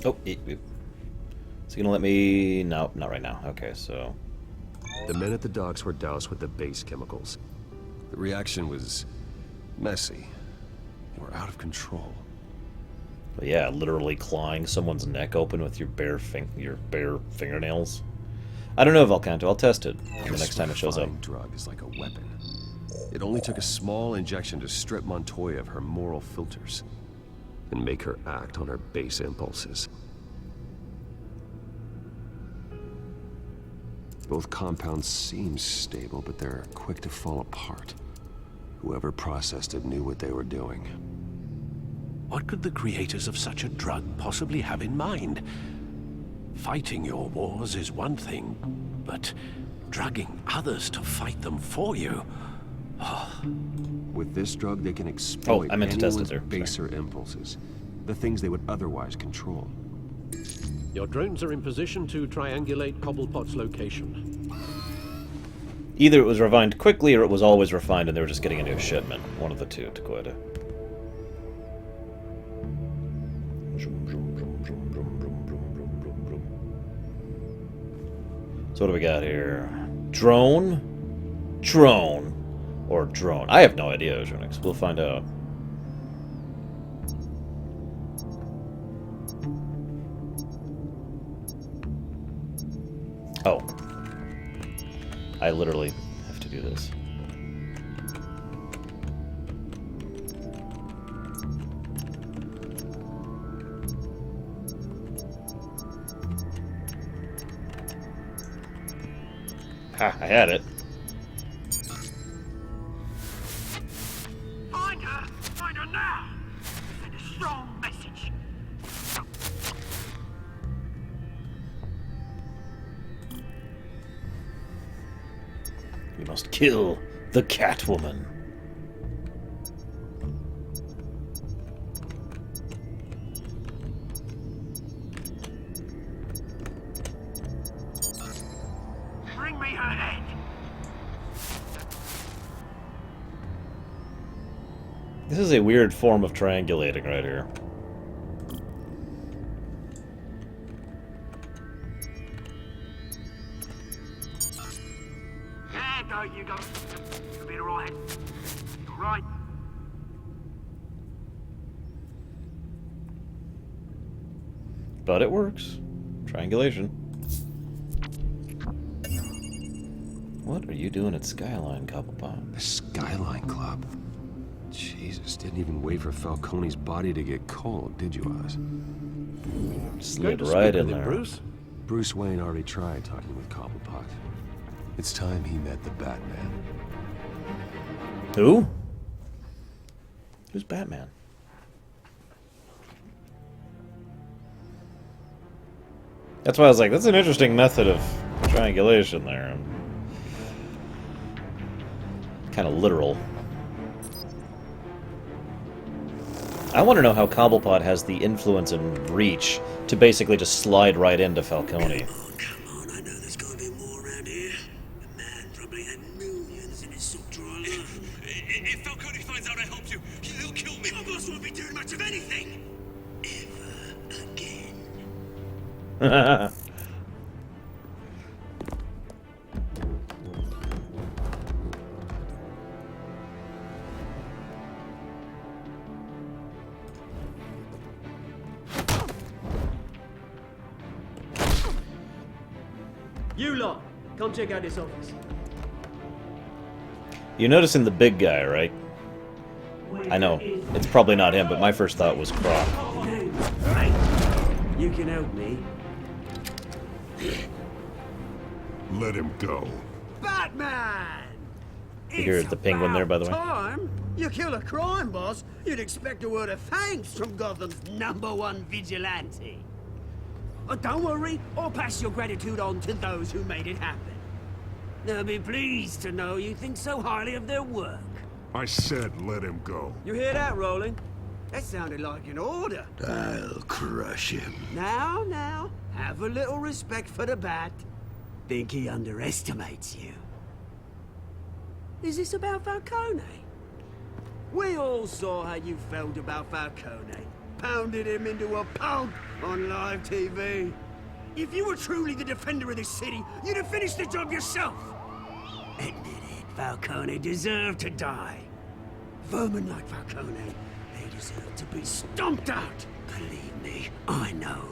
S1: Oh, is he gonna let me... No, not right now. Okay, so...
S7: The men at the docks were doused with the base chemicals. The reaction was messy. They were out of control.
S1: But yeah, literally clawing someone's neck open with your bare fingernails. I don't know, Volcanto. I'll test it the next time it shows up.
S7: This drug is like a weapon. It only took a small injection to strip Montoya of her moral filters and make her act on her base impulses. Both compounds seem stable, but they're quick to fall apart. Whoever processed it knew what they were doing.
S6: What could the creators of such a drug possibly have in mind? Fighting your wars is one thing, but drugging others to fight them for you...
S7: With this drug, they can exploit
S1: I meant to test it
S7: anyone's
S1: there.
S7: baser impulses. The things they would otherwise control.
S6: Your drones are in position to triangulate Cobblepot's location.
S1: Either it was refined quickly or it was always refined and they were just getting a new shipment. One of the two, Takoida. So what do we got here? Drone? Drone. Or drone. I have no idea, Jonix. We'll find out. Oh. I literally have to do this. Ha, I had it.
S2: Find her! Find her now! Send a strong message!
S1: We must kill the Catwoman.
S2: Bring me her head!
S1: This is a weird form of triangulating right here.
S16: don't you go. You'll be alright. Alright.
S1: But it works. Triangulation. What are you doing at Skyline, Cobblepot?
S7: The Skyline Club? Jesus, didn't even wait for Falcone's body to get cold, did you, Oz?
S1: Slid right in there.
S7: Bruce Wayne already tried talking with Cobblepot. It's time he met the Batman.
S1: Who? Who's Batman? That's why I was like, that's an interesting method of triangulation there. Kind of literal. I want to know how Cobblepot has the influence and reach to basically just slide right into Falcone.
S5: If Falcone finds out I helped you, he'll kill me. Your boss won't be doing much of anything. Ever again.
S16: You lot, come check out this office.
S1: You're noticing the big guy, right? I know, it's probably not him, but my first thought was Croc.
S16: You can help me.
S9: Let him go.
S16: Batman!
S1: You hear the penguin there, by the way?
S16: Time you kill a crime boss, you'd expect a word of thanks from Gotham's #1 vigilante. But don't worry, I'll pass your gratitude on to those who made it happen. They'll be pleased to know you think so highly of their work.
S9: I said let him go.
S16: You hear that, Roland? That sounded like an order.
S6: I'll crush him.
S16: Now, have a little respect for the Bat. Think he underestimates you. Is this about Falcone? We all saw how you felt about Falcone. Pounded him into a pulp on live TV. If you were truly the defender of this city, you'd have finished the job yourself. Admit it, Falcone deserved to die. Vermin like Falcone, they deserve to be stomped out. Believe me, I know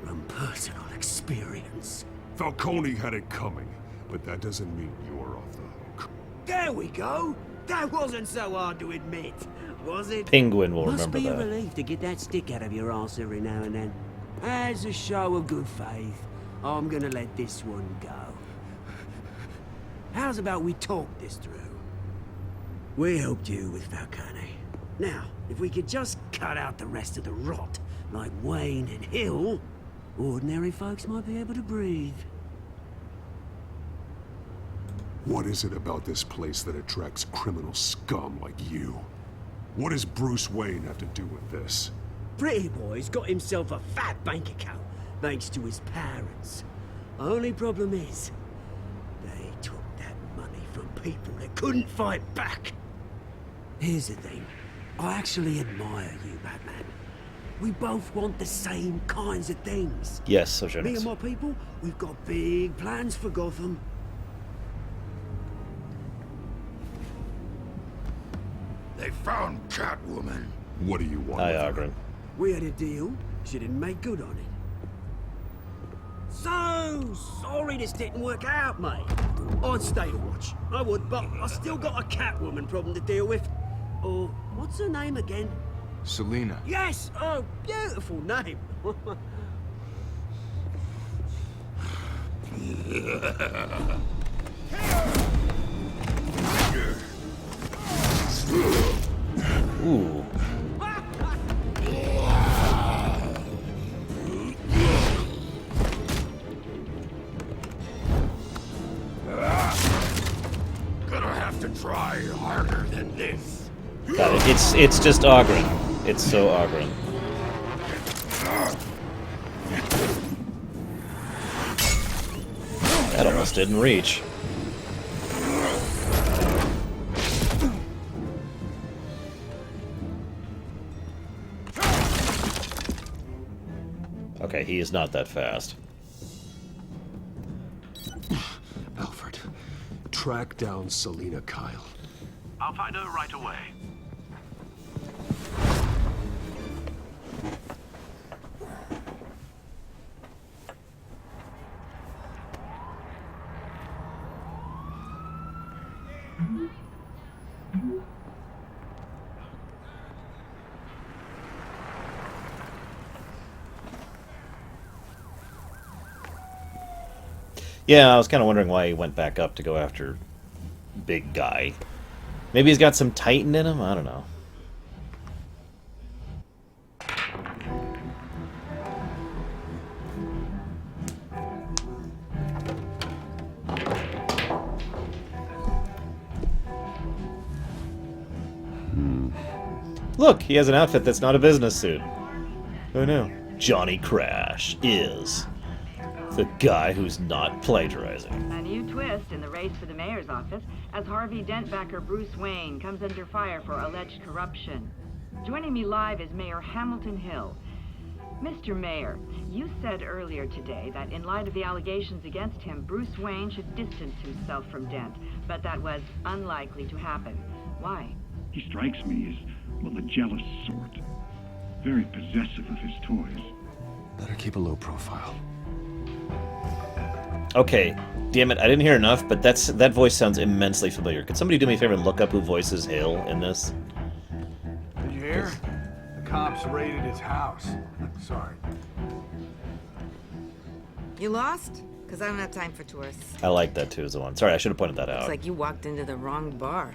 S16: from personal experience.
S9: Falcone had it coming, but that doesn't mean you're off the hook.
S16: There we go. That wasn't so hard to admit, was it?
S1: Penguin will
S16: Must
S1: remember
S16: be a
S1: that.
S16: relief to get that stick out of your ass every now and then. As a show of good faith, I'm gonna let this one go. How's about we talk this through? We helped you with Falcone. Now, if we could just cut out the rest of the rot, like Wayne and Hill, ordinary folks might be able to breathe.
S9: What is it about this place that attracts criminal scum like you? What does Bruce Wayne have to do with this?
S16: Pretty Boy's got himself a fat bank account, thanks to his parents. Only problem is, they took that money from people that couldn't fight back. Here's the thing, I actually admire you, Batman. We both want the same kinds of things.
S1: Yes, so sure.
S16: Me and my people, we've got big plans for Gotham.
S13: They found Catwoman.
S9: What do you want?
S1: Hi, Ogren.
S16: We had a deal, she didn't make good on it. So sorry this didn't work out, mate. I'd stay to watch, I would, but I still got a Catwoman problem to deal with. Oh, what's her name again?
S10: Selina.
S16: Yes! Oh, beautiful name.
S1: Ooh.
S13: Gonna have to try harder than this.
S1: Got it. It's just Ogren. It's so Ogren. That almost didn't reach. Okay, he is not that fast.
S7: Alfred,
S6: track down Selina Kyle.
S5: I'll find her right away.
S1: Yeah, I was kind of wondering why he went back up to go after big guy. Maybe he's got some Titan in him? I don't know. Look, he has an outfit that's not a business suit. Who knew? Johnny Crash is the guy who's not plagiarizing.
S18: A new twist in the race for the mayor's office as Harvey Dent backer Bruce Wayne comes under fire for alleged corruption. Joining me live is Mayor Hamilton Hill. Mr. Mayor, you said earlier today that in light of the allegations against him, Bruce Wayne should distance himself from Dent, but that was unlikely to happen. Why?
S22: He strikes me as, well, the jealous sort. Very possessive of his toys.
S7: Better keep a low profile.
S1: Okay, damn it, I didn't hear enough, but that voice sounds immensely familiar. Could somebody do me a favor and look up who voices Hill in this?
S23: Did you hear? The cops raided his house. Sorry.
S24: You lost? Because I don't have time for tourists.
S1: I like that too as the one. Sorry, I should have pointed that out.
S24: Looks like you walked into the wrong bar.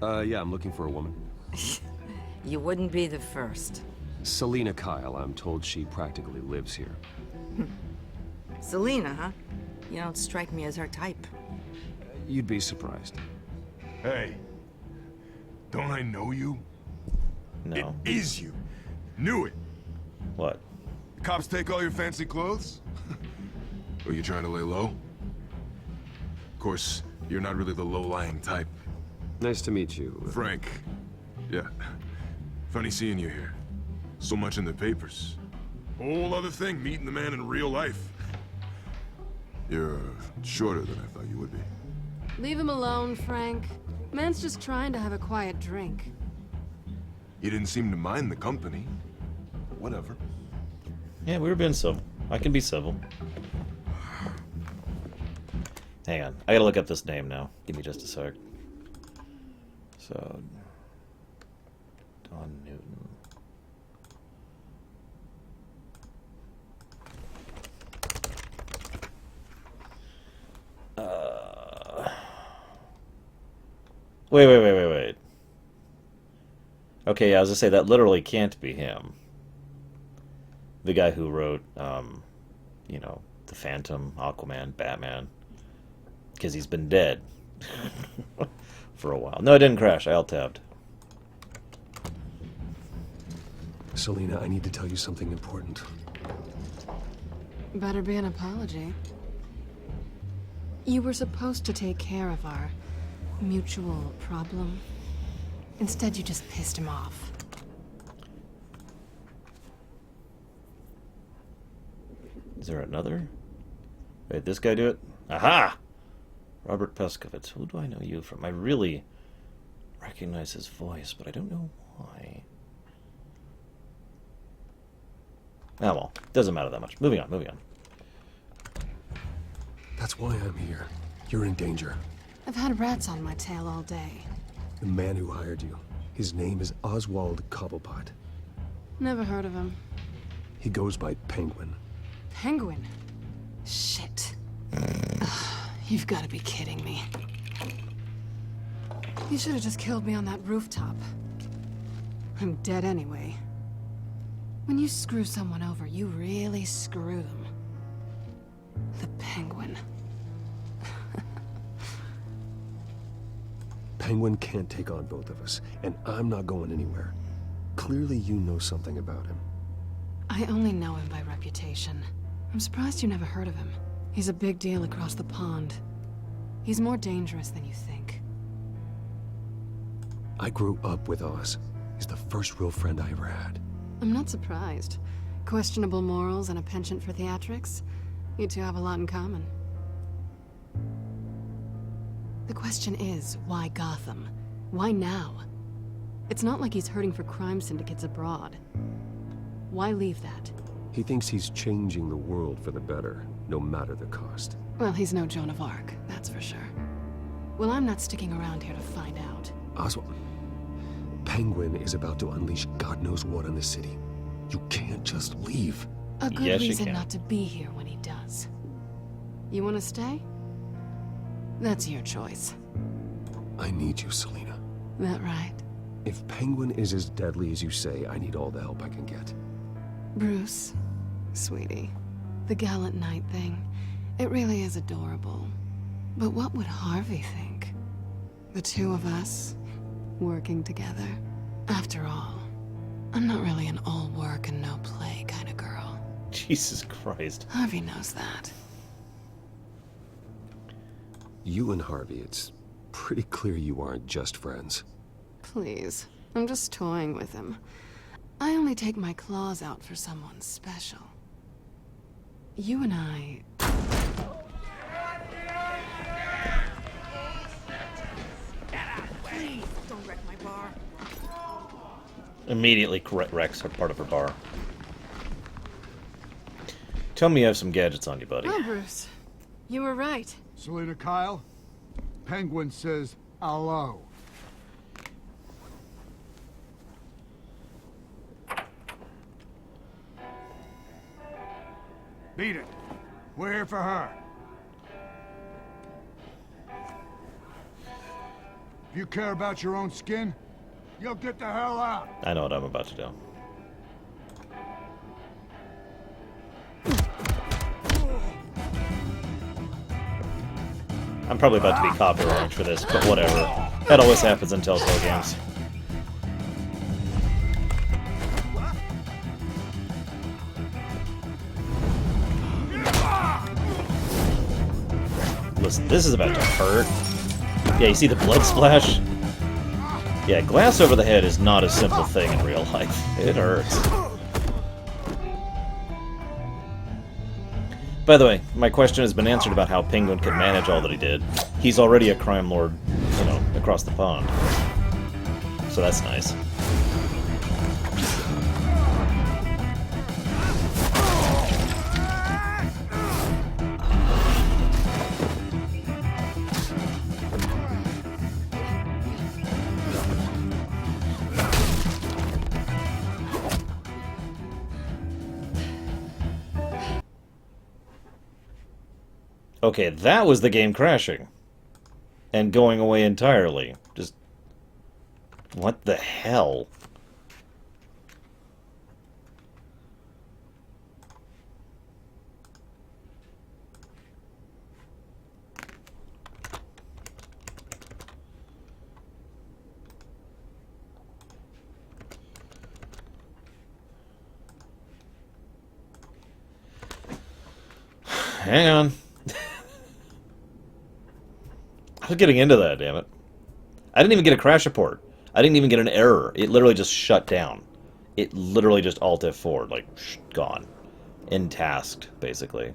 S7: Yeah, I'm looking for a woman.
S24: You wouldn't be the first.
S7: Selina Kyle, I'm told she practically lives here.
S24: Selina, huh? You don't strike me as her type.
S7: You'd be surprised.
S13: Hey, don't I know you?
S1: No.
S13: It is you. Knew it.
S1: What?
S13: The cops take all your fancy clothes? Are you trying to lay low? Of course, you're not really the low-lying type.
S7: Nice to meet you.
S13: Frank. Yeah. Funny seeing you here. So much in the papers. Whole other thing, meeting the man in real life. You're shorter than I thought you would be.
S8: Leave him alone, Frank. Man's just trying to have a quiet drink.
S13: You didn't seem to mind the company. Whatever.
S1: Yeah, we were being civil. I can be civil. Hang on. I gotta look up this name now. Give me just a sec. So... Don Newton. Wait. Okay, yeah, I was gonna say that literally can't be him. The guy who wrote, you know, The Phantom, Aquaman, Batman. Because he's been dead for a while. No, it didn't crash. I alt-tabbed.
S6: Selina, I need to tell you something important.
S8: Better be an apology. You were supposed to take care of our mutual problem. Instead, you just pissed him off.
S1: Is there another? Wait, this guy do it? Aha! Robert Peskovitz. Who do I know you from? I really recognize his voice, but I don't know why. Ah, well, doesn't matter that much. Moving on.
S6: That's why I'm here. You're in danger.
S8: I've had rats on my tail all day.
S6: The man who hired you, his name is Oswald Cobblepot.
S8: Never heard of him.
S6: He goes by Penguin.
S8: Penguin? Shit. You've got to be kidding me. You should have just killed me on that rooftop. I'm dead anyway. When you screw someone over, you really screw them. The Penguin.
S6: Penguin can't take on both of us, and I'm not going anywhere. Clearly you know something about him.
S8: I only know him by reputation. I'm surprised you never heard of him. He's a big deal across the pond. He's more dangerous than you think.
S6: I grew up with Oz. He's the first real friend I ever had.
S8: I'm not surprised. Questionable morals and a penchant for theatrics. You two have a lot in common. The question is, why Gotham? Why now? It's not like he's hurting for crime syndicates abroad. Why leave that?
S7: He thinks he's changing the world for the better, no matter the cost.
S8: Well, he's no Joan of Arc, that's for sure. Well, I'm not sticking around here to find out.
S7: Oswald, Penguin is about to unleash God knows what on the city. You can't just leave.
S8: A good reason not to be here when he does. You want to stay? That's your choice.
S7: I need you, Selina.
S8: That right?
S7: If Penguin is as deadly as you say, I need all the help I can get.
S8: Bruce, sweetie, the gallant knight thing, it really is adorable. But what would Harvey think? The two of us, working together. After all, I'm not really an all work and no play kind of girl.
S1: Jesus Christ.
S8: Harvey knows that.
S7: You and Harvey, it's pretty clear you aren't just friends.
S8: Please, I'm just toying with him. I only take my claws out for someone special. You and I...
S24: Please, don't wreck my bar.
S1: Immediately wrecks her part of her bar. Tell me you have some gadgets on you, buddy.
S8: Oh, Bruce. You were right.
S23: Selina Kyle, Penguin says hello. Beat it. We're here for her. If you care about your own skin, you'll get the hell out.
S1: I know what I'm about to do. I'm probably about to be copyrighted for this, but whatever. That always happens in Telltale games. Listen, this is about to hurt. Yeah, you see the blood splash? Yeah, glass over the head is not a simple thing in real life. It hurts. By the way, my question has been answered about how Penguin could manage all that he did. He's already a crime lord, you know, across the pond. So that's nice. Okay, that was the game crashing. And going away entirely. Just... what the hell? Hang on. I was getting into that, damn it. I didn't even get a crash report. I didn't even get an error. It literally just shut down. It literally just Alt F4, like, gone. Untasked, basically.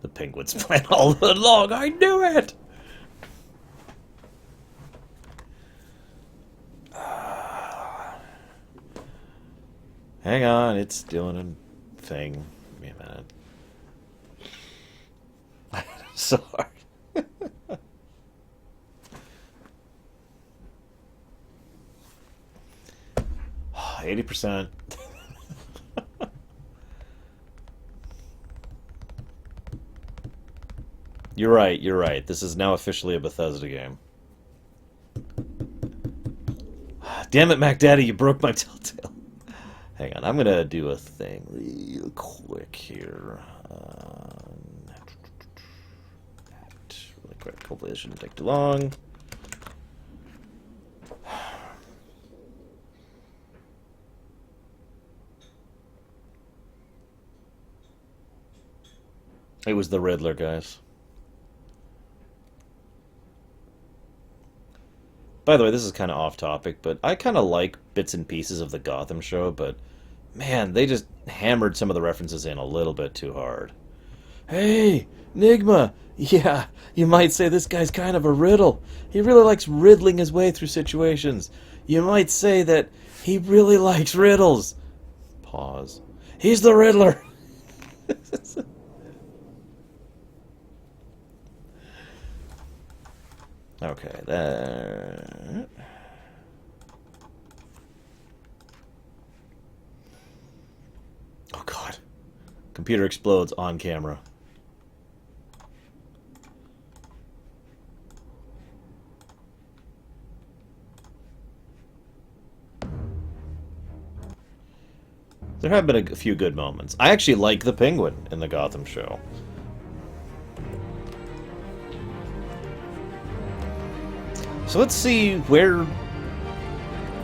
S1: The Penguin's plan all along. I knew it! Hang on, it's doing a thing. Give me a minute. So hard. 80%. You're right, you're right. This is now officially a Bethesda game. Damn it, Mac Daddy, you broke my Telltale. Hang on, I'm gonna do a thing real quick here. Really quick. Hopefully this shouldn't take too long. It was the Riddler, guys. By the way, this is kind of off topic, but I kind of like bits and pieces of the Gotham show, but man, they just hammered some of the references in a little bit too hard. Hey, Nigma, Yeah, you might say this guy's kind of a riddle. He really likes riddling his way through situations. You might say that he really likes riddles. Pause. He's the Riddler. Okay, that... Oh god. Computer explodes on camera. There have been a few good moments. I actually like the Penguin in the Gotham show. So let's see where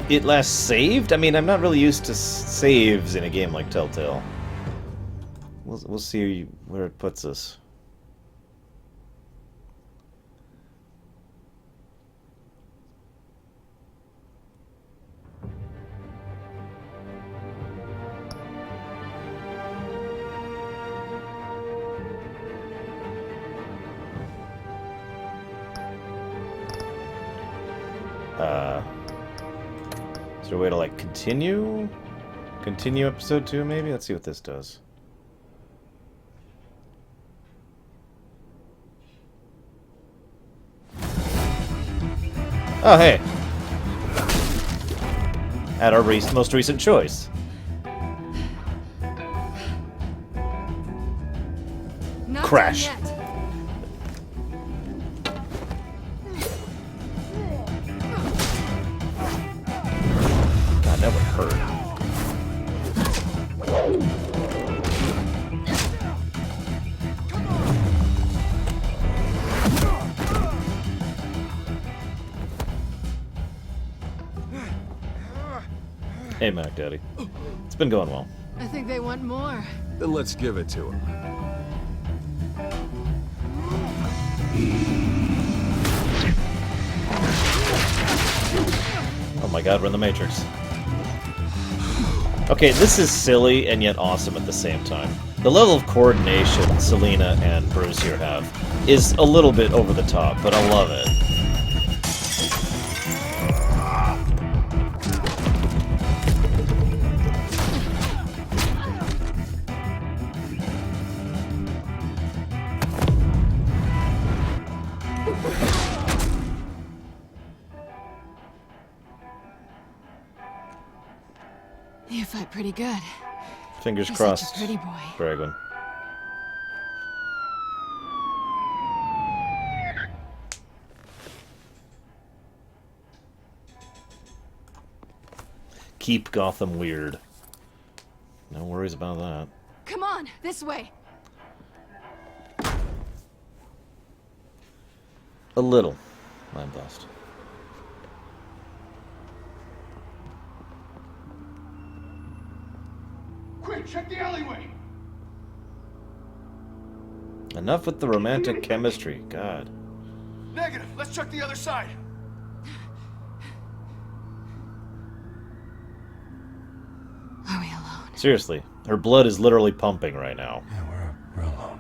S1: it last saved. I mean, I'm not really used to saves in a game like Telltale. We'll see where it puts us. Is there a way to, like, continue? Continue episode 2, maybe? Let's see what this does. Oh, hey! At our most recent choice.
S8: Not
S1: Crash.
S8: done yet.
S1: God, that would hurt. Hey, Mac Daddy. It's been going well.
S8: I think they want more.
S7: Then let's give it to him.
S1: Oh my god, we're in the Matrix. Okay, this is silly and yet awesome at the same time. The level of coordination Selina and Bruce here have is a little bit over the top, but I love it.
S8: You fight pretty good.
S1: Fingers
S8: You're
S1: crossed,
S8: such a pretty boy.
S1: Dragon. Keep Gotham weird. No worries about that.
S8: Come on, this way.
S1: A little. Mind blast.
S2: Quick, check the alleyway!
S1: Enough with the romantic chemistry. God.
S2: Negative. Let's check the other side.
S8: Are we alone?
S1: Seriously, her blood is literally pumping right now.
S2: Yeah, we're alone.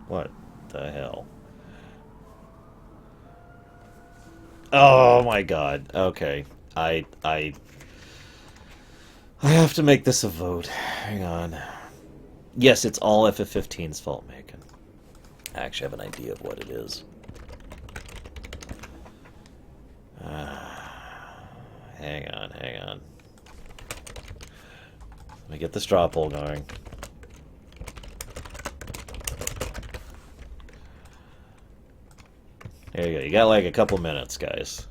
S1: What the hell? Oh my god. Okay. I have to make this a vote. Hang on. Yes, it's all FF15's fault, Megan. I actually have an idea of what it is. Hang on. Let me get the straw poll going. There you go. You got like a couple minutes, guys.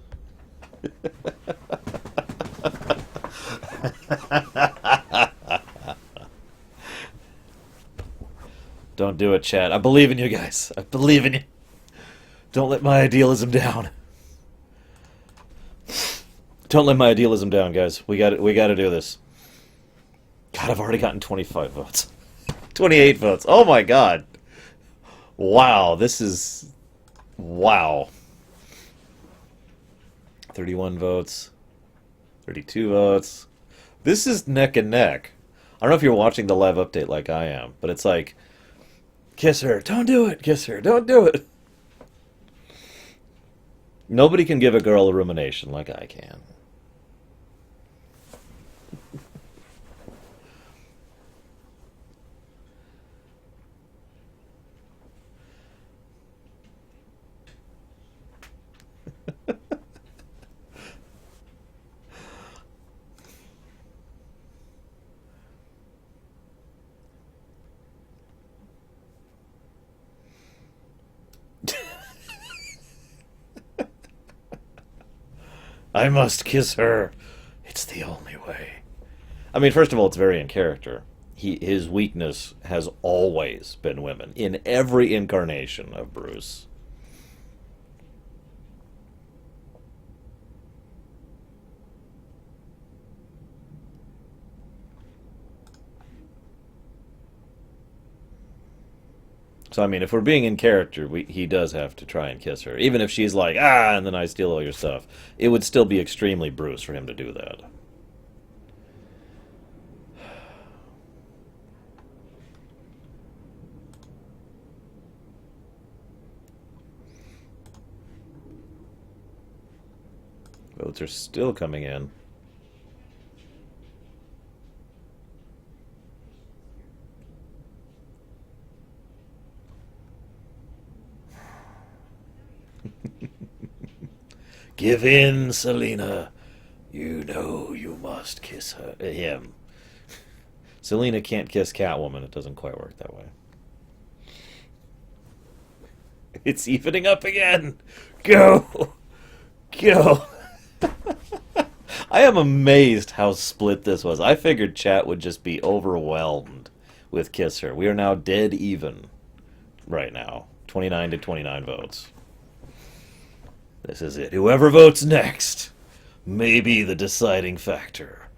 S1: Don't do it, chat. I believe in you guys. I believe in you. Don't let my idealism down. Don't let my idealism down, guys. We got to do this. God, I've already gotten 25 votes. 28 votes. Oh my god. Wow, this is... Wow. 31 votes. 32 votes. This is neck and neck. I don't know if you're watching the live update like I am, but it's like, kiss her, don't do it, kiss her, don't do it. Nobody can give a girl a rumination like I can. I must kiss her. It's the only way. I mean, first of all, it's very in character. His weakness has always been women in every incarnation of Bruce. So I mean, if we're being in character, he does have to try and kiss her, even if she's like, ah, and then I steal all your stuff. It would still be extremely Bruce for him to do that. Votes are still coming in. Give in, Selena. You know you must kiss him. Selena can't kiss Catwoman. It doesn't quite work that way. It's evening up again. Go. Go. I am amazed how split this was. I figured chat would just be overwhelmed with Kiss Her. We are now dead even right now. 29 to 29 votes. This is it. Whoever votes next may be the deciding factor.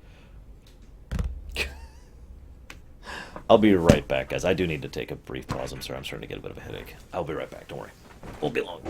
S1: I'll be right back, guys. I do need to take a brief pause. I'm sorry, I'm starting to get a bit of a headache. I'll be right back. Don't worry. Won't be long.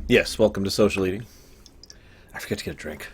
S1: Yes, welcome to Social Eating. I forget to get a drink.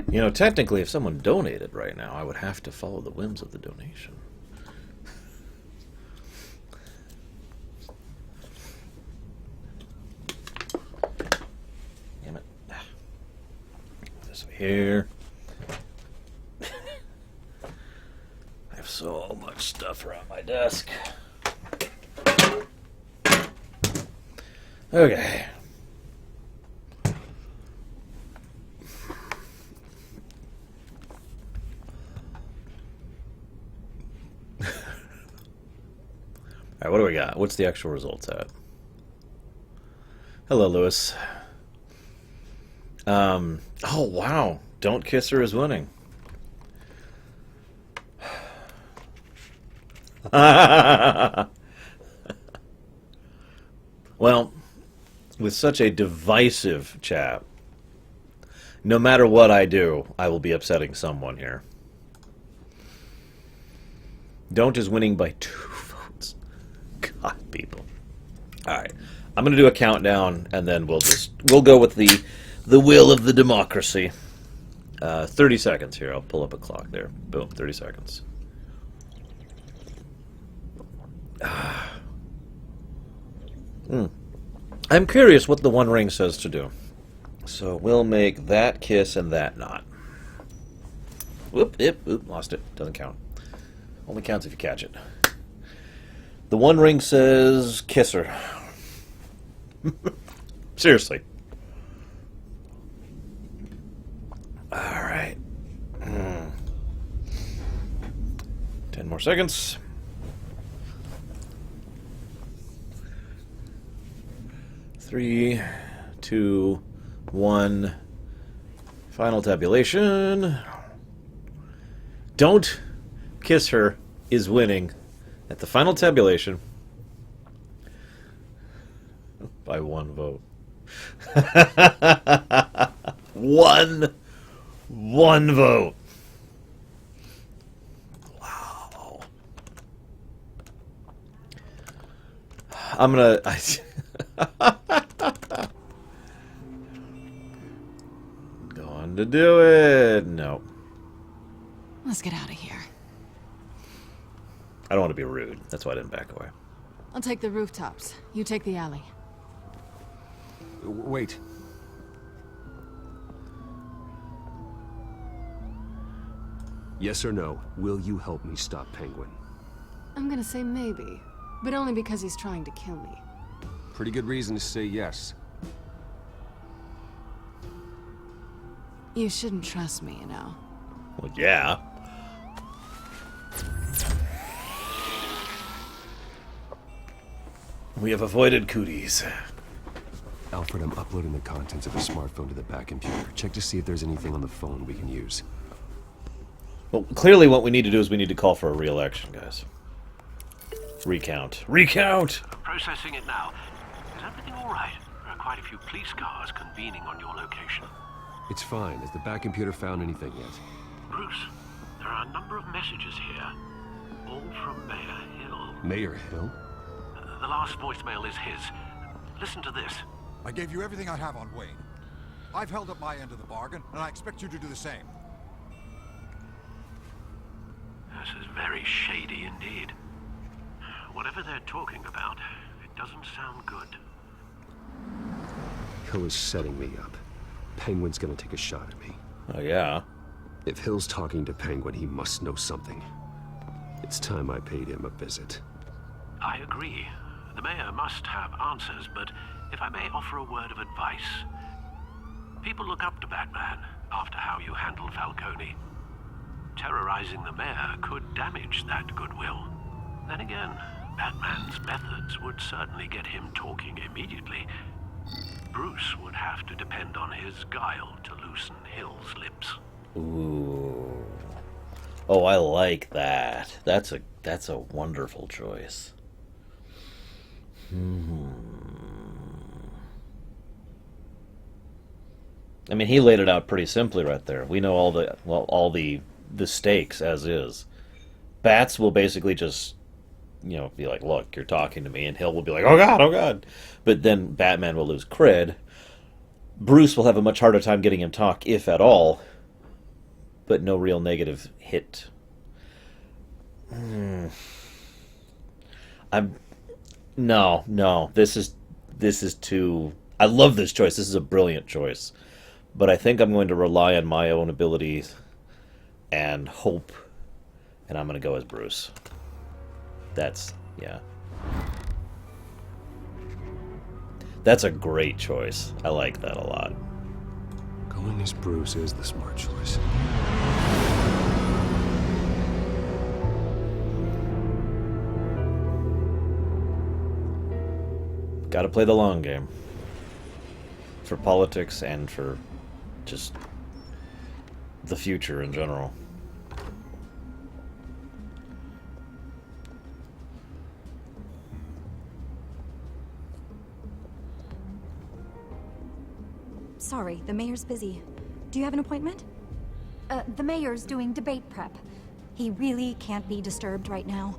S1: You know, technically, if someone donated right now, I would have to follow the whims of the donation. Damn it. This way here. I have so much stuff around my desk. Okay. Alright, what do we got? What's the actual results at? Hello, Lewis. Oh, wow. Don't Kiss Her is winning. Well, with such a divisive chat, no matter what I do, I will be upsetting someone here. Don't is winning by 2 votes. God, people. Alright. I'm going to do a countdown, and then we'll go with the will of the democracy. 30 seconds here. I'll pull up a clock there. Boom, 30 seconds. I'm curious what the One Ring says to do. So we'll make that kiss and that not. Whoop, lost it. Doesn't count. Only counts if you catch it. The One Ring says kiss her. Seriously. Alright. 10 more seconds. 3, 2, 1. Final tabulation. Don't Kiss Her is winning at the final tabulation by 1 vote. One vote. Wow. I'm gonna... Going to do it. No.
S8: Let's get out of here.
S1: I don't want to be rude. That's why I didn't back away.
S8: I'll take the rooftops. You take the alley.
S7: Wait. Yes or no, will you help me stop Penguin?
S8: I'm gonna say maybe, but only because he's trying to kill me.
S7: Pretty good reason to say yes.
S8: You shouldn't trust me, you know.
S1: Well, yeah. We have avoided cooties.
S7: Alfred, I'm uploading the contents of the smartphone to the back computer. Check to see if there's anything on the phone we can use.
S1: Well, clearly what we need to do is we need to call for a re-election, guys. Recount. Recount!
S5: Processing it now. Is everything all right? There are quite a few police cars convening on your location.
S7: It's fine. Has the back computer found anything yet?
S5: Bruce, there are a number of messages here. All from Mayor Hill.
S7: Mayor Hill?
S5: The last voicemail is his. Listen to this.
S3: I gave you everything I have on Wayne. I've held up my end of the bargain, and I expect you to do the same.
S5: This is very shady indeed. Whatever they're talking about, it doesn't sound good.
S7: Hill is setting me up. Penguin's gonna take a shot at me.
S1: Oh, yeah?
S7: If Hill's talking to Penguin, he must know something. It's time I paid him a visit.
S5: I agree. The mayor must have answers, but if I may offer a word of advice. People look up to Batman after how you handled Falcone. Terrorizing the mayor could damage that goodwill. Then again, Batman's methods would certainly get him talking immediately. Bruce would have to depend on his guile to loosen Hill's lips.
S1: Ooh. Oh, I like that. That's a wonderful choice. I mean, he laid it out pretty simply right there. We know all the stakes as is. Bats will basically just, be like, look, you're talking to me, and Hill will be like, oh god. But then Batman will lose cred. Bruce will have a much harder time getting him talk, if at all. but no real negative hit. No. This is too. I love this choice. This is a brilliant choice, but I think I'm going to rely on my own abilities and hope, and I'm going to go as Bruce. Yeah. That's a great choice. I like that a lot.
S7: Going as Bruce is the smart choice.
S1: Gotta play the long game. For politics and for just the future in general.
S17: Sorry, the mayor's busy. Do you have an appointment? The mayor's doing debate prep. He really can't be disturbed right now.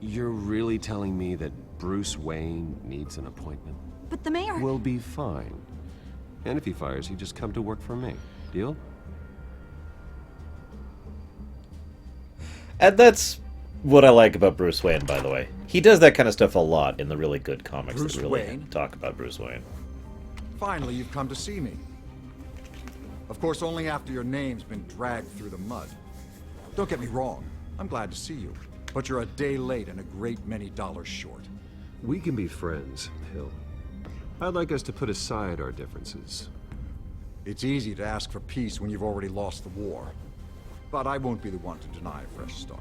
S7: You're really telling me that Bruce Wayne needs an appointment?
S17: But the mayor...
S7: We'll be fine. And if he fires, you just come to work for me. Deal?
S1: And that's what I like about Bruce Wayne, by the way. He does that kind of stuff a lot in the really good comics
S3: Bruce
S1: that really
S3: Wayne?
S1: talk about Bruce Wayne.
S3: Finally, you've come to see me. Of course, only after your name's been dragged through the mud. Don't get me wrong, I'm glad to see you. But you're a day late and a great many dollars short.
S7: We can be friends, Hill. I'd like us to put aside our differences.
S3: It's easy to ask for peace when you've already lost the war. But I won't be the one to deny a fresh start.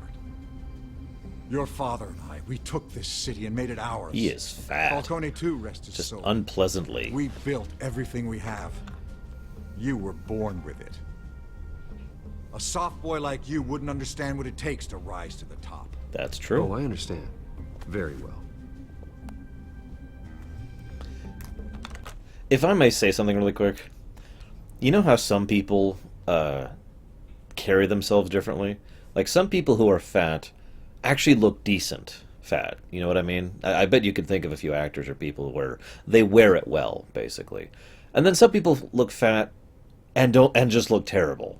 S3: Your father and I, we took this city and made it ours.
S1: He is fat.
S3: Falcone too, rest his
S1: Just
S3: soul.
S1: unpleasantly.
S3: We built everything we have. You were born with it. A soft boy like you wouldn't understand what it takes to rise to the top.
S1: That's true.
S7: Oh, I understand. Very well.
S1: If I may say something really quick, you know how some people carry themselves differently? Like, some people who are fat actually look decent fat. You know what I mean? I bet you could think of a few actors or people where they wear it well, basically. And then some people look fat and just look terrible.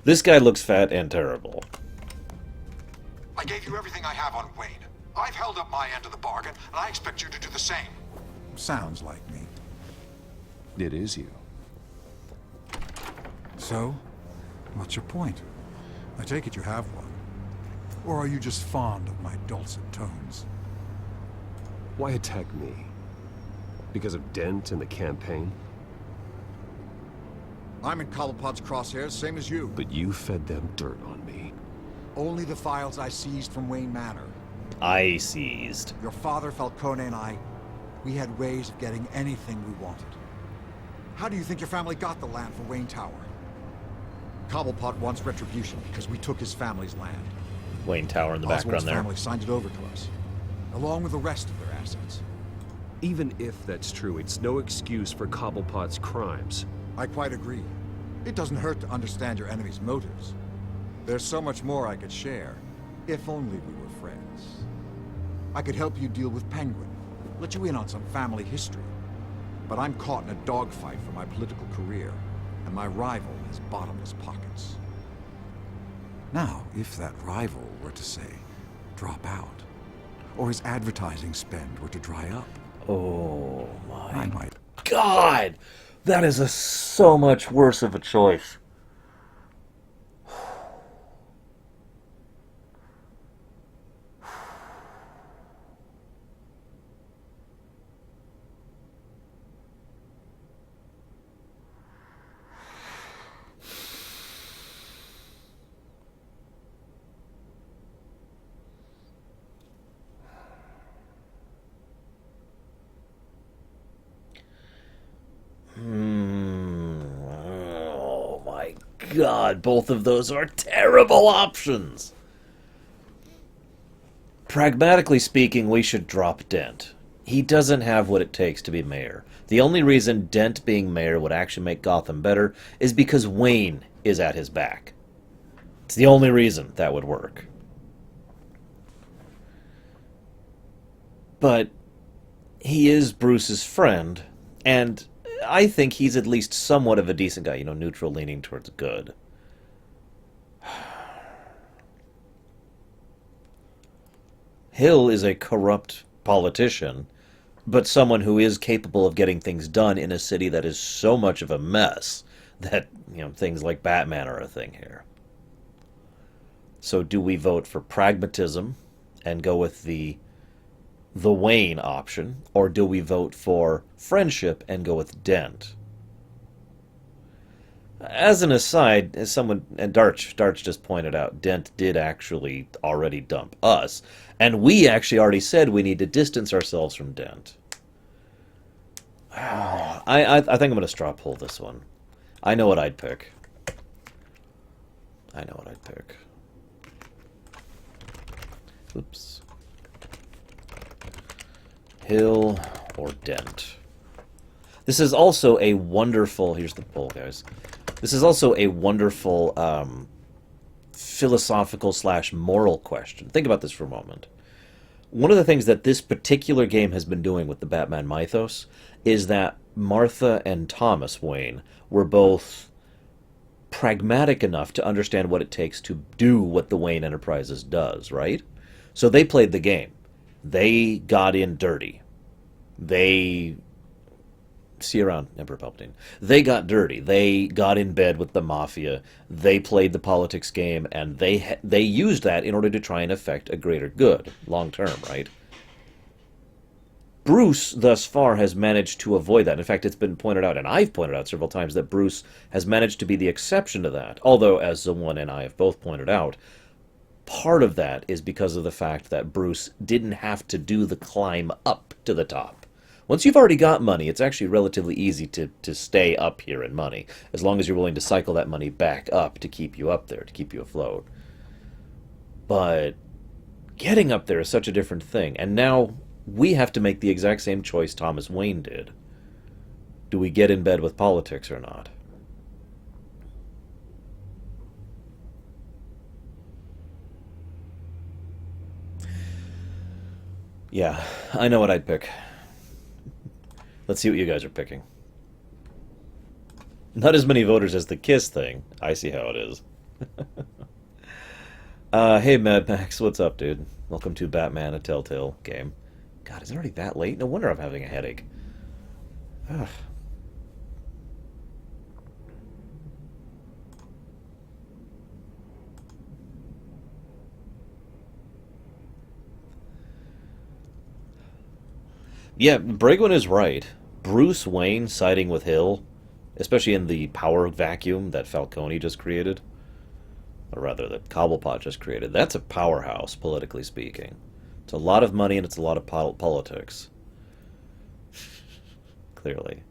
S1: This guy looks fat and terrible.
S3: I gave you everything I have on Wayne. I've held up my end of the bargain, and I expect you to do the same. Sounds like me.
S7: It is you.
S3: So, what's your point? I take it you have one. Or are you just fond of my dulcet tones?
S7: Why attack me? Because of Dent and the campaign?
S3: I'm in Cobblepot's crosshairs, same as you.
S7: But you fed them dirt on me.
S3: Only the files I seized from Wayne Manor.
S1: I seized.
S3: Your father, Falcone, and I, we had ways of getting anything we wanted. How do you think your family got the land for Wayne Tower? Cobblepot wants retribution because we took his family's land.
S1: Wayne Tower in the background there.
S3: Family signed it over to us, along with the rest of their assets.
S7: Even if that's true, it's no excuse for Cobblepot's crimes.
S3: I quite agree. It doesn't hurt to understand your enemy's motives. There's so much more I could share, if only we were friends. I could help you deal with Penguin, let you in on some family history. But I'm caught in a dogfight for my political career, and my rival has bottomless pockets. Now, if that rival were to say, drop out, or his advertising spend were to dry up,
S1: oh my
S3: I might.
S1: God! That is so much worse of a choice. Oh my God, both of those are terrible options. Pragmatically speaking, we should drop Dent. He doesn't have what it takes to be mayor. The only reason Dent being mayor would actually make Gotham better is because Wayne is at his back. It's the only reason that would work. But he is Bruce's friend, and I think he's at least somewhat of a decent guy, neutral leaning towards good. Hill is a corrupt politician, but someone who is capable of getting things done in a city that is so much of a mess that, things like Batman are a thing here. So do we vote for pragmatism and go with the Wayne option, or do we vote for friendship and go with Dent? As an aside, as someone, and Darch just pointed out, Dent did actually already dump us, and we actually already said we need to distance ourselves from Dent. I think I'm going to straw poll this one. I know what I'd pick. Oops. Hill or Dent. This is also a wonderful... Here's the poll, guys. This is also a wonderful philosophical/moral question. Think about this for a moment. One of the things that this particular game has been doing with the Batman mythos is that Martha and Thomas Wayne were both pragmatic enough to understand what it takes to do what the Wayne Enterprises does, right? So they played the game. They got in dirty. See you around, Emperor Palpatine. They got dirty. They got in bed with the Mafia. They played the politics game, and they used that in order to try and affect a greater good, long term, right? Bruce, thus far, has managed to avoid that. In fact, it's been pointed out, and I've pointed out several times, that Bruce has managed to be the exception to that. Although, as Zawun and I have both pointed out, part of that is because of the fact that Bruce didn't have to do the climb up to the top. Once you've already got money, it's actually relatively easy to stay up here in money, as long as you're willing to cycle that money back up to keep you up there, to keep you afloat. But getting up there is such a different thing, and now we have to make the exact same choice Thomas Wayne did. Do we get in bed with politics or not? Yeah, I know what I'd pick. Let's see what you guys are picking. Not as many voters as the Kiss thing. I see how it is. Hey, Mad Max, what's up, dude? Welcome to Batman, a Telltale game. God, is it already that late? No wonder I'm having a headache. Ugh. Yeah, Brigwin is right. Bruce Wayne siding with Hill, especially in the power vacuum that Falcone just created, or rather that Cobblepot just created, that's a powerhouse, politically speaking. It's a lot of money and it's a lot of politics. Clearly.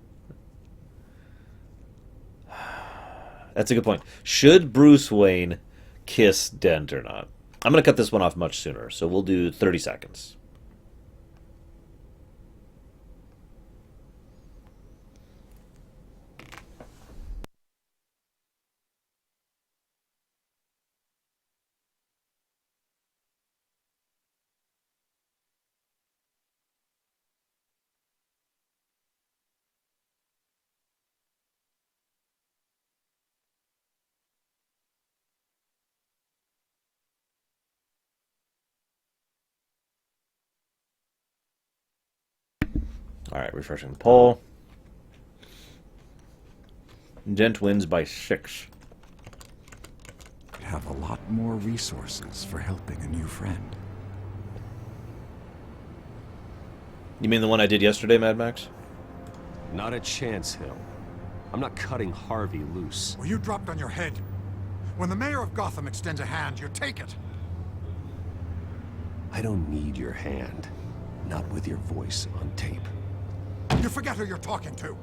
S1: That's a good point. Should Bruce Wayne kiss Dent or not? I'm going to cut this one off much sooner, so we'll do 30 seconds. Alright, refreshing the poll. Dent wins by 6.
S3: Could have a lot more resources for helping a new friend.
S1: You mean the one I did yesterday, Mad Max?
S7: Not a chance, Hill. I'm not cutting Harvey loose.
S3: Well, you dropped on your head. When the mayor of Gotham extends a hand, you take it.
S7: I don't need your hand. Not with your voice on tape.
S3: You forget who you're talking to.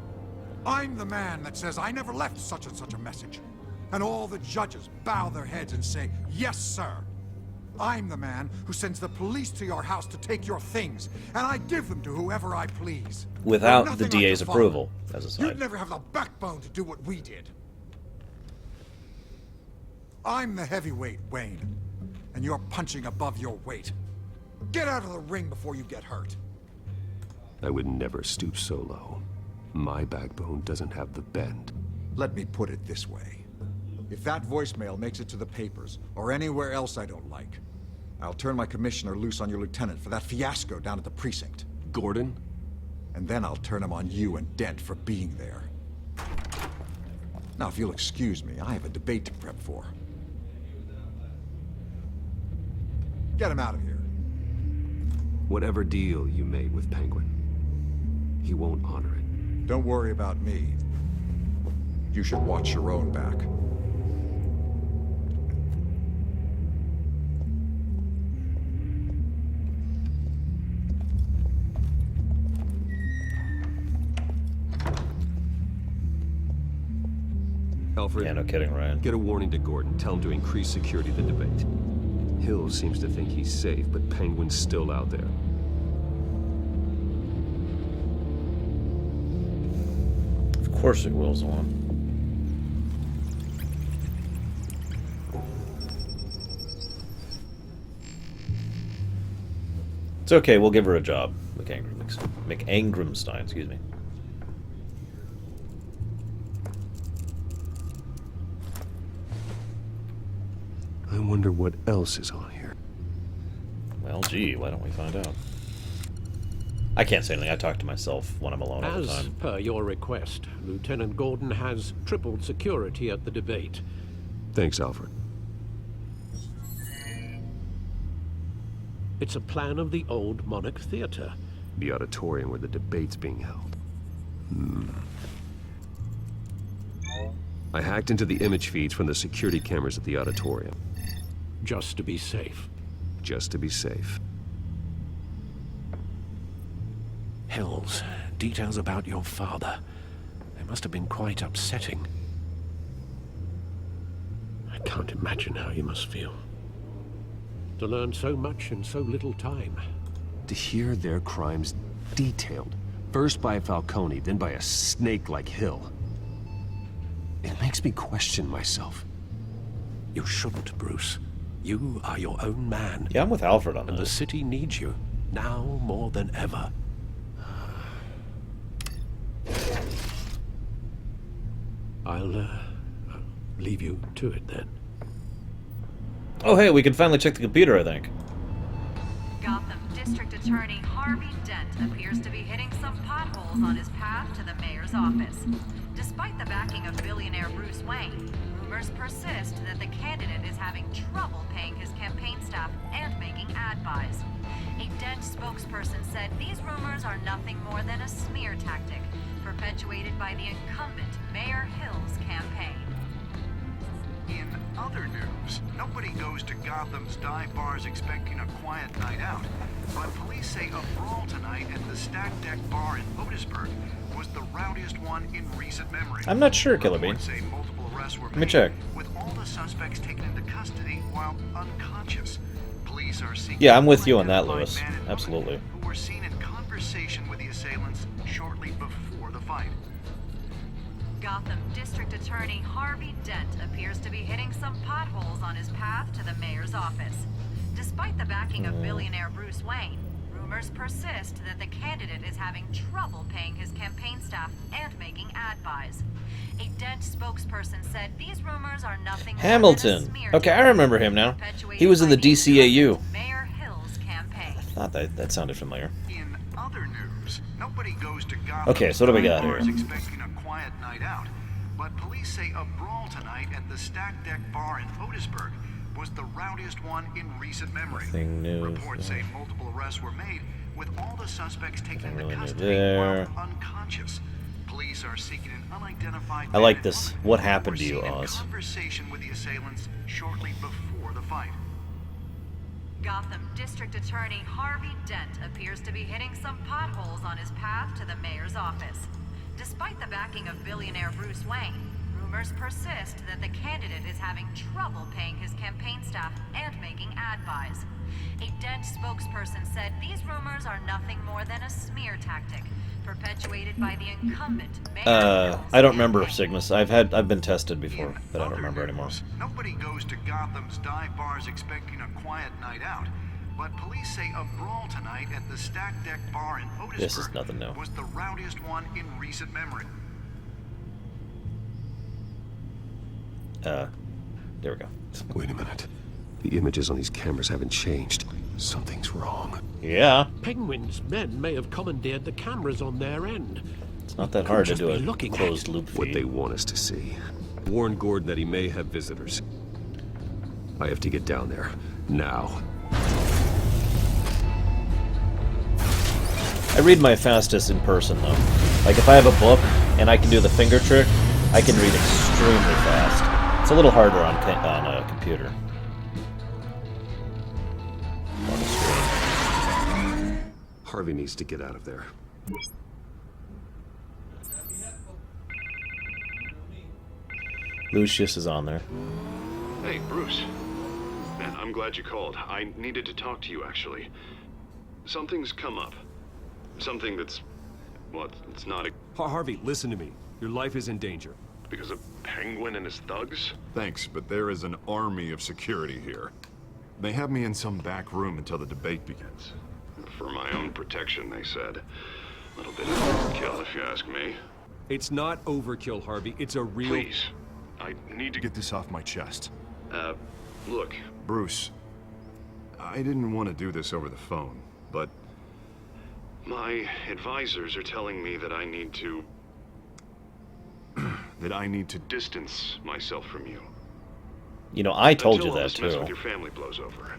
S3: I'm the man that says I never left such and such a message. And all the judges bow their heads and say, yes, sir. I'm the man who sends the police to your house to take your things, and I give them to whoever I please.
S1: Without the DA's approval, as a side.
S3: You'd never have the backbone to do what we did. I'm the heavyweight, Wayne, and you're punching above your weight. Get out of the ring before you get hurt.
S7: I would never stoop so low. My backbone doesn't have the bend.
S3: Let me put it this way. If that voicemail makes it to the papers, or anywhere else I don't like, I'll turn my commissioner loose on your lieutenant for that fiasco down at the precinct.
S7: Gordon?
S3: And then I'll turn him on you and Dent for being there. Now, if you'll excuse me, I have a debate to prep for. Get him out of here.
S7: Whatever deal you made with Penguin, he won't honor it.
S3: Don't worry about me. You should watch your own back.
S7: Alfred,
S1: Yeah, no kidding, Ryan.
S7: Get a warning to Gordon. Tell him to increase security at the debate. Hill seems to think he's safe, but Penguin's still out there.
S1: Of course it wills on. It's okay, we'll give her a job. McAngramstein, excuse me.
S7: I wonder what else is on here.
S1: Well, gee, why don't we find out? I can't say anything. I talk to myself when I'm alone all the
S6: As
S1: time.
S6: per your request, Lieutenant Gordon has tripled security at the debate.
S7: Thanks, Alfred.
S6: It's a plan of the old Monarch Theater.
S7: The auditorium where the debate's being held. I hacked into the image feeds from the security cameras at the auditorium.
S6: Just to be safe.
S7: Just to be safe.
S6: Hills, details about your father. They must have been quite upsetting. I can't imagine how you must feel. To learn so much in so little time.
S7: To hear their crimes detailed, first by Falcone, then by a snake like Hill. It makes me question myself.
S6: You shouldn't, Bruce. You are your own man.
S1: Yeah, I'm with Alfred on
S6: and
S1: that.
S6: The city needs you, now more than ever. I'll leave you to it then.
S1: Oh, hey, we can finally check the computer, I think.
S14: Gotham District Attorney Harvey Dent appears to be hitting some potholes on his path to the mayor's office. Despite the backing of billionaire Bruce Wayne, rumors persist that the candidate is having trouble paying his campaign staff and making ad buys. A Dent spokesperson said these rumors are nothing more than a smear tactic perpetuated by the incumbent Mayor Hill's campaign.
S5: In other news, nobody goes to Gotham's dive bars expecting a quiet night out, but police say a brawl tonight at the Stack Deck Bar in Otisburg was the rowdiest one in recent memory.
S1: I'm not sure, Killer Bean.
S5: Say multiple arrests were
S1: Let me
S5: made,
S1: check.
S5: with all the suspects taken into custody while unconscious. Police are seeking
S1: Yeah, I'm with you on that, Lewis. Absolutely.
S5: who were seen in conversation with the assailants shortly before the fight.
S14: Gotham District Attorney Harvey Dent appears to be hitting some potholes on his path to the mayor's office. Despite the backing of billionaire Bruce Wayne, rumors persist that the candidate is having trouble paying his campaign staff and making ad buys. A Dent spokesperson said these rumors are nothing more than a
S1: Hamilton.
S14: smear
S1: Okay, I remember him now. He was in the DCAU.
S14: Mayor Hill's campaign.
S1: I thought that sounded familiar.
S5: In other news, nobody goes to Gotham
S1: Okay, so what do we got here?
S5: expecting a quiet night out, but police say a brawl tonight at the Stack Deck Bar in Otisburg was the rowdiest one in recent memory.
S1: Nothing new.
S5: Reports say multiple arrests were made, with all the suspects taken into
S1: Nothing really new
S5: custody
S1: there.
S5: while unconscious. Police are seeking an unidentified
S1: I like
S5: man
S1: this.
S5: and
S1: What
S5: woman
S1: happened
S5: who
S1: to
S5: were
S1: you,
S5: seen in
S1: Oz?
S5: conversation with the assailants shortly before the fight.
S14: Gotham District Attorney Harvey Dent appears to be hitting some potholes on his path to the mayor's office. Despite the backing of billionaire Bruce Wayne, rumors persist that the candidate is having trouble paying his campaign staff and making ad buys. A Dent spokesperson said these rumors are nothing more than a smear tactic perpetuated by the incumbent Mayor
S1: I don't remember Cygnus. I've been tested before, but I don't remember anymore.
S5: Nobody goes to Gotham's dive bars expecting a quiet night out, but police say a brawl tonight at the Stack Deck Bar in Otisburg
S1: This is nothing new.
S5: was the rowdiest one in recent memory.
S1: There we go.
S7: Wait a minute. The images on these cameras haven't changed. Something's wrong.
S1: Yeah.
S6: Penguin's men may have commandeered the cameras on their end.
S1: It's not that hard to do a closed loop feed.
S7: What they want us to see. Warn Gordon that he may have visitors. I have to get down there. Now.
S1: I read my fastest in person, though. Like, if I have a book and I can do the finger trick, I can read extremely fast. It's a little harder on a computer. On the screen.
S7: Harvey needs to get out of there.
S1: Lucius is on there.
S10: Hey, Bruce. Man, I'm glad you called. I needed to talk to you, actually. Something's come up. Something that's... well, it's not a...
S7: Harvey, listen to me. Your life is in danger.
S10: Because of Penguin and his thugs? Thanks, but there is an army of security here. They have me in some back room until the debate begins. For my own protection, they said. A little bit of overkill, if you ask me.
S7: It's not overkill, Harvey. It's a real...
S10: Please. I need to get this off my chest. Look. Bruce, I didn't want to do this over the phone, but my advisors are telling me that I need to... that I need to distance myself from you.
S1: You know, I told you
S10: Until all
S1: that,
S10: this mess
S1: too.
S10: with your family blows over.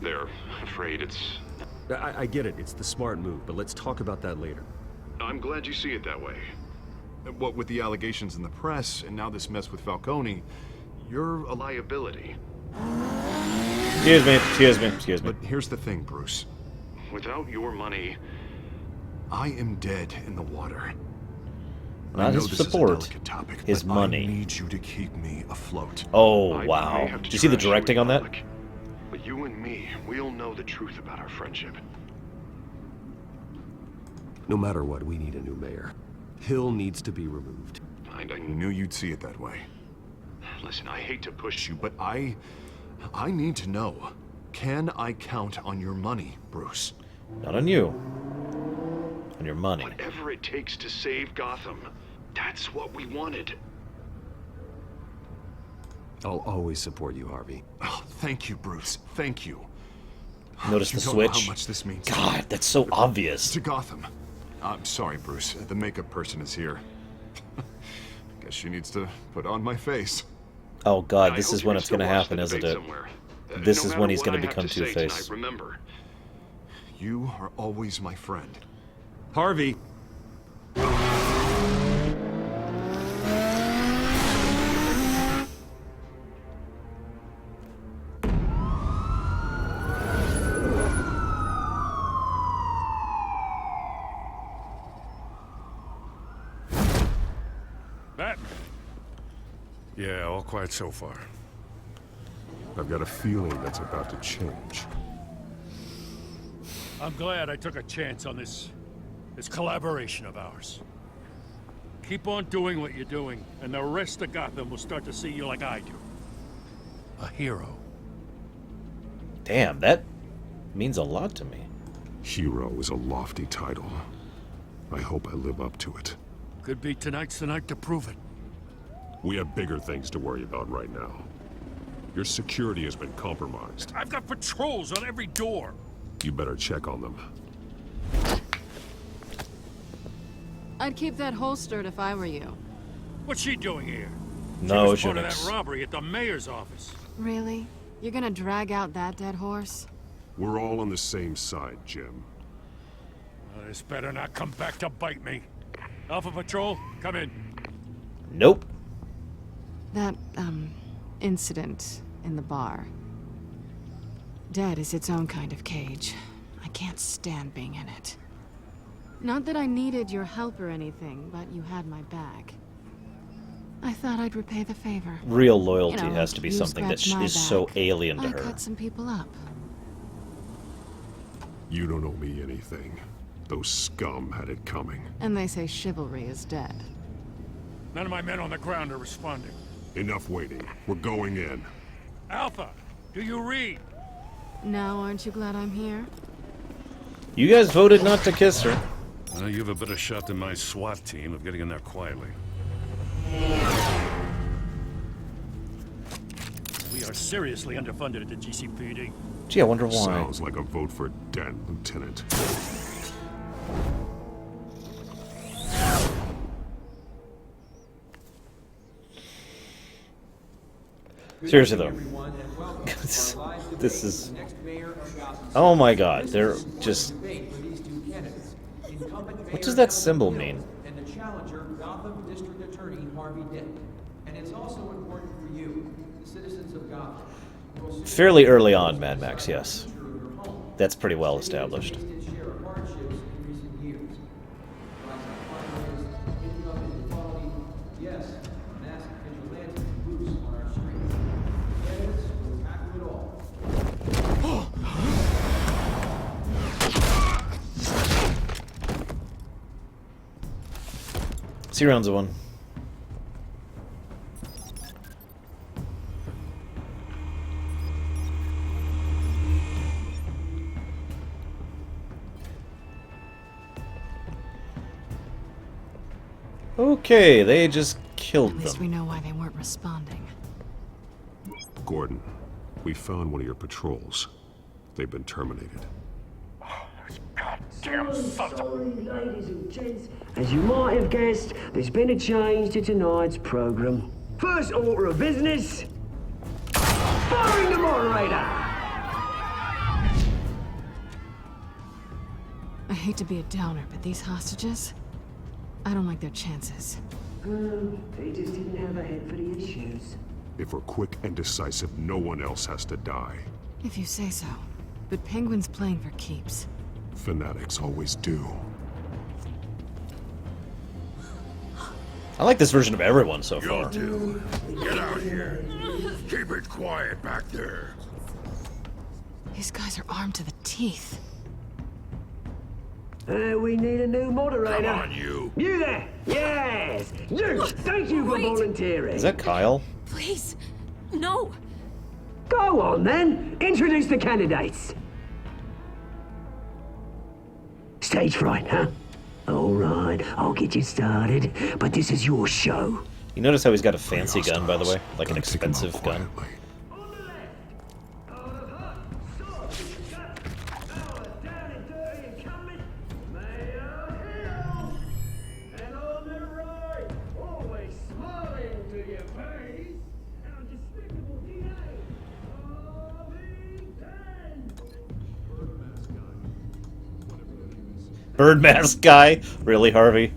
S10: They're afraid it's...
S7: I get it. It's the smart move, but let's talk about that later.
S10: I'm glad you see it that way. What with the allegations in the press, and now this mess with Falcone, you're a liability.
S1: Excuse me.
S10: But here's the thing, Bruce. Without your money, I am dead in the water. I
S1: Not
S10: know
S1: his
S10: this is a
S1: support,
S10: delicate topic,
S1: his
S10: but
S1: money.
S10: I need you to keep me afloat.
S1: Oh,
S10: I
S1: wow.
S10: may have to
S1: Did you see the
S10: trash you
S1: directing
S10: in
S1: on that?
S10: public, but you and me, we'll know the truth about our friendship.
S7: No matter what, we need a new mayor. Hill needs to be removed.
S10: I knew you'd see it that way. Listen, I hate to push you, but I need to know. Can I count on your money, Bruce?
S1: Not on you. On your money.
S10: Whatever it takes to save Gotham. That's what we wanted.
S7: I'll always support you, Harvey.
S10: Oh, thank you, Bruce. Thank you.
S1: Notice
S10: You
S1: the
S10: don't know
S1: switch?
S10: how much this means.
S1: God, that's so obvious.
S10: To Gotham. I'm sorry, Bruce. The makeup person is here. Guess she needs to put on my face.
S1: Oh God,
S10: I
S1: this
S10: hope
S1: is
S10: you
S1: when
S10: can
S1: it's
S10: still
S1: going to
S10: watch
S1: happen,
S10: the
S1: isn't
S10: debate
S1: it?
S10: somewhere.
S1: This
S10: No
S1: is when
S10: matter
S1: he's
S10: what
S1: going
S10: I
S1: to
S10: have
S1: become
S10: say
S1: Two-Face.
S10: tonight, remember, you are always my friend.
S7: Harvey!
S13: Batman. Yeah, all quiet so far.
S9: I've got a feeling that's about to change.
S19: I'm glad I took a chance on this collaboration of ours. Keep on doing what you're doing, and the rest of Gotham will start to see you like I do. A hero.
S1: Damn, that means a lot to me.
S9: Hero is a lofty title. I hope I live up to it.
S19: Could be tonight's the night to prove it.
S9: We have bigger things to worry about right now. Your security has been compromised.
S19: I've got patrols on every door.
S9: You better check on them.
S8: I'd keep that holstered if I were you.
S19: What's she doing here?
S1: No,
S19: she was part of
S1: shouldn't.
S19: that robbery at the mayor's office.
S8: Really? You're gonna drag out that dead horse?
S9: We're all on the same side, Jim.
S19: Well, this better not come back to bite me. Alpha Patrol, come in.
S1: Nope.
S8: That, incident in the bar. Dead is its own kind of cage. I can't stand being in it. Not that I needed your help or anything, but you had my back. I thought I'd repay the favor.
S1: Real loyalty
S8: You know,
S1: has to be
S8: you
S1: something that
S8: scratch my
S1: is so
S8: back,
S1: alien to
S8: I
S1: her.
S8: cut some people up.
S9: You don't owe me anything. Those scum had it coming.
S8: And they say chivalry is dead.
S19: None of my men on the ground are responding.
S9: Enough waiting. We're going in.
S19: Alpha, do you read?
S8: Now, aren't you glad I'm here?
S1: You guys voted not to kiss her.
S19: Well, you have a better shot than my SWAT team of getting in there quietly. We are seriously underfunded at the GCPD.
S1: Gee, I wonder why.
S9: Sounds like a vote for Dent, Lieutenant.
S1: Seriously though, this is. Oh my God, they're just. What does that symbol mean?
S11: And the challenger, Gotham District Attorney Harvey Dent. And it's also important for you, the citizens of Gotham.
S1: Fairly early on, Mad Max, yes. That's pretty well established. See rounds of one. Okay, they just killed
S8: At least
S1: them.
S8: we know why they weren't responding.
S9: Gordon, we found one of your patrols. They've been terminated.
S2: Damn sons of...
S15: Sorry, ladies and gents. As you might have guessed, there's been a change to tonight's program. First order of business, firing the moderator.
S8: I hate to be a downer, but these hostages, I don't like their chances.
S15: They just didn't have a head for the issues.
S9: If we're quick and decisive, no one else has to die.
S8: If you say so. But Penguin's playing for keeps.
S9: Fanatics always do.
S1: I like this version of everyone so far.
S13: You two, get out here. Keep it quiet back there.
S8: These guys are armed to the teeth.
S15: We need a new moderator.
S13: Come on, you.
S15: You there? Yes. You. Thank you for volunteering.
S1: Is that Kyle?
S12: Please, no.
S15: Go on then. Introduce the candidates. Stage fright, huh? All right, I'll get you started, but this is your show.
S1: You notice how he's got a fancy gun, by the way? Like an expensive gun. Bird mask guy? Really, Harvey?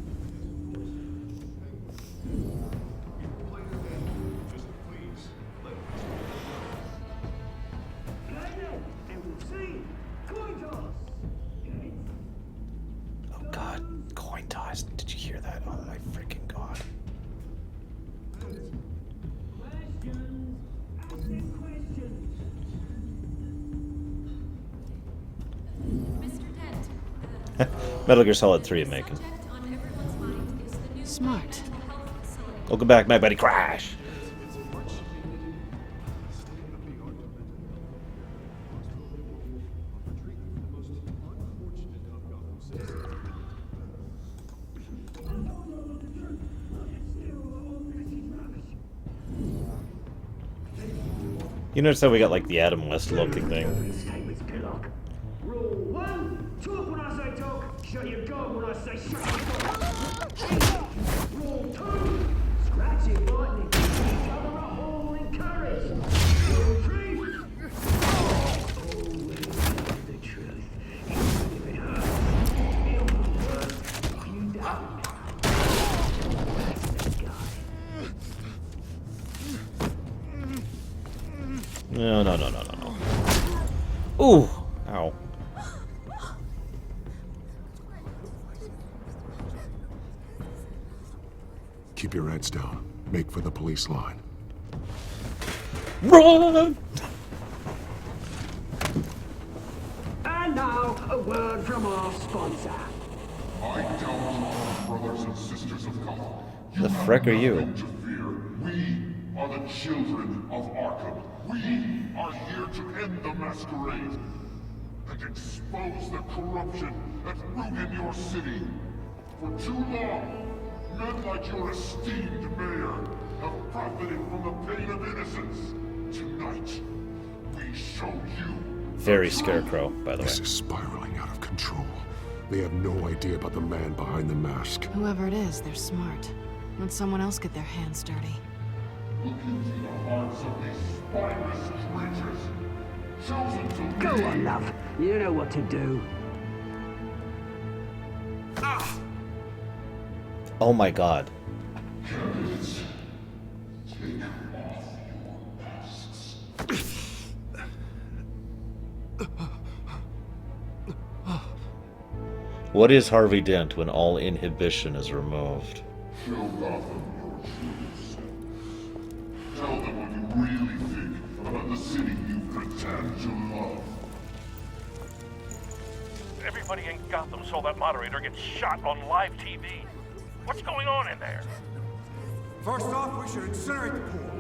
S1: Oh God, coin toss. Did you hear that? Oh my freaking God. Metal Gear Solid 3 I'm making.
S8: Smart.
S1: Welcome back, my buddy Crash. You notice how we got like the Adam West looking thing?
S15: Rule 1, talk when I say talk, shut your gob when I say shut your gob. Rule 2, scratch it lightning, each other a haul in courage. Rule 3, always love the truth, even if it hurts. It'll be worth you don't. That's the guy.
S1: No, no, no, no, no, no. Ooh! Ow.
S9: Keep your heads down. Make for the police line.
S1: Run!
S15: And now, a word from our sponsor.
S9: I doubt, brothers and sisters of Gotham.
S1: The frick are you?
S9: We are the children of Arkham. We are here to end the masquerade and expose the corruption that ruined your city. For too long, men like your esteemed mayor have profited from the pain of innocence. Tonight, we show you.
S1: Very Scarecrow, by the way.
S9: This is spiraling out of control. They have no idea about the man behind the mask.
S8: Whoever it is, they're smart. Let someone else get their hands dirty.
S9: Look into the hearts of these spineless creatures, chosen to
S15: Go
S9: lead.
S15: on, love. You know what to do.
S1: Oh my god.
S9: Candidates, take off your masks.
S1: What is Harvey Dent when all inhibition is removed?
S9: Show Gotham your true self. Tell them what you really think about the city you pretend to love.
S4: Everybody in Gotham saw that moderator get shot on live TV. What's going on in there?
S3: First off, we should incinerate the pool.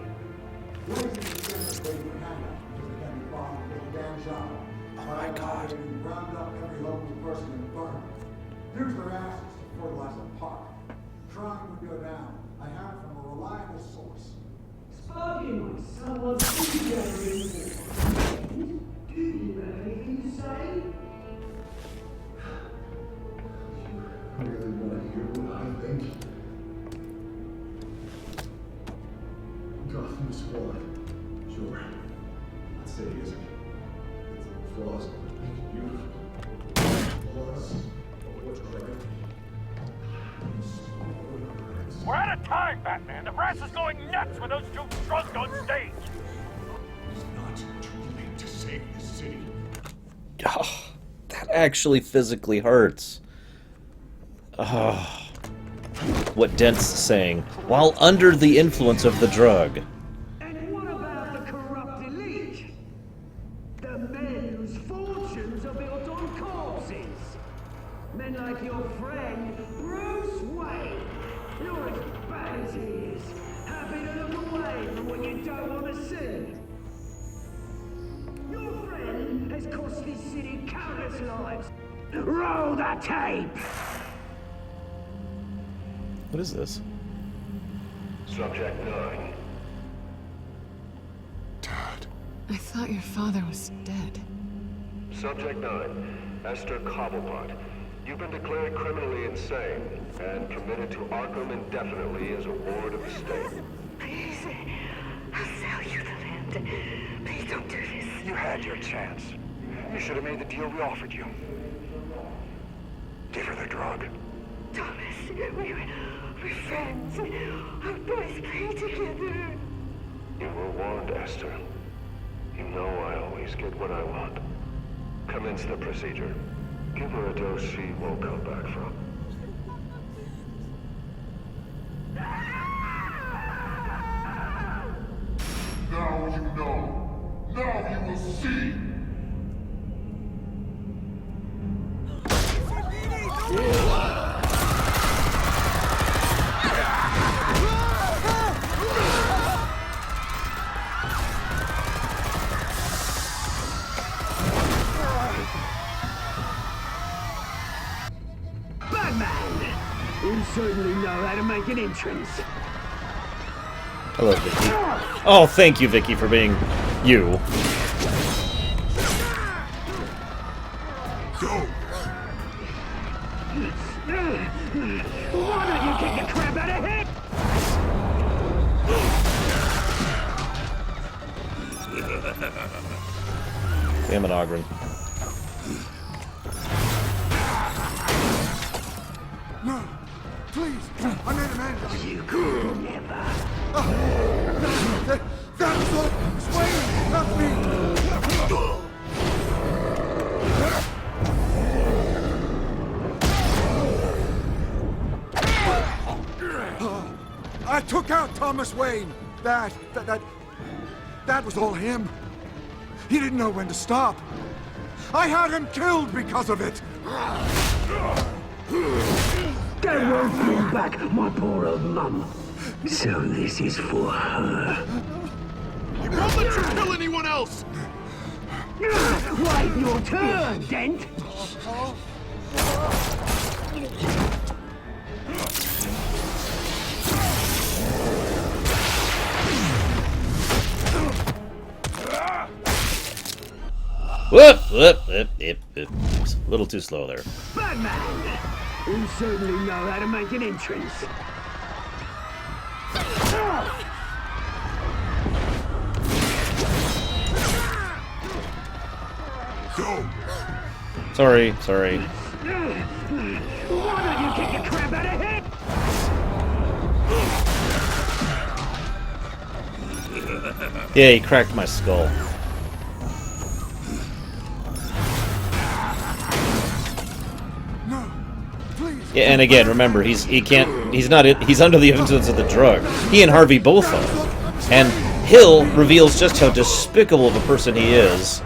S1: Oh my god.
S16: Round up every local person and burn. Use their ashes to fertilize the park. Crime would go down. I have it from a reliable source.
S15: Spoken with someone's regenerating. Do you have anything to say?
S16: You really want to hear what I think? Gotham is flawed. Sure. I'd say it isn't. It's flaws that make it beautiful. Flaws of what's right.
S4: We're out of time, Batman. The brass is going nuts with those two drunk on stage.
S9: It's not too late to save the city.
S1: Oh, that actually physically hurts. Oh. What Dent's saying, while under the influence of the drug.
S15: And what about the corrupt elite? The men whose fortunes are built on corpses. Men like your friend, Bruce Wayne. You're as bad as he is. Happy to look away from what you don't want to see. Your friend has cost this city countless lives. Roll the tape!
S1: What is this?
S5: Subject 9.
S8: I thought your father was dead.
S5: Subject 9. Esther Cobblepot. You've been declared criminally insane and committed to Arkham indefinitely as a ward of the state.
S15: Please, I'll sell you the land. Please don't do this.
S23: You had your chance. You should have made the deal we offered you. Give her the drug.
S15: Thomas, we're friends. Our boys play together.
S5: You were warned, Esther. You know I always get what I want. Commence the procedure. Give her a dose she won't come back from.
S9: Now you know. Now you will see.
S15: Batman! You certainly know how to make an entrance.
S1: Hello, Vicky. Oh, thank you, Vicky, for being you.
S9: Go!
S15: Why don't you kick the crap out of him?
S1: Damn it, Ogren.
S3: No! Please! I made a man!
S15: You could never.
S3: That's all! Sway! Not me! I took out Thomas Wayne! That was all him. He didn't know when to stop. I had him killed because of it!
S15: That won't bring back my poor old mum. So this is for her.
S10: He won't let you kill anyone else!
S15: Wait your turn, Dent!
S1: Whoop, whoop, whoop, whoop, whoop. A little too slow there.
S15: Batman! You certainly know how to make an entrance.
S9: Go!
S1: Sorry.
S15: Why don't you kick the crap out of him?
S1: Yeah, he cracked my skull. Yeah, and again, remember, he's under the influence of the drug. He and Harvey both are. And Hill reveals just how despicable of a person he is.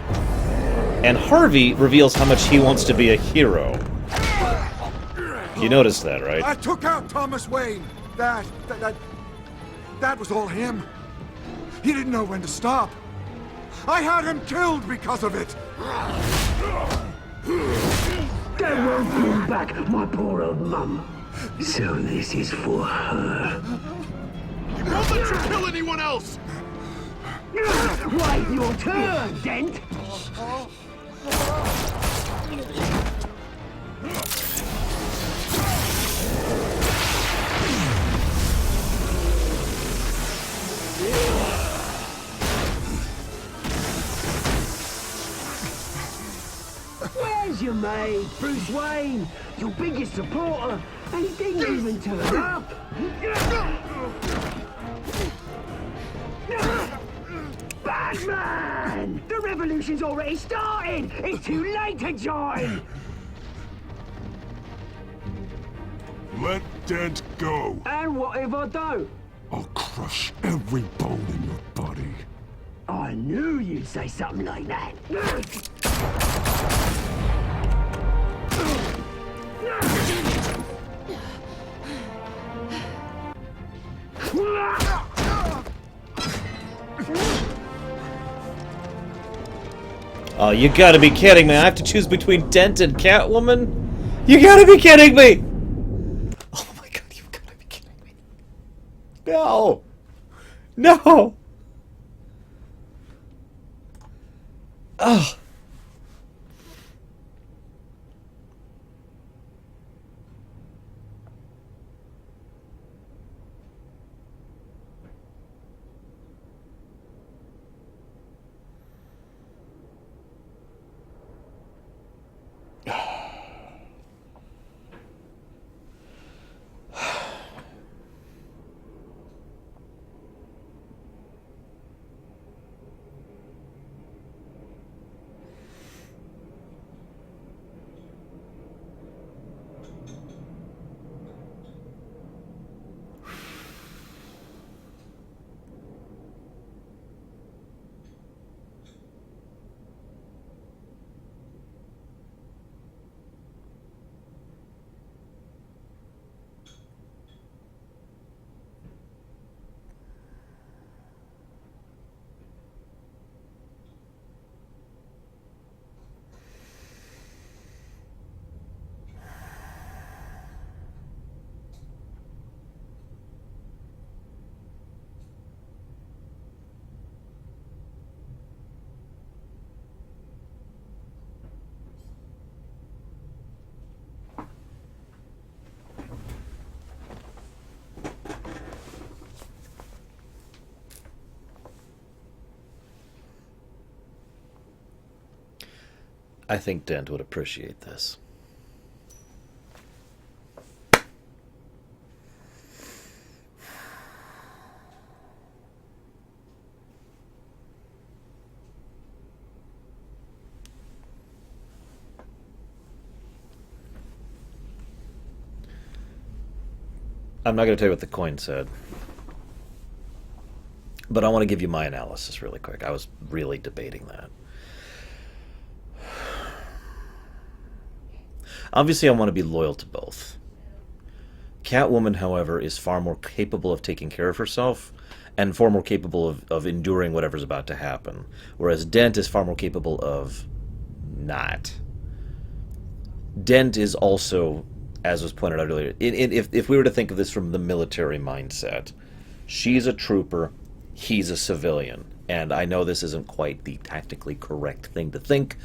S1: And Harvey reveals how much he wants to be a hero. You noticed that, right?
S3: I took out Thomas Wayne. That was all him. He didn't know when to stop. I had him killed because of it.
S15: That won't bring back my poor old mum. So this is for her.
S10: He won't let you kill anyone else!
S15: Wait your turn, Dent! Where's your mate, Bruce Wayne? Your biggest supporter, and he didn't even turn up. Batman! The revolution's already started! It's too late to join!
S9: Let Dent go.
S15: And what if I don't?
S9: I'll crush every bone in your body.
S15: I knew you'd say something like that.
S1: Oh, you gotta be kidding me. I have to choose between Dent and Catwoman? You gotta be kidding me! Oh my god, you gotta be kidding me. No! No! Ugh. I think Dent would appreciate this. I'm not going to tell you what the coin said. But I want to give you my analysis really quick. I was really debating that. Obviously, I want to be loyal to both. Catwoman, however, is far more capable of taking care of herself and far more capable of enduring whatever's about to happen. Whereas Dent is far more capable of not. Dent is also, as was pointed out earlier, if we were to think of this from the military mindset, she's a trooper, he's a civilian. And I know this isn't quite the tactically correct thing to think,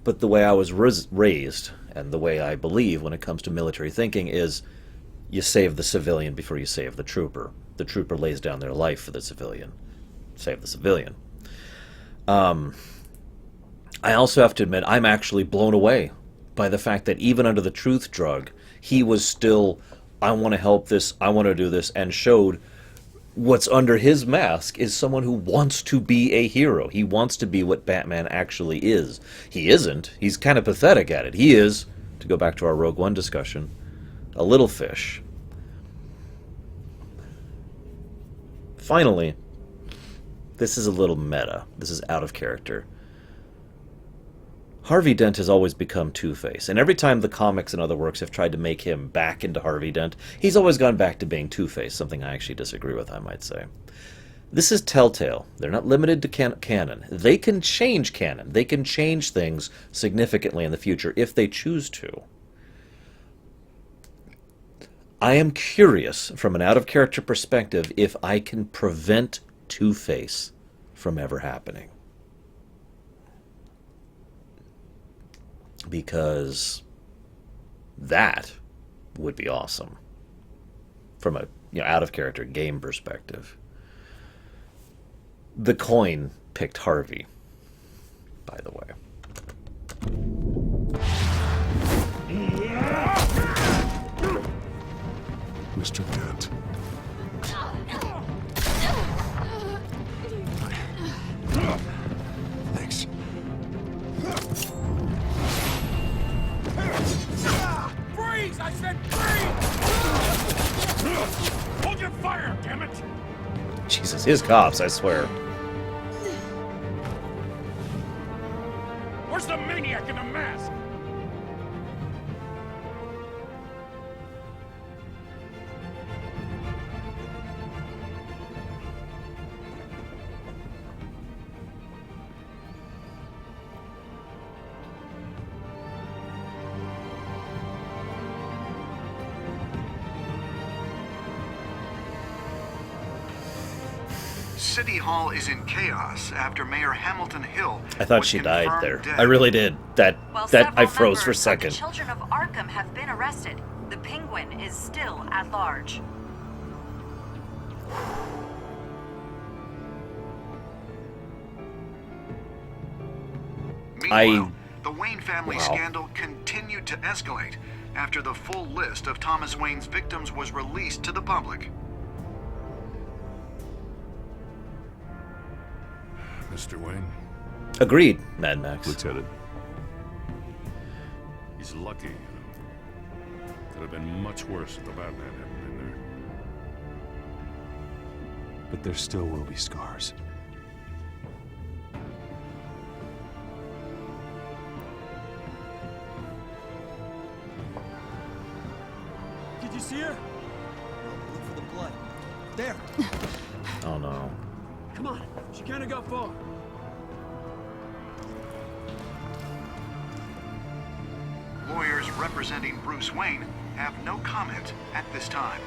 S1: but the way I was raised, and the way I believe when it comes to military thinking, is you save the civilian before you save the trooper. The trooper lays down their life for the civilian. Save the civilian. I also have to admit, I'm actually blown away by the fact that even under the truth drug, he was still, I want to help this, I want to do this, and showed what's under his mask is someone who wants to be a hero. He wants to be what Batman actually is. He isn't. He's kind of pathetic at it. He is, to go back to our Rogue One discussion, a little fish. Finally, this is a little meta. This is out of character. Harvey Dent has always become Two-Face, and every time the comics and other works have tried to make him back into Harvey Dent, he's always gone back to being Two-Face, something I actually disagree with, I might say. This is Telltale. They're not limited to canon. They can change canon. They can change things significantly in the future if they choose to. I am curious, from an out-of-character perspective, if I can prevent Two-Face from ever happening. Because that would be awesome from a out-of-character game perspective. The coin picked Harvey, by the way.
S9: Mr. Dent. Thanks.
S2: Freeze! I said freeze! Hold your fire, damn it!
S1: Jesus, his cops, I swear.
S2: Where's the maniac in the mask?
S5: City Hall is in chaos after Mayor Hamilton Hill.
S1: I thought she died there. I really did. That I froze for a second.
S14: The children of Arkham have been arrested. The Penguin is still at large.
S5: Meanwhile, the Wayne family scandal continued to escalate after the full list of Thomas Wayne's victims was released to the public.
S13: Mr. Wayne?
S1: Agreed, Mad Max.
S7: Lieutenant.
S13: He's lucky. Could have been much worse if the Batman hadn't been there.
S7: But there still will be scars.
S11: Did you see her?
S18: Look for the blood. There.
S1: Oh no.
S11: Come on, she can't have got far.
S5: Lawyers representing Bruce Wayne have no comment at this time.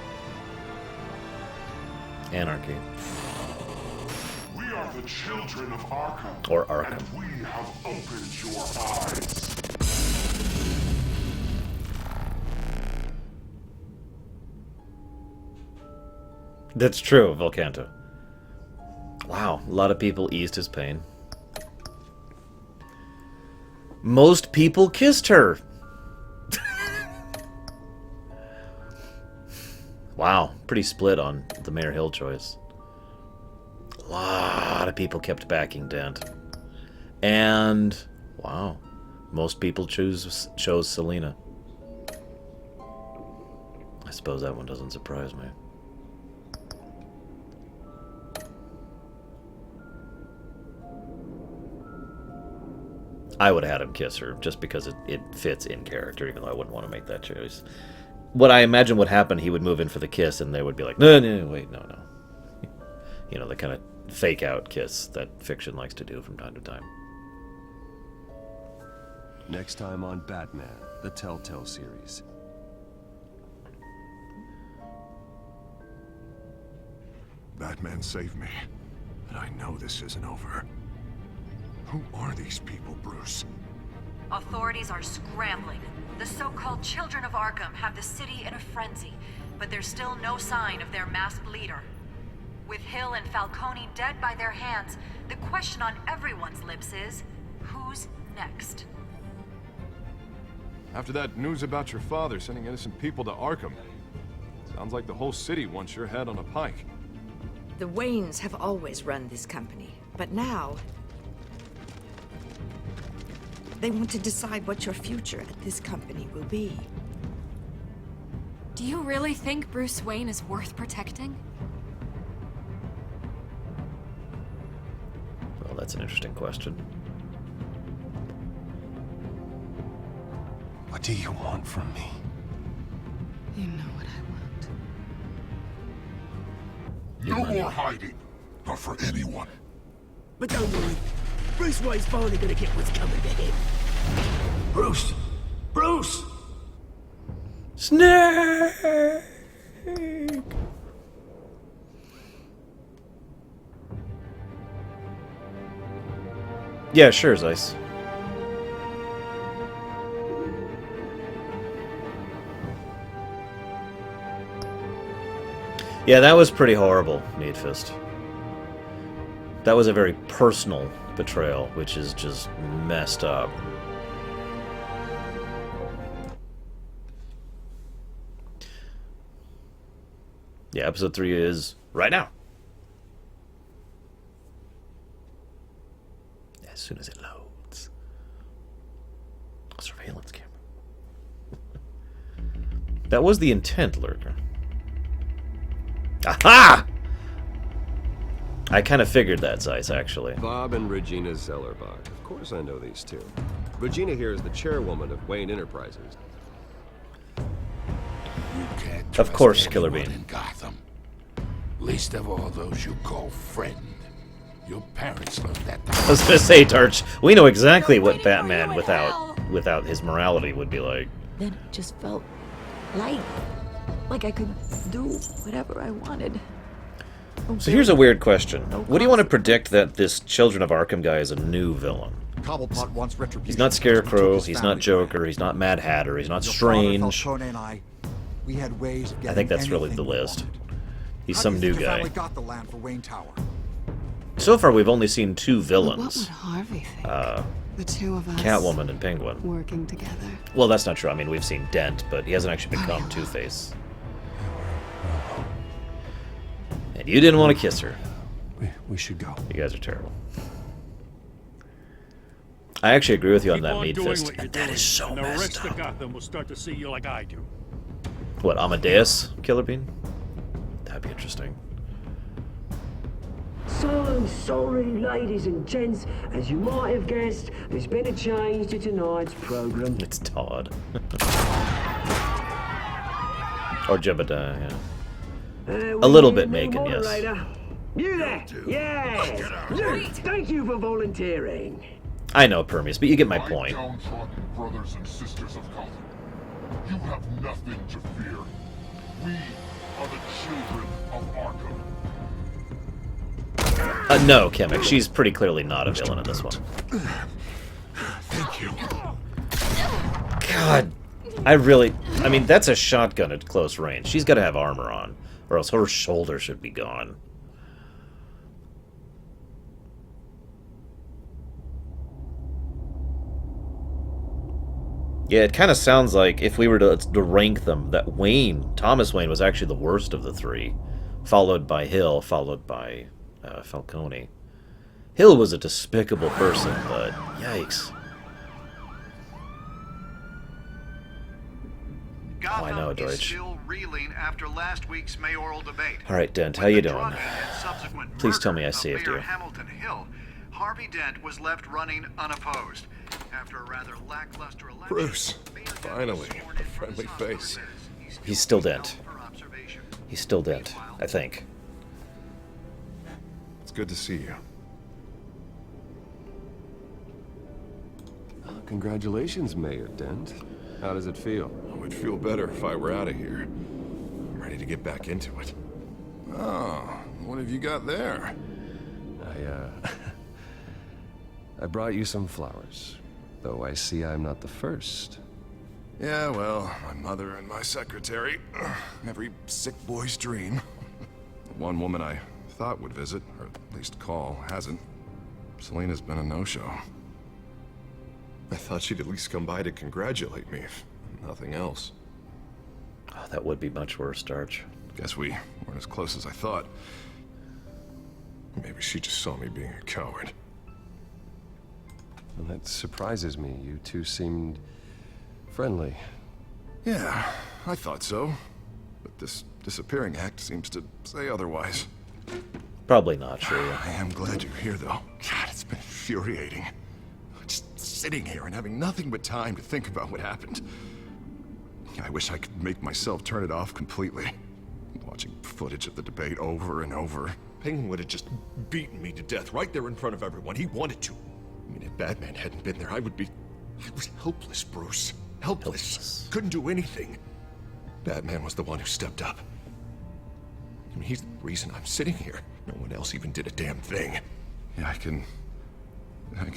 S1: Anarchy.
S9: We are the children of Arkham.
S1: Or Arkham.
S9: And we have opened your eyes.
S1: That's true, Volcanto. Wow, a lot of people eased his pain. Most people kissed her. Wow, pretty split on the Mayor Hill choice. A lot of people kept backing Dent. And, wow, most people chose Selina. I suppose that one doesn't surprise me. I would have had him kiss her just because it fits in character, even though I wouldn't want to make that choice. what I imagine would happen, he would move in for the kiss, and they would be like, no, wait, no. You know, the kind of fake-out kiss that fiction likes to do from time to time.
S7: Next time on Batman, the Telltale series.
S9: Batman saved me, but I know this isn't over. Who are these people, Bruce?
S14: Authorities are scrambling. The so-called Children of Arkham have the city in a frenzy, but there's still no sign of their masked leader. With Hill and Falcone dead by their hands, the question on everyone's lips is, who's next?
S10: After that news about your father sending innocent people to Arkham, sounds like the whole city wants your head on a pike.
S20: The Waynes have always run this company, but now they want to decide what your future at this company will be.
S12: Do you really think Bruce Wayne is worth protecting?
S1: Well, that's an interesting question.
S9: What do you want from me?
S8: You know what I want.
S9: No more hiding. Not for anyone.
S15: But don't worry. Bruce Wayne's finally gonna get what's coming to him. Bruce! Bruce!
S1: Snake! Yeah, sure, Zeiss. Yeah, that was pretty horrible, Meatfist. That was a very personal betrayal, which is just messed up. Yeah, episode 3 is right now. As soon as it loads. Surveillance camera. That was the intent, Lurker. Aha! I kind of figured that, Zeiss, actually.
S7: Bob and Regina Zellerbach. Of course I know these two. Regina here is the chairwoman of Wayne Enterprises.
S13: You can't
S1: Of course,
S13: trust
S1: Killer
S13: anyone
S1: Bean.
S13: in Gotham. Least of all those you call friend. Your parents learned that.
S1: I was gonna say, Tarch, we know exactly what Batman without his morality would be like.
S21: Then it just felt light. Like I could do whatever I wanted.
S1: So here's a weird question. What do you want to predict that this Children of Arkham guy is a new villain?
S3: Cobblepot wants retribution.
S1: He's not Scarecrow, he's not Joker, he's not Mad Hatter, he's not Strange.
S3: Falcone and we had ways of
S1: I
S3: getting
S1: think that's really the
S3: anything we
S1: list.
S3: wanted.
S1: He's
S3: How
S1: some
S3: do you
S1: new
S3: think your
S1: guy.
S3: family got the land for Wayne Tower?
S1: So far, we've only seen two
S8: What
S1: villains.
S8: would Harvey think? The two of us
S1: Catwoman and Penguin.
S8: working together.
S1: Well, that's not true. I mean, we've seen Dent, but he hasn't actually become Two-Face. And you didn't want to kiss her.
S9: We should go.
S1: You guys are terrible. I actually agree with you on
S19: Keep
S1: that,
S19: on
S1: Meat
S19: doing
S1: Fist.
S19: what you're
S1: And that
S19: doing,
S1: is so
S19: and the
S1: messed
S19: rest
S1: up.
S19: of Gotham will start to see you like I do.
S1: What, Amadeus, Killer Bean? That'd be interesting.
S15: So sorry, ladies and gents. As you might have guessed, there's been a change to tonight's program.
S1: It's Todd. Or Jebediah, yeah. A little bit Macon, yes.
S15: Moderator. You there? Yes. Luke, thank you for volunteering.
S1: I know, Permeus, but you get my point.
S9: Downtrodden brothers and sisters of Gotham. You have nothing to fear. We are the children of Arkham.
S1: No, Kemek, she's pretty clearly not a villain in this one.
S9: Thank you.
S1: God, I mean, that's a shotgun at close range. She's got to have armor on, or else her shoulder should be gone. Yeah, it kind of sounds like, if we were to rank them, that Thomas Wayne was actually the worst of the three, followed by Hill, followed by Falcone. Hill was a despicable person, but yikes. Oh, I know, Deutsch.
S5: Still reeling after last week's mayoral debate.
S1: All right, Dent, how you doing? Please tell me I saved you.
S5: Hamilton Hill, Harvey Dent was left running unopposed. After a rather lackluster election,
S10: Bruce, finally, a friendly face.
S1: He's still Dent. He's still Dent, I think.
S10: It's good to see you.
S7: Congratulations, Mayor Dent. How does it feel?
S10: It would feel better if I were out of here. I'm ready to get back into it. Oh, what have you got there?
S7: I brought you some flowers. Though I see I'm not the first.
S10: Yeah, well, my mother and my secretary. Every sick boy's dream. The one woman I thought would visit, or at least call, hasn't. Selena's been a no-show. I thought she'd at least come by to congratulate me, if nothing else.
S1: Oh, that would be much worse, Starch.
S10: Guess we weren't as close as I thought. Maybe she just saw me being a coward.
S7: Well, that surprises me. You two seemed friendly.
S10: Yeah, I thought so. But this disappearing act seems to say otherwise.
S1: Probably not, sure.
S10: I am glad you're here, though. God, it's been infuriating. Just sitting here and having nothing but time to think about what happened. I wish I could make myself turn it off completely. Watching footage of the debate over and over. Penguin would have just beaten me to death right there in front of everyone. He wanted to. I mean, if Batman hadn't been there, I was helpless, Bruce. Helpless. Couldn't do anything. Batman was the one who stepped up. I mean, he's the reason I'm sitting here. No one else even did a damn thing. Yeah, I can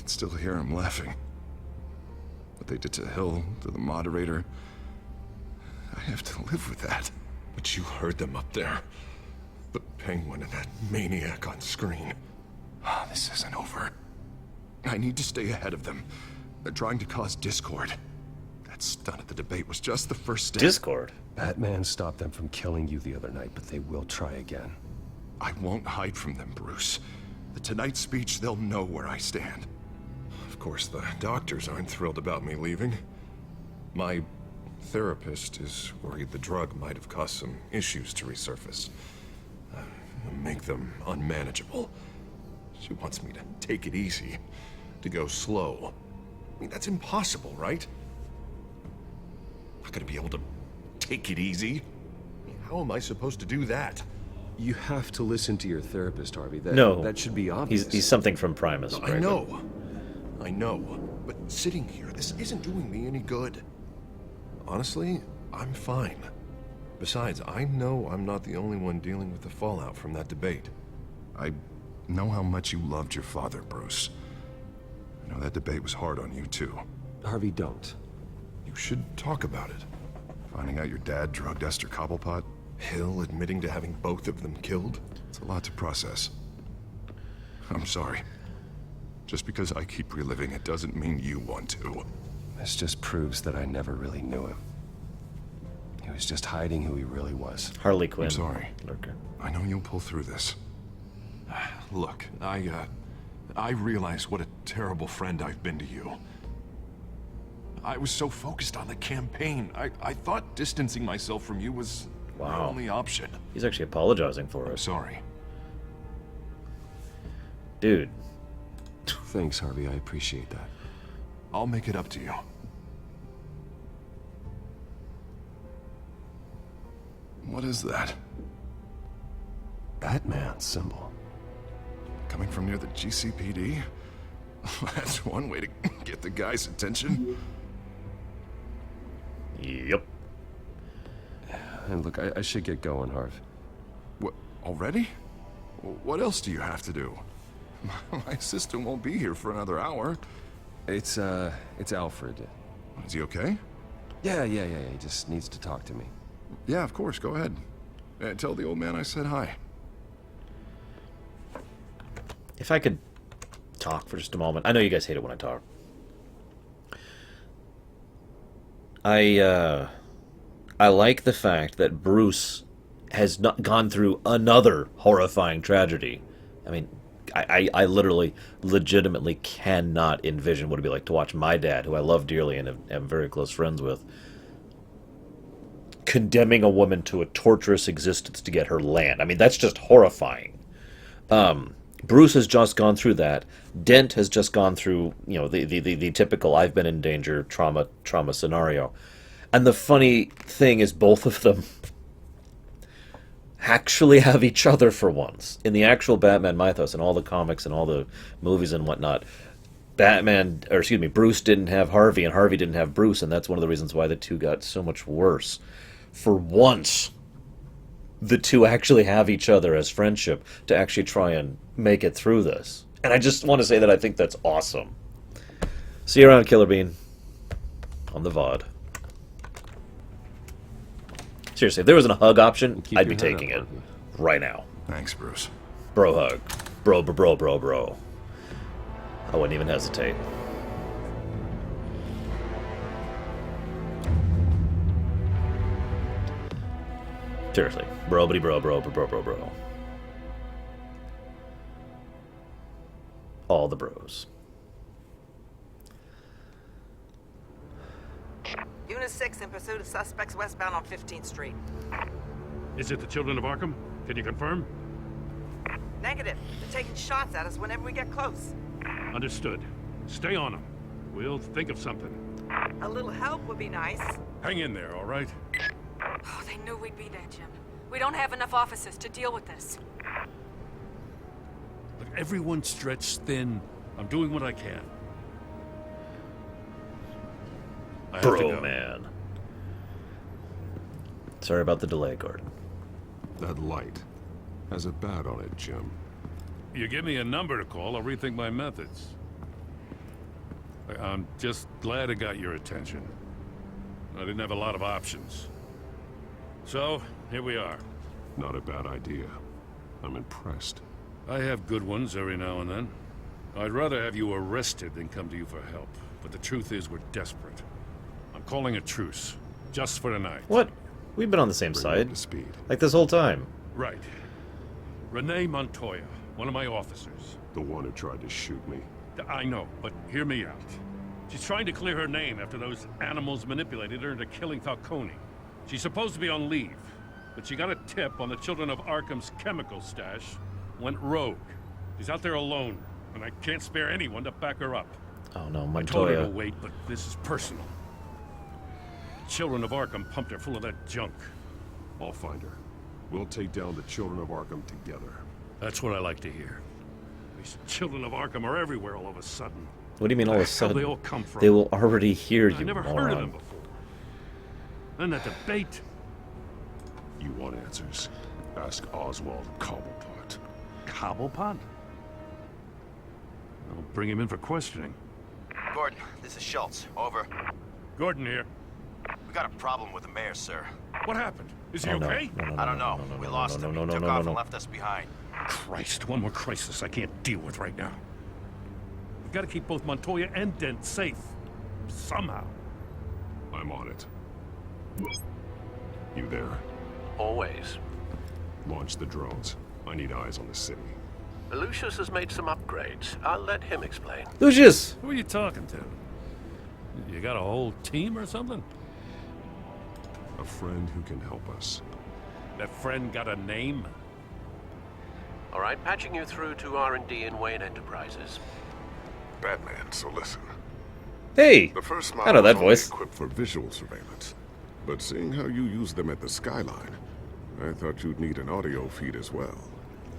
S10: still hear him laughing. What they did to Hill, to the moderator. I have to live with that. But you heard them up there. The Penguin and that maniac on screen. This isn't over. I need to stay ahead of them. They're trying to cause discord. That stunt at the debate was just the first step.
S1: Discord?
S7: Batman stopped them from killing you the other night, but they will try again.
S10: I won't hide from them, Bruce. The Tonight speech, they'll know where I stand. Of course, the doctors aren't thrilled about me leaving. My therapist is worried the drug might have caused some issues to resurface. Make them unmanageable. She wants me to take it easy, to go slow. I mean, that's impossible, right? I'm not gonna be able to take it easy. How am I supposed to do that?
S7: You have to listen to your therapist, Harvey. That should be obvious.
S1: He's something from Primus.
S10: I know. But sitting here, this isn't doing me any good. Honestly, I'm fine. Besides, I know I'm not the only one dealing with the fallout from that debate. I know how much you loved your father, Bruce. I know that debate was hard on you, too.
S7: Harvey, don't.
S10: You should talk about it. Finding out your dad drugged Esther Cobblepot, Hill admitting to having both of them killed. It's a lot to process. I'm sorry. Just because I keep reliving it doesn't mean you want to.
S7: This just proves that I never really knew him. He was just hiding who he really was.
S1: Harley Quinn.
S10: I'm sorry.
S1: Lurker.
S10: I know you'll pull through this. Look, I realize what a terrible friend I've been to you. I was so focused on the campaign. I thought distancing myself from you was the only option.
S1: He's actually apologizing for
S10: I'm
S1: us.
S10: sorry.
S1: Dude.
S7: Thanks, Harvey. I appreciate that.
S10: I'll make it up to you. What is that?
S7: Batman symbol.
S10: Coming from near the GCPD? That's one way to get the guy's attention.
S1: Yep.
S7: And look, I should get going, Harv.
S10: What, already? What else do you have to do? My assistant won't be here for another hour.
S7: It's Alfred.
S10: Is he okay?
S7: Yeah. He just needs to talk to me.
S10: Yeah, of course. Go ahead. Tell the old man I said hi.
S1: If I could talk for just a moment. I know you guys hate it when I talk. I like the fact that Bruce has not gone through another horrifying tragedy. I mean, I literally, legitimately cannot envision what it'd be like to watch my dad, who I love dearly and am very close friends with, condemning a woman to a torturous existence to get her land. I mean, that's just horrifying. Bruce has just gone through that. Dent has just gone through, the typical I've been in danger trauma scenario. And the funny thing is both of them actually have each other for once. In the actual Batman mythos and all the comics and all the movies and whatnot, Bruce didn't have Harvey and Harvey didn't have Bruce, and that's one of the reasons why the two got so much worse. For once, the two actually have each other as friendship to actually try and make it through this. And I just want to say that I think that's awesome. See you around, Killer Bean. On the VOD. Seriously, if there was a hug option, I'd be taking it right now.
S10: Thanks, Bruce.
S1: Bro hug. Bro. I wouldn't even hesitate. Seriously. Bro. All the bros.
S6: Unit 6 in pursuit of suspects westbound on 15th Street.
S19: Is it the Children of Arkham? Can you confirm?
S6: Negative. They're taking shots at us whenever we get close.
S19: Understood. Stay on them. We'll think of something.
S6: A little help would be nice.
S19: Hang in there, all right?
S12: Oh, they knew we'd be there, Jim. We don't have enough officers to deal with this.
S19: Look, everyone's stretched thin. I'm doing what I can. I have to
S1: Bro,
S19: go.
S1: man. Sorry about the delay, Gordon.
S7: That light has a bat on it, Jim.
S19: You give me a number to call, I'll rethink my methods. I'm just glad it got your attention. I didn't have a lot of options. So, here we are.
S7: Not a bad idea. I'm impressed.
S19: I have good ones every now and then. I'd rather have you arrested than come to you for help. But the truth is, we're desperate. I'm calling a truce. Just for tonight.
S1: What? We've been on the same side.
S7: To speed.
S1: Like this whole time.
S19: Right. Renee Montoya, one of my officers.
S7: The one who tried to shoot me.
S19: I know, but hear me out. She's trying to clear her name after those animals manipulated her into killing Falcone. She's supposed to be on leave, but she got a tip on the Children of Arkham's chemical stash, went rogue. She's out there alone, and I can't spare anyone to back her up.
S1: Oh no,
S19: I told her
S1: Montoya.
S19: to wait, but this is personal. The Children of Arkham pumped her full of that junk.
S7: I'll find her. We'll take down the Children of Arkham together.
S19: That's what I like to hear. These Children of Arkham are everywhere all of a sudden.
S1: What do you mean all of a
S19: Where the hell
S1: sudden?
S19: they all come from?
S1: They will already hear you,
S19: I never
S1: moron.
S19: heard of them before. And that debate.
S7: You want answers? Ask Oswald Cobblepot.
S19: Cobblepot? I'll bring him in for questioning.
S17: Gordon, this is Schultz. Over.
S19: Gordon here.
S17: We got a problem with the mayor, sir.
S19: What happened? Is he
S1: Oh, no.
S19: okay?
S17: I don't know. We lost him. He took off and left us behind.
S19: Christ, one more crisis I can't deal with right now. We've got to keep both Montoya and Dent safe. Somehow.
S7: I'm on it. You there?
S22: Always.
S7: Launch the drones. I need eyes on the city.
S22: Lucius has made some upgrades. I'll let him explain.
S1: Lucius!
S19: Who are you talking to? You got a whole team or something?
S7: A friend who can help us.
S19: That friend got a name?
S22: All right, patching you through to R&D in Wayne Enterprises.
S9: Batman, so listen.
S1: Hey!
S9: The first
S1: I know
S9: model
S1: that
S9: was only
S1: voice.
S9: equipped for visual surveillance. But seeing how you use them at the Skyline, I thought you'd need an audio feed as well.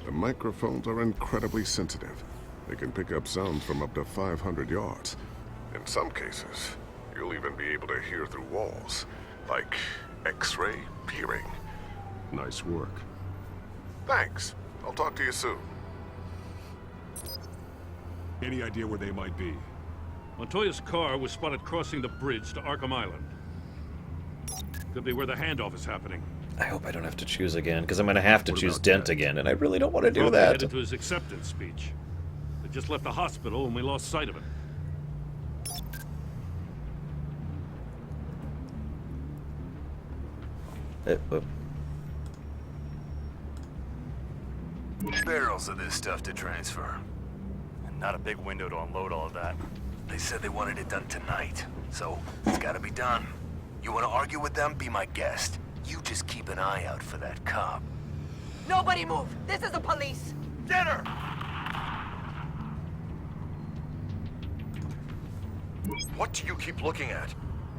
S9: The microphones are incredibly sensitive. They can pick up sounds from up to 500 yards. In some cases, you'll even be able to hear through walls, like X-ray peering.
S7: Nice work.
S9: Thanks. I'll talk to you soon.
S7: Any idea where they might be?
S19: Montoya's car was spotted crossing the bridge to Arkham Island. Could be where the handoff is happening.
S1: I hope I don't have to choose again, because I'm going to have to
S19: What
S1: choose
S19: about
S1: Dent
S19: Dent?
S1: again, and I really don't want to do
S19: Probably
S1: that.
S19: headed to his acceptance speech. They just left the hospital and we lost sight of him.
S23: Barrels of this stuff to transfer. And not a big window to unload all of that. They said they wanted it done tonight, so it's gotta be done. You wanna argue with them? Be my guest. You just keep an eye out for that cop.
S6: Nobody move! This is the police!
S17: Get her! What do you keep looking at?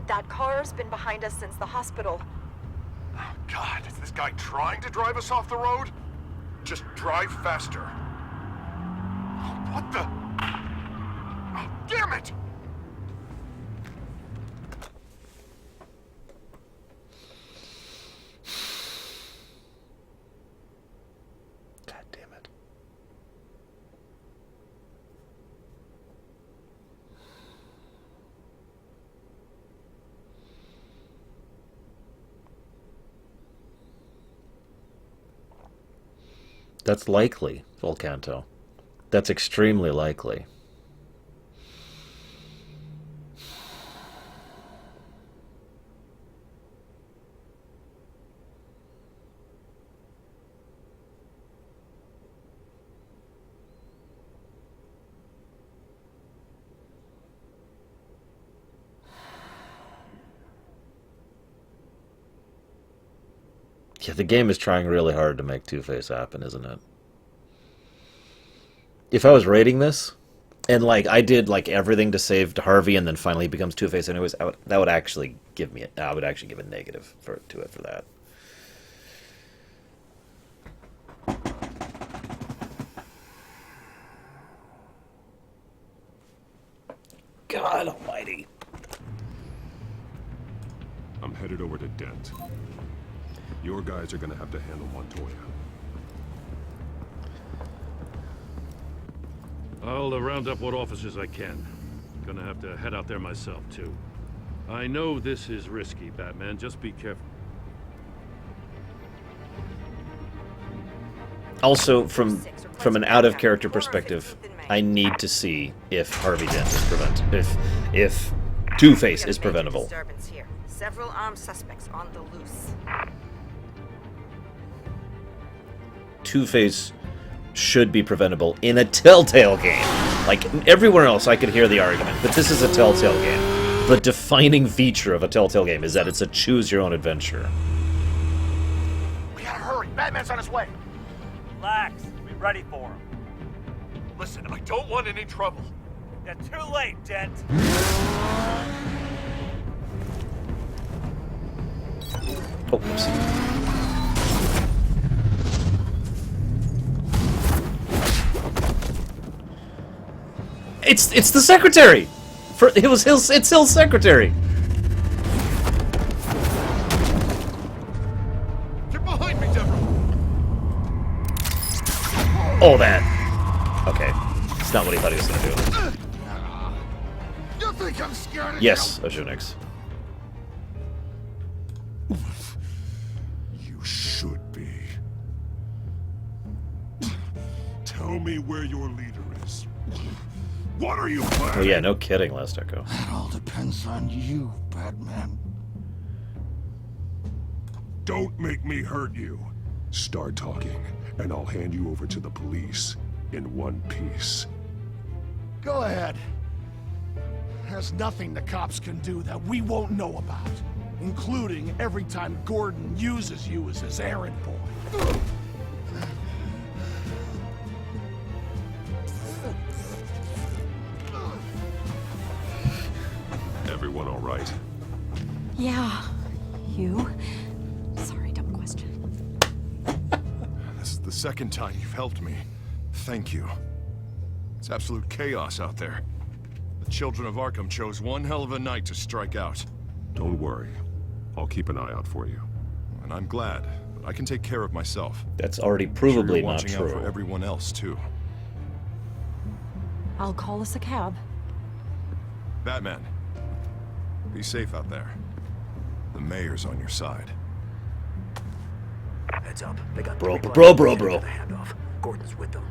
S2: That car's been behind us since the hospital.
S10: Oh, God, is this guy trying to drive us off the road? Just drive faster. What the? Oh, damn it!
S1: God damn it. That's likely, Volcanto. That's extremely likely. Yeah, the game is trying really hard to make Two-Face happen, isn't it? If I was rating this, and like I did like everything to save Harvey, and then finally he becomes Two-Face anyways, that would actually give me I would actually give a negative to it for that. God almighty.
S7: I'm headed over to Dent. Your guys are gonna have to handle Montoya.
S19: I'll round up what officers I can. Gonna have to head out there myself, too. I know this is risky, Batman. Just be careful.
S1: Also, from an out-of-character perspective, I need to see if Harvey Dent is if Two-Face is preventable.
S6: Disturbance here. Several armed suspects on the loose.
S1: Two-Face should be preventable in a Telltale game. Like, everywhere else I could hear the argument, but this is a Telltale game. The defining feature of a Telltale game is that it's a choose-your-own-adventure.
S17: We gotta hurry. Batman's on his way.
S4: Relax. Be ready for him.
S10: Listen, I don't want any trouble.
S4: You're too late, Dent.
S1: Oh, whoops. It's the secretary. It's Hill's secretary.
S10: Get behind me, Deborah.
S1: Oh, that. Okay, it's not what he thought he was gonna do.
S10: You think I'm scared of
S1: Yes, Ojunix.
S9: You should be. Tell me where your leader is. What are you planning?
S1: Oh yeah, no kidding, Last Echo.
S9: That all depends on you, Batman. Don't make me hurt you. Start talking, and I'll hand you over to the police in one piece.
S16: Go ahead. There's nothing the cops can do that we won't know about, including every time Gordon uses you as his errand boy.
S7: Everyone all right?
S21: Yeah. You? Sorry, dumb question.
S10: This is the second time you've helped me. Thank you. It's absolute chaos out there. The children of Arkham chose one hell of a night to strike out.
S7: Don't worry. I'll keep an eye out for you.
S10: And I'm glad, but I can take care of myself.
S1: That's already
S10: I'm sure
S1: provably
S10: you're
S1: not
S10: watching out
S1: true.
S10: for everyone else, too.
S21: I'll call us a cab.
S10: Batman, be safe out there. The mayor's on your side.
S5: Heads up. They got
S1: Bro.
S5: the handoff. Gordon's with them.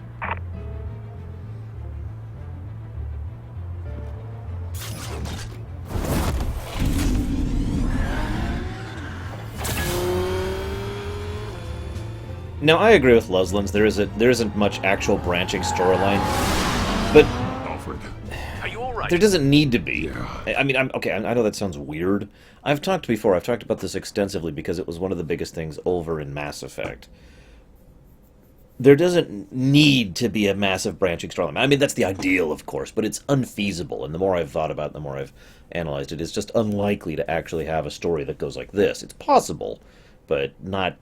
S1: Now I agree with Luslins. There isn't much actual branching storyline, but
S7: Alfred,
S22: are you all right?
S1: there doesn't need to be. I mean, I know that sounds weird. I've talked about this extensively because it was one of the biggest things over in Mass Effect. there doesn't need to be a massive branching storyline. I mean, that's the ideal, of course, but it's unfeasible. And the more I've thought about it, the more I've analyzed it, it's just unlikely to actually have a story that goes like this. It's possible, but not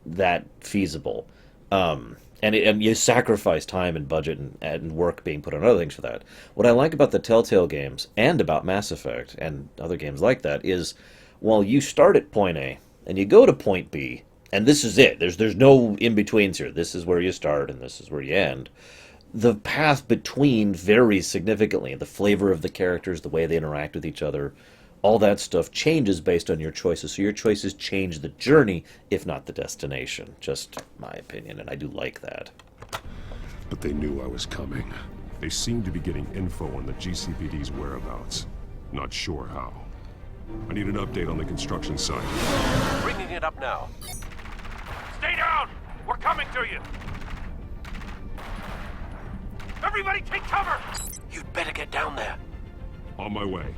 S1: that feasible. And you sacrifice time and budget and work being put on other things for that. What I like about the Telltale games and about Mass Effect and other games like that is, while you start at point A and you go to point B, and this is it. There's no in-betweens here. This is where you start and this is where you end. The path between varies significantly. The flavor of the characters, the way they interact with each other, all that stuff changes based on your choices. So your choices change the journey, if not the destination. Just my opinion, and I do like that.
S9: But they knew I was coming. They seemed to be getting info on the GCPD's whereabouts. Not sure how. I need an update on the construction site.
S22: Bringing it up now.
S4: Stay down! We're coming to you! Everybody take cover!
S22: You'd better get down there.
S9: On my way.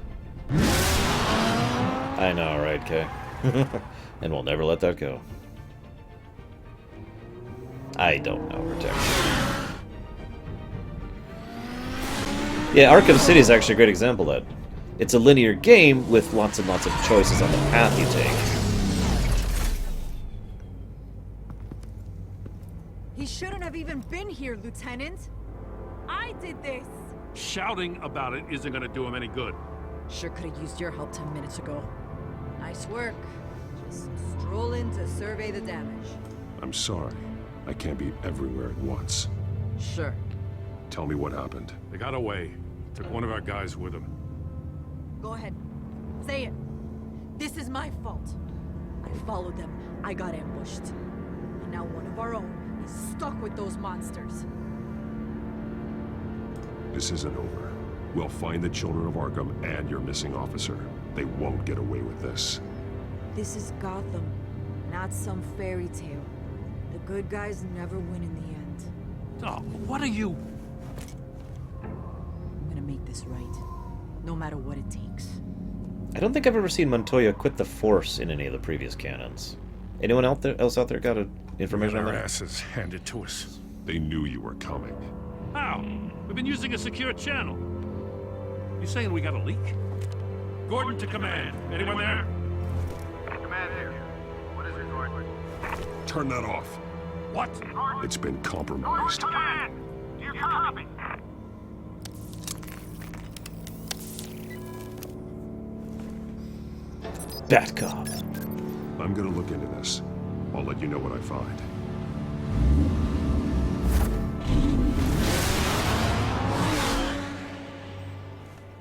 S1: I know, right, Kay? And we'll never let that go. I don't know, Protect. Yeah, Arkham City is actually a great example of that. It's a linear game with lots and lots of choices on the path you take.
S2: He shouldn't have even been here, Lieutenant. I did this.
S19: Shouting about it isn't gonna do him any good.
S11: Sure could have used your help 10 minutes ago. Nice work. Just stroll in to survey the damage.
S9: I'm sorry. I can't be everywhere at once.
S11: Sure.
S9: Tell me what happened.
S19: They got away. Took one of our guys with them.
S11: Go ahead. Say it. This is my fault. I followed them. I got ambushed. And now one of our own is stuck with those monsters.
S9: This isn't over. We'll find the children of Arkham and your missing officer. They won't get away with this.
S11: This is Gotham, not some fairy tale. The good guys never win in the end.
S19: Oh, what are you?
S11: I'm gonna make this right, no matter what it takes.
S1: I don't think I've ever seen Montoya quit the Force in any of the previous canons. Anyone else out there got information on
S13: Our
S1: that?
S13: asses handed to us.
S9: They knew you were coming.
S19: How? We've been using a secure channel. You saying we got a leak? Gordon to command. Anyone there?
S17: Command here. What is it, Gordon?
S9: Turn that off.
S19: What?
S9: It's been compromised.
S17: Command! Do you copy?
S1: Bat Cop.
S9: I'm gonna look into this. I'll let you know what I find.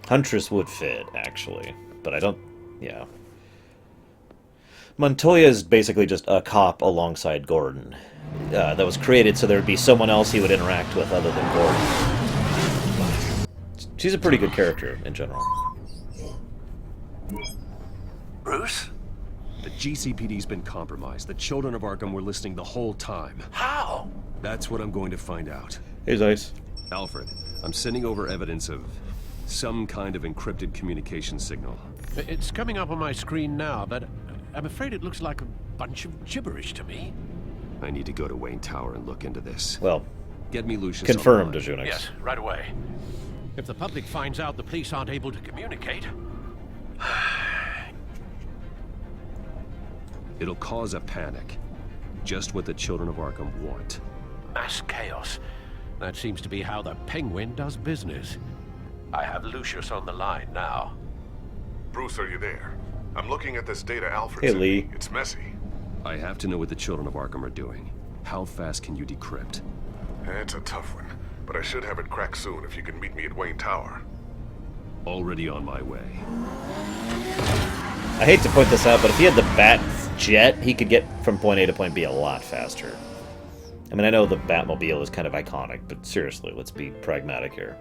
S1: Huntress would fit, actually. But I don't... yeah. Montoya is basically just a cop alongside Gordon. That was created so there would be someone else he would interact with other than Gordon. She's a pretty good character, in general.
S5: Bruce?
S7: The GCPD's been compromised. The children of Arkham were listening the whole time.
S5: How?
S7: That's what I'm going to find out.
S1: Here's Ice.
S7: Alfred, I'm sending over evidence of some kind of encrypted communication signal.
S22: It's coming up on my screen now, but I'm afraid it looks like a bunch of gibberish to me.
S7: I need to go to Wayne Tower and look into this.
S1: Well,
S7: get me Lucius
S1: confirmed,
S7: online.
S1: Ajunix.
S22: Yes, right away. If the public finds out the police aren't able to communicate...
S7: It'll cause a panic. Just what the children of Arkham want.
S22: Mass chaos. That seems to be how the Penguin does business. I have Lucius on the line now.
S9: Bruce, are you there? I'm looking at this data Alfred
S1: Hey,
S9: sent me.
S1: Lee.
S9: It's messy.
S7: I have to know what the children of Arkham are doing. How fast can you decrypt?
S9: It's a tough one, but I should have it cracked soon if you can meet me at Wayne Tower.
S7: Already on my way.
S1: I hate to point this out, but if he had the Bat Jet, he could get from point A to point B a lot faster. I mean, I know the Batmobile is kind of iconic, but seriously, let's be pragmatic here.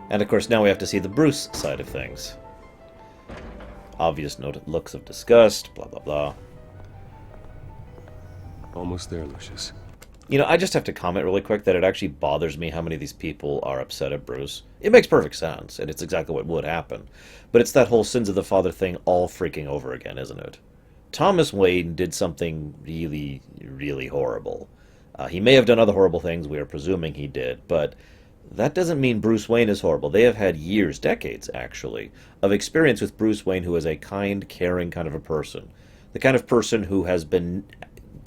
S1: And of course, now we have to see the Bruce side of things. Obvious looks of disgust, blah blah blah.
S7: Almost there, Lucius.
S1: You know, I just have to comment really quick that it actually bothers me how many of these people are upset at Bruce. It makes perfect sense, and it's exactly what would happen. But it's that whole sins of the father thing all freaking over again, isn't it? Thomas Wayne did something really, really horrible. He may have done other horrible things, we are presuming he did, but that doesn't mean Bruce Wayne is horrible. They have had years, decades actually, of experience with Bruce Wayne, who is a kind, caring kind of a person. The kind of person who has been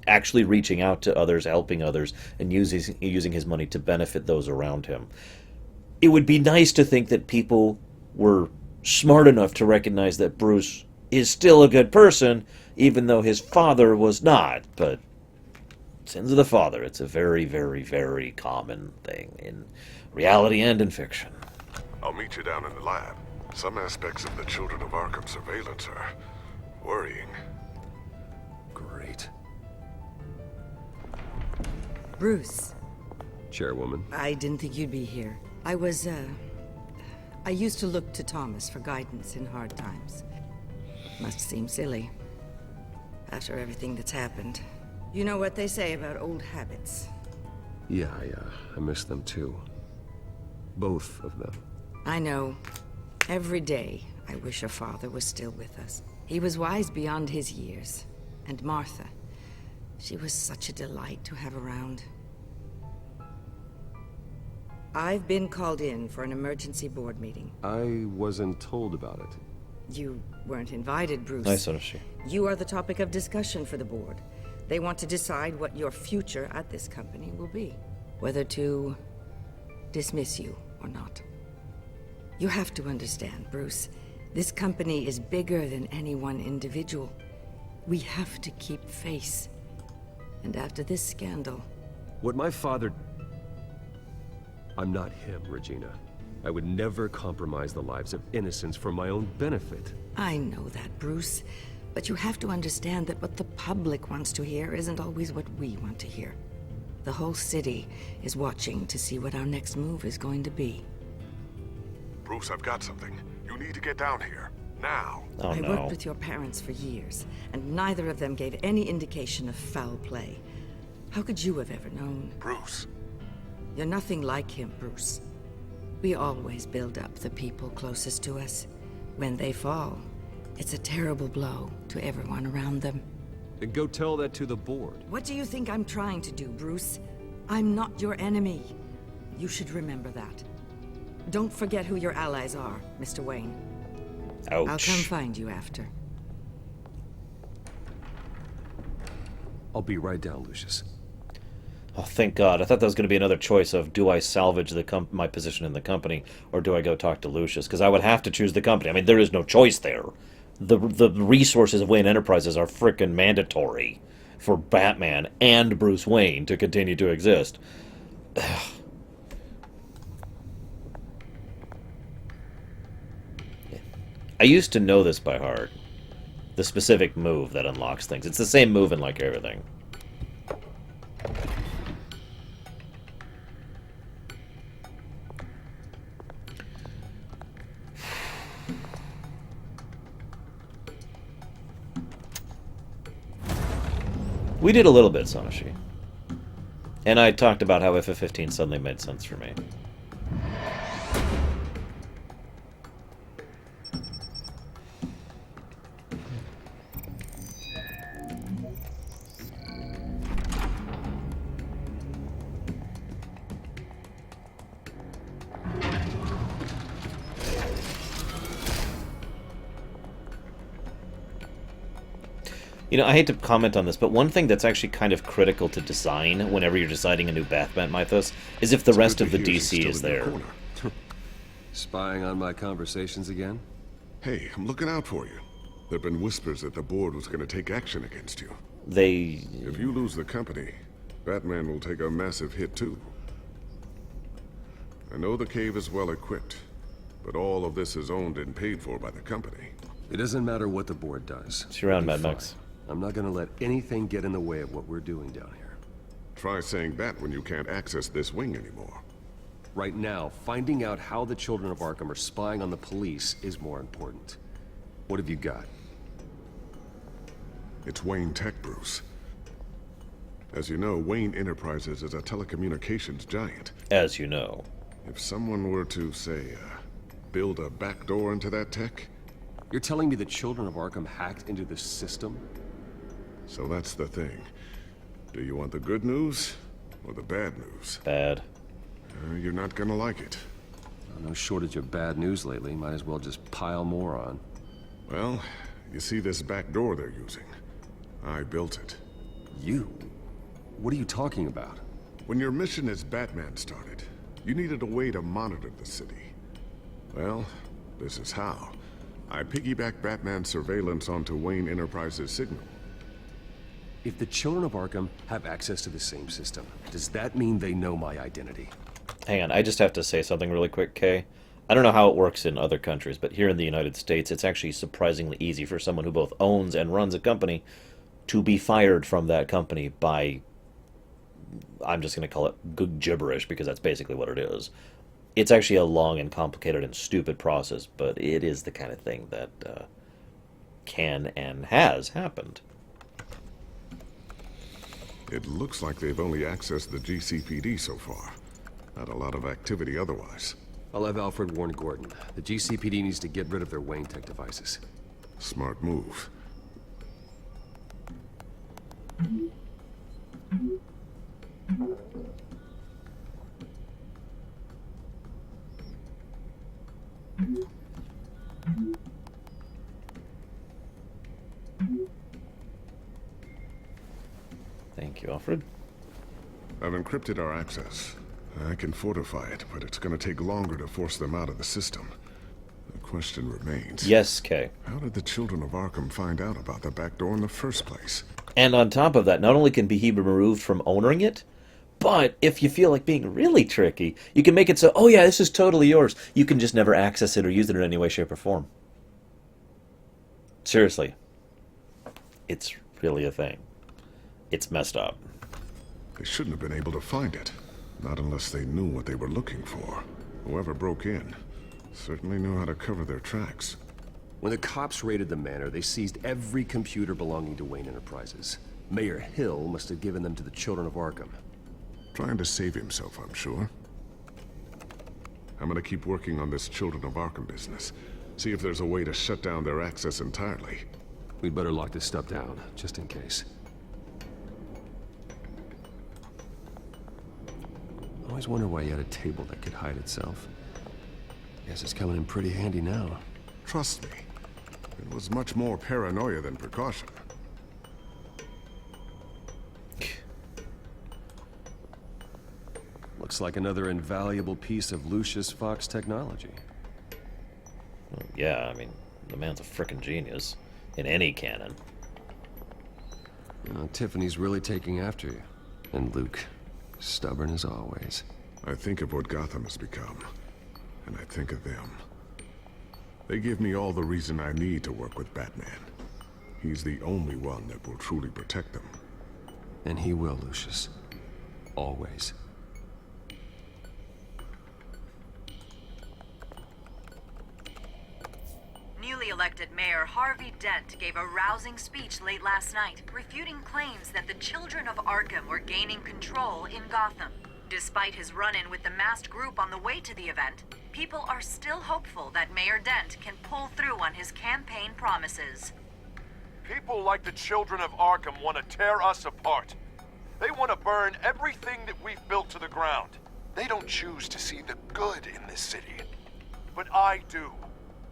S1: actually reaching out to others, helping others, and using his money to benefit those around him. It would be nice to think that people were smart enough to recognize that Bruce is still a good person, even though his father was not. But sins of the father, it's a very, very, very common thing in reality and in fiction.
S9: I'll meet you down in the lab. Some aspects of the Children of Arkham surveillance are worrying.
S7: Great.
S14: Bruce.
S7: Chairwoman.
S14: I didn't think you'd be here. I used to look to Thomas for guidance in hard times. Must seem silly. After everything that's happened. You know what they say about old habits.
S7: Yeah, I miss them too. Both of them.
S14: I know. Every day, I wish a father was still with us. He was wise beyond his years. And Martha, she was such a delight to have around. I've been called in for an emergency board meeting.
S7: I wasn't told about it.
S14: You weren't invited, Bruce.
S1: Nice, Odyssey.
S14: You are the topic of discussion for the board. They want to decide what your future at this company will be. Whether to dismiss you or not. You have to understand, Bruce. This company is bigger than any one individual. We have to keep face. And after this scandal...
S7: What my father... I'm not him, Regina. I would never compromise the lives of innocents for my own benefit.
S14: I know that, Bruce. But you have to understand that what the public wants to hear isn't always what we want to hear. The whole city is watching to see what our next move is going to be.
S9: Bruce, I've got something. You need to get down here. Now.
S1: Oh,
S14: I
S1: no.
S14: worked with your parents for years, and neither of them gave any indication of foul play. How could you have ever known?
S9: Bruce.
S14: You're nothing like him, Bruce. We always build up the people closest to us. When they fall, it's a terrible blow to everyone around them.
S7: Then go tell that to the board.
S14: What do you think I'm trying to do, Bruce? I'm not your enemy. You should remember that. Don't forget who your allies are, Mr. Wayne.
S1: Ouch.
S14: I'll come find you after.
S7: I'll be right down, Lucius.
S1: Oh, thank God. I thought that was going to be another choice of do I salvage my position in the company or do I go talk to Lucius? Because I would have to choose the company. I mean, there is no choice there. The resources of Wayne Enterprises are frickin' mandatory for Batman and Bruce Wayne to continue to exist. I used to know this by heart. The specific move that unlocks things. It's the same move in like everything. We did a little bit, Sanashi. And I talked about how FF15 suddenly made sense for me. You know, I hate to comment on this, but one thing that's actually kind of critical to design whenever you're deciding a new Batman mythos is if the rest of the DC is there.
S7: Spying on my conversations again?
S9: Hey, I'm looking out for you. There've been whispers that the board was going to take action against you. If you lose the company, Batman will take a massive hit too. I know the cave is well equipped, but all of this is owned and paid for by the company.
S7: It doesn't matter what the board does.
S1: See you around, Mad Max.
S7: I'm not gonna let anything get in the way of what we're doing down here.
S9: Try saying that when you can't access this wing anymore.
S7: Right now, finding out how the Children of Arkham are spying on the police is more important. What have you got?
S9: It's Wayne Tech, Bruce. As you know, Wayne Enterprises is a telecommunications giant.
S1: As you know.
S9: If someone were to, say, build a backdoor into that tech...
S7: You're telling me the Children of Arkham hacked into this system?
S9: So that's the thing. Do you want the good news or the bad news?
S1: Bad.
S9: You're not gonna like it.
S7: No shortage of bad news lately. Might as well just pile more on.
S9: Well, you see this back door they're using? I built it.
S7: You? What are you talking about?
S9: When your mission as Batman started, you needed a way to monitor the city. Well, this is how. I piggybacked Batman's surveillance onto Wayne Enterprises' signal.
S7: If the Children of Arkham have access to the same system, does that mean they know my identity?
S1: Hang on, I just have to say something really quick, Kay. I don't know how it works in other countries, but here in the United States, it's actually surprisingly easy for someone who both owns and runs a company to be fired from that company by, I'm just going to call it good gibberish, because that's basically what it is. It's actually a long and complicated and stupid process, but it is the kind of thing that can and has happened.
S9: It looks like they've only accessed the GCPD so far. Not a lot of activity otherwise.
S7: I'll have Alfred warn Gordon. The GCPD needs to get rid of their Wayne Tech devices.
S9: Smart move.
S1: Thank you, Alfred.
S9: I've encrypted our access. I can fortify it, but it's going to take longer to force them out of the system. The question remains.
S1: Yes, Kay.
S9: How did the Children of Arkham find out about the back door in the first place?
S1: And on top of that, not only can he be removed from owning it, but if you feel like being really tricky, you can make it so, oh yeah, this is totally yours. You can just never access it or use it in any way, shape, or form. Seriously. It's really a thing. It's messed up.
S9: They shouldn't have been able to find it. Not unless they knew what they were looking for. Whoever broke in certainly knew how to cover their tracks.
S7: When the cops raided the manor, they seized every computer belonging to Wayne Enterprises. Mayor Hill must have given them to the Children of Arkham.
S9: Trying to save himself, I'm sure. I'm gonna keep working on this Children of Arkham business. See if there's a way to shut down their access entirely.
S7: We'd better lock this stuff down, just in case. Always wonder why you had a table that could hide itself. Guess it's coming in pretty handy now.
S9: Trust me, it was much more paranoia than precaution.
S7: Looks like another invaluable piece of Lucius Fox technology.
S1: Well, yeah, I mean, the man's a frickin' genius. In any canon.
S7: Tiffany's really taking after you. And Luke, stubborn as always.
S9: I think of what Gotham has become, and I think of them. They give me all the reason I need to work with Batman. He's the only one that will truly protect them.
S7: And he will, Lucius. Always.
S3: Newly elected Mayor Harvey Dent gave a rousing speech late last night, refuting claims that the Children of Arkham were gaining control in Gotham. Despite his run-in with the masked group on the way to the event, people are still hopeful that Mayor Dent can pull through on his campaign promises.
S10: People like the Children of Arkham want to tear us apart. They want to burn everything that we've built to the ground. They don't choose to see the good in this city. But I do.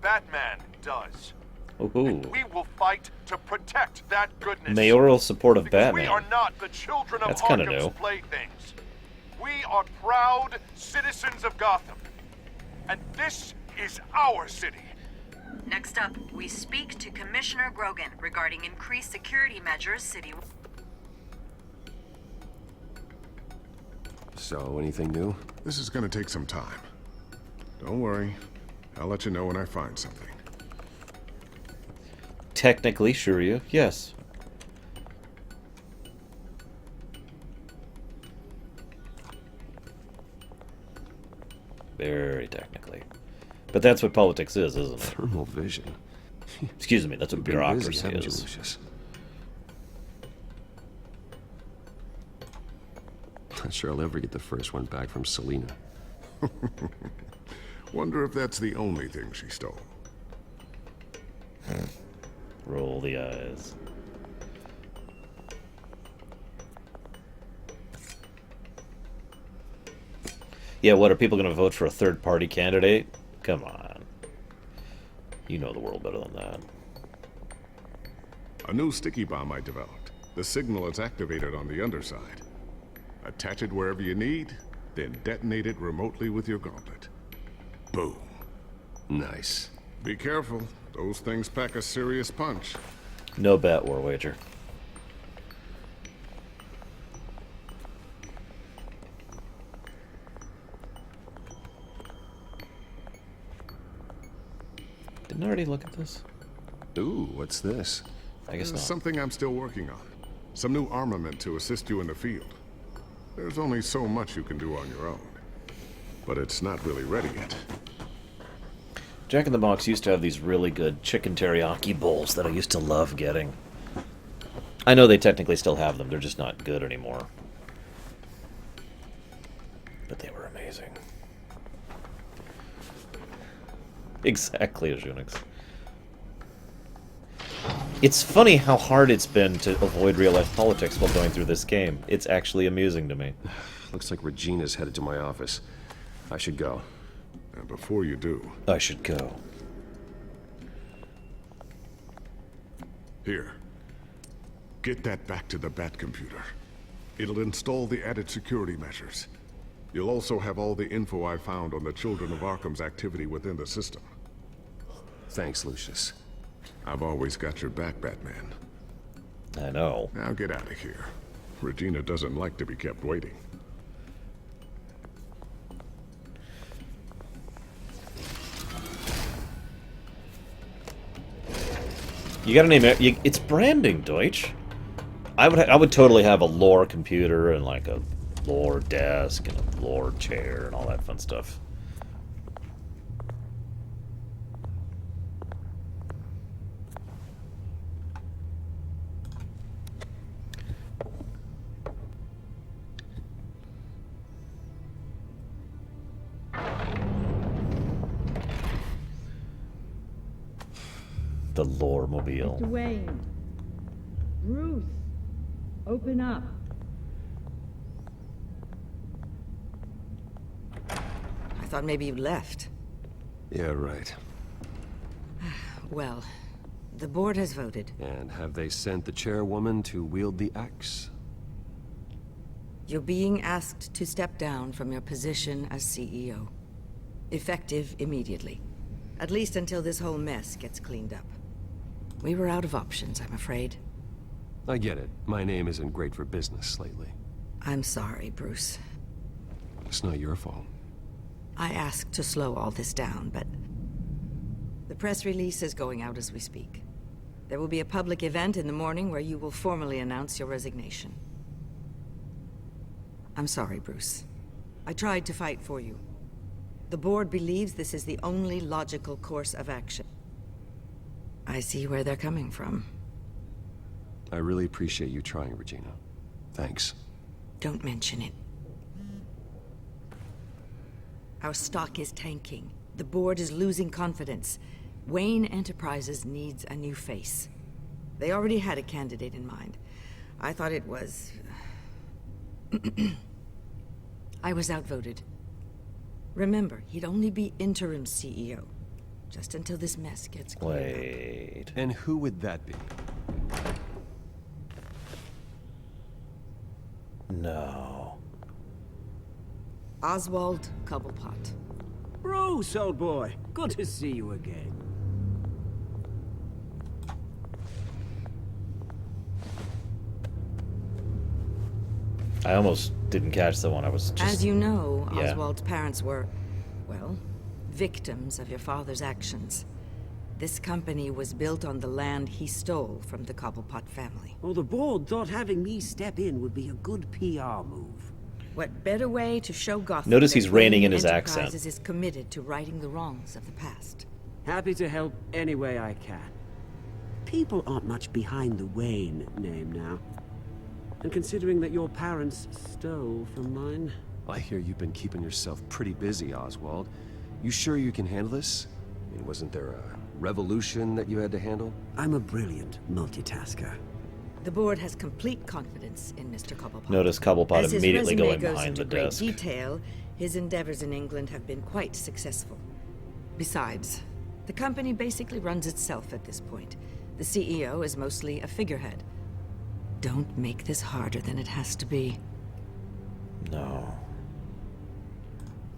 S10: Batman does.
S1: Ooh.
S10: We will fight to protect that goodness.
S1: Mayoral support of
S10: because
S1: Batman.
S10: We are not the children of
S1: That's kinda
S10: Arkham's
S1: new.
S10: playthings. We are proud citizens of Gotham. And this is our city.
S3: Next up, we speak to Commissioner Grogan regarding increased security measures citywide.
S7: So, anything new?
S9: This is gonna take some time. Don't worry. I'll let you know when I find something.
S1: Technically, Shiryu, yes. Very technically. But that's what politics is, isn't it?
S7: Thermal vision.
S1: Excuse me, that's what
S7: You've been busy,
S1: bureaucracy
S7: haven't you,
S1: is.
S7: Lucius? Not sure I'll ever get the first one back from Selena.
S9: Wonder if that's the only thing she stole.
S1: Roll the eyes. Yeah, what, are people going to vote for a third-party candidate? Come on. You know the world better than that.
S9: A new sticky bomb I developed. The signal is activated on the underside. Attach it wherever you need, then detonate it remotely with your gauntlet. Boom.
S7: Nice.
S9: Be careful. Those things pack a serious punch.
S1: No bet, war wager. Didn't I already look at this?
S7: Ooh, what's this?
S1: I guess not.
S9: Something I'm still working on. Some new armament to assist you in the field. There's only so much you can do on your own. But it's not really ready yet.
S1: Jack in the Box used to have these really good chicken teriyaki bowls that I used to love getting. I know they technically still have them, they're just not good anymore. But they were amazing. Exactly, as Unix. It's funny how hard it's been to avoid real-life politics while going through this game. It's actually amusing to me.
S7: Looks like Regina's headed to my office. I should go.
S9: And before you do...
S1: I should go.
S9: Here. Get that back to the Bat computer. It'll install the added security measures. You'll also have all the info I found on the Children of Arkham's activity within the system.
S7: Thanks, Lucius.
S9: I've always got your back, Batman.
S1: I know.
S9: Now get out of here. Regina doesn't like to be kept waiting.
S1: You gotta name it. It's branding, Deutsch. I would totally have a lore computer and like a lore desk and a lore chair and all that fun stuff. The lore mobile.
S8: Mr. Wayne. Bruce. Open up.
S14: I thought maybe you left.
S7: Yeah, right.
S14: Well, the board has voted.
S7: And have they sent the chairwoman to wield the axe?
S14: You're being asked to step down from your position as CEO. Effective immediately. At least until this whole mess gets cleaned up. We were out of options, I'm afraid.
S7: I get it. My name isn't great for business lately.
S14: I'm sorry, Bruce.
S7: It's not your fault.
S14: I asked to slow all this down, but... The press release is going out as we speak. There will be a public event in the morning where you will formally announce your resignation. I'm sorry, Bruce. I tried to fight for you. The board believes this is the only logical course of action. I see where they're coming from.
S7: I really appreciate you trying, Regina. Thanks.
S14: Don't mention it. Our stock is tanking. The board is losing confidence. Wayne Enterprises needs a new face. They already had a candidate in mind. I thought it was... I was outvoted. Remember, he'd only be interim CEO. Just until this mess gets cleared up.
S1: Wait.
S7: And who would that be?
S1: No.
S14: Oswald Cobblepot.
S15: Bruce, old boy. Good to see you again.
S1: I almost didn't catch the one. I was just...
S14: As you know,
S1: Yeah.
S14: Oswald's parents were, well, victims of your father's actions. This company was built on the land he stole from the Cobblepot family.
S15: Well, the board thought having me step in would be a good PR move.
S14: What better way to show Gotham
S1: Notice
S14: that
S1: he's reining in
S14: Wayne
S1: his accent.
S14: Enterprises is committed to righting the wrongs of the past.
S15: Happy to help any way I can. People aren't much behind the Wayne name now.
S12: And considering that your parents stole from mine...
S7: I hear you've been keeping yourself pretty busy, Oswald. You sure you can handle this? I mean, wasn't there a revolution that you had to handle?
S12: I'm a brilliant multitasker.
S14: The board has complete confidence in Mr. Cobblepot.
S1: Notice Cobblepot
S14: As his
S1: immediately
S14: resume
S1: going
S14: goes
S1: behind
S14: into
S1: the
S14: great
S1: desk.
S14: detail, his endeavors in England have been quite successful. Besides, the company basically runs itself at this point. The CEO is mostly a figurehead. Don't make this harder than it has to be.
S1: No.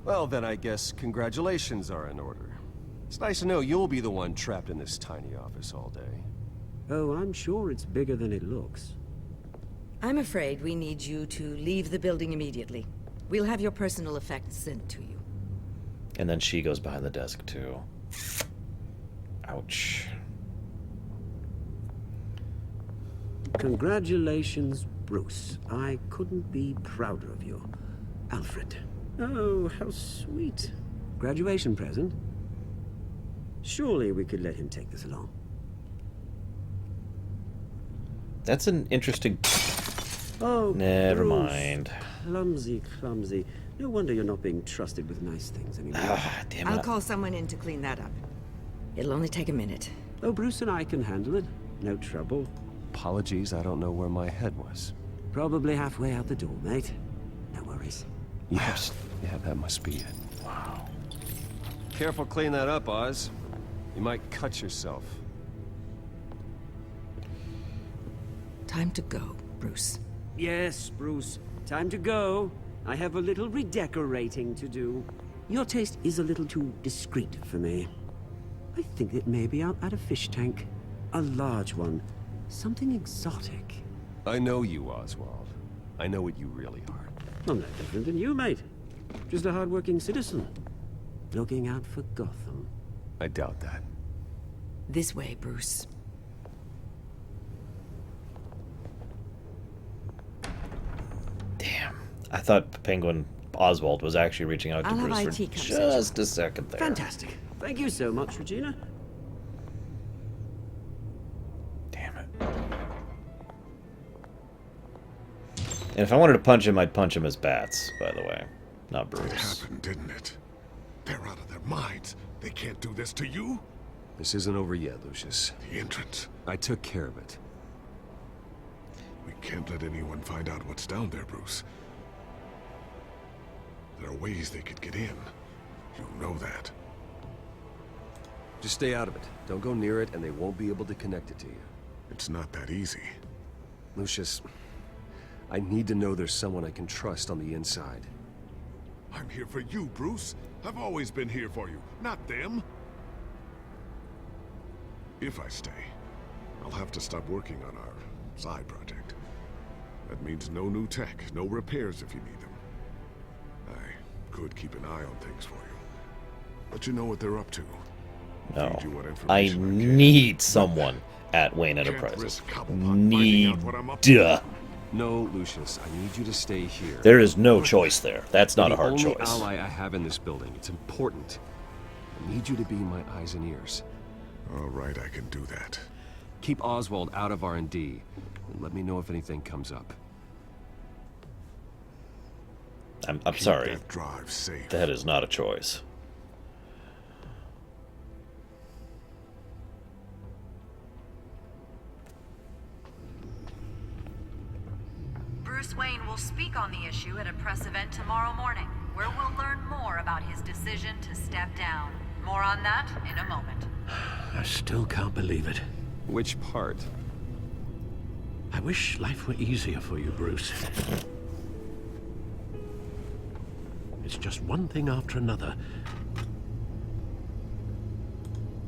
S7: Well, then I guess congratulations are in order. It's nice to know you'll be the one trapped in this tiny office all day.
S12: Oh, I'm sure it's bigger than it looks.
S14: I'm afraid we need you to leave the building immediately. We'll have your personal effects sent to you.
S1: And then she goes behind the desk, too. Ouch.
S12: Congratulations, Bruce. I couldn't be prouder of you. Alfred. Oh, how sweet. Graduation present? Surely we could let him take this along.
S1: That's an interesting...
S12: Oh,
S1: never
S12: Bruce.
S1: mind.
S12: Clumsy, clumsy. No wonder you're not being trusted with nice things anymore.
S1: Damn
S14: I'll call someone in to clean that up. It'll only take a minute.
S12: Oh, Bruce and I can handle it. No trouble.
S7: Apologies, I don't know where my head was.
S12: Probably halfway out the door, mate. No worries.
S7: Yes. Yeah, that must be it. Wow. Careful clean that up, Oz. You might cut yourself.
S14: Time to go, Bruce.
S12: Yes, Bruce. Time to go. I have a little redecorating to do. Your taste is a little too discreet for me. I think that maybe I'll add a fish tank. A large one. Something exotic.
S7: I know you, Oswald. I know what you really are.
S12: I'm no different than you, mate. Just a hard-working citizen. Looking out for Gotham.
S7: I doubt that.
S14: This way, Bruce.
S1: Damn. I thought Penguin Oswald was actually reaching out to
S14: I'll have
S1: Bruce for
S14: IT come
S1: just a second there.
S12: Fantastic. Thank you so much, Regina.
S1: Damn it. And if I wanted to punch him, I'd punch him as bats, by the way. Not
S9: It
S1: Bruce.
S9: happened, didn't it? They're out of their minds. They can't do this to you?
S7: This isn't over yet, Lucius.
S9: The entrance.
S7: I took care of it.
S9: We can't let anyone find out what's down there, Bruce. There are ways they could get in. You know that.
S7: Just stay out of it. Don't go near it, and they won't be able to connect it to you.
S9: It's not that easy.
S7: Lucius, I need to know there's someone I can trust on the inside.
S9: I'm here for you, Bruce. I've always been here for you, not them. If I stay, I'll have to stop working on our side project. That means no new tech, no repairs if you need them. I could keep an eye on things for you. Let you know what they're up to.
S1: No.
S9: Feed you what
S1: I
S9: information
S1: need someone at Wayne Enterprises. Need.
S7: No, Lucius, I need you to stay here.
S1: There is no choice there. That's not
S7: You're
S1: a hard
S7: the only
S1: choice.
S7: ally I have in this building. It's important. I need you to be my eyes and ears.
S9: All right, I can do that.
S7: Keep Oswald out of R&D, and let me know if anything comes up.
S1: I'm
S9: Keep
S1: sorry.
S9: that drive safe.
S1: That is not a choice.
S3: Bruce Wayne will speak on the issue at a press event tomorrow morning, where we'll learn more about his decision to step down. More on that in a moment.
S22: I still can't believe it.
S7: Which part?
S22: I wish life were easier for you, Bruce. It's just one thing after another.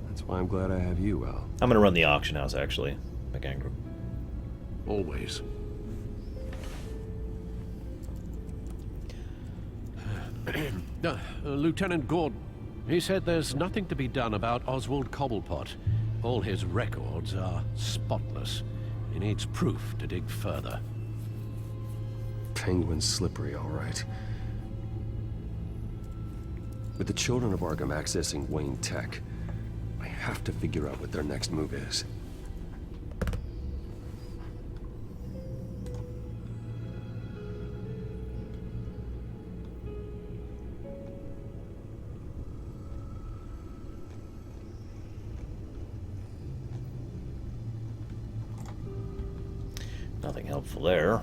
S7: That's why I'm glad I have you, Al.
S1: I'm going to run the auction house, actually. McAngrum.
S22: Always. Lieutenant Gordon, he said there's nothing to be done about Oswald Cobblepot. All his records are spotless. He needs proof to dig further.
S7: Penguin's slippery, all right. With the children of Arkham accessing Wayne Tech, I have to figure out what their next move is.
S1: Nothing helpful there.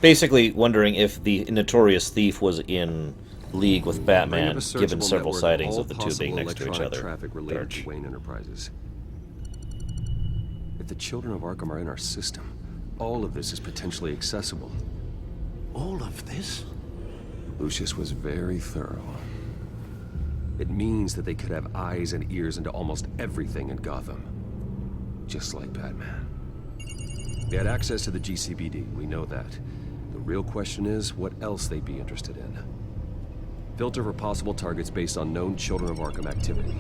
S1: Basically wondering if the notorious thief was in league with Batman, given several sightings of the two being next to each other.
S7: Traffic related to Wayne Enterprises. If the children of Arkham are in our system, all of this is potentially accessible.
S22: All of this?
S7: Lucius was very thorough. It means that they could have eyes and ears into almost everything in Gotham. Just like Batman. They had access to the GCPD, we know that. The real question is, what else they'd be interested in. Filter for possible targets based on known Children of Arkham activity.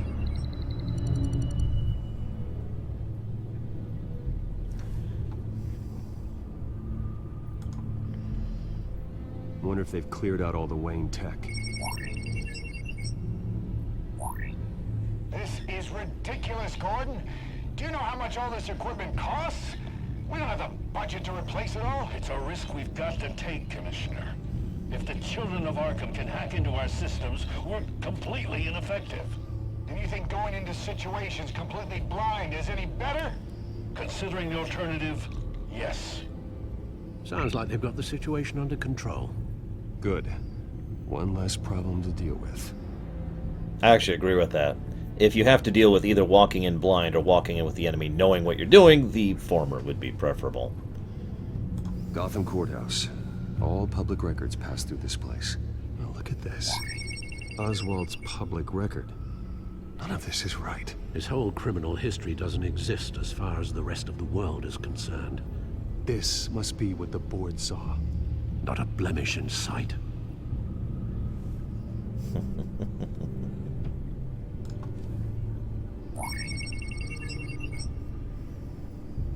S7: I wonder if they've cleared out all the Wayne tech.
S17: This is ridiculous, Gordon. Do you know how much all this equipment costs? We don't have the budget to replace it all.
S18: It's a risk we've got to take, Commissioner. If the children of Arkham can hack into our systems, we're completely ineffective.
S17: And you think going into situations completely blind is any better?
S18: Considering the alternative, yes.
S22: Sounds like they've got the situation under control.
S7: Good. One less problem to deal with.
S1: I actually agree with that. If you have to deal with either walking in blind or walking in with the enemy knowing what you're doing, the former would be preferable.
S7: Gotham Courthouse. All public records pass through this place. Now look at this. Oswald's public record. None of this is right.
S22: His whole criminal history doesn't exist as far as the rest of the world is concerned.
S7: This must be what the board saw.
S22: Not a blemish in sight.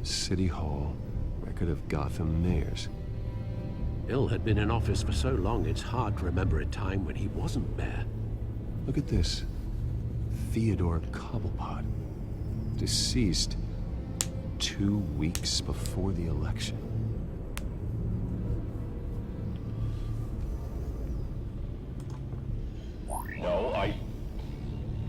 S7: City Hall, record of Gotham mayors.
S22: Bill had been in office for so long, it's hard to remember a time when he wasn't mayor.
S7: Look at this. Theodore Cobblepot. Deceased 2 weeks before the election.
S18: No,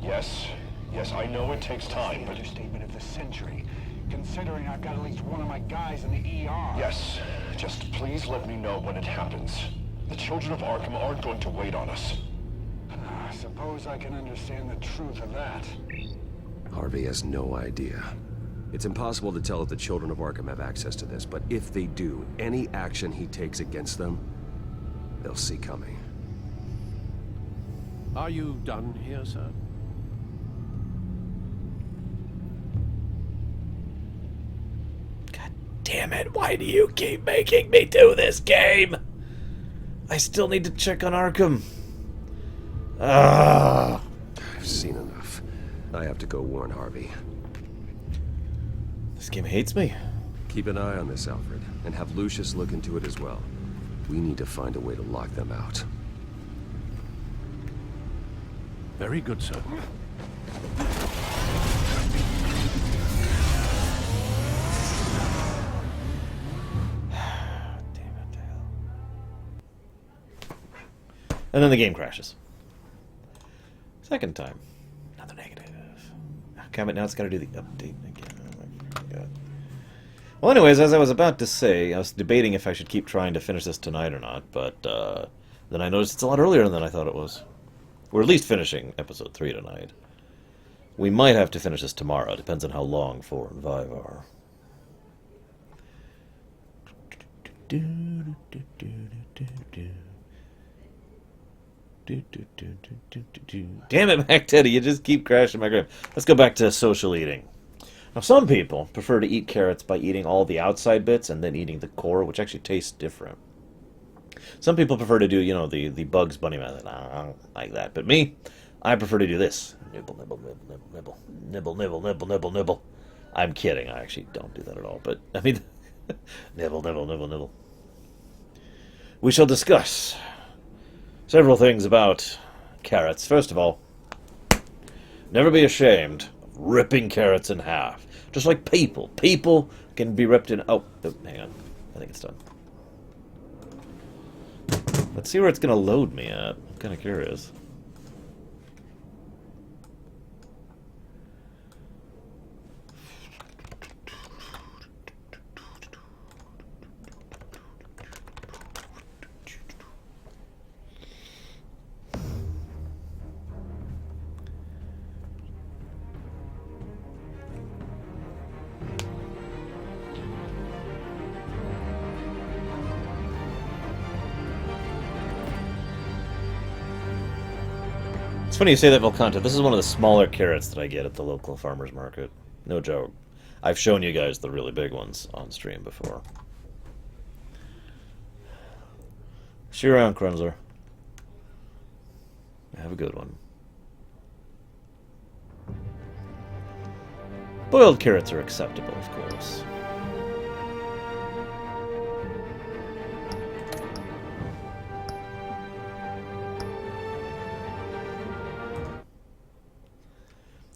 S18: Yes, I know it takes time, but...
S17: Understatement of the century. Considering I've got at least one of my guys in the ER.
S18: Yes, just please let me know when it happens. The children of Arkham aren't going to wait on us.
S17: I suppose I can understand the truth of that.
S7: Harvey has no idea. It's impossible to tell if the children of Arkham have access to this, but if they do, any action he takes against them, they'll see coming.
S22: Are you done here, sir?
S1: Damn it, why do you keep making me do this game? I still need to check on Arkham.
S7: I've seen enough. I have to go warn Harvey.
S1: This game hates me.
S7: Keep an eye on this, Alfred, and have Lucius look into it as well. We need to find a way to lock them out.
S22: Very good, sir.
S1: And then the game crashes. Second time. Another negative. Damn it, now it's got to do the update again. Oh my God. Well, anyways, as I was about to say, I was debating if I should keep trying to finish this tonight or not, but then I noticed it's a lot earlier than I thought it was. We're at least finishing episode 3 tonight. We might have to finish this tomorrow. Depends on how long 4 and 5 are. Damn it, Mac Teddy, you just keep crashing my game. Let's go back to social eating. Now, some people prefer to eat carrots by eating all the outside bits and then eating the core, which actually tastes different. Some people prefer to do, you know, the Bugs Bunny method. I don't like that. But me, I prefer to do this. Nibble, nibble, nibble, nibble, nibble, nibble, nibble, nibble, nibble, nibble. I'm kidding. I actually don't do that at all. But I mean, nibble, nibble, nibble, nibble. We shall discuss several things about carrots. First of all, never be ashamed of ripping carrots in half. Just like people. People can be ripped in... Oh, hang on. I think it's done. Let's see where it's going to load me at. I'm kind of curious. It's funny you say that, Volcanta. This is one of the smaller carrots that I get at the local farmer's market. No joke. I've shown you guys the really big ones on stream before. See you around, Kremsler. Have a good one. Boiled carrots are acceptable, of course.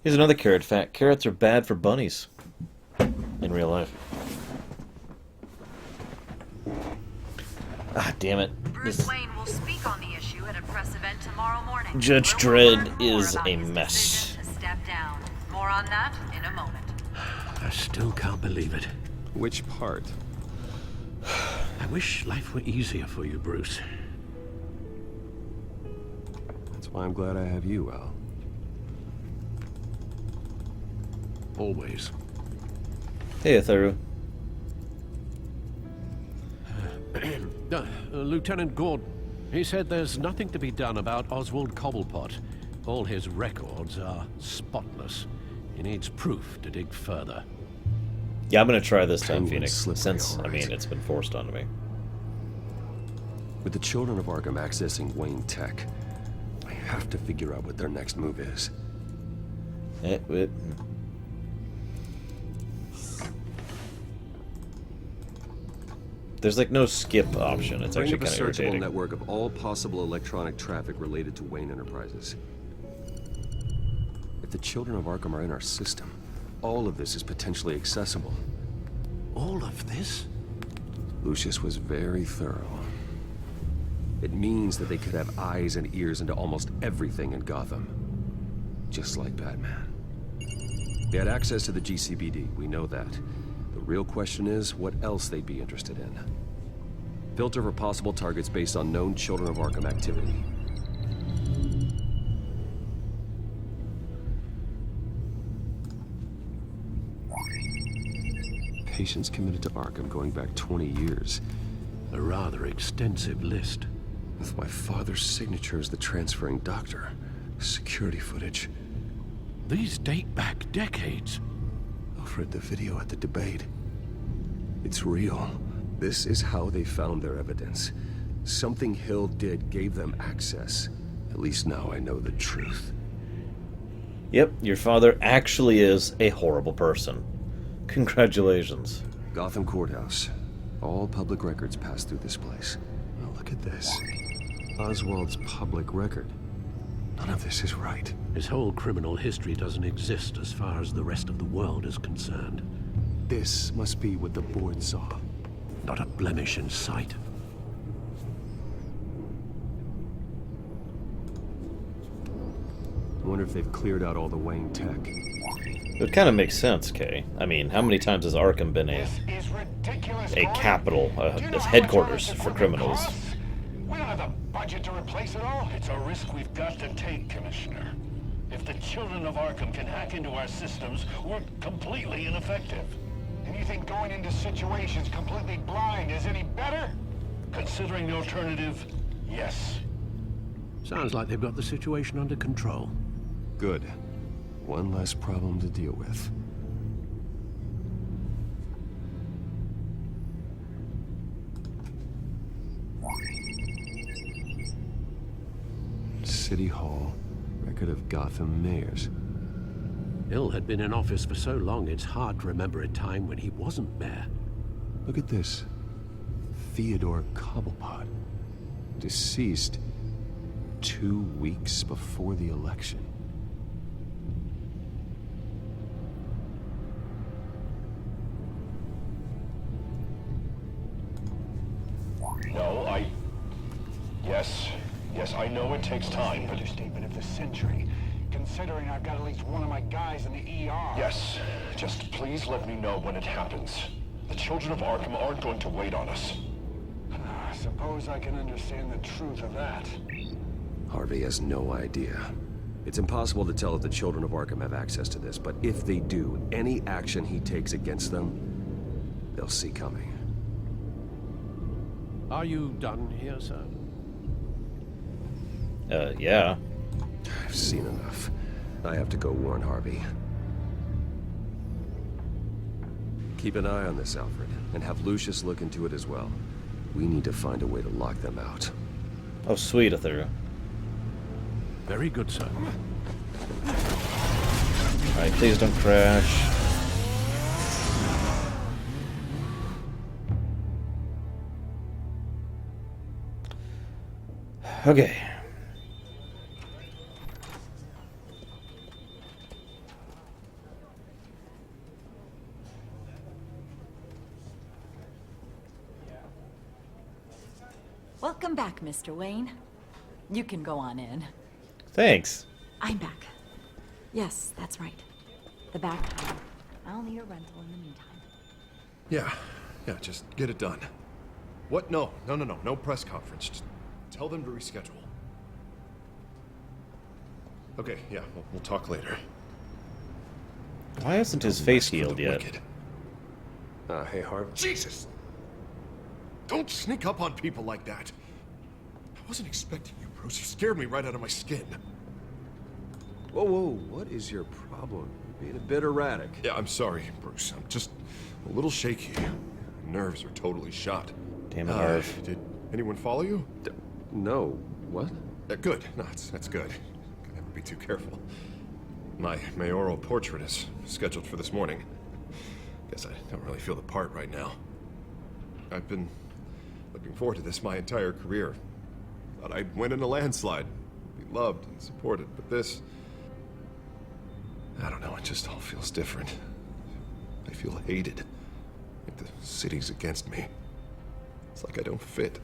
S1: Here's another carrot fact. Carrots are bad for bunnies in real life. Ah, damn it.
S3: Bruce Wayne will speak on the issue at a press event tomorrow morning.
S1: Judge Dredd is a mess.
S3: To step down. More on that in a moment.
S22: I still can't believe it.
S7: Which part?
S22: I wish life were easier for you, Bruce.
S7: That's why I'm glad I have you, Al.
S22: Always.
S1: Hey, Atharu.
S22: Lieutenant Gordon, he said there's nothing to be done about Oswald Cobblepot. All his records are spotless. He needs proof to dig further.
S1: Yeah, I'm going to try this time,
S7: Penguin's
S1: Phoenix,
S7: slippery,
S1: since,
S7: all right.
S1: I mean, it's been forced onto me.
S7: With the children of Arkham accessing Wayne Tech, I have to figure out what their next move is.
S1: There's like no skip option. It's
S7: Bring
S1: actually
S7: up a
S1: kind of
S7: searchable
S1: irritating.
S7: network of all possible electronic traffic related to Wayne Enterprises. If the children of Arkham are in our system, all of this is potentially accessible.
S22: All of this?
S7: Lucius was very thorough. It means that they could have eyes and ears into almost everything in Gotham. Just like Batman. They had access to the GCPD, we know that. The real question is, what else they'd be interested in. Filter for possible targets based on known Children of Arkham activity. Patients committed to Arkham going back 20 years.
S22: A rather extensive list.
S7: With my father's signature as the transferring doctor. Security footage.
S22: These date back decades.
S7: I've read the video at the debate. It's real. This is how they found their evidence. Something Hill did gave them access. At least now I know the truth.
S1: Yep, your father actually is a horrible person. Congratulations.
S7: Gotham Courthouse. All public records pass through this place. Now look at this. Oswald's public record. None of this is right.
S22: His whole criminal history doesn't exist as far as the rest of the world is concerned.
S7: This must be what the board saw.
S22: Not a blemish in sight.
S7: I wonder if they've cleared out all the Wayne tech.
S1: It kind of makes sense, Kay. I mean, how many times has Arkham been a capital, a headquarters for criminals?
S18: We don't have the budget to replace it all. It's a risk we've got to take, Commissioner. If the children of Arkham can hack into our systems, we're completely ineffective.
S17: And you think going into situations completely blind is any better?
S18: Considering the alternative, yes.
S22: Sounds like they've got the situation under control.
S7: Good. One less problem to deal with. City Hall, record of Gotham mayors.
S22: Hill had been in office for so long, it's hard to remember a time when he wasn't mayor.
S7: Look at this. Theodore Cobblepot. Deceased 2 weeks before the election.
S18: No, Yes, I know it takes time, but...
S17: Understatement of the century, considering I've got at least one of my guys in the ER.
S18: Yes, just please let me know when it happens. The children of Arkham aren't going to wait on us.
S17: I suppose I can understand the truth of that.
S7: Harvey has no idea. It's impossible to tell if the children of Arkham have access to this, but if they do, any action he takes against them, they'll see coming.
S22: Are you done here, sir?
S1: Yeah.
S7: I've seen enough. I have to go warn Harvey. Keep an eye on this, Alfred, and have Lucius look into it as well. We need to find a way to lock them out.
S1: Oh, sweet, Athera.
S22: Very good, sir.
S1: Alright, please don't crash. Okay.
S11: Welcome back, Mr. Wayne. You can go on in.
S1: Thanks.
S11: I'm back. Yes, that's right. The back door. I'll need a rental in the meantime.
S10: Yeah, just get it done. What? No press conference. Just tell them to reschedule. Okay, yeah, we'll talk later.
S1: Why isn't his face healed yet?
S7: Hey, Harvey.
S10: Jesus! Don't sneak up on people like that. I wasn't expecting you, Bruce. You scared me right out of my skin.
S7: Whoa, what is your problem? You're being a bit erratic.
S10: Yeah, I'm sorry, Bruce. I'm just a little shaky. My nerves are totally shot.
S1: Damn it, Harv.
S10: Did anyone follow you?
S7: No. What?
S10: Good. No, that's good. Can never be too careful. My mayoral portrait is scheduled for this morning. Guess I don't really feel the part right now. I've been looking forward to this my entire career. Thought I'd win in a landslide, be loved and supported, but this... I don't know, it just all feels different. I feel hated. Like the city's against me. It's like I don't fit.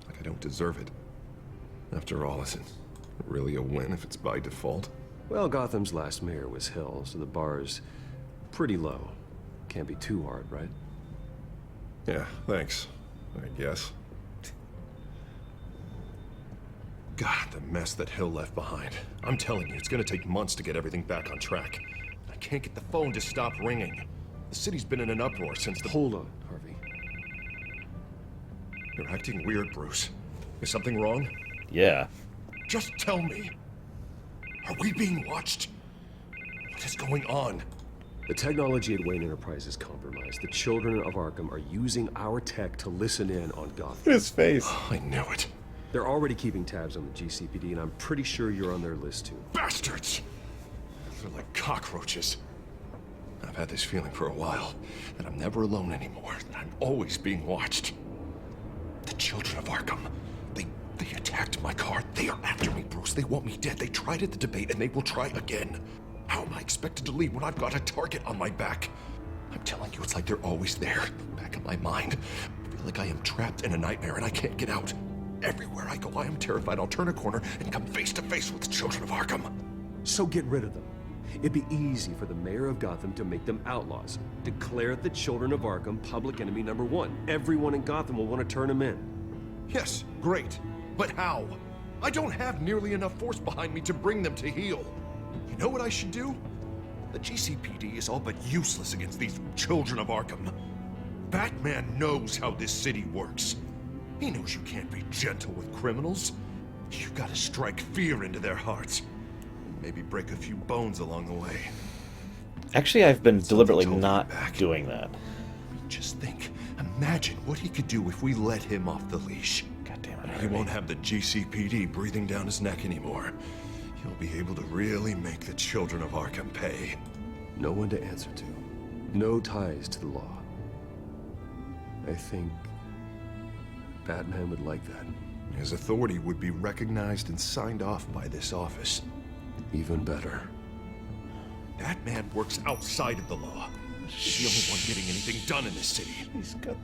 S10: Like I don't deserve it. After all, is it really a win if it's by default?
S7: Well, Gotham's last mayor was Hill, so the bar's pretty low. Can't be too hard, right?
S10: Yeah, thanks. I guess. God, the mess that Hill left behind. I'm telling you, it's gonna take months to get everything back on track. I can't get the phone to stop ringing. The city's been in an uproar since the...
S7: Hold on, Harvey.
S10: You're acting weird, Bruce. Is something wrong?
S1: Yeah.
S10: Just tell me. Are we being watched? What is going on?
S7: The technology at Wayne Enterprise is compromised. The children of Arkham are using our tech to listen in on Gotham.
S1: His face.
S10: Oh, I knew it.
S7: They're already keeping tabs on the GCPD, and I'm pretty sure you're on their list, too.
S10: Bastards! They're like cockroaches. I've had this feeling for a while, that I'm never alone anymore, that I'm always being watched. The children of Arkham, they attacked my car. They are after me, Bruce. They want me dead. They tried at the debate, and they will try again. How am I expected to leave when I've got a target on my back? I'm telling you, it's like they're always there, back in my mind. I feel like I am trapped in a nightmare and I can't get out. Everywhere I go, I am terrified I'll turn a corner and come face to face with the children of Arkham.
S7: So get rid of them. It'd be easy for the mayor of Gotham to make them outlaws. Declare the children of Arkham public enemy #1. Everyone in Gotham will want to turn them in.
S10: Yes, great. But how? I don't have nearly enough force behind me to bring them to heel. You know what I should do? The GCPD is all but useless against these children of Arkham. Batman knows how this city works. He knows you can't be gentle with criminals. You've got to strike fear into their hearts. And maybe break a few bones along the way.
S1: Actually, I've been deliberately not doing that.
S10: Just think. Imagine what he could do if we let him off the leash.
S1: God damn it,
S10: He won't have the GCPD breathing down his neck anymore. you'll be able to really make the children of Arkham pay.
S7: No one to answer to. No ties to the law. I think Batman would like that.
S10: His authority would be recognized and signed off by this office.
S7: Even better.
S10: Batman works outside of the law. He's the only one getting anything done in this city.
S1: He's got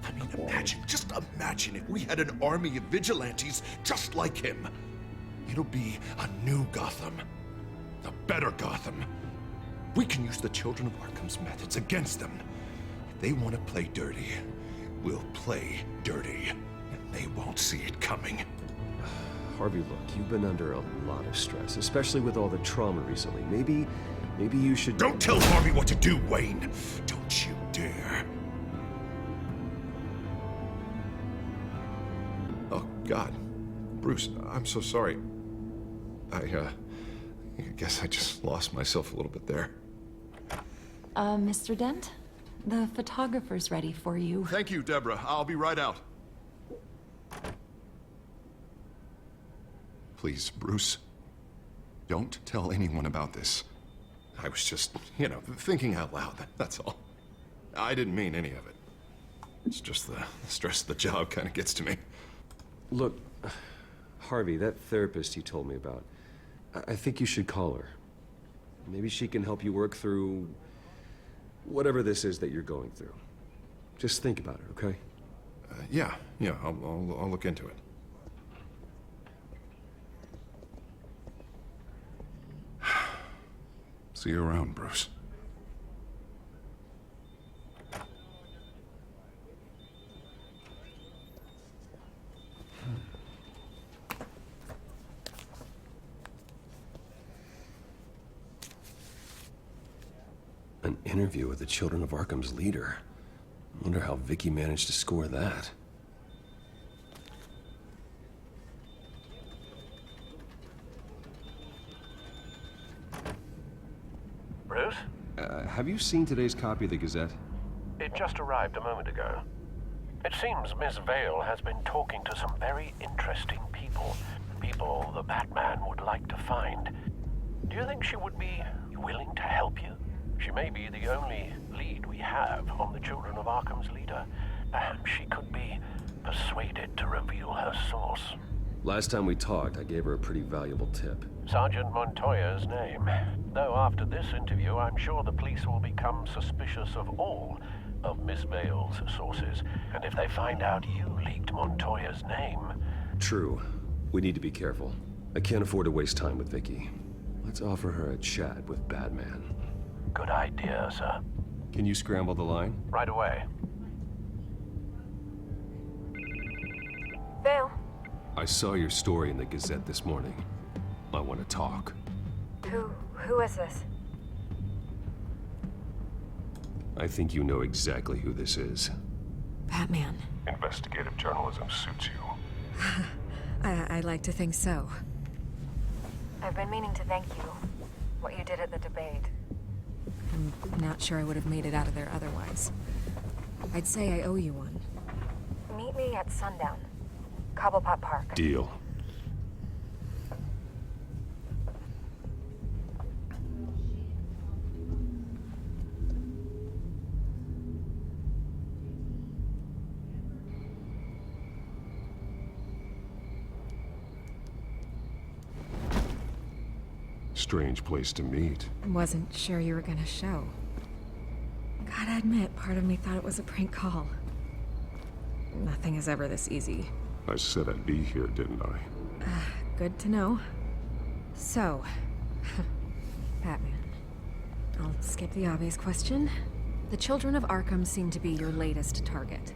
S10: just imagine if we had an army of vigilantes just like him. It'll be a new Gotham. A better Gotham. We can use the Children of Arkham's methods against them. If they want to play dirty, we'll play dirty. And they won't see it coming.
S7: Harvey, look, you've been under a lot of stress, especially with all the trauma recently. Maybe you should...
S10: Don't tell Harvey what to do, Wayne! Don't you dare! Oh, God. Bruce, I'm so sorry. I guess I just lost myself a little bit there.
S6: Mr. Dent? The photographer's ready for you.
S10: Thank you, Deborah. I'll be right out. Please, Bruce. Don't tell anyone about this. I was just, thinking out loud, that's all. I didn't mean any of it. It's just the stress of the job kind of gets to me.
S7: Look, Harvey, that therapist you told me about, I think you should call her. Maybe she can help you work through whatever this is that you're going through. Just think about it, okay?
S10: Yeah, I'll look into it. See you around, Bruce.
S7: An interview with the Children of Arkham's leader. Wonder how Vicky managed to score that.
S18: Bruce?
S7: Have you seen today's copy of the Gazette?
S18: It just arrived a moment ago. It seems Miss Vale has been talking to some very interesting people. People the Batman would like to find. Do you think she would be willing to help you? She may be the only lead we have on the Children of Arkham's leader. Perhaps she could be persuaded to reveal her source.
S7: Last time we talked, I gave her a pretty valuable tip.
S18: Sergeant Montoya's name. Though after this interview, I'm sure the police will become suspicious of all of Miss Vale's sources. And if they find out you leaked Montoya's name...
S7: True. We need to be careful. I can't afford to waste time with Vicky. Let's offer her a chat with Batman.
S18: Good idea, sir.
S7: Can you scramble the line?
S18: Right away.
S20: Vale.
S7: I saw your story in the Gazette this morning. I want to talk.
S20: Who is this?
S7: I think you know exactly who this is.
S20: Batman.
S9: Investigative journalism suits you.
S20: I'd like to think so. I've been meaning to thank you. What you did at the debate. I'm not sure I would have made it out of there otherwise. I'd say I owe you one. Meet me at sundown. Cobblepot Park.
S7: Deal.
S9: Strange place to meet.
S20: Wasn't sure you were gonna show. Gotta admit, part of me thought it was a prank call. Nothing is ever this easy.
S9: I said I'd be here, didn't I?
S20: Good to know. So, Batman. I'll skip the obvious question. The Children of Arkham seem to be your latest target.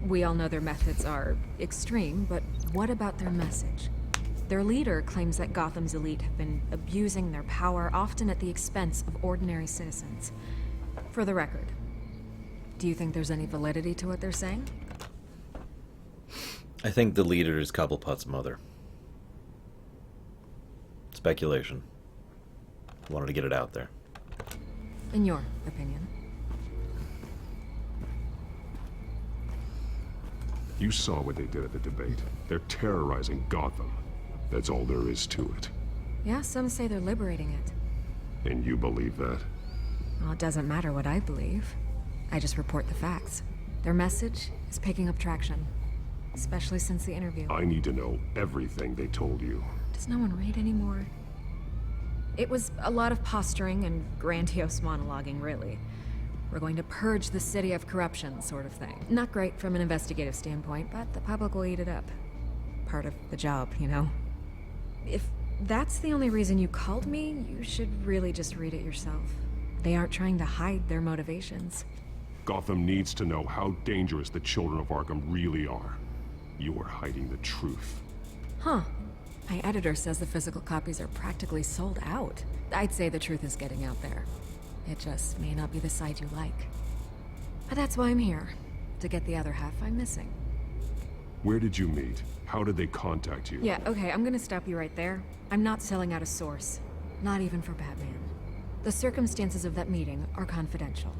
S20: We all know their methods are extreme, but what about their message? Their leader claims that Gotham's elite have been abusing their power, often at the expense of ordinary citizens. For the record, do you think there's any validity to what they're saying?
S1: I think the leader is Cobblepot's mother. Speculation. Wanted to get it out there.
S20: In your opinion?
S9: You saw what they did at the debate. They're terrorizing Gotham. That's all there is to it.
S20: Yeah, some say they're liberating it.
S7: And you believe that?
S20: Well, it doesn't matter what I believe. I just report the facts. Their message is picking up traction, especially since the interview.
S7: I need to know everything they told you.
S20: Does no one read anymore? It was a lot of posturing and grandiose monologuing, really. We're going to purge the city of corruption, sort of thing. Not great from an investigative standpoint, but the public will eat it up. Part of the job, you know? If that's the only reason you called me, you should really just read it yourself. They aren't trying to hide their motivations.
S7: Gotham needs to know how dangerous the children of Arkham really are. You are hiding the truth.
S20: Huh. My editor says the physical copies are practically sold out. I'd say the truth is getting out there. It just may not be the side you like. But that's why I'm here. To get the other half I'm missing.
S7: Where did you meet? How did they contact you?
S20: Yeah, okay, I'm gonna stop you right there. I'm not selling out a source. Not even for Batman. The circumstances of that meeting are confidential.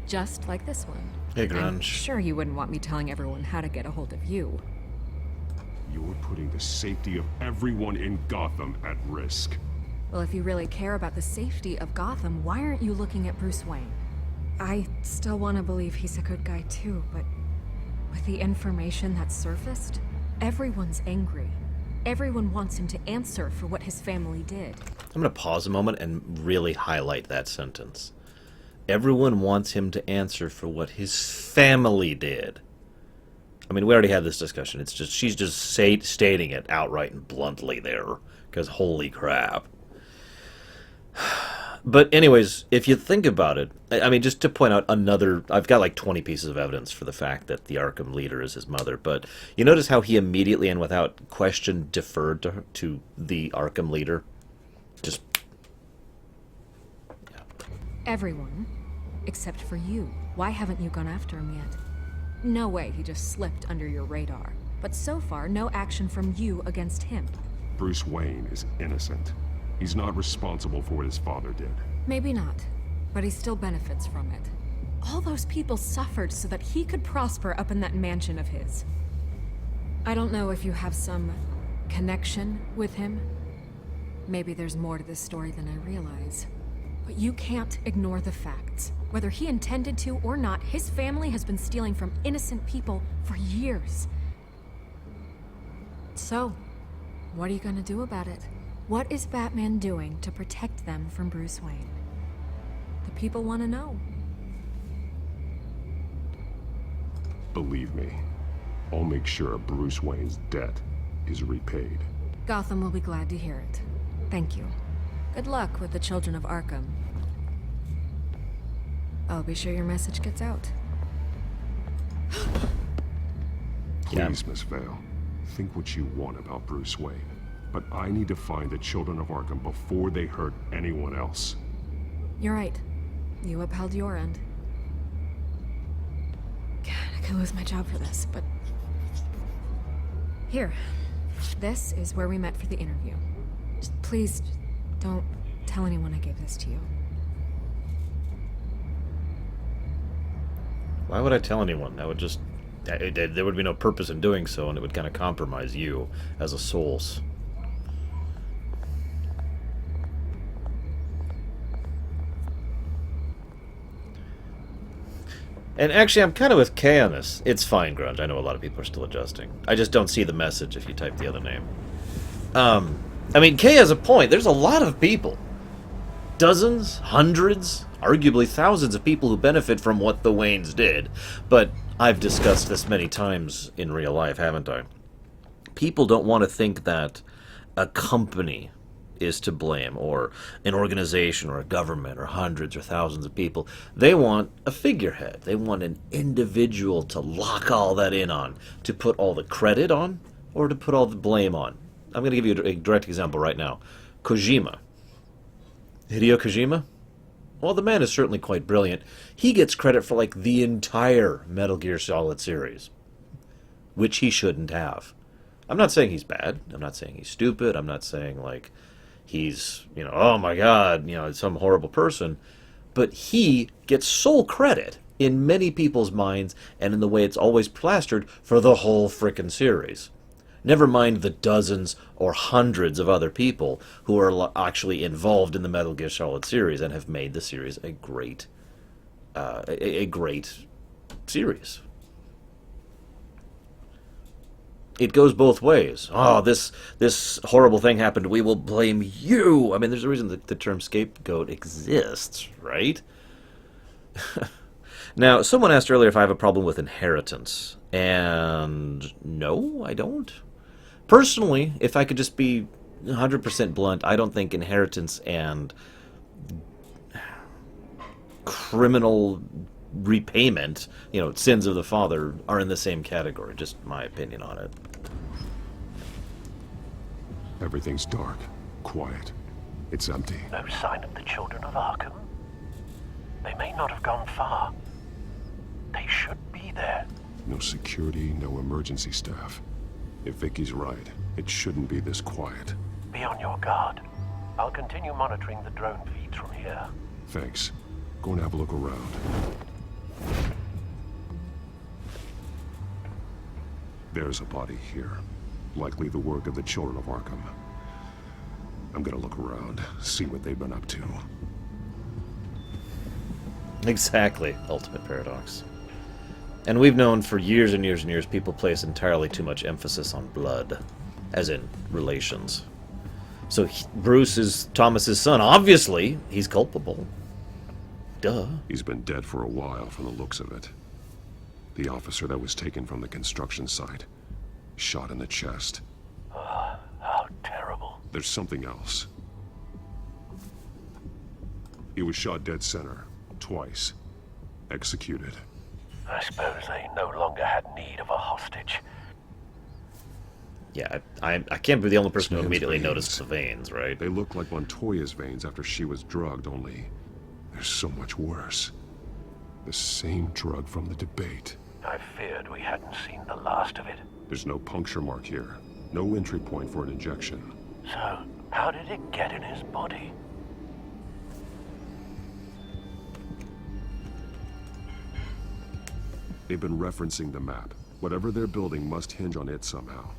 S20: Just like this one.
S1: Hey, Grunge.
S20: I'm sure you wouldn't want me telling everyone how to get a hold of you.
S7: You're putting the safety of everyone in Gotham at risk.
S20: Well, if you really care about the safety of Gotham, why aren't you looking at Bruce Wayne? I still want to believe he's a good guy too, but with the information that's surfaced, everyone's angry. Everyone wants him to answer for what his family did.
S1: I'm going to pause a moment and really highlight that sentence. Everyone wants him to answer for what his family did. I mean, we already had this discussion. It's just she's just stating it outright and bluntly there, because holy crap. But anyways, if you think about it, I mean, just to point out another, I've got like 20 pieces of evidence for the fact that the Arkham leader is his mother, but you notice how he immediately and without question deferred to the Arkham leader? Just...
S20: Everyone, except for you. Why haven't you gone after him yet? No way he just slipped under your radar. But so far, no action from you against him.
S7: Bruce Wayne is innocent. He's not responsible for what his father did.
S20: Maybe not, but he still benefits from it. All those people suffered so that he could prosper up in that mansion of his. I don't know if you have some connection with him. Maybe there's more to this story than I realize. But you can't ignore the facts. Whether he intended to or not, his family has been stealing from innocent people for years. So, what are you gonna do about it? What is Batman doing to protect them from Bruce Wayne? The people want to know.
S7: Believe me, I'll make sure Bruce Wayne's debt is repaid.
S20: Gotham will be glad to hear it. Thank you. Good luck with the children of Arkham. I'll be sure your message gets out.
S7: Please, Miss Vale, think what you want about Bruce Wayne. But I need to find the children of Arkham before they hurt anyone else.
S20: You're right. You upheld your end. God, I could lose my job for this, but... Here. This is where we met for the interview. Just please, don't tell anyone I gave this to you.
S1: Why would I tell anyone? That would just... There would be no purpose in doing so, and it would kind of compromise you as a source. And actually, I'm kind of with Kay on this. It's fine, Grunge. I know a lot of people are still adjusting. I just don't see the message if you type the other name. I mean, Kay has a point. There's a lot of people. Dozens, hundreds, arguably thousands of people who benefit from what the Waynes did. But I've discussed this many times in real life, haven't I? People don't want to think that a company is to blame, or an organization, or a government, or hundreds or thousands of people. They want a figurehead. They want an individual to lock all that in on, to put all the credit on, or to put all the blame on. I'm going to give you a direct example right now. Kojima. Hideo Kojima? Well, the man is certainly quite brilliant. He gets credit for, like, the entire Metal Gear Solid series, which he shouldn't have. I'm not saying he's bad. I'm not saying he's stupid. I'm not saying, like, he's, you know, oh my god, you know, some horrible person. But he gets sole credit in many people's minds and in the way it's always plastered for the whole frickin' series. Never mind the dozens or hundreds of other people who are actually involved in the Metal Gear Solid series and have made the series a great series. It goes both ways. Oh, this horrible thing happened. We will blame you. I mean, there's a reason that the term scapegoat exists, right? Now, someone asked earlier if I have a problem with inheritance. And no, I don't. Personally, if I could just be 100% blunt, I don't think inheritance and criminal repayment, sins of the father, are in the same category. Just my opinion on it.
S7: Everything's dark, quiet. It's empty.
S18: No sign of the children of Arkham? They may not have gone far. They should be there.
S7: No security, no emergency staff. If Vicky's right, it shouldn't be this quiet.
S18: Be on your guard. I'll continue monitoring the drone feeds from here.
S7: Thanks. Go and have a look around. There's a body here. Likely the work of the children of Arkham. I'm gonna look around, see what they've been up to.
S1: Exactly. Ultimate paradox. And we've known for years and years and years people place entirely too much emphasis on blood. As in, relations. So Bruce is Thomas's son. Obviously, he's culpable. Duh.
S7: He's been dead for a while from the looks of it. The officer that was taken from the construction site. Shot in the chest.
S18: How terrible.
S7: There's something else. He was shot dead center. Twice. Executed.
S18: I suppose they no longer had need of a hostage.
S1: Yeah, I can't be the only person who immediately noticed the veins, right?
S7: They look like Montoya's veins after she was drugged, only they're so much worse. The same drug from the debate.
S18: I feared we hadn't seen the last of it.
S7: There's no puncture mark here. No entry point for an injection.
S18: So, how did it get in his body?
S7: They've been referencing the map. Whatever they're building must hinge on it somehow.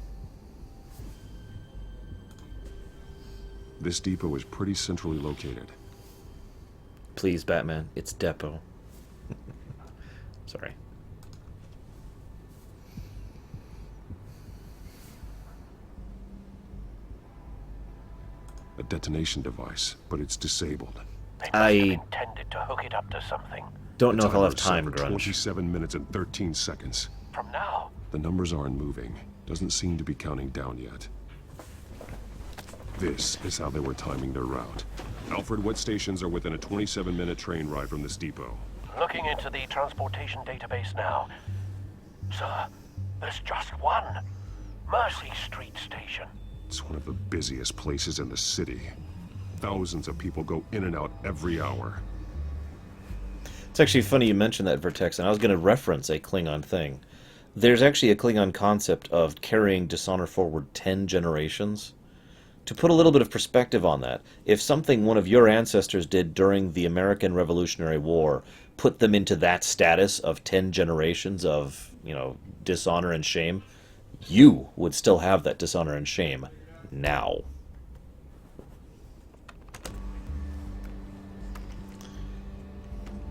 S7: This depot is pretty centrally located.
S1: Please, Batman, it's depot. Sorry.
S7: A detonation device, but it's disabled.
S18: I intended to hook it up to something.
S1: Don't know if I'll have time, Grunge.
S7: 27 minutes and 13 seconds.
S18: From now?
S7: The numbers aren't moving. Doesn't seem to be counting down yet. This is how they were timing their route. Alfred, what stations are within a 27-minute train ride from this depot?
S18: Looking into the transportation database now. Sir, there's just one. Mercy Street Station.
S7: It's one of the busiest places in the city. Thousands of people go in and out every hour.
S1: It's actually funny you mentioned that, Vertex, and I was going to reference a Klingon thing. There's actually a Klingon concept of carrying dishonor forward 10 generations. To put a little bit of perspective on that, if something one of your ancestors did during the American Revolutionary War put them into that status of 10 generations of, dishonor and shame, you would still have that dishonor and shame now.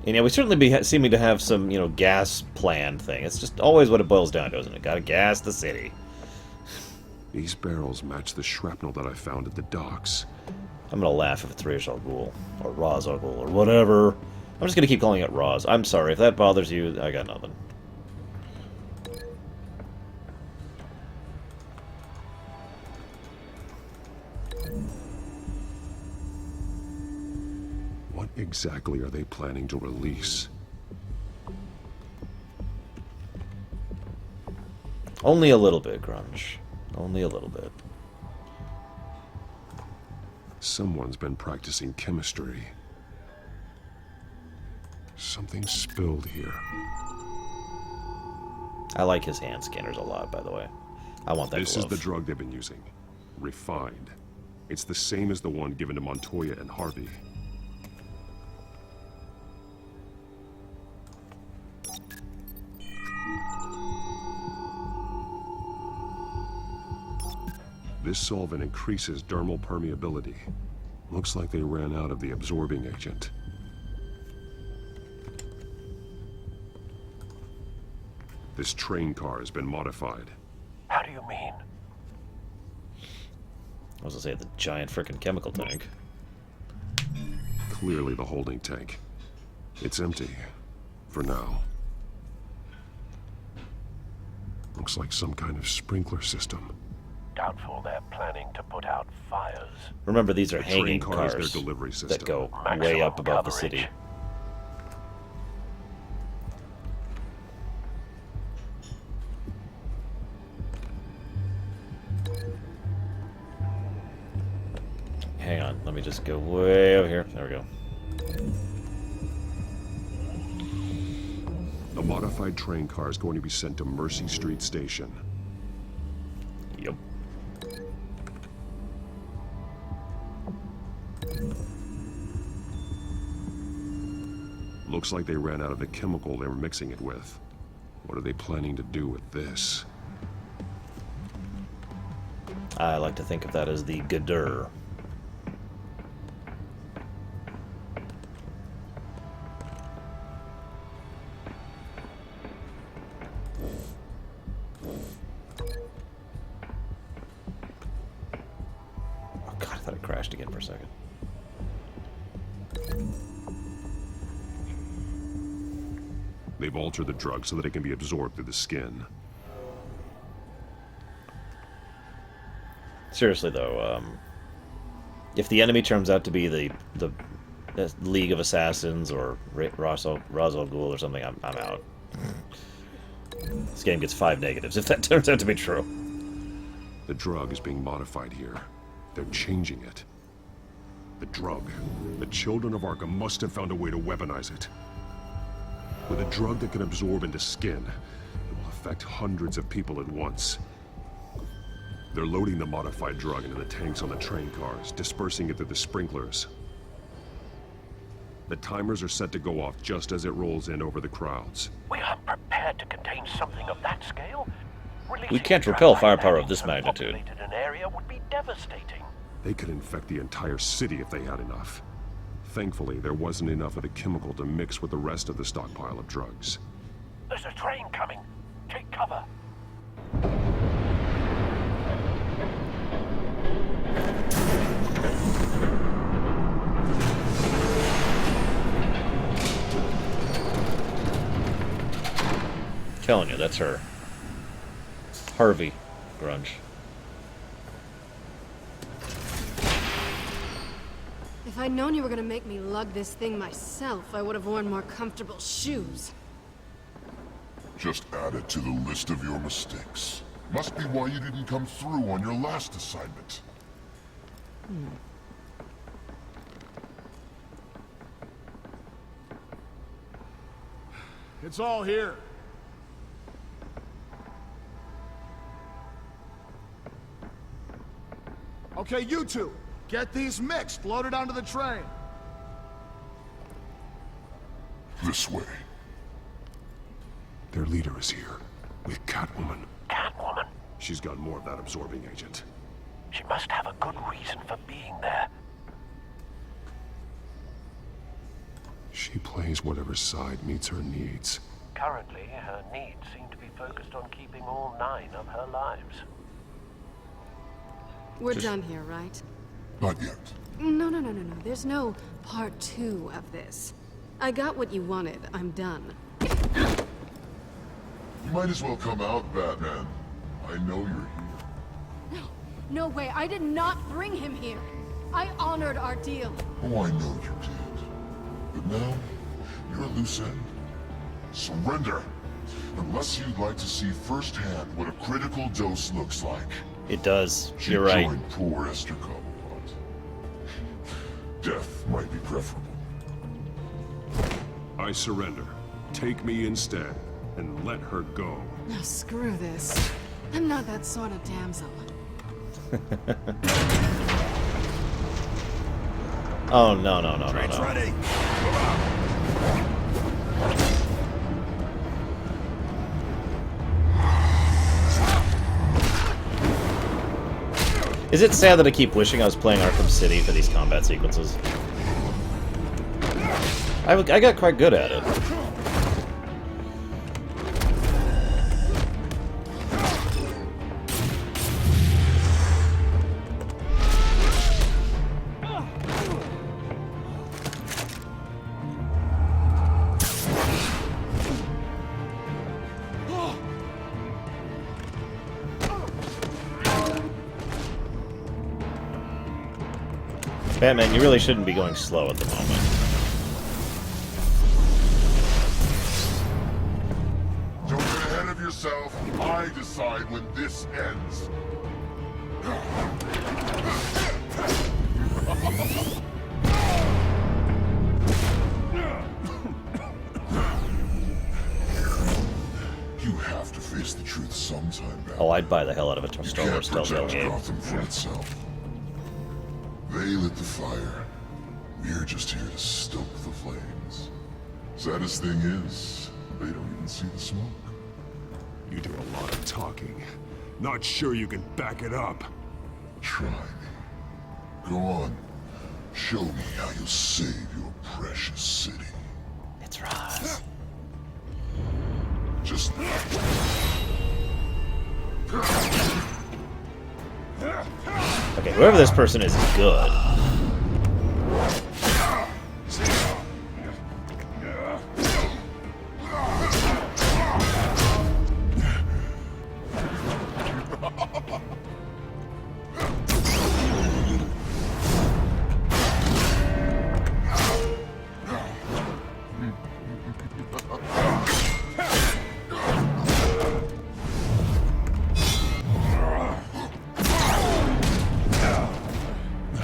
S1: And yeah, we certainly be seeming to have some, gas plan thing. It's just always what it boils down to, isn't it? Gotta gas the city.
S7: These barrels match the shrapnel that I found at the docks.
S1: I'm gonna laugh if it's Ra's al Ghul, or Ra's al Ghul, or whatever. I'm just gonna keep calling it Ra's. I'm sorry, if that bothers you, I got nothing.
S7: What exactly are they planning to release?
S1: Only a little bit, Grunge. Only a little bit.
S7: Someone's been practicing chemistry. Something spilled here.
S1: I like his hand scanners a lot, by the way. I want that
S7: This
S1: glove.
S7: is the drug they've been using. Refined. It's the same as the one given to Montoya and Harvey. This solvent increases dermal permeability. Looks like they ran out of the absorbing agent. This train car has been modified.
S18: How do you mean?
S1: I was gonna say the giant frickin' chemical tank.
S7: Clearly the holding tank. It's empty. For now. Looks like some kind of sprinkler system.
S18: Doubtful they're planning to put out fires.
S1: Remember, these are
S7: The
S1: hanging
S7: train car is
S1: cars
S7: their delivery
S1: that
S7: system.
S1: go way
S18: Maximum
S1: up above the
S18: coverage.
S1: city. Hang on, let me just go way over here. There we go.
S7: The modified train car is going to be sent to Mercy Street Station.
S1: Yep.
S7: Looks like they ran out of the chemical they were mixing it with. What are they planning to do with this?
S1: I like to think of that as the Gadur. Oh god, I thought it crashed again for a second.
S7: They've altered the drug so that it can be absorbed through the skin.
S1: Seriously though, if the enemy turns out to be the League of Assassins or Ra's al Ghul or something, I'm out. This game gets 5 negatives if that turns out to be true.
S7: The drug is being modified here. They're changing it. The drug. The children of Arkham must have found a way to weaponize it. With a drug that can absorb into skin, it will affect hundreds of people at once. They're loading the modified drug into the tanks on the train cars, dispersing it through the sprinklers. The timers are set to go off just as it rolls in over the crowds.
S18: We aren't prepared to contain something of that scale.
S1: We can't repel firepower of this magnitude.
S18: An area would be devastating.
S7: They could infect the entire city if they had enough. Thankfully, there wasn't enough of the chemical to mix with the rest of the stockpile of drugs.
S18: There's a train coming. Take cover.
S1: Telling you, that's her. Harvey Grunge.
S16: If I'd known you were gonna make me lug this thing myself, I would have worn more comfortable shoes.
S9: Just add it to the list of your mistakes. Must be why you didn't come through on your last assignment.
S21: It's all here. Okay, you two, get these mixed, loaded onto the train.
S9: This way.
S7: Their leader is here, with Catwoman.
S18: Catwoman?
S7: She's got more of that absorbing agent.
S18: She must have a good reason for being there.
S7: She plays whatever side meets her needs.
S18: Currently, her needs seem to be focused on keeping all 9 of her lives.
S16: We're done here, right?
S9: Not yet.
S16: No. There's no part 2 of this. I got what you wanted. I'm done.
S9: You might as well come out, Batman. I know you're here.
S16: No way. I did not bring him here. I honored our deal.
S9: Oh, I know you did. But now, you're a loose end. Surrender! Unless you'd like to see firsthand what a critical dose looks like.
S1: It does.
S9: She
S1: You're right.
S9: joined poor Esther Cobblepot. Death might be preferable.
S7: I surrender. Take me instead, and let her go.
S16: Now screw this. I'm not that sort of damsel.
S1: Oh, no.
S21: Train's ready. Move out.
S1: Is it sad that I keep wishing I was playing Arkham City for these combat sequences? I got quite good at it. Batman, you really shouldn't be going slow at the moment.
S9: Don't get ahead of yourself. I decide when this ends. You have to face the truth sometime, Batman.
S1: Oh, I'd buy the hell out of a Star Wars Telltale game.
S9: Gotham for itself. They lit the fire. We're just here to stoke the flames. Saddest thing is, they don't even see the smoke.
S10: You do a lot of talking. Not sure you can back it up.
S9: Try me. Go on. Show me how you'll save your precious city.
S1: It's Ross.
S9: Just...
S1: Okay, whoever this person is good.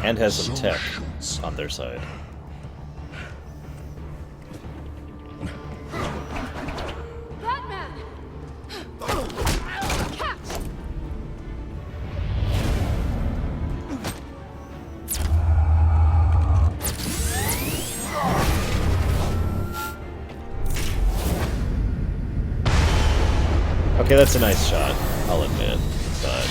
S1: And has some tech on their side.
S16: Batman! Catch!
S1: Okay, that's a nice shot, I'll admit, but...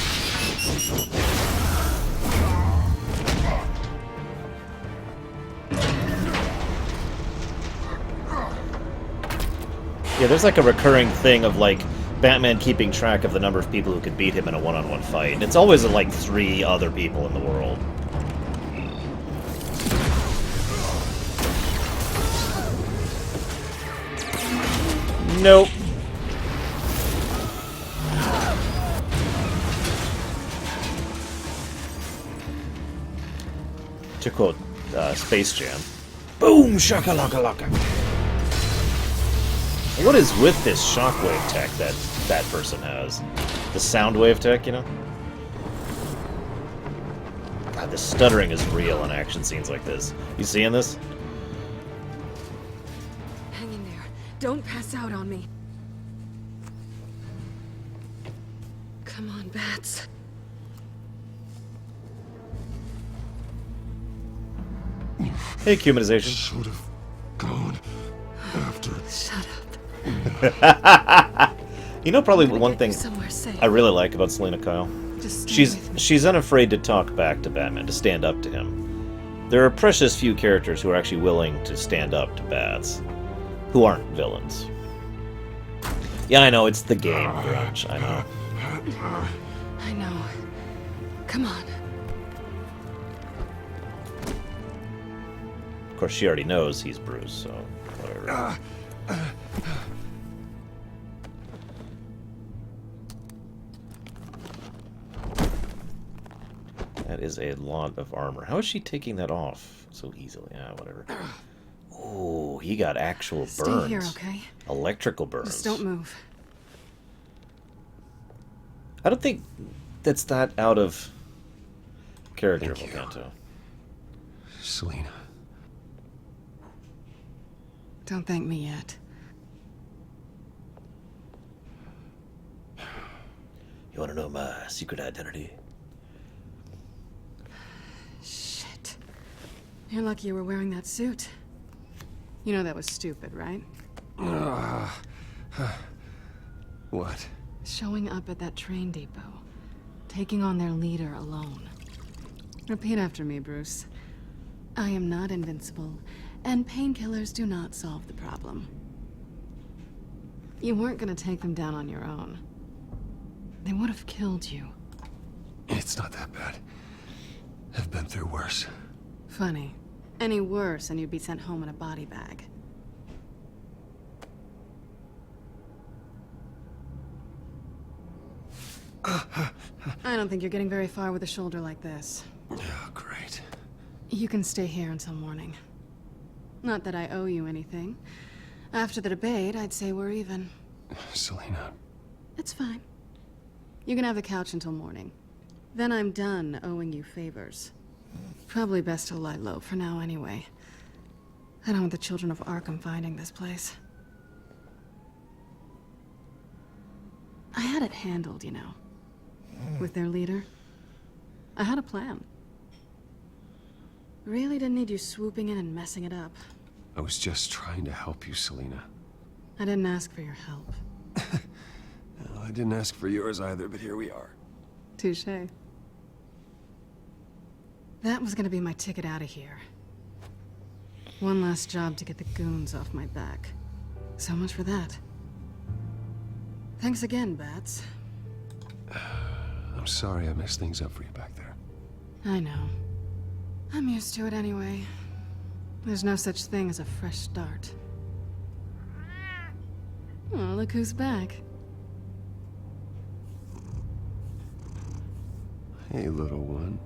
S1: Yeah, there's like a recurring thing of like Batman keeping track of the number of people who could beat him in a one-on-one fight. And it's always like 3 other people in the world. Nope. To quote Space Jam. Boom shakalaka. What is with this shockwave tech that person has? The sound wave tech, you know? God, the stuttering is real in action scenes like this. You seeing this?
S16: Hang in there. Don't pass out on me. Come on, Bats.
S1: Hey, humanization.
S9: Should have gone after.
S16: Shut up.
S1: You know, probably one thing
S16: somewhere safe.
S1: I really like about Selena Kyle?
S16: Just stay with me.
S1: She's unafraid to talk back to Batman, to stand up to him. There are precious few characters who are actually willing to stand up to Bats, who aren't villains. Yeah, I know, it's the game, Grunch, I know.
S16: I know. Come on.
S1: Of course, she already knows he's Bruce, so whatever. That is a lot of armor. How is she taking that off so easily? Ah, whatever. Oh, he got actual burns.
S16: Stay here, okay?
S1: Electrical burns.
S16: Just don't move.
S1: I don't think that's that out of character, Lecanto.
S7: Selena.
S16: Don't thank me yet.
S1: You want to know my secret identity?
S16: Shit. You're lucky you were wearing that suit. You know that was stupid, right?
S7: What?
S16: Showing up at that train depot. Taking on their leader alone. Repeat after me, Bruce. I am not invincible, and painkillers do not solve the problem. You weren't gonna take them down on your own. They would have killed you.
S7: It's not that bad. I've been through worse.
S16: Funny. Any worse and you'd be sent home in a body bag. I don't think you're getting very far with a shoulder like this.
S7: Oh, great.
S16: You can stay here until morning. Not that I owe you anything. After the debate, I'd say we're even.
S7: Selina.
S16: It's fine. You can have the couch until morning. Then I'm done owing you favors. Probably best to lie low for now anyway. I don't want the children of Arkham finding this place. I had it handled, you know. With their leader. I had a plan. Really didn't need you swooping in and messing it up.
S7: I was just trying to help you, Selina.
S16: I didn't ask for your help.
S7: Well, I didn't ask for yours either, but here we are.
S16: Touché. That was gonna be my ticket out of here. One last job to get the goons off my back. So much for that. Thanks again, Bats.
S7: I'm sorry I messed things up for you back there.
S16: I know. I'm used to it anyway. There's no such thing as a fresh start. Oh, look who's back.
S7: Hey, little one.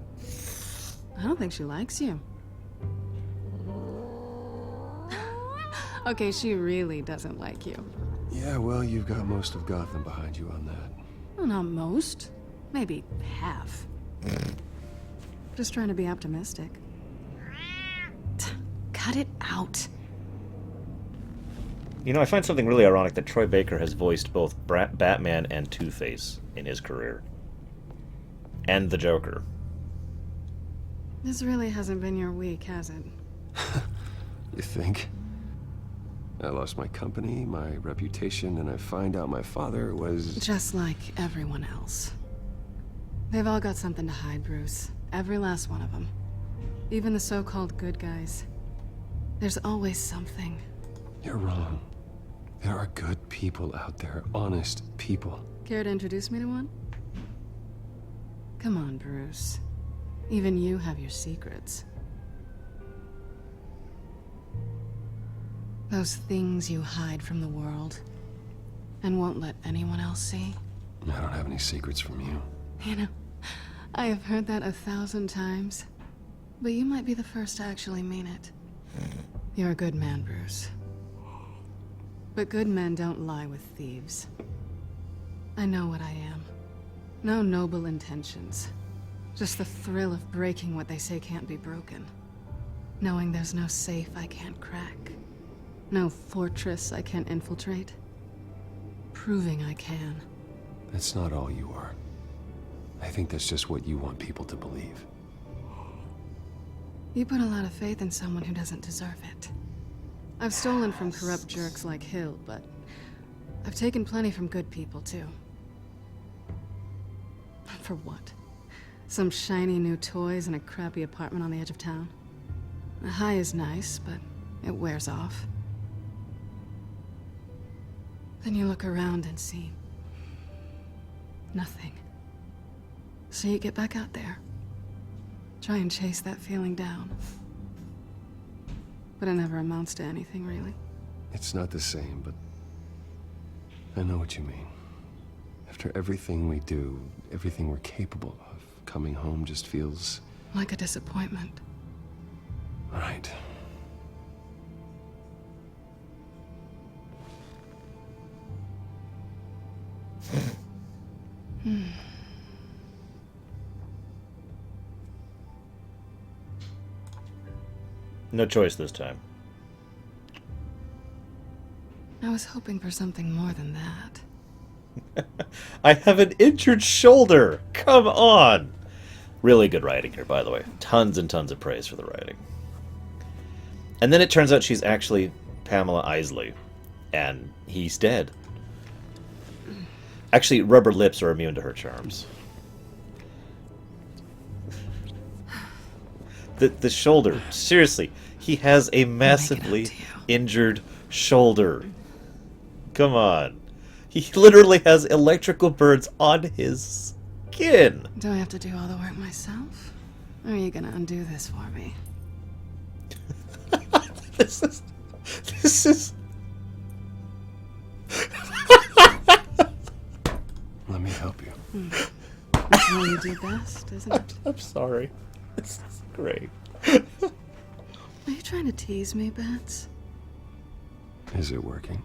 S16: I don't think she likes you. Okay, she really doesn't like you.
S7: Yeah, well, you've got most of Gotham behind you on that.
S16: Well, not most. Maybe half. Just trying to be optimistic. Cut it out.
S1: You know, I find something really ironic that Troy Baker has voiced both Batman and Two-Face in his career. And the Joker.
S16: This really hasn't been your week, has it?
S7: You think? I lost my company, my reputation, and I find out my father was...
S16: Just like everyone else. They've all got something to hide, Bruce. Every last one of them. Even the so-called good guys. There's always something.
S7: You're wrong. There are good people out there, honest people.
S16: Care to introduce me to one? Come on, Bruce. Even you have your secrets. Those things you hide from the world and won't let anyone else see.
S7: I don't have any secrets from you.
S16: You know, I have heard that 1,000 times, but you might be the first to actually mean it. You're a good man, Bruce. But good men don't lie with thieves. I know what I am. No noble intentions. Just the thrill of breaking what they say can't be broken. Knowing there's no safe I can't crack. No fortress I can't infiltrate. Proving I can.
S7: That's not all you are. I think that's just what you want people to believe.
S16: You put a lot of faith in someone who doesn't deserve it. I've stolen from corrupt jerks like Hill, but I've taken plenty from good people, too. For what? Some shiny new toys and a crappy apartment on the edge of town? The high is nice, but it wears off. Then you look around and see nothing. So you get back out there. Try and chase that feeling down. But it never amounts to anything, really.
S7: It's not the same, but I know what you mean. After everything we do, everything we're capable of, coming home just feels...
S16: like a disappointment.
S7: Right.
S1: No choice this time.
S16: I was hoping for something more than that.
S1: I have an injured shoulder! Come on! Really good writing here, by the way. Tons and tons of praise for the writing. And then it turns out she's actually Pamela Isley. And he's dead. Actually, rubber lips are immune to her charms. The shoulder. Seriously, he has a massively injured shoulder. Come on. He literally has electrical burns on his skin.
S16: Do I have to do all the work myself? Or are you gonna undo this for me?
S1: This is...
S7: Let me help you.
S16: That's how you do best, isn't it?
S1: I'm sorry. This is great.
S16: Are you trying to tease me, Bats?
S7: Is it working?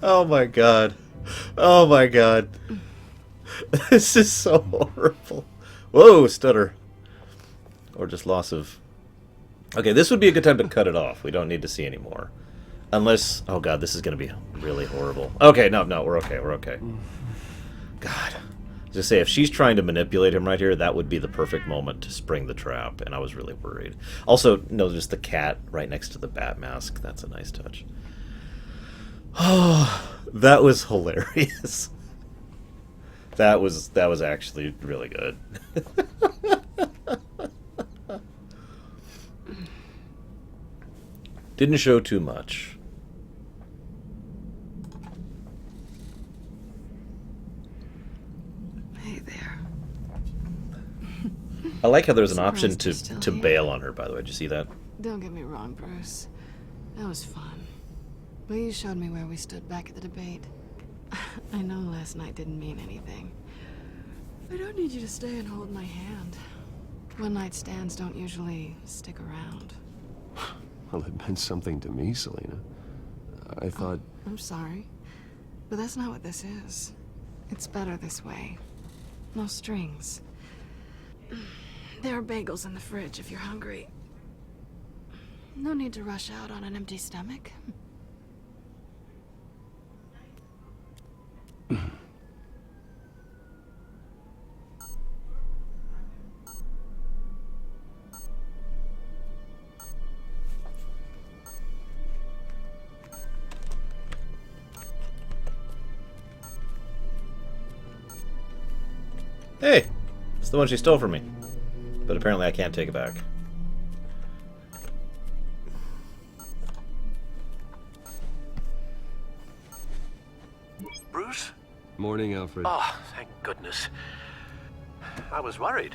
S1: Oh my god. Oh my god. This is so horrible. Whoa, stutter. Or just loss of... Okay, this would be a good time to cut it off. We don't need to see any more. Unless... Oh god, this is going to be really horrible. Okay, no, we're okay, we're okay. God. Just say, if she's trying to manipulate him right here, that would be the perfect moment to spring the trap, and I was really worried. Also, notice the cat right next to the bat mask. That's a nice touch. Oh, that was hilarious. That was actually really good. Didn't show too much.
S16: Hey there.
S1: I like how there's an option
S16: Surprised you're still
S1: to
S16: here.
S1: bail on her, by the way. Did you see that?
S16: Don't get me wrong, Bruce. That was fun. But you showed me where we stood back at the debate. I know last night didn't mean anything. I don't need you to stay and hold my hand. One-night stands don't usually stick around.
S7: Well, it meant something to me, Selena. I thought...
S16: I'm sorry, but that's not what this is. It's better this way. No strings. There are bagels in the fridge if you're hungry. No need to rush out on an empty stomach.
S1: Hey! It's the one she stole from me. But apparently I can't take it back.
S18: Bruce?
S7: Morning, Alfred.
S18: Oh, thank goodness. I was worried.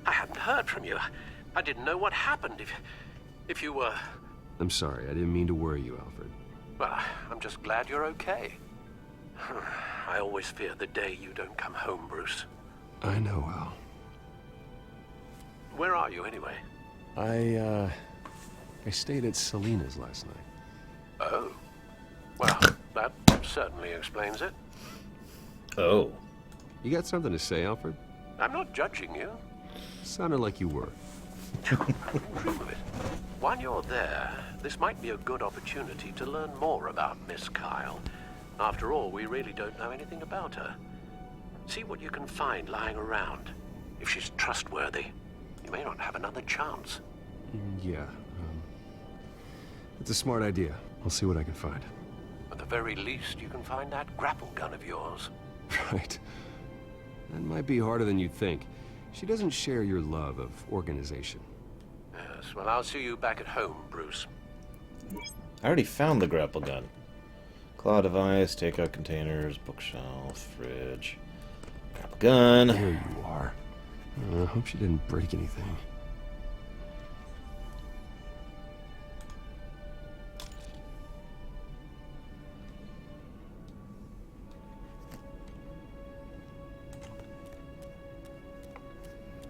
S18: I hadn't heard from you. I didn't know what happened if you were...
S7: I'm sorry, I didn't mean to worry you, Alfred.
S18: Well, I'm just glad you're okay. I always fear the day you don't come home, Bruce.
S7: I know, Al.
S18: Where are you, anyway?
S7: I stayed at Selena's last night.
S18: Oh. Well, that certainly explains it.
S1: Oh.
S7: You got something to say, Alfred?
S18: I'm not judging you.
S7: Sounded like you were.
S18: Dream of it. While you're there, this might be a good opportunity to learn more about Miss Kyle. After all, we really don't know anything about her. See what you can find lying around. If she's trustworthy, you may not have another chance.
S7: Yeah. It's a smart idea. I'll see what I can find.
S18: At the very least, you can find that grapple gun of yours.
S7: Right. That might be harder than you'd think. She doesn't share your love of organization.
S18: Yes, well, I'll see you back at home, Bruce.
S1: I already found the grapple gun. Claw device, takeout containers, bookshelf, fridge. Grapple gun.
S7: There you are. I hope she didn't break anything.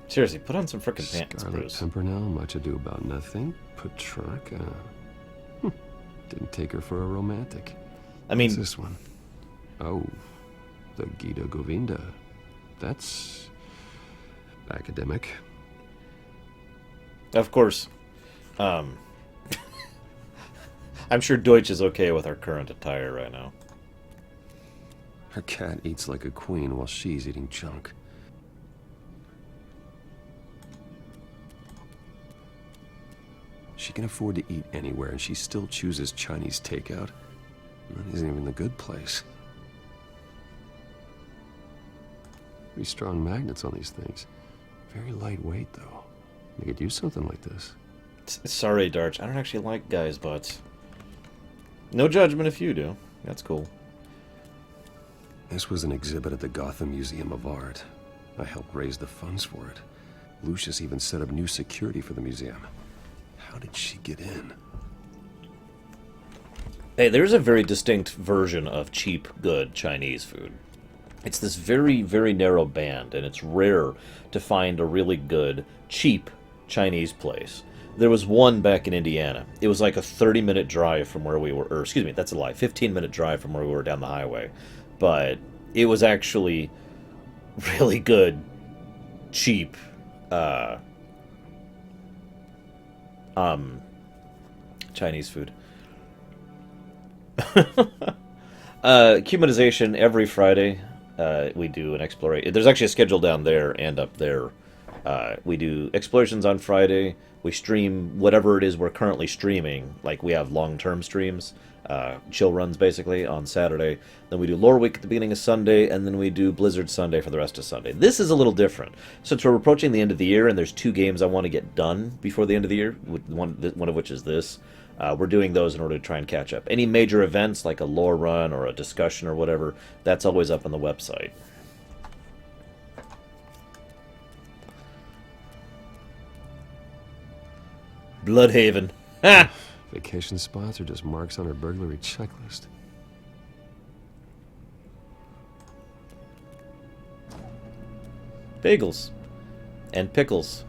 S1: Seriously, put on some frickin' pants,
S7: Scarlet
S1: Bruce.
S7: Pimpernel, much ado about nothing. Petrarca. Didn't take her for a romantic.
S1: I mean...
S7: What's this one? Oh, the Gita Govinda. That's... academic.
S1: Of course. I'm sure Deutsch is okay with our current attire right now.
S7: Her cat eats like a queen while she's eating junk. She can afford to eat anywhere, and she still chooses Chinese takeout. That isn't even the good place. Pretty strong magnets on these things. Very lightweight, though. You could use something like this.
S1: Sorry, Darch. I don't actually like guys' butts. No judgment if you do. That's cool.
S7: This was an exhibit at the Gotham Museum of Art. I helped raise the funds for it. Lucius even set up new security for the museum. How did she get in?
S1: Hey, there's a very distinct version of cheap, good Chinese food. It's this very, very narrow band, and it's rare to find a really good, cheap Chinese place. There was one back in Indiana. It was like a 30-minute drive from where we were, or excuse me, that's a lie, 15-minute drive from where we were down the highway. But it was actually really good, cheap, Chinese food. Cubanization every Friday. We do an exploration. There's actually a schedule down there and up there. We do explorations on Friday. We stream whatever it is we're currently streaming. Like, we have long-term streams, chill runs basically, on Saturday. Then we do Lore Week at the beginning of Sunday, and then we do Blizzard Sunday for the rest of Sunday. This is a little different. Since we're approaching the end of the year, and there's 2 games I want to get done before the end of the year, one of which is this, we're doing those in order to try and catch up. Any major events, like a lore run or a discussion or whatever, that's always up on the website. Bloodhaven. Ha!
S7: Vacation spots are just marks on her burglary checklist.
S1: Bagels. And pickles.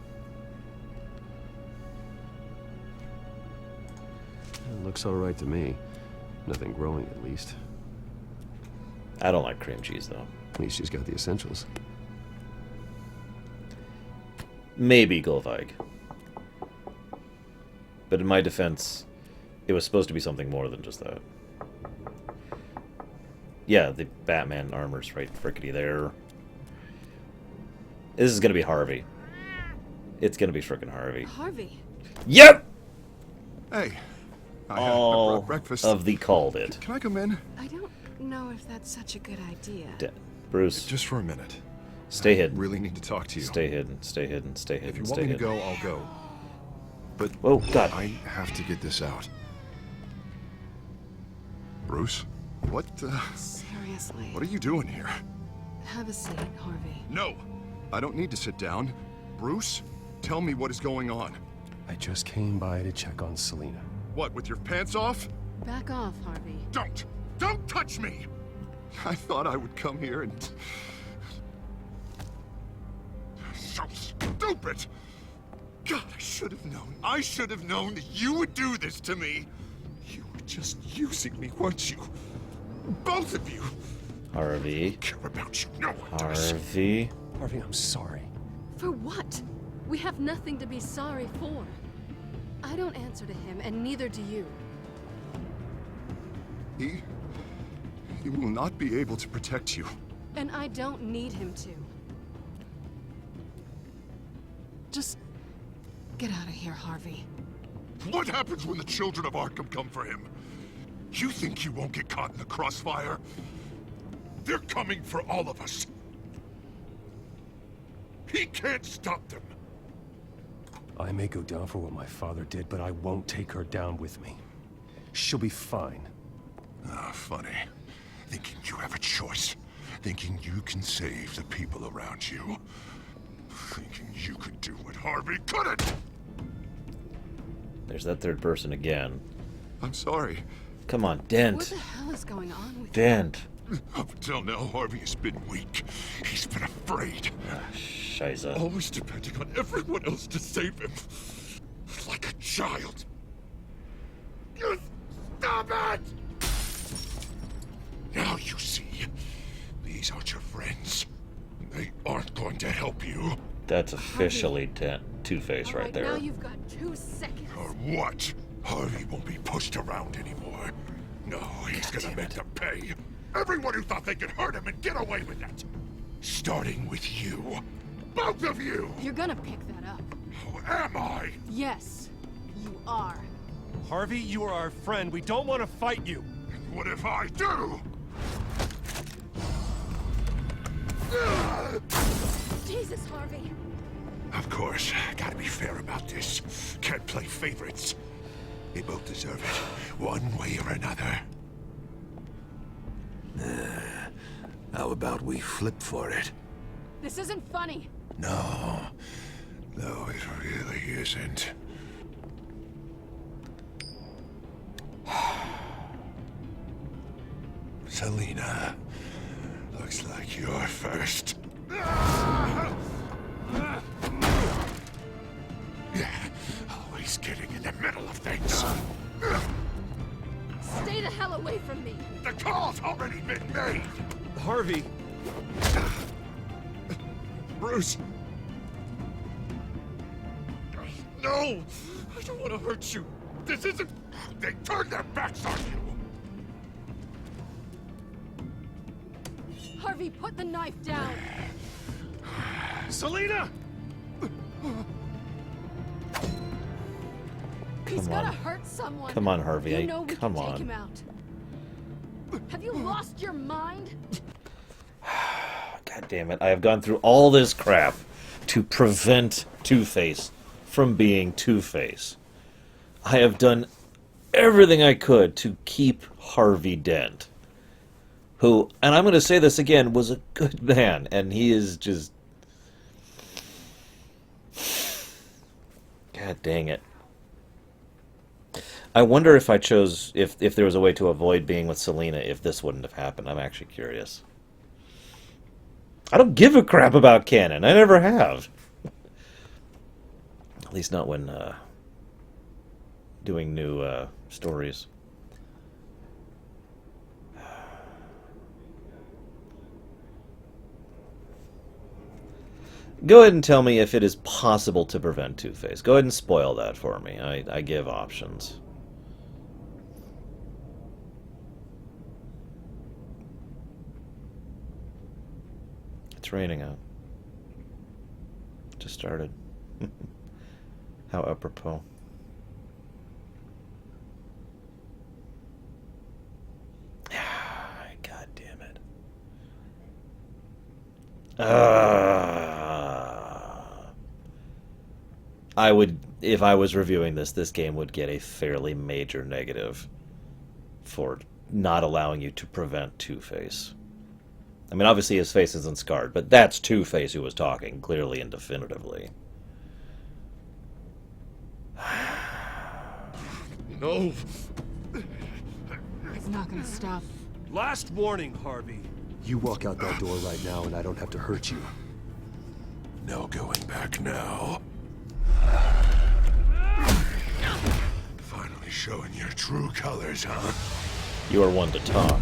S7: It looks alright to me. Nothing growing, at least.
S1: I don't like cream cheese, though.
S7: At least she's got the essentials.
S1: Maybe Golveig. But in my defense, it was supposed to be something more than just that. Yeah, the Batman armor's right frickety there. This is gonna be Harvey. It's gonna be frickin' Harvey.
S11: Harvey?
S1: Yep!
S10: Hey, I
S1: All
S10: brought breakfast.
S1: of the called it.
S10: Can I come in?
S16: I don't know if that's such a good idea.
S1: Bruce.
S10: Just for a minute.
S1: Stay hidden.
S10: I really need to talk to you.
S1: Stay hidden, stay hidden, stay hidden,
S10: If you
S1: stay
S10: want me to
S1: hidden.
S10: go, I'll go. But
S1: oh God,
S10: I have to get this out. Bruce, what?
S16: Seriously.
S10: What are you doing here?
S16: Have a seat, Harvey.
S10: No, I don't need to sit down. Bruce, tell me what is going on.
S7: I just came by to check on Selina.
S10: What, with your pants off?
S16: Back off, Harvey.
S10: Don't touch me! I thought I would come here and... So stupid! God, I should have known. I should have known that you would do this to me. You were just using me, weren't you? Both of you.
S1: Harvey.
S10: I don't care about you. No one does.
S1: Harvey.
S7: Harvey, I'm sorry.
S16: For what? We have nothing to be sorry for. I don't answer to him, and neither do you.
S10: He will not be able to protect you.
S16: And I don't need him to. Just get out of here, Harvey.
S10: What happens when the children of Arkham come for him? You think you won't get caught in the crossfire? They're coming for all of us. He can't stop them.
S7: I may go down for what my father did, but I won't take her down with me. She'll be fine.
S10: Ah, funny. Thinking you have a choice. Thinking you can save the people around you. Thinking you could do what Harvey couldn't!
S1: There's that third person again.
S10: I'm sorry.
S1: Come on, Dent.
S16: What the hell is going on with
S1: Dent.
S10: Up until now, Harvey has been weak. He's been afraid.
S1: Scheiße.
S10: Always depending on everyone else to save him. Like a child. You stop it! Now you see. These aren't your friends. They aren't going to help you.
S1: That's officially Two-Face right there.
S16: Now you've got 2 seconds.
S10: Or what? Harvey won't be pushed around anymore. No, he's gonna make them pay. Everyone who thought they could hurt him and get away with it. Starting with you. Both of you!
S16: You're gonna pick that up.
S10: Who am I?
S16: Yes, you are.
S2: Harvey, you are our friend. We don't want to fight you.
S9: what if I do?
S11: Jesus, Harvey!
S9: Of course, gotta be fair about this. Can't play favorites. They both deserve it, one way or another. How about we flip for it?
S11: This isn't funny.
S9: No, it really isn't. Selina, looks like you're first. Always getting in the middle of things.
S11: Stay the hell away from me!
S9: The call's already been made!
S7: Harvey!
S9: Bruce! No! I don't want to hurt you! This isn't... They turned their backs on you!
S11: Harvey, put the knife down!
S9: Selina!
S11: He's
S1: Come
S11: gotta
S1: on.
S11: hurt someone.
S1: Come on, Harvey.
S11: You know we
S1: Come
S11: can
S1: on.
S11: take him out. Have you lost your mind?
S1: God damn it. I have gone through all this crap to prevent Two-Face from being Two-Face. I have done everything I could to keep Harvey Dent, who, and I'm going to say this again, was a good man, and he is just... God dang it. I wonder if I chose, if there was a way to avoid being with Selina, if this wouldn't have happened. I'm actually curious. I don't give a crap about canon. I never have. At least not when doing new stories. Go ahead and tell me if it is possible to prevent Two-Face. Go ahead and spoil that for me. I give options. It's raining out. Just started. How apropos. God damn it. I would, if I was reviewing this game would get a fairly major negative for not allowing you to prevent Two-Face. I mean, obviously his face isn't scarred, but that's Two-Face who was talking, clearly and definitively.
S7: No!
S11: It's not gonna stop.
S7: Last warning, Harvey. You walk out that door right now and I don't have to hurt you.
S9: No going back now. Finally showing your true colors, huh?
S1: You are one to talk,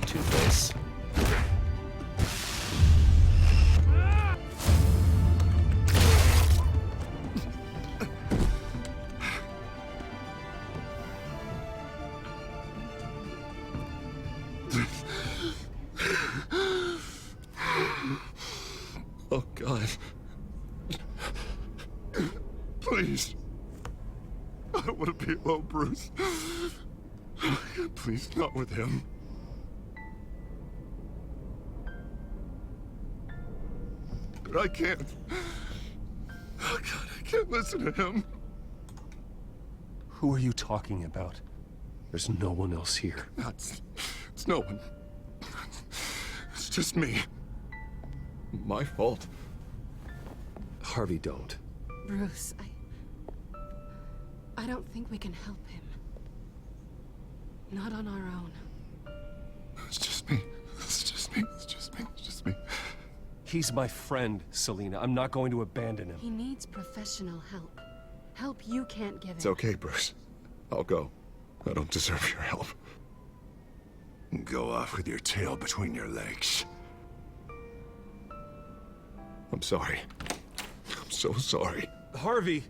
S1: Two-Face.
S9: Oh, God. Please. I don't want to be alone, Bruce. Please, not with him. But I can't. Oh, God, I can't listen to him.
S7: Who are you talking about? There's no one else here.
S9: It's no one. It's just me. My fault.
S7: Harvey, don't.
S16: Bruce, I don't think we can help him. Not on our own.
S9: It's just me. It's just me. It's just me. It's just me.
S7: He's my friend, Selina. I'm not going to abandon him.
S16: He needs professional help. Help you can't give him.
S9: It's okay, Bruce. I'll go. I don't deserve your help. Go off with your tail between your legs. I'm sorry. I'm so sorry.
S7: Harvey!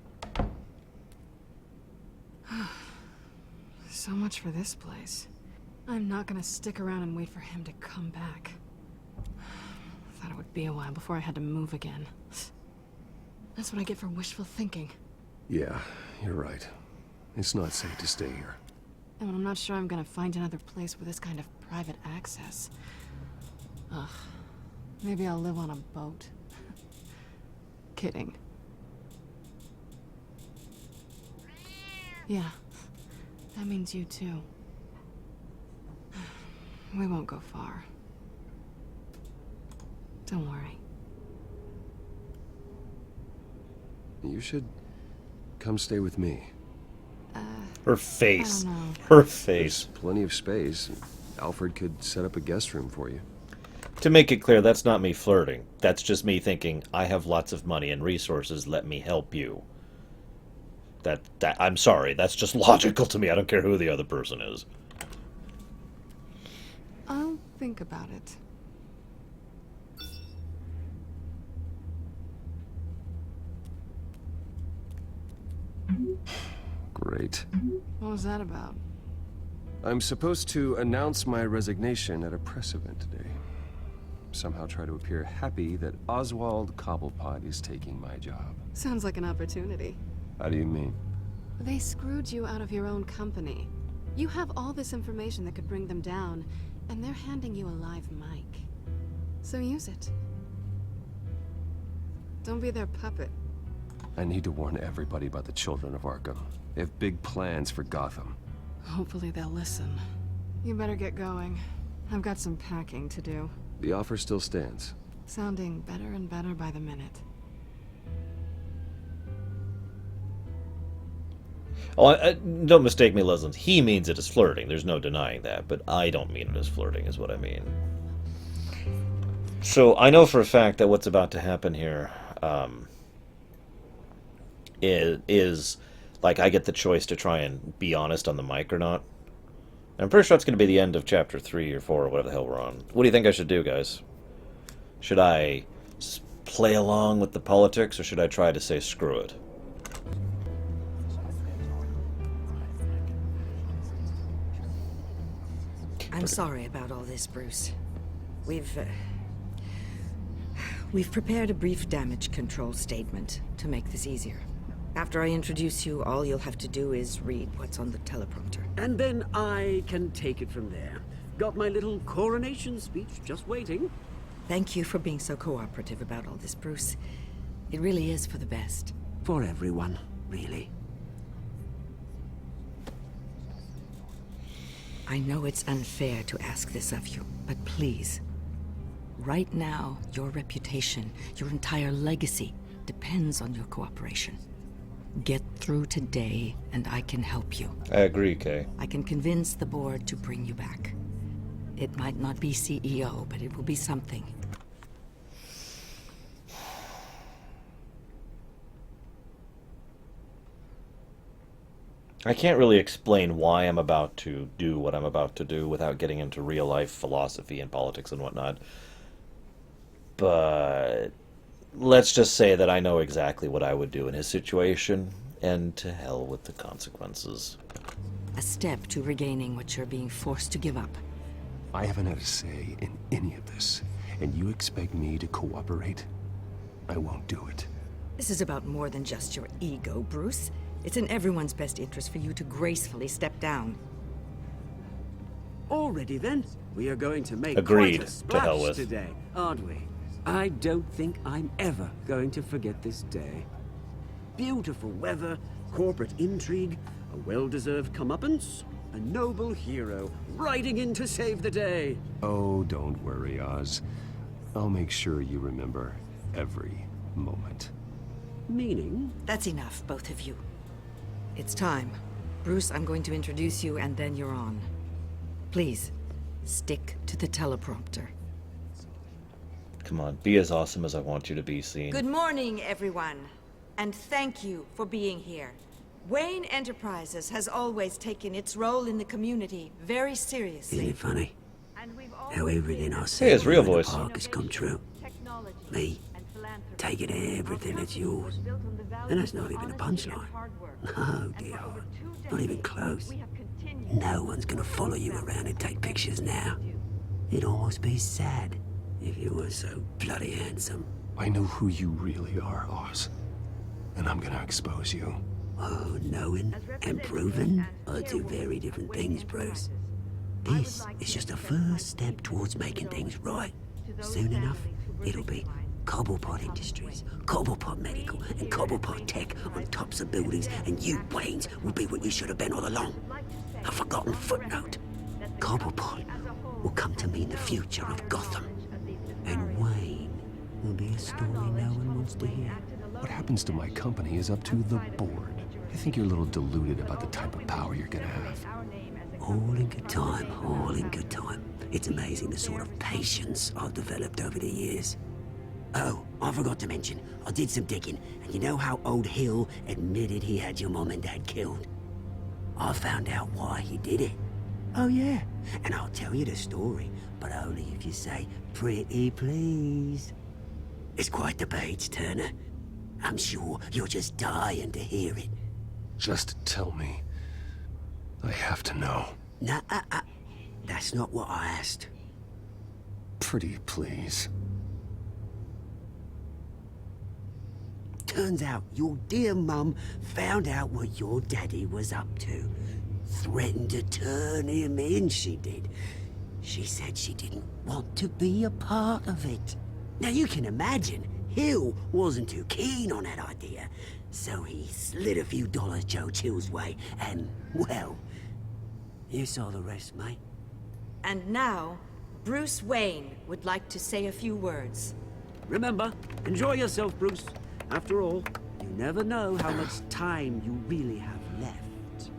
S16: So much for this place. I'm not gonna stick around and wait for him to come back. Thought it would be a while before I had to move again. That's what I get for wishful thinking.
S7: Yeah, you're right. It's not safe to stay here.
S16: And I'm not sure I'm gonna find another place with this kind of private access. Ugh. Maybe I'll live on a boat. Kidding. Yeah. That means you too. We won't go far. Don't worry.
S7: You should come stay with me.
S1: Her face.
S16: I don't know.
S1: Her face.
S7: There's plenty of space. Alfred could set up a guest room for you.
S1: To make it clear, that's not me flirting. That's just me thinking, I have lots of money and resources, let me help you. I'm sorry, that's just logical to me. I don't care who the other person is.
S16: I'll think about it.
S7: Great.
S16: What was that about?
S7: I'm supposed to announce my resignation at a press event today. Somehow try to appear happy that Oswald Cobblepot is taking my job.
S16: Sounds like an opportunity.
S7: How do you mean?
S16: They screwed you out of your own company. You have all this information that could bring them down, and they're handing you a live mic. So use it. Don't be their puppet.
S7: I need to warn everybody about the Children of Arkham. They have big plans for Gotham.
S16: Hopefully they'll listen. You better get going. I've got some packing to do.
S7: The offer still stands.
S16: Sounding better and better by the minute.
S1: Oh, don't mistake me, Leslie. He means it as flirting. There's no denying that. But I don't mean it as flirting, is what I mean. So I know for a fact that what's about to happen here is like I get the choice to try and be honest on the mic or not. I'm pretty sure that's going to be the end of chapter 3 or 4 or whatever the hell we're on. What do you think I should do, guys? Should I play along with the politics or should I try to say screw it?
S14: I'm sorry about all this, Bruce. We've prepared a brief damage control statement to make this easier. After I introduce you, all you'll have to do is read what's on the teleprompter.
S12: And then I can take it from there. Got my little coronation speech just waiting.
S14: Thank you for being so cooperative about all this, Bruce. It really is for the best.
S12: For everyone, really.
S14: I know it's unfair to ask this of you, but please. Right now, your reputation, your entire legacy, depends on your cooperation. Get through today, and I can help you.
S1: I agree, Kay.
S14: I can convince the board to bring you back. It might not be CEO, but it will be something.
S1: I can't really explain why I'm about to do what I'm about to do without getting into real-life philosophy and politics and whatnot. But let's just say that I know exactly what I would do in his situation, and to hell with the consequences.
S14: A step to regaining what you're being forced to give up.
S7: I haven't had a say in any of this, and you expect me to cooperate? I won't do it.
S14: This is about more than just your ego, Bruce. It's in everyone's best interest for you to gracefully step down.
S12: Already then, we are going to make
S1: Agreed.
S12: quite a
S1: To hell
S12: splash
S1: with.
S12: today, aren't we? I don't think I'm ever going to forget this day. Beautiful weather, corporate intrigue, a well-deserved comeuppance, a noble hero riding in to save the day.
S7: Oh, don't worry, Oz. I'll make sure you remember every moment.
S12: Meaning?
S14: That's enough, both of you. It's time. Bruce, I'm going to introduce you, and then you're on. Please, stick to the teleprompter.
S1: Come on, be as awesome as I want you to be, Scene.
S14: Good morning, everyone. And thank you for being here. Wayne Enterprises has always taken its role in the community very seriously.
S12: Isn't it funny? How everything I
S1: Hey,
S12: said
S1: it's real
S12: in the
S1: voice.
S12: park has come true. Me, taking everything that's yours. And that's not even a punchline. No, dear. Not even close. No one's gonna follow you around and take pictures now. It'd almost be sad if you were so bloody handsome.
S7: I know who you really are, Oz. And I'm gonna expose you.
S12: Oh, knowing and proving are two very different things, Bruce. This is just a first step towards making things right. Soon enough, it'll be Cobblepot Industries, Cobblepot Medical, and Cobblepot Tech on tops of buildings, and you, Waynes, will be what you should have been all along. A forgotten footnote. Cobblepot will come to mean the future of Gotham. And Wayne will be a story no one wants to hear.
S7: What happens to my company is up to the board. I think you're a little deluded about the type of power you're gonna have.
S12: All in good time, all in good time. It's amazing the sort of patience I've developed over the years. Oh, I forgot to mention, I did some digging, and you know how old Hill admitted he had your mom and dad killed? I found out why he did it. Oh yeah, and I'll tell you the story, but only if you say, pretty please. It's quite the page, Turner. I'm sure you're just dying to hear it.
S7: Just tell me. I have to know.
S12: Nah, that's not what I asked.
S7: Pretty please.
S12: Turns out your dear mum found out what your daddy was up to. Threatened to turn him in, she did. She said she didn't want to be a part of it. Now you can imagine, Hill wasn't too keen on that idea. So he slid a few dollars Joe Chill's way, and, well, you saw the rest, mate.
S14: And now, Bruce Wayne would like to say a few words.
S12: Remember, enjoy yourself, Bruce. After all, you never know how much time you really have left.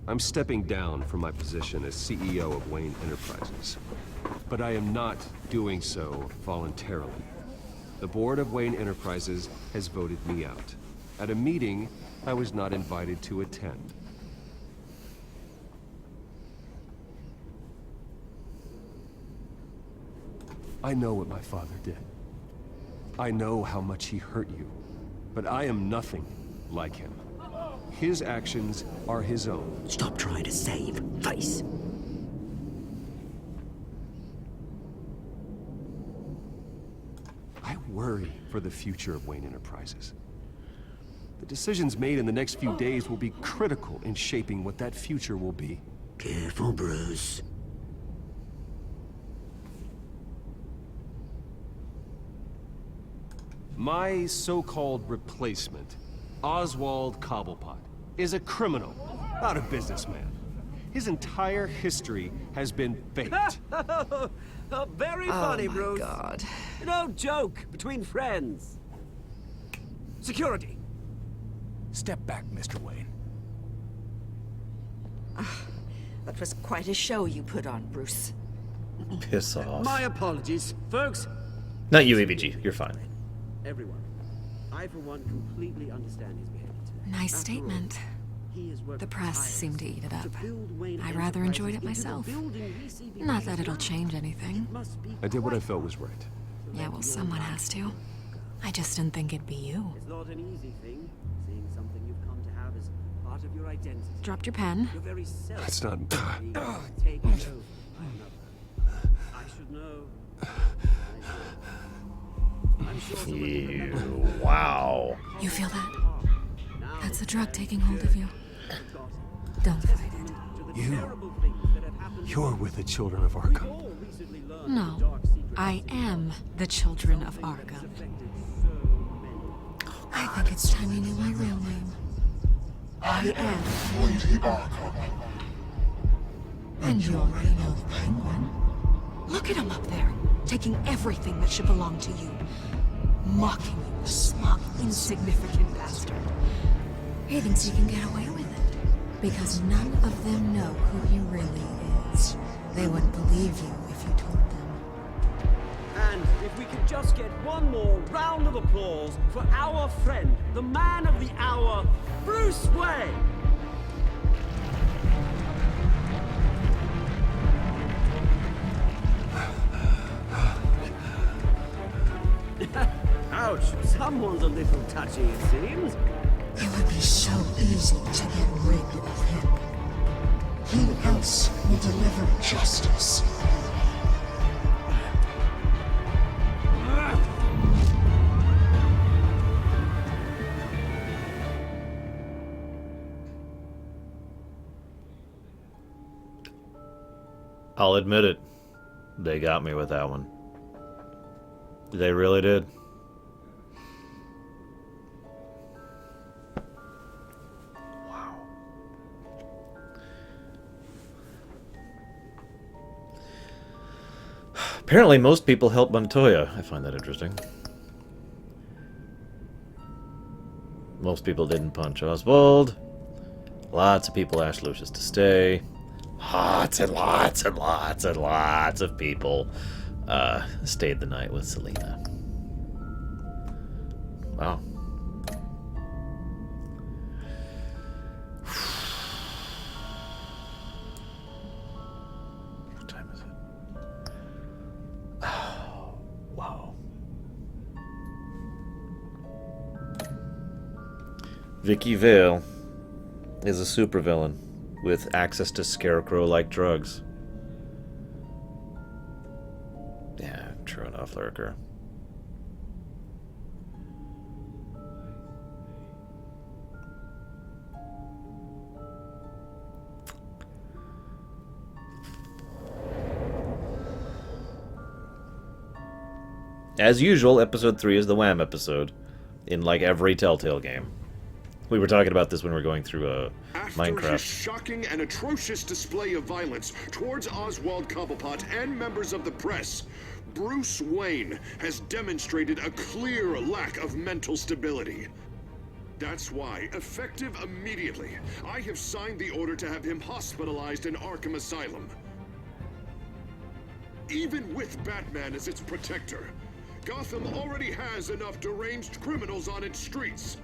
S7: I'm stepping down from my position as CEO of Wayne Enterprises. But I am not doing so voluntarily. The board of Wayne Enterprises has voted me out. At a meeting I was not invited to attend. I know what my father did. I know how much he hurt you. But I am nothing like him. His actions are his own.
S12: Stop trying to save face.
S7: I worry for the future of Wayne Enterprises. The decisions made in the next few days will be critical in shaping what that future will be.
S12: Careful, Bruce.
S7: My so-called replacement, Oswald Cobblepot, is a criminal, not a businessman. His entire history has been faked.
S12: Very funny, Bruce.
S14: Oh my God.
S12: No joke between friends. Security.
S2: Step back, Mr. Wayne.
S14: That was quite a show you put on, Bruce.
S1: Piss off.
S12: My apologies, folks.
S1: Not you, ABG. You're fine.
S12: Everyone, I for one completely understand his behavior today.
S20: Nice statement. The press seemed to eat it up. I rather enjoyed it myself. Not that it'll change anything.
S7: I did what I felt was right.
S20: Yeah, well, someone has to. I just didn't think it'd be you.
S12: It's not an easy thing, seeing something you've come to have as part of your identity.
S20: Dropped your pen.
S12: Your very self.
S7: That's not...
S12: Take it over. I should know.
S1: Ew, wow.
S20: You feel that? That's the drug taking hold of you. Don't fight it.
S7: You're with the children of Arkham.
S20: No, I am the children of Arkham. I think it's time you knew my real name. I am
S9: Lady Arkham.
S20: And you already know the Penguin. Look at him up there, taking everything that should belong to you. Mocking you, smug, insignificant bastard. He thinks he can get away with it, because none of them know who he really is. They wouldn't believe you if you told them.
S12: And if we could just get one more round of applause for our friend, the man of the hour, Bruce Wayne! Ouch, someone's a little touchy, it seems.
S20: It would be so easy to get rid of him. He
S9: else will deliver justice.
S1: I'll admit it. They got me with that one. They really did. Wow. Apparently most people help Montoya. I find that interesting. Most people didn't punch Oswald. Lots of people asked Lucius to stay. Lots and lots and lots and lots of people stayed the night with Selena. Wow. What time is it? Oh, wow. Vicky Vale is a supervillain with access to Scarecrow-like drugs. Yeah, true enough, Lurker. As usual, episode 3 is the Wham episode, in like every Telltale game. We were talking about this when we were going through Minecraft.
S10: After his shocking and atrocious display of violence towards Oswald Cobblepot and members of the press, Bruce Wayne has demonstrated a clear lack of mental stability. That's why, effective immediately, I have signed the order to have him hospitalized in Arkham Asylum. Even with Batman as its protector, Gotham already has enough deranged criminals on its streets.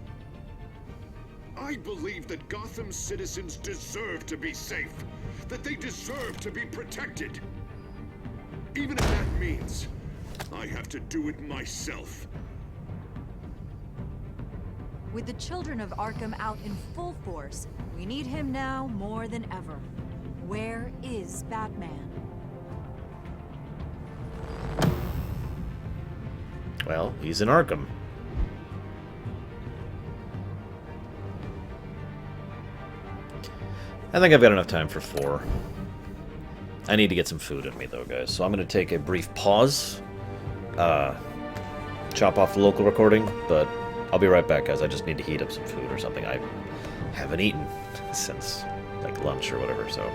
S10: I believe that Gotham's citizens deserve to be safe, that they deserve to be protected. Even if that means I have to do it myself.
S3: With the children of Arkham out in full force, we need him now more than ever. Where is Batman?
S1: Well, he's in Arkham. I think I've got enough time for 4. I need to get some food in me, though, guys. So I'm going to take a brief pause. Chop off the local recording, but I'll be right back, guys. I just need to heat up some food or something. I haven't eaten since, like, lunch or whatever, so